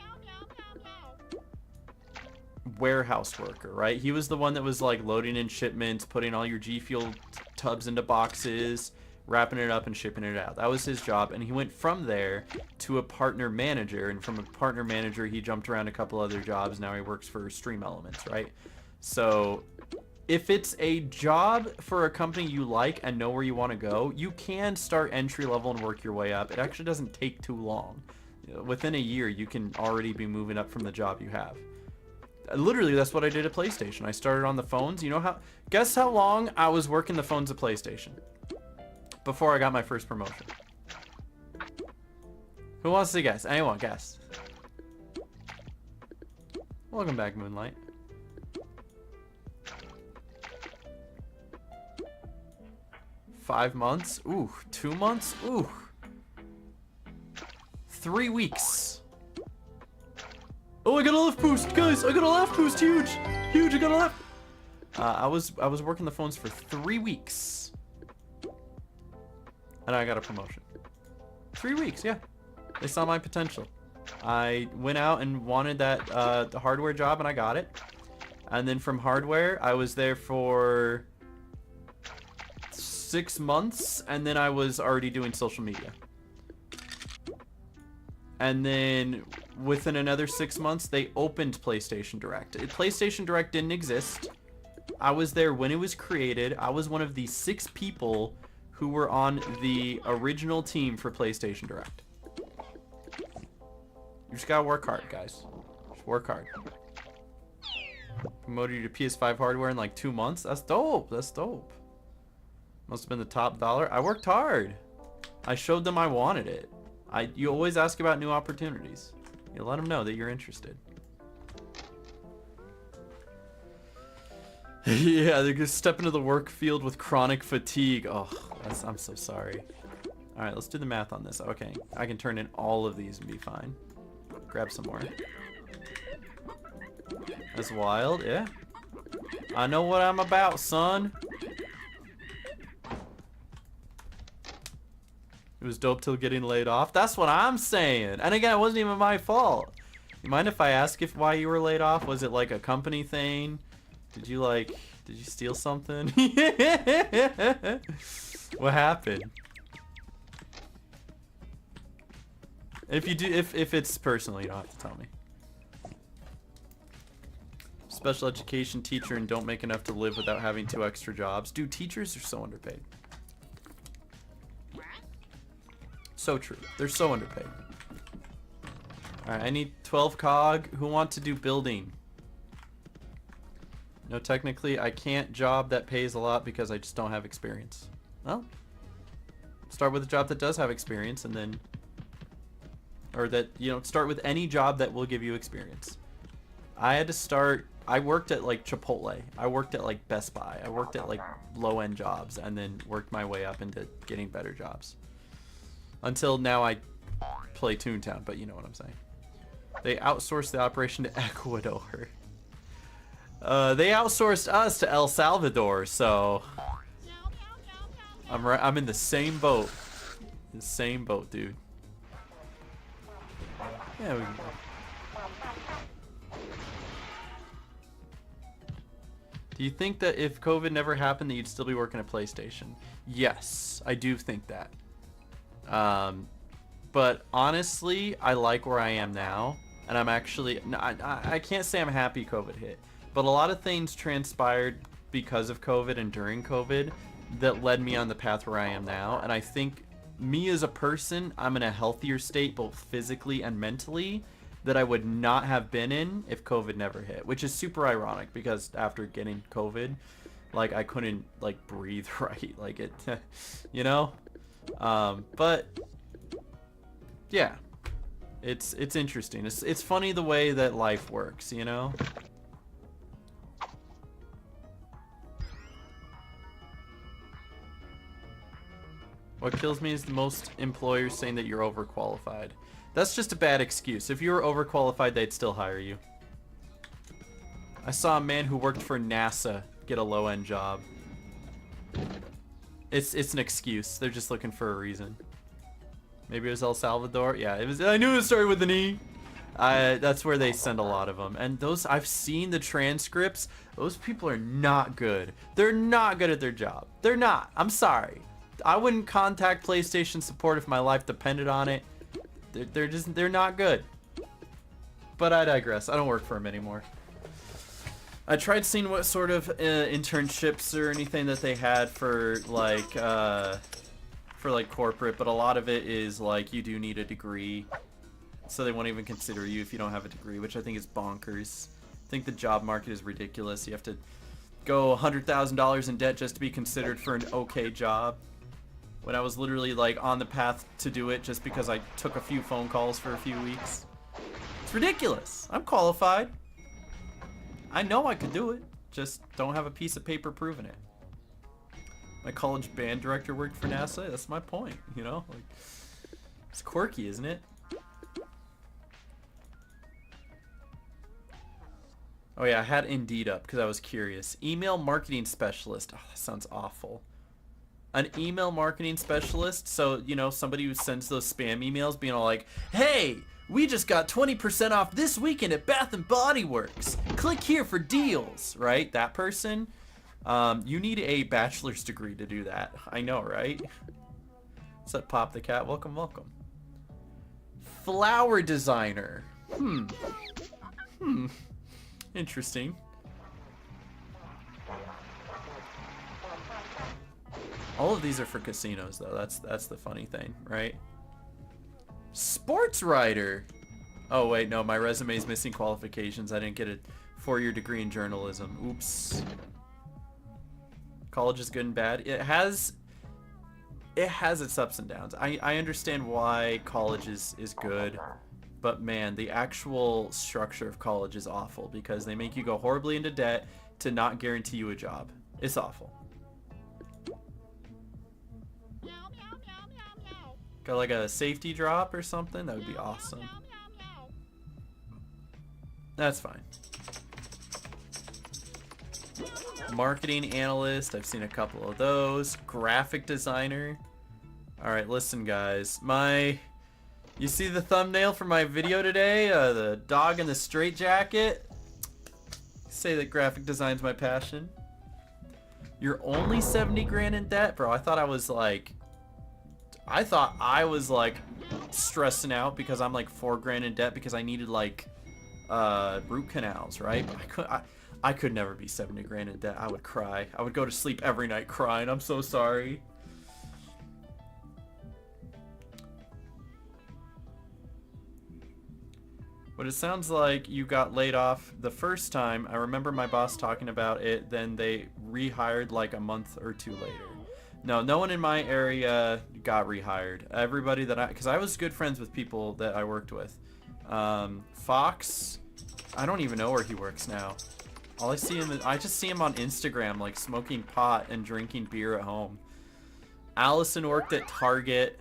warehouse worker, right? He was the one that was like loading in shipments, putting all your G Fuel tubs into boxes, wrapping it up and shipping it out. That was his job, and he went from there to a partner manager, and from a partner manager he jumped around a couple other jobs. Now he works for Stream Elements, right? So if it's a job for a company you like and know where you want to go, you can start entry level and work your way up. It actually doesn't take too long. Within a year you can already be moving up from the job you have. Literally, that's what I did at PlayStation. I started on the phones. You know how? Guess how long I was working the phones at PlayStation before I got my first promotion. Who wants to guess? Anyone guess? Welcome back, Moonlight. $5 months? Ooh. 2 months? Ooh. 3 weeks. Oh, I got a left boost, guys! I got a left boost, huge! Huge, I got a left. I was working the phones for 3 weeks. And I got a promotion. 3 weeks, yeah. They saw my potential. I went out and wanted that the hardware job, and I got it. And then from hardware, I was there for 6 months, and then I was already doing social media. And then within another 6 months, they opened PlayStation Direct. PlayStation Direct didn't exist. I was there when it was created. I was one of the 6 people who were on the original team for PlayStation Direct. You just gotta work hard, guys. Just work hard. Promoted you to PS5 hardware in like 2 months? That's dope. That's dope. Must have been the top dollar. I worked hard. I showed them I wanted it. You always ask about new opportunities. You let them know that you're interested. Yeah, they're gonna step into the work field with chronic fatigue. Oh, I'm so sorry. All right, let's do the math on this. Okay, I can turn in all of these and be fine. Grab some more. That's wild, yeah. I know what I'm about, son. It was dope till getting laid off. That's what I'm saying. And again, it wasn't even my fault. You mind if I ask why you were laid off? Was it like a company thing? Did you steal something? What happened? If you do, if it's personal, you don't have to tell me. Special education teacher and don't make enough to live without having 2 extra jobs. Dude, teachers are so underpaid. So true. They're so underpaid. Alright, I need 12 cog. Who want to do building? No, technically, I can't job that pays a lot because I just don't have experience. Well, start with a job that does have experience and then... Or that, you know, start with any job that will give you experience. I had to start... I worked at, like, Chipotle. I worked at, like, Best Buy. I worked at, like, low-end jobs and then worked my way up into getting better jobs. Until now I play Toontown, but you know what I'm saying. They outsourced the operation to Ecuador. They outsourced us to El Salvador, so... I'm in the same boat. The same boat, dude. Yeah, we can go. Do you think that if COVID never happened that you'd still be working at PlayStation? Yes, I do think that. But honestly, I like where I am now, and I'm actually... I can't say I'm happy COVID hit, but a lot of things transpired because of COVID and during COVID that led me on the path where I am now, and I think me as a person, I'm in a healthier state both physically and mentally that I would not have been in if COVID never hit, which is super ironic because after getting COVID, like, I couldn't, like, breathe right, like, it, you know? But yeah, it's interesting. It's funny the way that life works, you know? What kills me is the most employers saying that you're overqualified. That's just a bad excuse. If you were overqualified, they'd still hire you. I saw a man who worked for NASA get a low-end job. It's an excuse. They're just looking for a reason. Maybe it was El Salvador. Yeah, it was. I knew it started with an E. That's where they send a lot of them. And those, I've seen the transcripts. Those people are not good. They're not good at their job. They're not. I'm sorry. I wouldn't contact PlayStation support if my life depended on it. They're not good. But I digress. I don't work for them anymore. I tried seeing what sort of internships or anything that they had for like corporate, but a lot of it is like you do need a degree, so they won't even consider you if you don't have a degree, which I think is bonkers. think the job market is ridiculous. You have to go $100,000 in debt just to be considered for an okay job. When I was literally like on the path to do it just because I took a few phone calls for a few weeks. It's ridiculous. I'm qualified. I know I could do it. Just don't have a piece of paper proving it. My college band director worked for NASA. That's my point, you know? Like, it's quirky, isn't it? Oh yeah, I had Indeed up because I was curious. Email marketing specialist. Oh, that sounds awful. An email marketing specialist. So, you know, somebody who sends those spam emails being all like, hey, we just got 20% off this weekend at Bath & Body Works. Click here for deals, right? That person. You need a bachelor's degree to do that. I know, right? What's up, Pop the Cat? Welcome, welcome. Flower designer. Interesting. All of these are for casinos, though. That's the funny thing, right? Sports writer. Oh wait, no, my resume is missing qualifications. I didn't get a 4-year degree in journalism. Oops. College is good and bad. It has its ups and downs. I understand why college is good. But man, the actual structure of college is awful because they make you go horribly into debt to not guarantee you a job. It's awful. Got like a safety drop or something? That would be awesome. That's fine. Marketing analyst. I've seen a couple of those. Graphic designer. Alright, listen guys. You see the thumbnail for my video today? The dog in the straitjacket? Say that graphic design's my passion. You're only 70 grand in debt? Bro, I thought I was like stressing out because I'm like 4 grand in debt because I needed like root canals, right? But I could never be 70 grand in debt. I would cry. I would go to sleep every night crying. I'm so sorry. But it sounds like you got laid off the first time. I remember my boss talking about it. Then they rehired like a month or 2 later. No one in my area got rehired. Everybody that because I was good friends with people that I worked with. Fox, I don't even know where he works now. All I see him, I just see him on Instagram, like smoking pot and drinking beer at home. Allison worked at Target.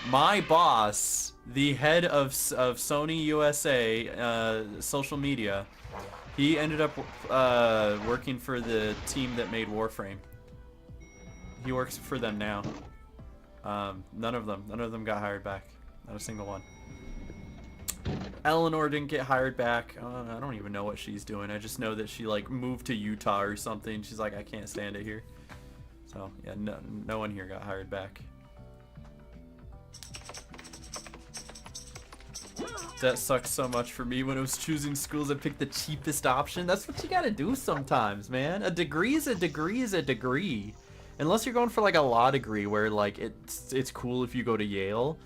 My boss, the head of Sony USA social media, he ended up working for the team that made Warframe. He works for them now. None of them got hired back. Not a single one. Eleanor didn't get hired back. I don't even know what she's doing. I just know that she like moved to Utah or something. She's like, I can't stand it here. So yeah, no one here got hired back. That sucked so much for me when I was choosing schools. I picked the cheapest option. That's what you gotta do sometimes, man. A degree is a degree is a degree. Unless you're going for like a law degree where like it's cool if you go to Yale.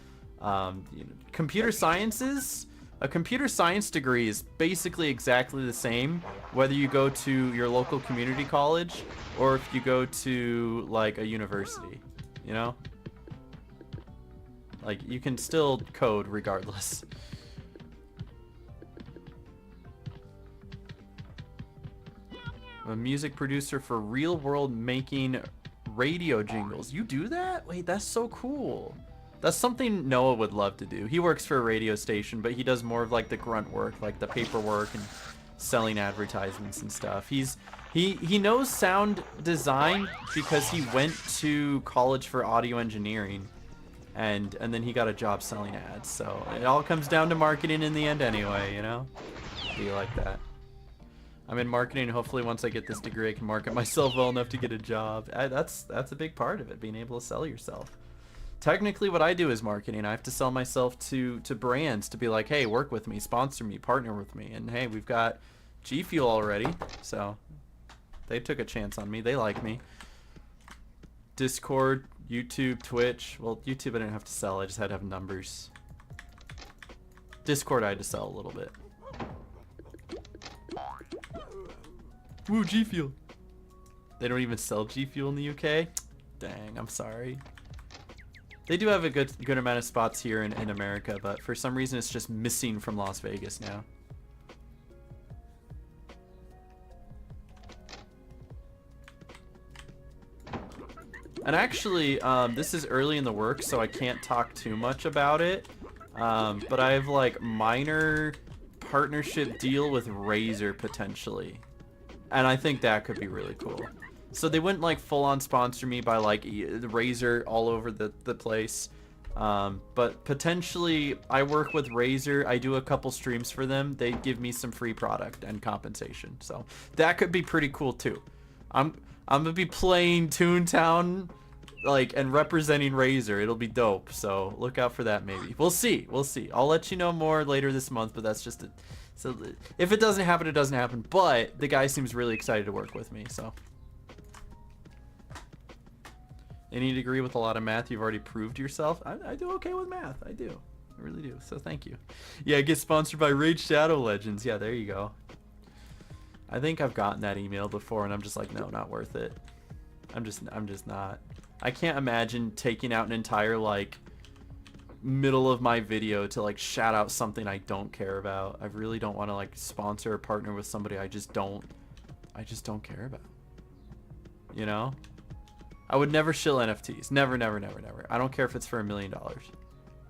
You know, computer sciences, a computer science degree is basically exactly the same whether you go to your local community college or if you go to like a university, you know? Like you can still code regardless. I'm a music producer for Real World making radio jingles. You do that? Wait, that's so cool. That's something Noah would love to do. He works for a radio station, but he does more of like the grunt work, like the paperwork and selling advertisements and stuff. He knows sound design because he went to college for audio engineering and then he got a job selling ads. So it all comes down to marketing in the end anyway, you know? Be like that. I'm in marketing. Hopefully once I get this degree I can market myself well enough to get a job. That's a big part of it, being able to sell yourself. Technically what I do is marketing. I have to sell myself to brands to be like, hey, work with me, sponsor me, partner with me. And hey, we've got G Fuel already, so they took a chance on me. They like me. Discord, YouTube, Twitch. Well, YouTube I didn't have to sell. I just had to have numbers. Discord I had to sell a little bit. Woo, G Fuel. They don't even sell G Fuel in the UK? Dang, I'm sorry. They do have a good amount of spots here in America, but for some reason it's just missing from Las Vegas now. And actually, this is early in the work, so I can't talk too much about it. But I have like minor partnership deal with Razer potentially. And I think that could be really cool. So they wouldn't like full on sponsor me by like Razer all over the place. But potentially I work with Razer. I do a couple streams for them. They give me some free product and compensation. So that could be pretty cool too. I'm gonna be playing Toontown, like, and representing Razer. It'll be dope. So look out for that. Maybe we'll see. We'll see. I'll let you know more later this month. But that's just it. So if it doesn't happen, it doesn't happen. But the guy seems really excited to work with me. So any degree with a lot of math, you've already proved yourself. I do okay with math. I do. I really do. So thank you. Yeah, get sponsored by Raid Shadow Legends. Yeah, there you go. I think I've gotten that email before, and I'm just like, no, not worth it. I'm just not. I can't imagine taking out an entire like middle of my video to like shout out something I don't care about. I really don't want to like sponsor or partner with somebody I just don't care about. You know? I would never shill NFTs. Never, never, never, never. I don't care if it's for $1 million.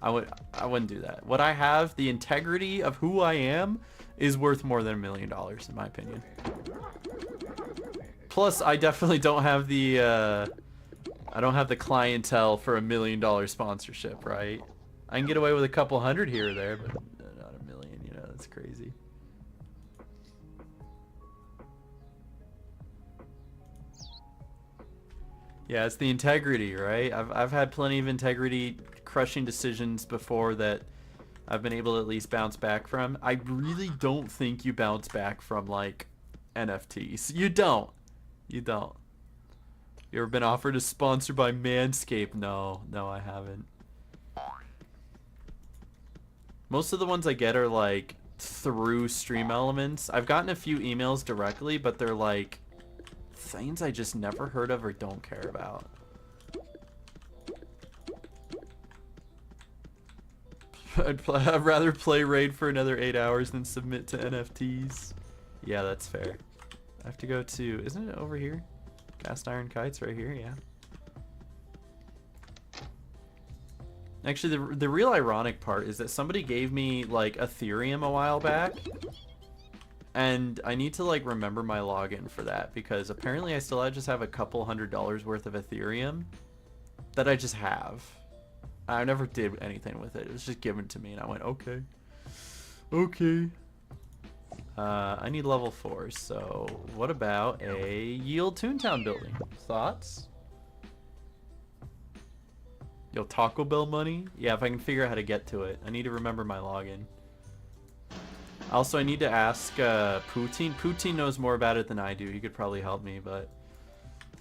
I wouldn't do that. What I have, the integrity of who I am, is worth more than $1 million in my opinion. Plus, I definitely don't have the clientele for $1 million sponsorship, right? I can get away with a couple hundred here or there, but not $1 million. You know, that's crazy. Yeah, it's the integrity, right? I've had plenty of integrity crushing decisions before that I've been able to at least bounce back from. I really don't think you bounce back from like NFTs. You don't. You don't. You ever been offered a sponsor by Manscaped? No, I haven't. Most of the ones I get are like through Stream Elements. I've gotten a few emails directly, but they're like things I just never heard of or don't care about. I'd rather play Raid for another 8 hours than submit to NFTs. Yeah, that's fair. I have to go to, isn't it over here? Cast Iron Kites right here, yeah. Actually, the real ironic part is that somebody gave me like Ethereum a while back. And I need to like remember my login for that because apparently I still just have a couple $100 worth of Ethereum that I just have. I never did anything with it. It was just given to me and I went, okay. Okay. I need level 4, so what about a Yield Toontown building? Thoughts? Yo, Taco Bell money? Yeah, if I can figure out how to get to it. I need to remember my login. Also, I need to ask Poutine. Poutine knows more about it than I do. He could probably help me, but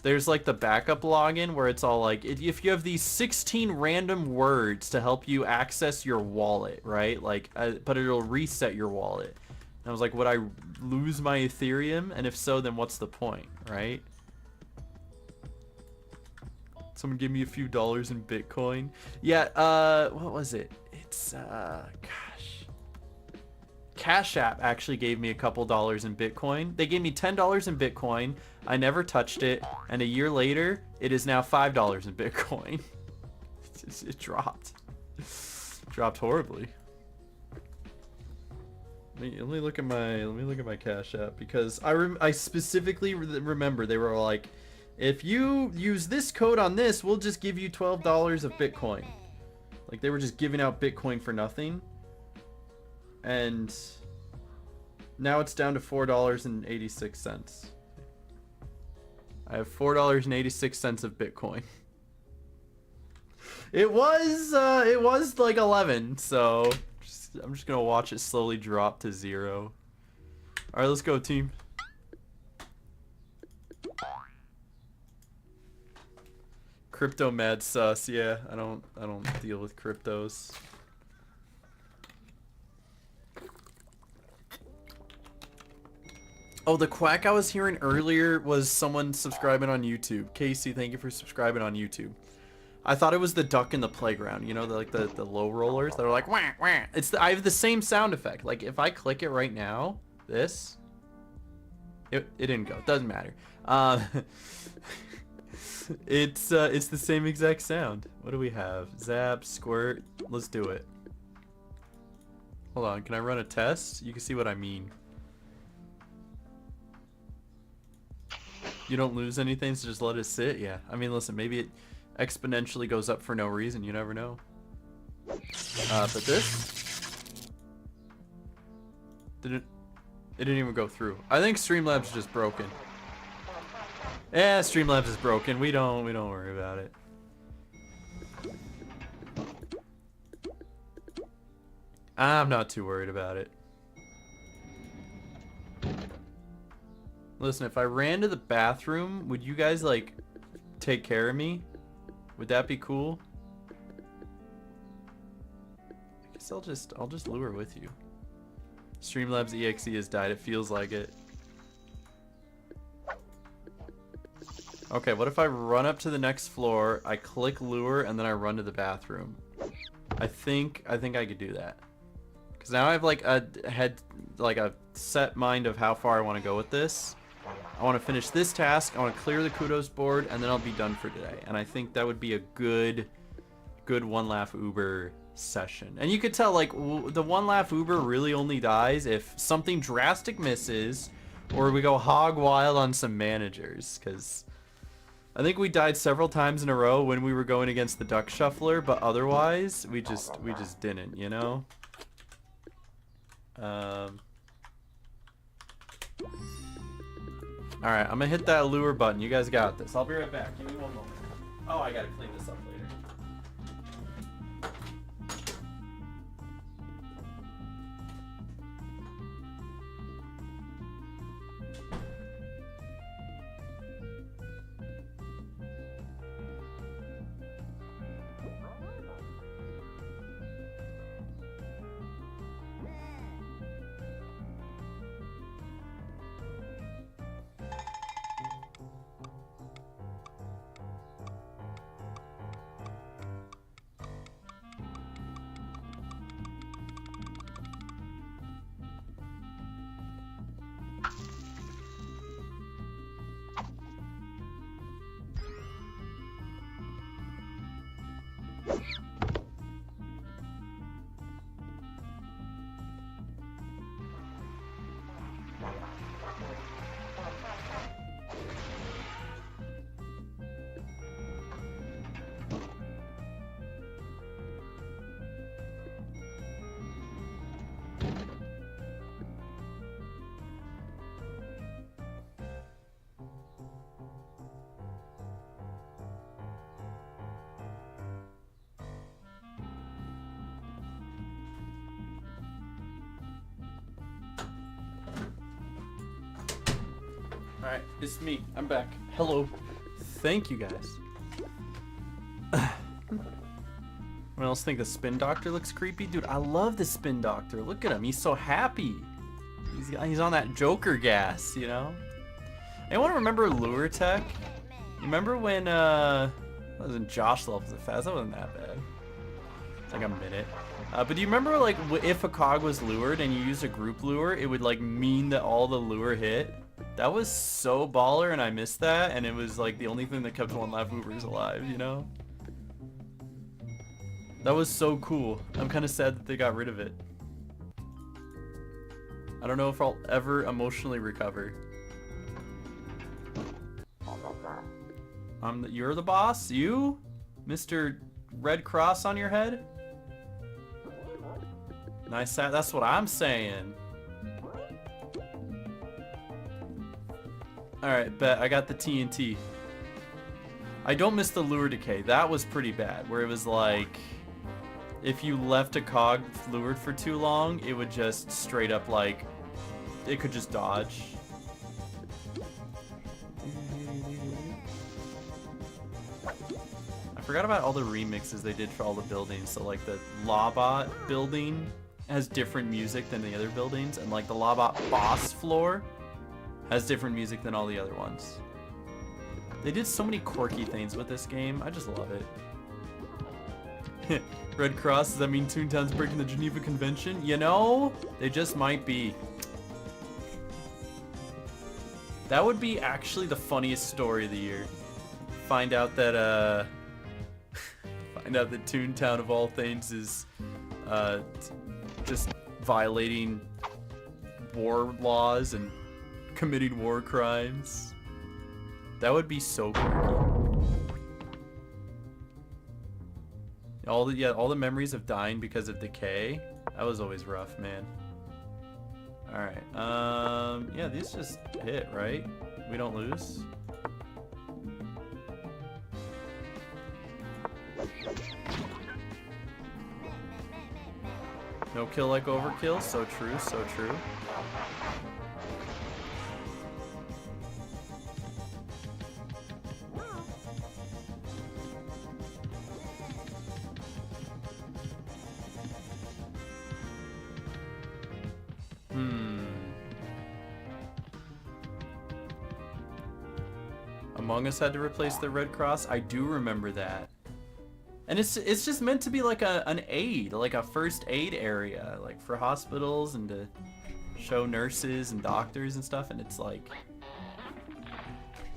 there's like the backup login where it's all like, if you have these 16 random words to help you access your wallet, right? Like, but it'll reset your wallet. And I was like, would I lose my Ethereum? And if so, then what's the point, right? Someone give me a few dollars in Bitcoin. Yeah, what was it? It's, gosh. Cash App actually gave me a couple dollars in Bitcoin. They gave me $10 in Bitcoin. I never touched it. And a year later, it is now $5 in Bitcoin. It dropped. Dropped horribly. Let me look at my Cash App because I specifically remember they were like, if you use this code on this, we'll just give you $12 of Bitcoin. Like they were just giving out Bitcoin for nothing. And now it's down to $4.86. I have $4.86 of Bitcoin. It was like 11, so I'm just gonna watch it slowly drop to 0. All right, let's go, team. Crypto mad sus. Yeah, I don't deal with cryptos. Oh, the quack I was hearing earlier was someone subscribing on YouTube. Casey, thank you for subscribing on YouTube. I thought it was the duck in the playground, you know, the low rollers that are like wah wah. I have the same sound effect. Like if I click it right now, this, it didn't go. It doesn't matter. It's the same exact sound. What do we have? Zap, squirt. Let's do it. Hold on, can I run a test? You can see what I mean. You don't lose anything, so just let it sit? Yeah. I mean, listen, maybe it exponentially goes up for no reason. You never know. But this? It didn't even go through. I think Streamlabs is just broken. Yeah, Streamlabs is broken. We don't worry about it. I'm not too worried about it. Listen, if I ran to the bathroom, would you guys like take care of me? Would that be cool? I guess I'll just lure with you. Streamlabs EXE has died. It feels like it. Okay, what if I run up to the next floor, I click lure, and then I run to the bathroom? I think I could do that. Cause now I have like a set mind of how far I want to go with this. I want to finish this task. I want to clear the kudos board, and then I'll be done for today. And I think that would be a good one laugh Uber session. And you could tell like the one laugh Uber really only dies if something drastic misses, or we go hog wild on some managers. Cause I think we died several times in a row when we were going against the duck shuffler, but otherwise we just didn't, you know. Alright, I'm gonna hit that lure button. You guys got this. I'll be right back. Give me one moment. Oh, I gotta clean this up later. Alright, it's me. I'm back. Hello. Thank you guys. Anyone else think the spin doctor looks creepy? Dude, I love the spin doctor. Look at him. He's so happy. He's on that Joker gas, you know? Anyone remember Lure Tech? You remember when that was in Josh levels of fast? That wasn't that bad. It's like a minute. But do you remember like if a cog was lured and you used a group lure, it would like mean that all the lure hit? That was so baller, and I missed that, and it was like the only thing that kept one laugh Ubers alive, you know? That was so cool. I'm kind of sad that they got rid of it. I don't know if I'll ever emotionally recover. You're the boss? You? Mr. Red Cross on your head? Nice, that's what I'm saying. Alright, bet. I got the TNT. I don't miss the lure decay. That was pretty bad, where it was like, if you left a cog lured for too long, it would just straight up like, it could just dodge. I forgot about all the remixes they did for all the buildings. So like the Lawbot building has different music than the other buildings, and like the Lawbot boss floor Has different music than all the other ones. They did so many quirky things with this game. I just love it. Red Cross, does that mean Toontown's breaking the Geneva Convention? You know, they just might be. That would be actually the funniest story of the year. Find out that Toontown of all things is just violating war laws and committing war crimes. That would be so quirky. All the memories of dying because of decay. That was always rough, man. All right. Yeah, these just hit, right? We don't lose. No kill like overkill. So true, so true. Among Us had to replace the Red Cross. I do remember that. And it's just meant to be like an aid, like a first aid area, like for hospitals and to show nurses and doctors and stuff, and it's like,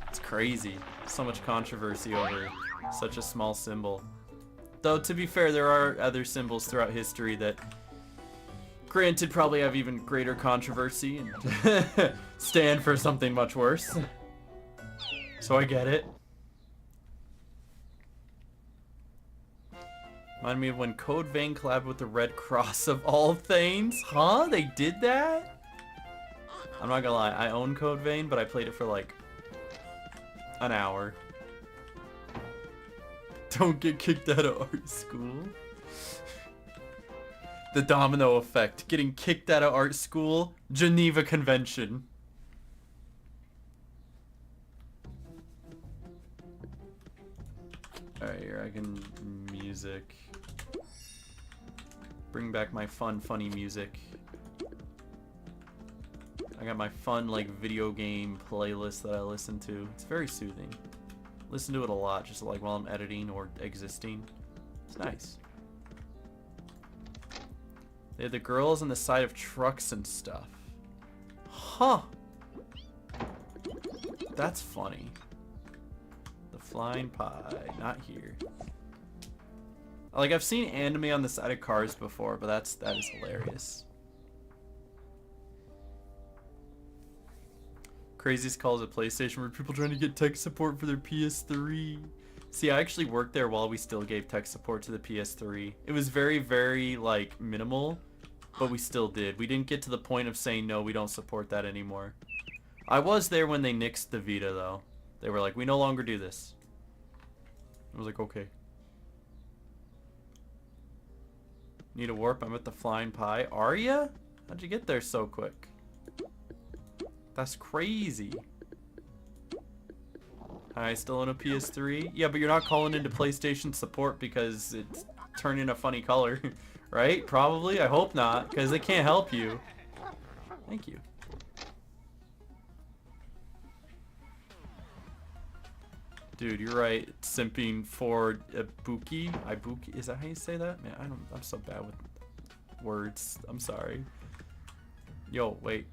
it's crazy. So much controversy over such a small symbol. Though, to be fair, there are other symbols throughout history that, granted, probably have even greater controversy and stand for something much worse. So I get it. Remind me of when Code Vein collabed with the Red Cross of all things. Huh? They did that? I'm not gonna lie, I own Code Vein, but I played it for like an hour. Don't get kicked out of art school. The domino effect. Getting kicked out of art school. Geneva Convention. Alright, here I can music. Bring back my fun, funny music. I got my fun, like, video game playlist that I listen to. It's very soothing. Listen to it a lot, just like while I'm editing or existing. It's nice. They had the girls on the side of trucks and stuff. Huh. That's funny. The flying pie, not here. Like, I've seen anime on the side of cars before, but that is hilarious. Craziest calls at PlayStation were people trying to get tech support for their PS3. See, I actually worked there while we still gave tech support to the PS3. It was very, very, like, minimal, but we still did. We didn't get to the point of saying, no, we don't support that anymore. I was there when they nixed the Vita, though. They were like, we no longer do this. I was like, okay. Need a warp? I'm at the flying pie. Are ya? How'd you get there so quick? That's crazy. I still own a PS3? Yeah, but you're not calling into PlayStation support because it's turning a funny color, right? Probably. I hope not, because they can't help you. Thank you. Dude, you're right. Simping for Ibuki. Ibuki. Is that how you say that? Man, I'm so bad with words. I'm sorry. Yo, wait.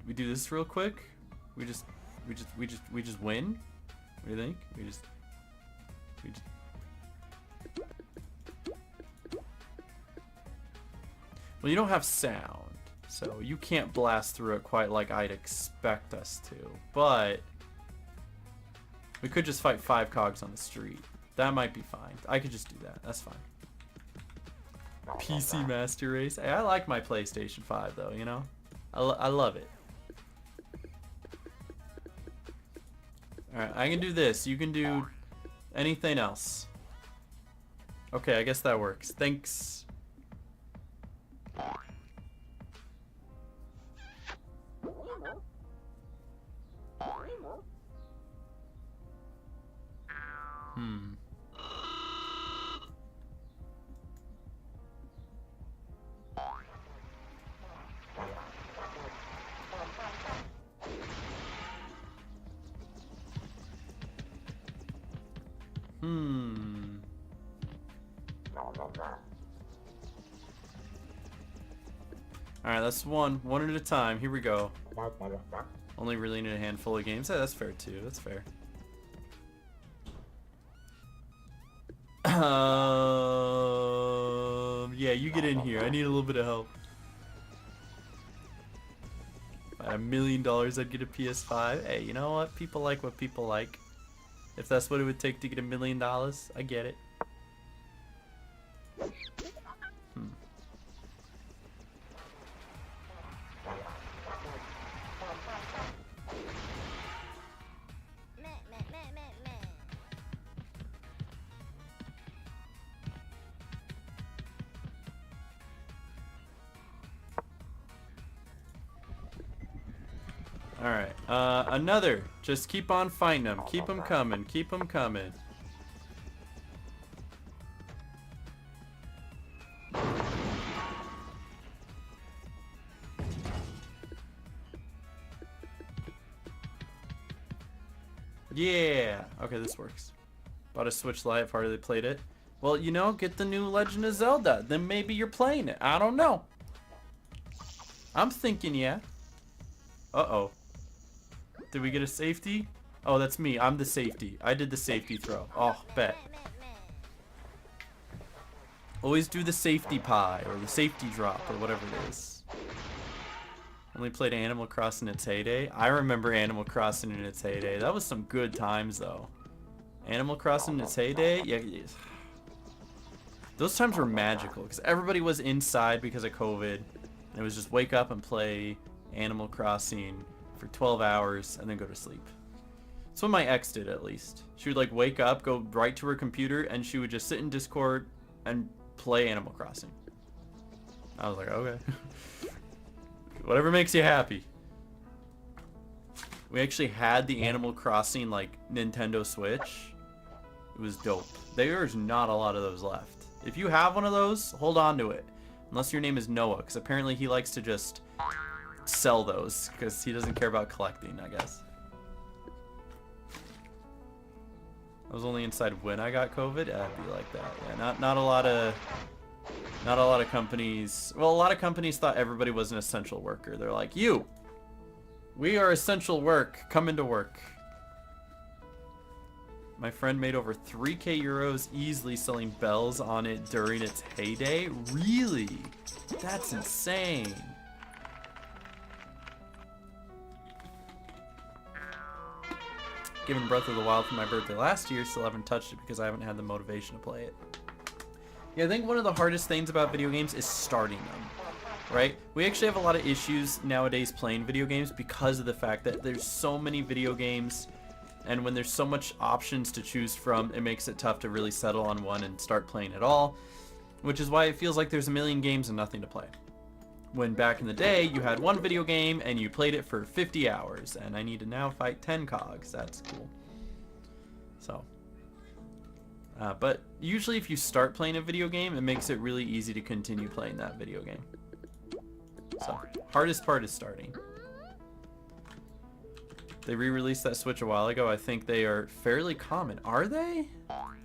We do this real quick? We just win? What do you think? We just Well, you don't have sound, so you can't blast through it quite like I'd expect us to. But we could just fight 5 cogs on the street. That might be fine. I could just do that. That's fine. PC Master Race. Hey, I like my PlayStation 5 though, you know? I love it. Alright, I can do this. You can do anything else. Okay, I guess that works. Thanks. Alright, that's one at a time. Here we go. Only really need a handful of games. Yeah, that's fair too. That's fair. Yeah, you get in here. I need a little bit of help. At $1 million, I'd get a PS5. Hey, you know what? People like what people like. If that's what it would take to get $1 million, I get it. Alright, another. Just keep on fighting them. Keep them coming. Keep them coming. Yeah! Okay, this works. Bought a Switch Lite, I've hardly played it. Well, you know, get the new Legend of Zelda. Then maybe you're playing it. I don't know. I'm thinking, yeah. Uh-oh. Did we get a safety? Oh, that's me. I'm the safety. I did the safety throw. Oh, bet. Always do the safety pie or the safety drop or whatever it is. Only played Animal Crossing in its heyday. I remember Animal Crossing in its heyday. That was some good times, though. Animal Crossing in its heyday? Yeah. Those times were magical because everybody was inside because of COVID. And it was just wake up and play Animal Crossing for 12 hours and then go to sleep. That's what my ex did, at least. She would like wake up, go right to her computer, and she would just sit in Discord and play Animal Crossing. I was like, okay. Whatever makes you happy. We actually had the Animal Crossing like Nintendo Switch. It was dope. There's not a lot of those left. If you have one of those, hold on to it. Unless your name is Noah, because apparently he likes to just sell those because he doesn't care about collecting, I guess. I was only inside when I got COVID. Yeah, it'd be like that. Yeah, not a lot of companies. Well, a lot of companies thought everybody was an essential worker. They're like, we are essential work. Come into work. My friend made over 3k euros easily selling bells on it during its heyday. Really? That's insane. Given Breath of the Wild for my birthday last year, still haven't touched it because I haven't had the motivation to play it. Yeah, I think one of the hardest things about video games is starting them, right? We actually have a lot of issues nowadays playing video games because of the fact that there's so many video games, and when there's so much options to choose from, it makes it tough to really settle on one and start playing at all, which is why it feels like there's a million games and nothing to play. When back in the day, you had one video game and you played it for 50 hours, and I need to now fight 10 cogs. That's cool. So, but usually if you start playing a video game, it makes it really easy to continue playing that video game. So, hardest part is starting. They re-released that Switch a while ago. I think they are fairly common. Are they? I'm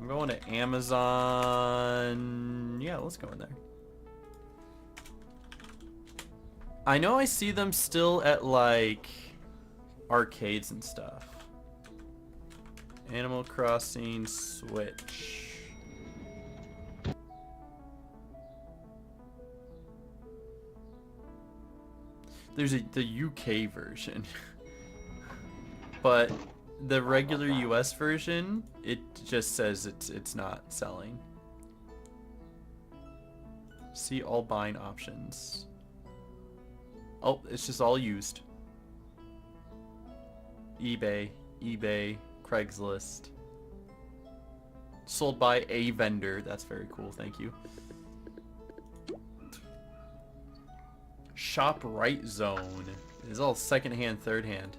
going to Amazon. Yeah, let's go in there. I know I see them still at like arcades and stuff. Animal Crossing Switch. There's the UK version. But the regular US version, it just says it's not selling. See all buying options. Oh, it's just all used. eBay, Craigslist. Sold by a vendor. That's very cool, thank you. Shop Right Zone. It's all second-hand, third-hand.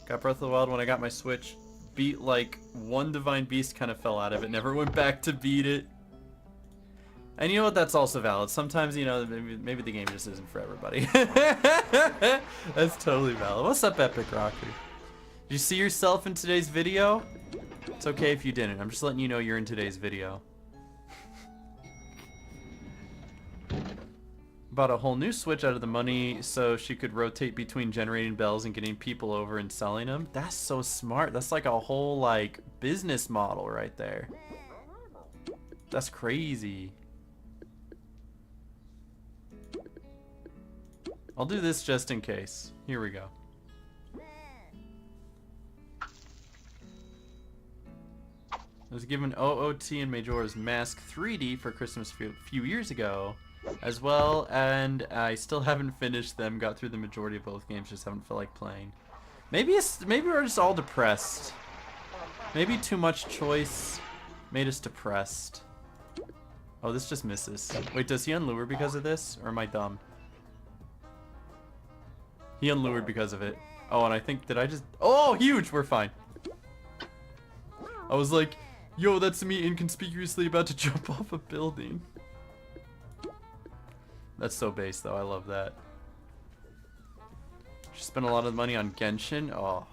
Got Breath of the Wild when I got my Switch. Beat like one Divine Beast, kind of fell out of it. Never went back to beat it. And you know what? That's also valid. Sometimes, you know, maybe the game just isn't for everybody. That's totally valid. What's up, Epic Rocker? you see yourself in today's video? It's okay if you didn't. I'm just letting you know you're in today's video. Bought a whole new Switch out of the money so she could rotate between generating bells and getting people over and selling them. That's so smart. That's like a whole like business model right there. That's crazy. I'll do this just in case. Here we go. I was given OOT and Majora's Mask 3D for Christmas a few years ago as well, and I still haven't finished them. Got through the majority of both games, just haven't felt like playing. Maybe we're just all depressed. Maybe too much choice made us depressed. Oh, this just misses. Wait, does he unlure because of this? Or am I dumb? He unlured because of it. Oh, and I think, did I just... Oh, huge! We're fine. I was like, yo, that's me inconspicuously about to jump off a building. That's so base, though. I love that. She spent a lot of money on Genshin. Oh.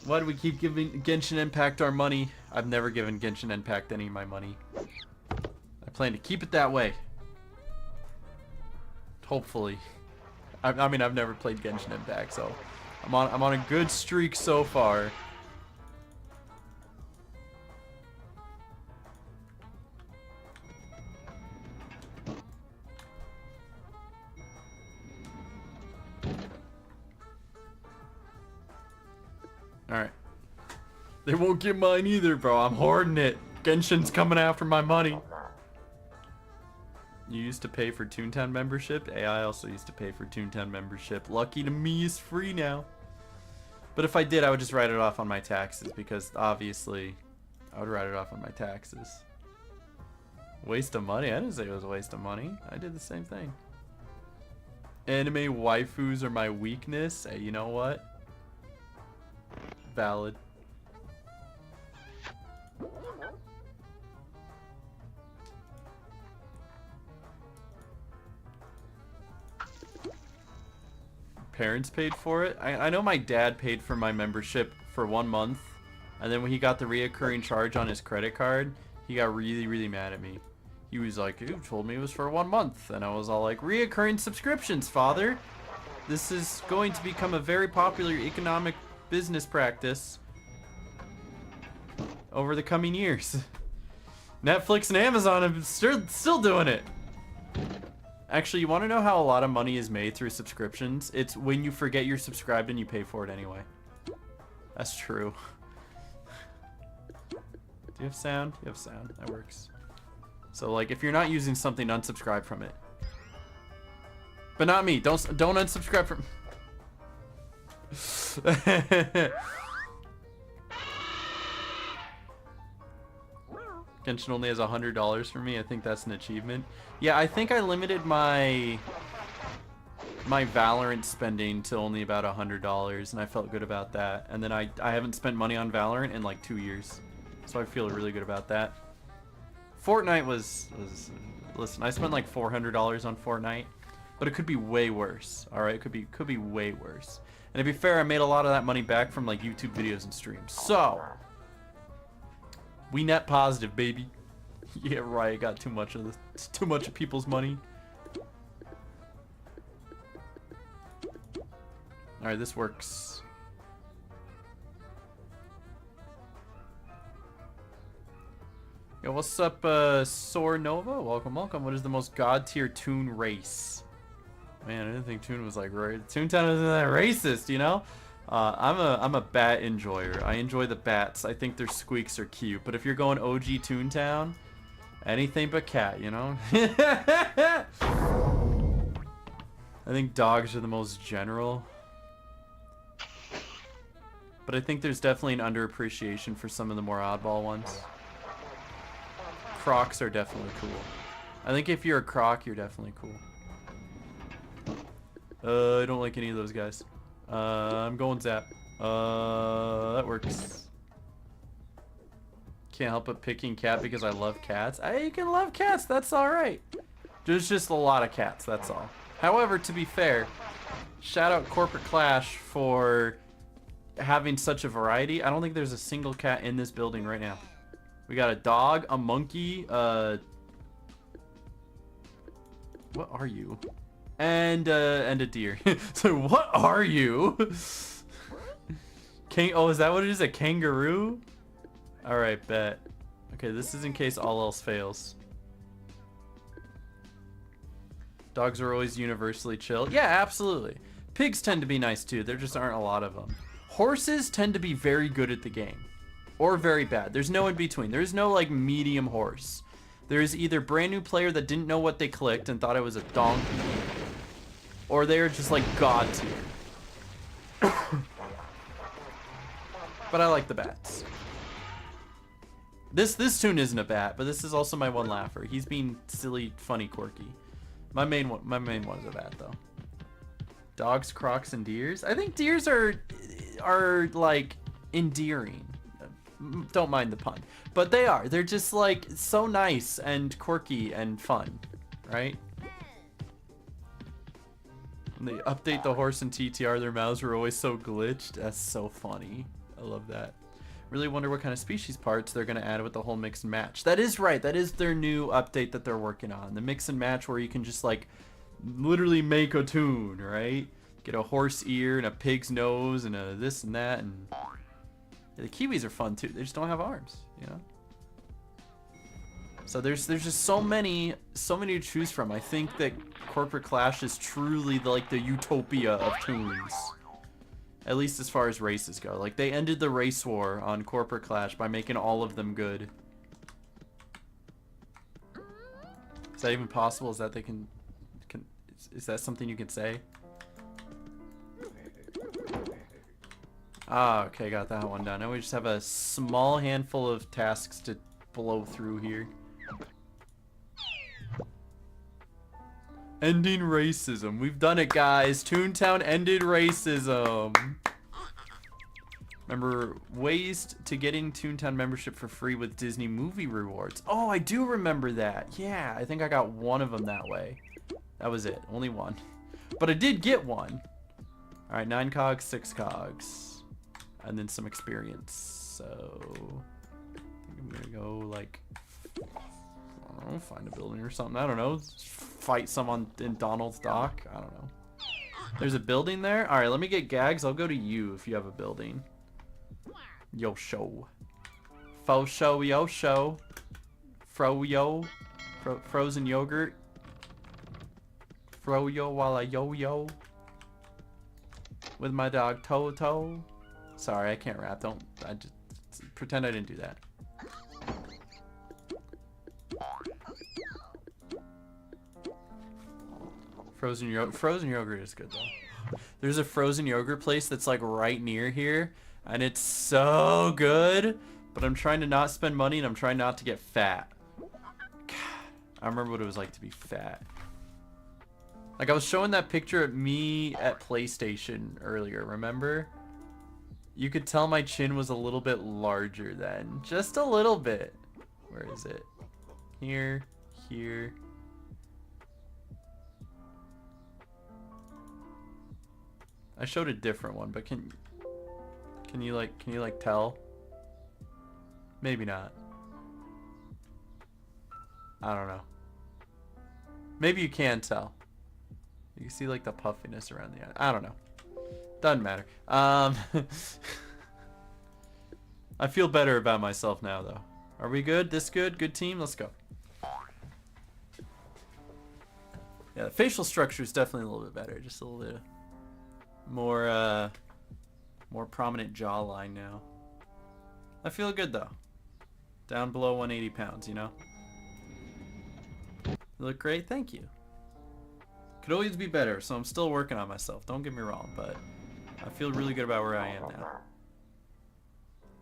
Why do we keep giving Genshin Impact our money? I've never given Genshin Impact any of my money. I plan to keep it that way. Hopefully. I mean, I've never played Genshin Impact, so I'm on a good streak so far. Alright. They won't get mine either, bro. I'm hoarding it. Genshin's coming after my money. You used to pay for Toontown membership? I also used to pay for Toontown membership. Lucky to me, it's free now. But if I did, I would just write it off on my taxes, because obviously I would write it off on my taxes. Waste of money? I didn't say it was a waste of money. I did the same thing. Anime waifus are my weakness. Hey, you know what? Valid. Parents paid for it. I know my dad paid for my membership for 1 month, and then when he got the reoccurring charge on his credit card, he got really mad at me. He was like, "You told me it was for 1 month," and I was all like, "Reoccurring subscriptions, father. This is going to become a very popular economic business practice over the coming years." Netflix and Amazon have still doing it. Actually, you want to know how a lot of money is made through subscriptions? It's when you forget you're subscribed and you pay for it anyway. That's true. Do you have sound? You have sound. That works. So, like, if you're not using something, unsubscribe from it. But not me. Don't unsubscribe from... Genshin only has $100 for me. I think that's an achievement. Yeah, I think I limited my Valorant spending to only about $100, and I felt good about that. And then I haven't spent money on Valorant in like 2 years, so I feel really good about that. Fortnite was listen, I spent like $400 on Fortnite, but it could be way worse. All right, it could be way worse. And to be fair, I made a lot of that money back from like YouTube videos and streams. So we net positive, baby. Yeah, right. Got too much of people's money. All right, this works. Yo, what's up, Sor Nova? Welcome. What is the most god tier Toon race? Man, I didn't think Toon was like Toontown isn't that racist, you know? I'm a bat enjoyer. I enjoy the bats. I think their squeaks are cute. But if you're going OG Toontown, anything but cat, you know? I think dogs are the most general. But I think there's definitely an underappreciation for some of the more oddball ones. Crocs are definitely cool. I think if you're a croc, you're definitely cool. I don't like any of those guys. I'm going Zap. That works. Can't help but picking cat because I love cats. You can love cats, that's alright. There's just a lot of cats, that's all. However, to be fair, shout out Corporate Clash for having such a variety. I don't think there's a single cat in this building right now. We got a dog, a monkey, what are you? And a deer. So what are you? Oh, is that what it is? A kangaroo? All right, bet. Okay, this is in case all else fails. Dogs are always universally chill. Yeah, absolutely. Pigs tend to be nice too. There just aren't a lot of them. Horses tend to be very good at the game. Or very bad. There's no in between. There's no like medium horse. There's either brand new player that didn't know what they clicked and thought it was a donkey. Or they're just like god tier. But I like the bats. This tune isn't a bat, but this is also my one laugher. He's being silly, funny, quirky. My main one is a bat though. Dogs, crocs, and deers. I think deers are like endearing. Don't mind the pun, but they are. They're just like so nice and quirky and fun, right? When they update the horse and TTR, their mouths were always so glitched. That's so funny. I love that. Really wonder what kind of species parts they're gonna add with the whole mix and match. That is right. That is their new update that they're working on. The mix and match where you can just like literally make a tune, right? Get a horse ear and a pig's nose and a this and that, and yeah, the Kiwis are fun too. They just don't have arms, you know. So there's just so many to choose from. I think that Corporate Clash is truly like the utopia of tunes. At least as far as races go. Like, they ended the race war on Corporate Clash by making all of them good. Is that even possible? Is that they can is that something you can say? Ah, okay, got that one done. Now we just have a small handful of tasks to blow through here. Ending racism. We've done it, guys. Toontown ended racism. Remember, ways to getting Toontown membership for free with Disney movie rewards. Oh, I do remember that. Yeah, I think I got one of them that way. That was it. Only one. But I did get one. All right, 9 cogs, 6 cogs. And then some experience. So, I think I'm gonna go like, I don't know, find a building or something. I don't know. Fight someone in Donald's dock. I don't know. There's a building there. All right, let me get Gags. I'll go to you if you have a building. Yo show. Faux show yo show. Frozen yogurt. Fro-yo while I yo-yo. With my dog Toto. Sorry, I can't rap. I just pretend I didn't do that. Frozen yogurt is good though. There's a frozen yogurt place that's like right near here, and it's so good. But I'm trying to not spend money, and I'm trying not to get fat. God, I remember what it was like to be fat. Like I was showing that picture of me at PlayStation earlier, remember? You could tell my chin was a little bit larger then. Just a little bit. Where is it? Here. I showed a different one, but can you like tell? Maybe not. I don't know. Maybe you can tell. You can see like the puffiness around the eye. I don't know. Doesn't matter. I feel better about myself now though. Are we good? This good? Good team? Let's go. Yeah, the facial structure is definitely a little bit better. Just a little bit more prominent jawline now. I feel good though. Down below 180 pounds, you know? You look great, thank you. Could always be better, so I'm still working on myself. Don't get me wrong, but I feel really good about where I am now.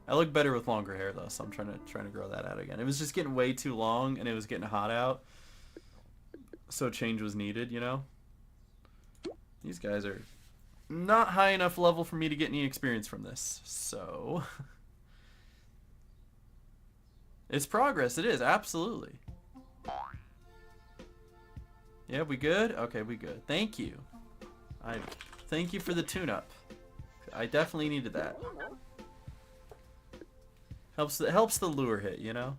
I look better with longer hair though, so I'm trying to grow that out again. It was just getting way too long, and it was getting hot out, so change was needed, you know? These guys are not high enough level for me to get any experience from this, so it's progress. It is, absolutely. Yeah, we good? Okay, we good. Thank you. Thank you for the tune-up. I definitely needed that. Helps the lure hit, you know?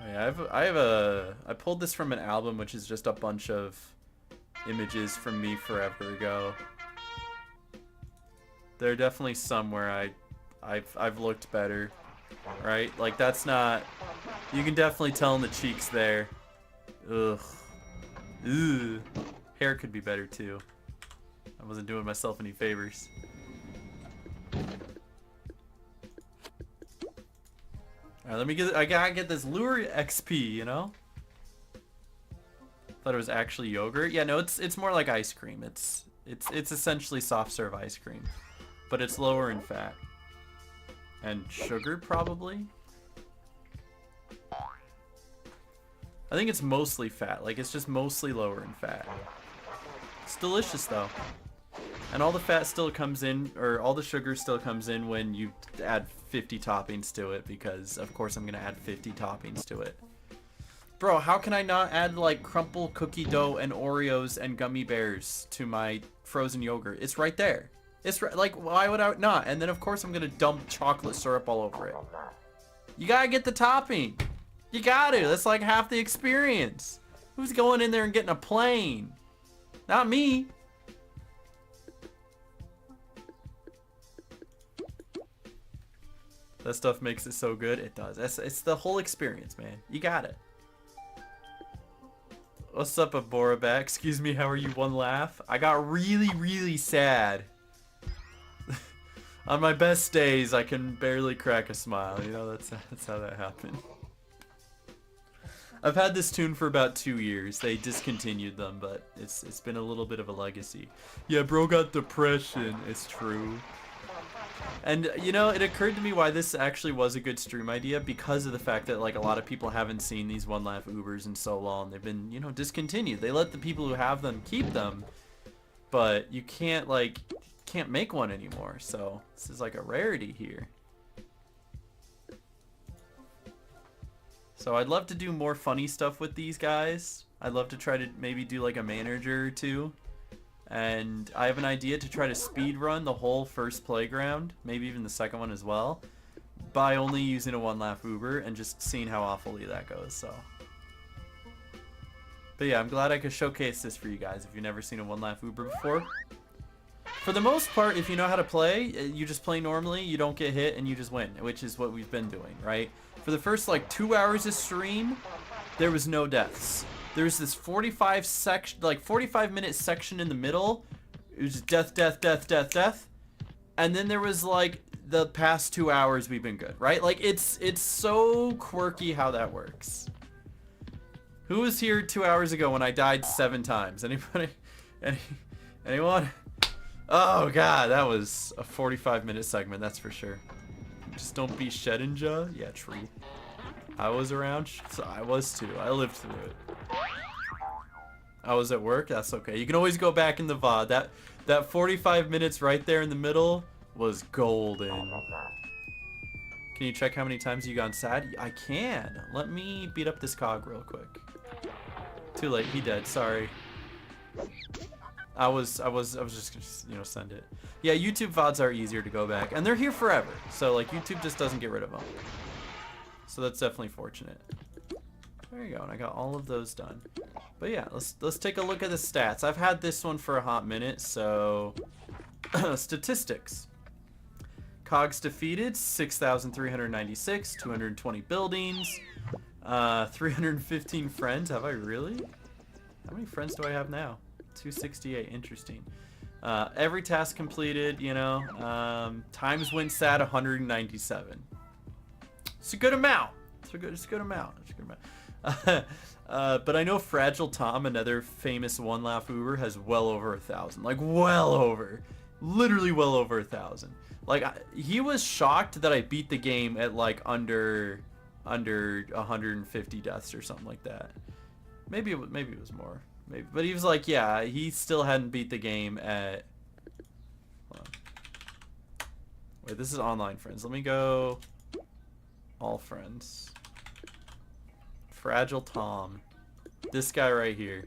Oh, yeah, I pulled this from an album which is just a bunch of images from me forever ago. There are definitely some where I've looked better, right? Like that's not. You can definitely tell in the cheeks there. Ugh. Ugh. Hair could be better too. I wasn't doing myself any favors. Alright, let me get. I gotta get this lure XP, you know. Thought it was actually yogurt. Yeah, no, it's more like ice cream. It's essentially soft serve ice cream, but it's lower in fat and sugar probably. I think it's mostly fat. Like it's just mostly lower in fat. It's delicious though, and all the fat still comes in, or all the sugar still comes in when you add 50 toppings to it, because of course I'm gonna add 50 toppings to it. Bro, how can I not add like crumple cookie dough and Oreos and gummy bears to my frozen yogurt? It's right there. It's like, why would I not? And then of course I'm gonna dump chocolate syrup all over it. You gotta get the topping. You gotta. That's like half the experience. Who's going in there and getting a plain? Not me. That stuff makes it so good. It does. It's the whole experience, man. You got it. What's up, Aboraback? Excuse me, how are you? One laugh. I got really, really sad. On my best days, I can barely crack a smile. You know, that's how that happened. I've had this tune for about 2 years. They discontinued them, but it's been a little bit of a legacy. Yeah, bro got depression. It's true. And, you know, it occurred to me why this actually was a good stream idea, because of the fact that, like, a lot of people haven't seen these One Laugh Ubers in so long. They've been, you know, discontinued. They let the people who have them keep them, but you can't, like, can't make one anymore. So, this is like a rarity here. So, I'd love to do more funny stuff with these guys. I'd love to try to maybe do, like, a manager or two. And I have an idea to try to speed run the whole first playground, maybe even the second one as well, by only using a One Laugh Uber and just seeing how awfully that goes. So, but yeah, I'm glad I could showcase this for you guys if you've never seen a One Laugh Uber before. For the most part, if you know how to play, you just play normally, you don't get hit, and you just win, which is what we've been doing, right? For the first like 2 hours of stream, there was no deaths. There's this 45-minute section in the middle. It was just death, death, death, death, death. And then there was like the past 2 hours we've been good, right? Like it's so quirky how that works. Who was here 2 hours ago when I died 7 times? Anybody? Anyone? Oh god, that was a 45-minute segment, that's for sure. Just don't be Shedinja. Yeah, true. I was around, so I was too. I lived through it. I was at work, that's okay. You can always go back in the VOD. That 45 minutes right there in the middle was golden. Can you check how many times you got sad? I can. Let me beat up this cog real quick. Too late, he dead, sorry. I was just gonna, you know, send it. Yeah, YouTube VODs are easier to go back, and they're here forever. So like YouTube just doesn't get rid of them. So that's definitely fortunate. There you go, and I got all of those done. But yeah, let's take a look at the stats. I've had this one for a hot minute, so statistics. Cogs defeated 6,396, 220 buildings, 315 friends. Have I really? How many friends do I have now? 268. Interesting. Every task completed, you know. Times went sad 197. It's a good amount. It's a good amount. But I know Fragile Tom, another famous One Laugh Uber, has well over 1,000. Like well over, literally well over 1,000. Like he was shocked that I beat the game at like under 150 deaths or something like that. Maybe it was more. Maybe, but he was like, yeah, he still hadn't beat the game at. Hold on. Wait, this is online friends. Let me go. All friends. Fragile Tom. This guy right here.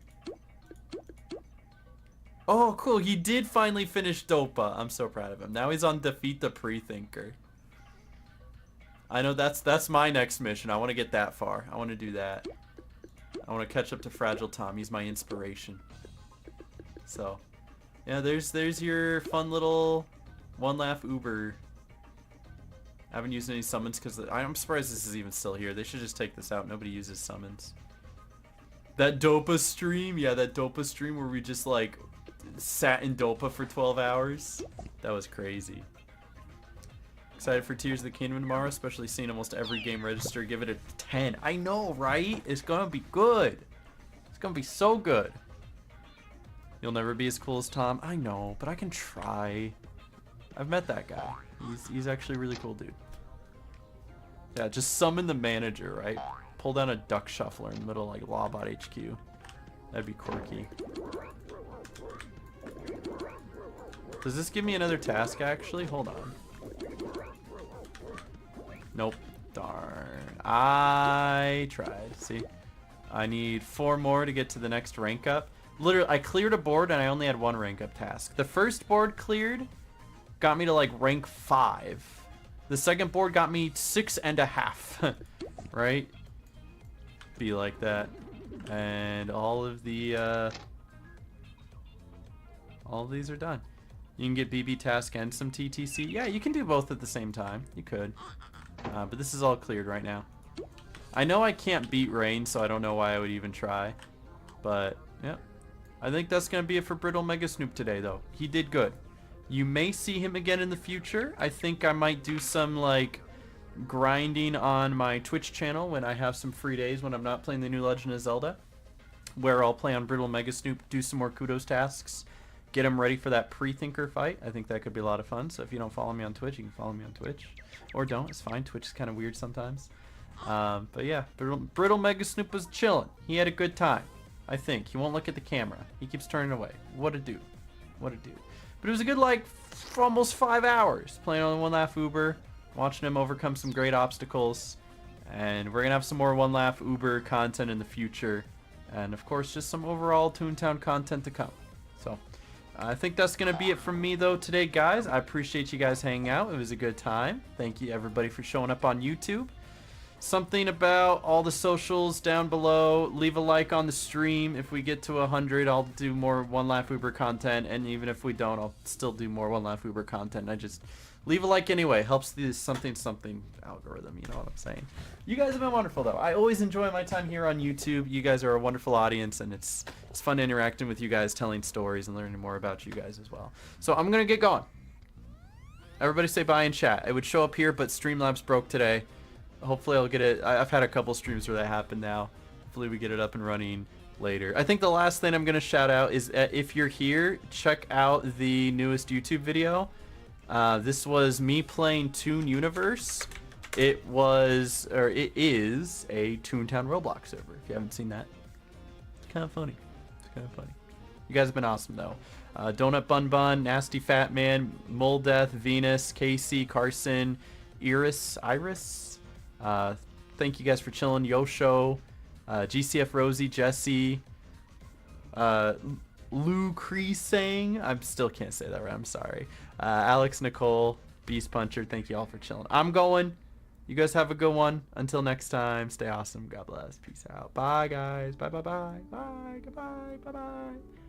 Oh, cool. He did finally finish Dopa. I'm so proud of him. Now he's on Defeat the Pre-Thinker. I know that's my next mission. I want to get that far. I want to do that. I want to catch up to Fragile Tom. He's my inspiration. So, yeah, there's your fun little One Laugh Uber. I haven't used any summons because I'm surprised this is even still here. They should just take this out. Nobody uses summons. That Dopa stream, yeah, that Dopa stream where we just like sat in Dopa for 12 hours. That was crazy. Excited for Tears of the Kingdom tomorrow, especially seeing almost every game register. Give it a 10. I know, right? It's gonna be good. It's gonna be so good. You'll never be as cool as Tom. I know, but I can try. I've met that guy. He's actually a really cool dude. Yeah, just summon the manager, right? Pull down a duck shuffler in the middle of like Lawbot HQ. That'd be quirky. Does this give me another task actually? Hold on. Nope. Darn. I tried. See? I need 4 more to get to the next rank up. Literally, I cleared a board and I only had 1 rank up task. The first board cleared got me to like rank 5. The second board got me 6.5. Right? Be like that. And all of these are done. You can get BB task and some TTC. Yeah, you can do both at the same time. You could. But this is all cleared right now. I know I can't beat Rain, so I don't know why I would even try. But, yeah. I think that's going to be it for Brittle Megasnoop today, though. He did good. You may see him again in the future. I think I might do some, like, grinding on my Twitch channel when I have some free days when I'm not playing the new Legend of Zelda. Where I'll play on Brittle Megasnoop, do some more kudos tasks. Get him ready for that pre-thinker fight. I think that could be a lot of fun. So if you don't follow me on Twitch, you can follow me on Twitch. Or don't. It's fine. Twitch is kind of weird sometimes. But yeah, Brittle Megasnoop was chilling. He had a good time. I think. He won't look at the camera. He keeps turning away. What a dude. What a dude. But it was a good, like, almost 5 hours playing on One Laugh Uber. Watching him overcome some great obstacles. And we're going to have some more One Laugh Uber content in the future. And, of course, just some overall Toontown content to come. So, I think that's going to be it from me, though, today, guys. I appreciate you guys hanging out. It was a good time. Thank you, everybody, for showing up on YouTube. Something about all the socials down below. Leave a like on the stream. If we get to 100, I'll do more One Laugh Uber content. And even if we don't, I'll still do more One Laugh Uber content. I just leave a like anyway. Helps the something algorithm. You know what I'm saying? You guys have been wonderful, though. I always enjoy my time here on YouTube. You guys are a wonderful audience, and it's fun interacting with you guys, telling stories, and learning more about you guys as well. So I'm going to get going. Everybody say bye in chat. It would show up here, but Streamlabs broke today. Hopefully I'll get it. I've had a couple streams where that happened now. Hopefully we get it up and running later. I think the last thing I'm going to shout out is if you're here, check out the newest YouTube video. This was me playing Toon Universe. It is a Toontown Roblox server. If you haven't seen that, it's kind of funny. It's kind of funny. You guys have been awesome though. Donut Bun Bun, Nasty Fat Man, Mole Death, Venus, Casey, Carson, Iris. Thank you guys for chilling. Yosho, GCF Rosie, Jesse, Lou Creasang. I still can't say that right. I'm sorry. Alex, Nicole, Beast Puncher. Thank you all for chilling. I'm going. You guys have a good one. Until next time, stay awesome. God bless. Peace out. Bye, guys. Bye, bye, bye. Bye, goodbye. Bye, bye.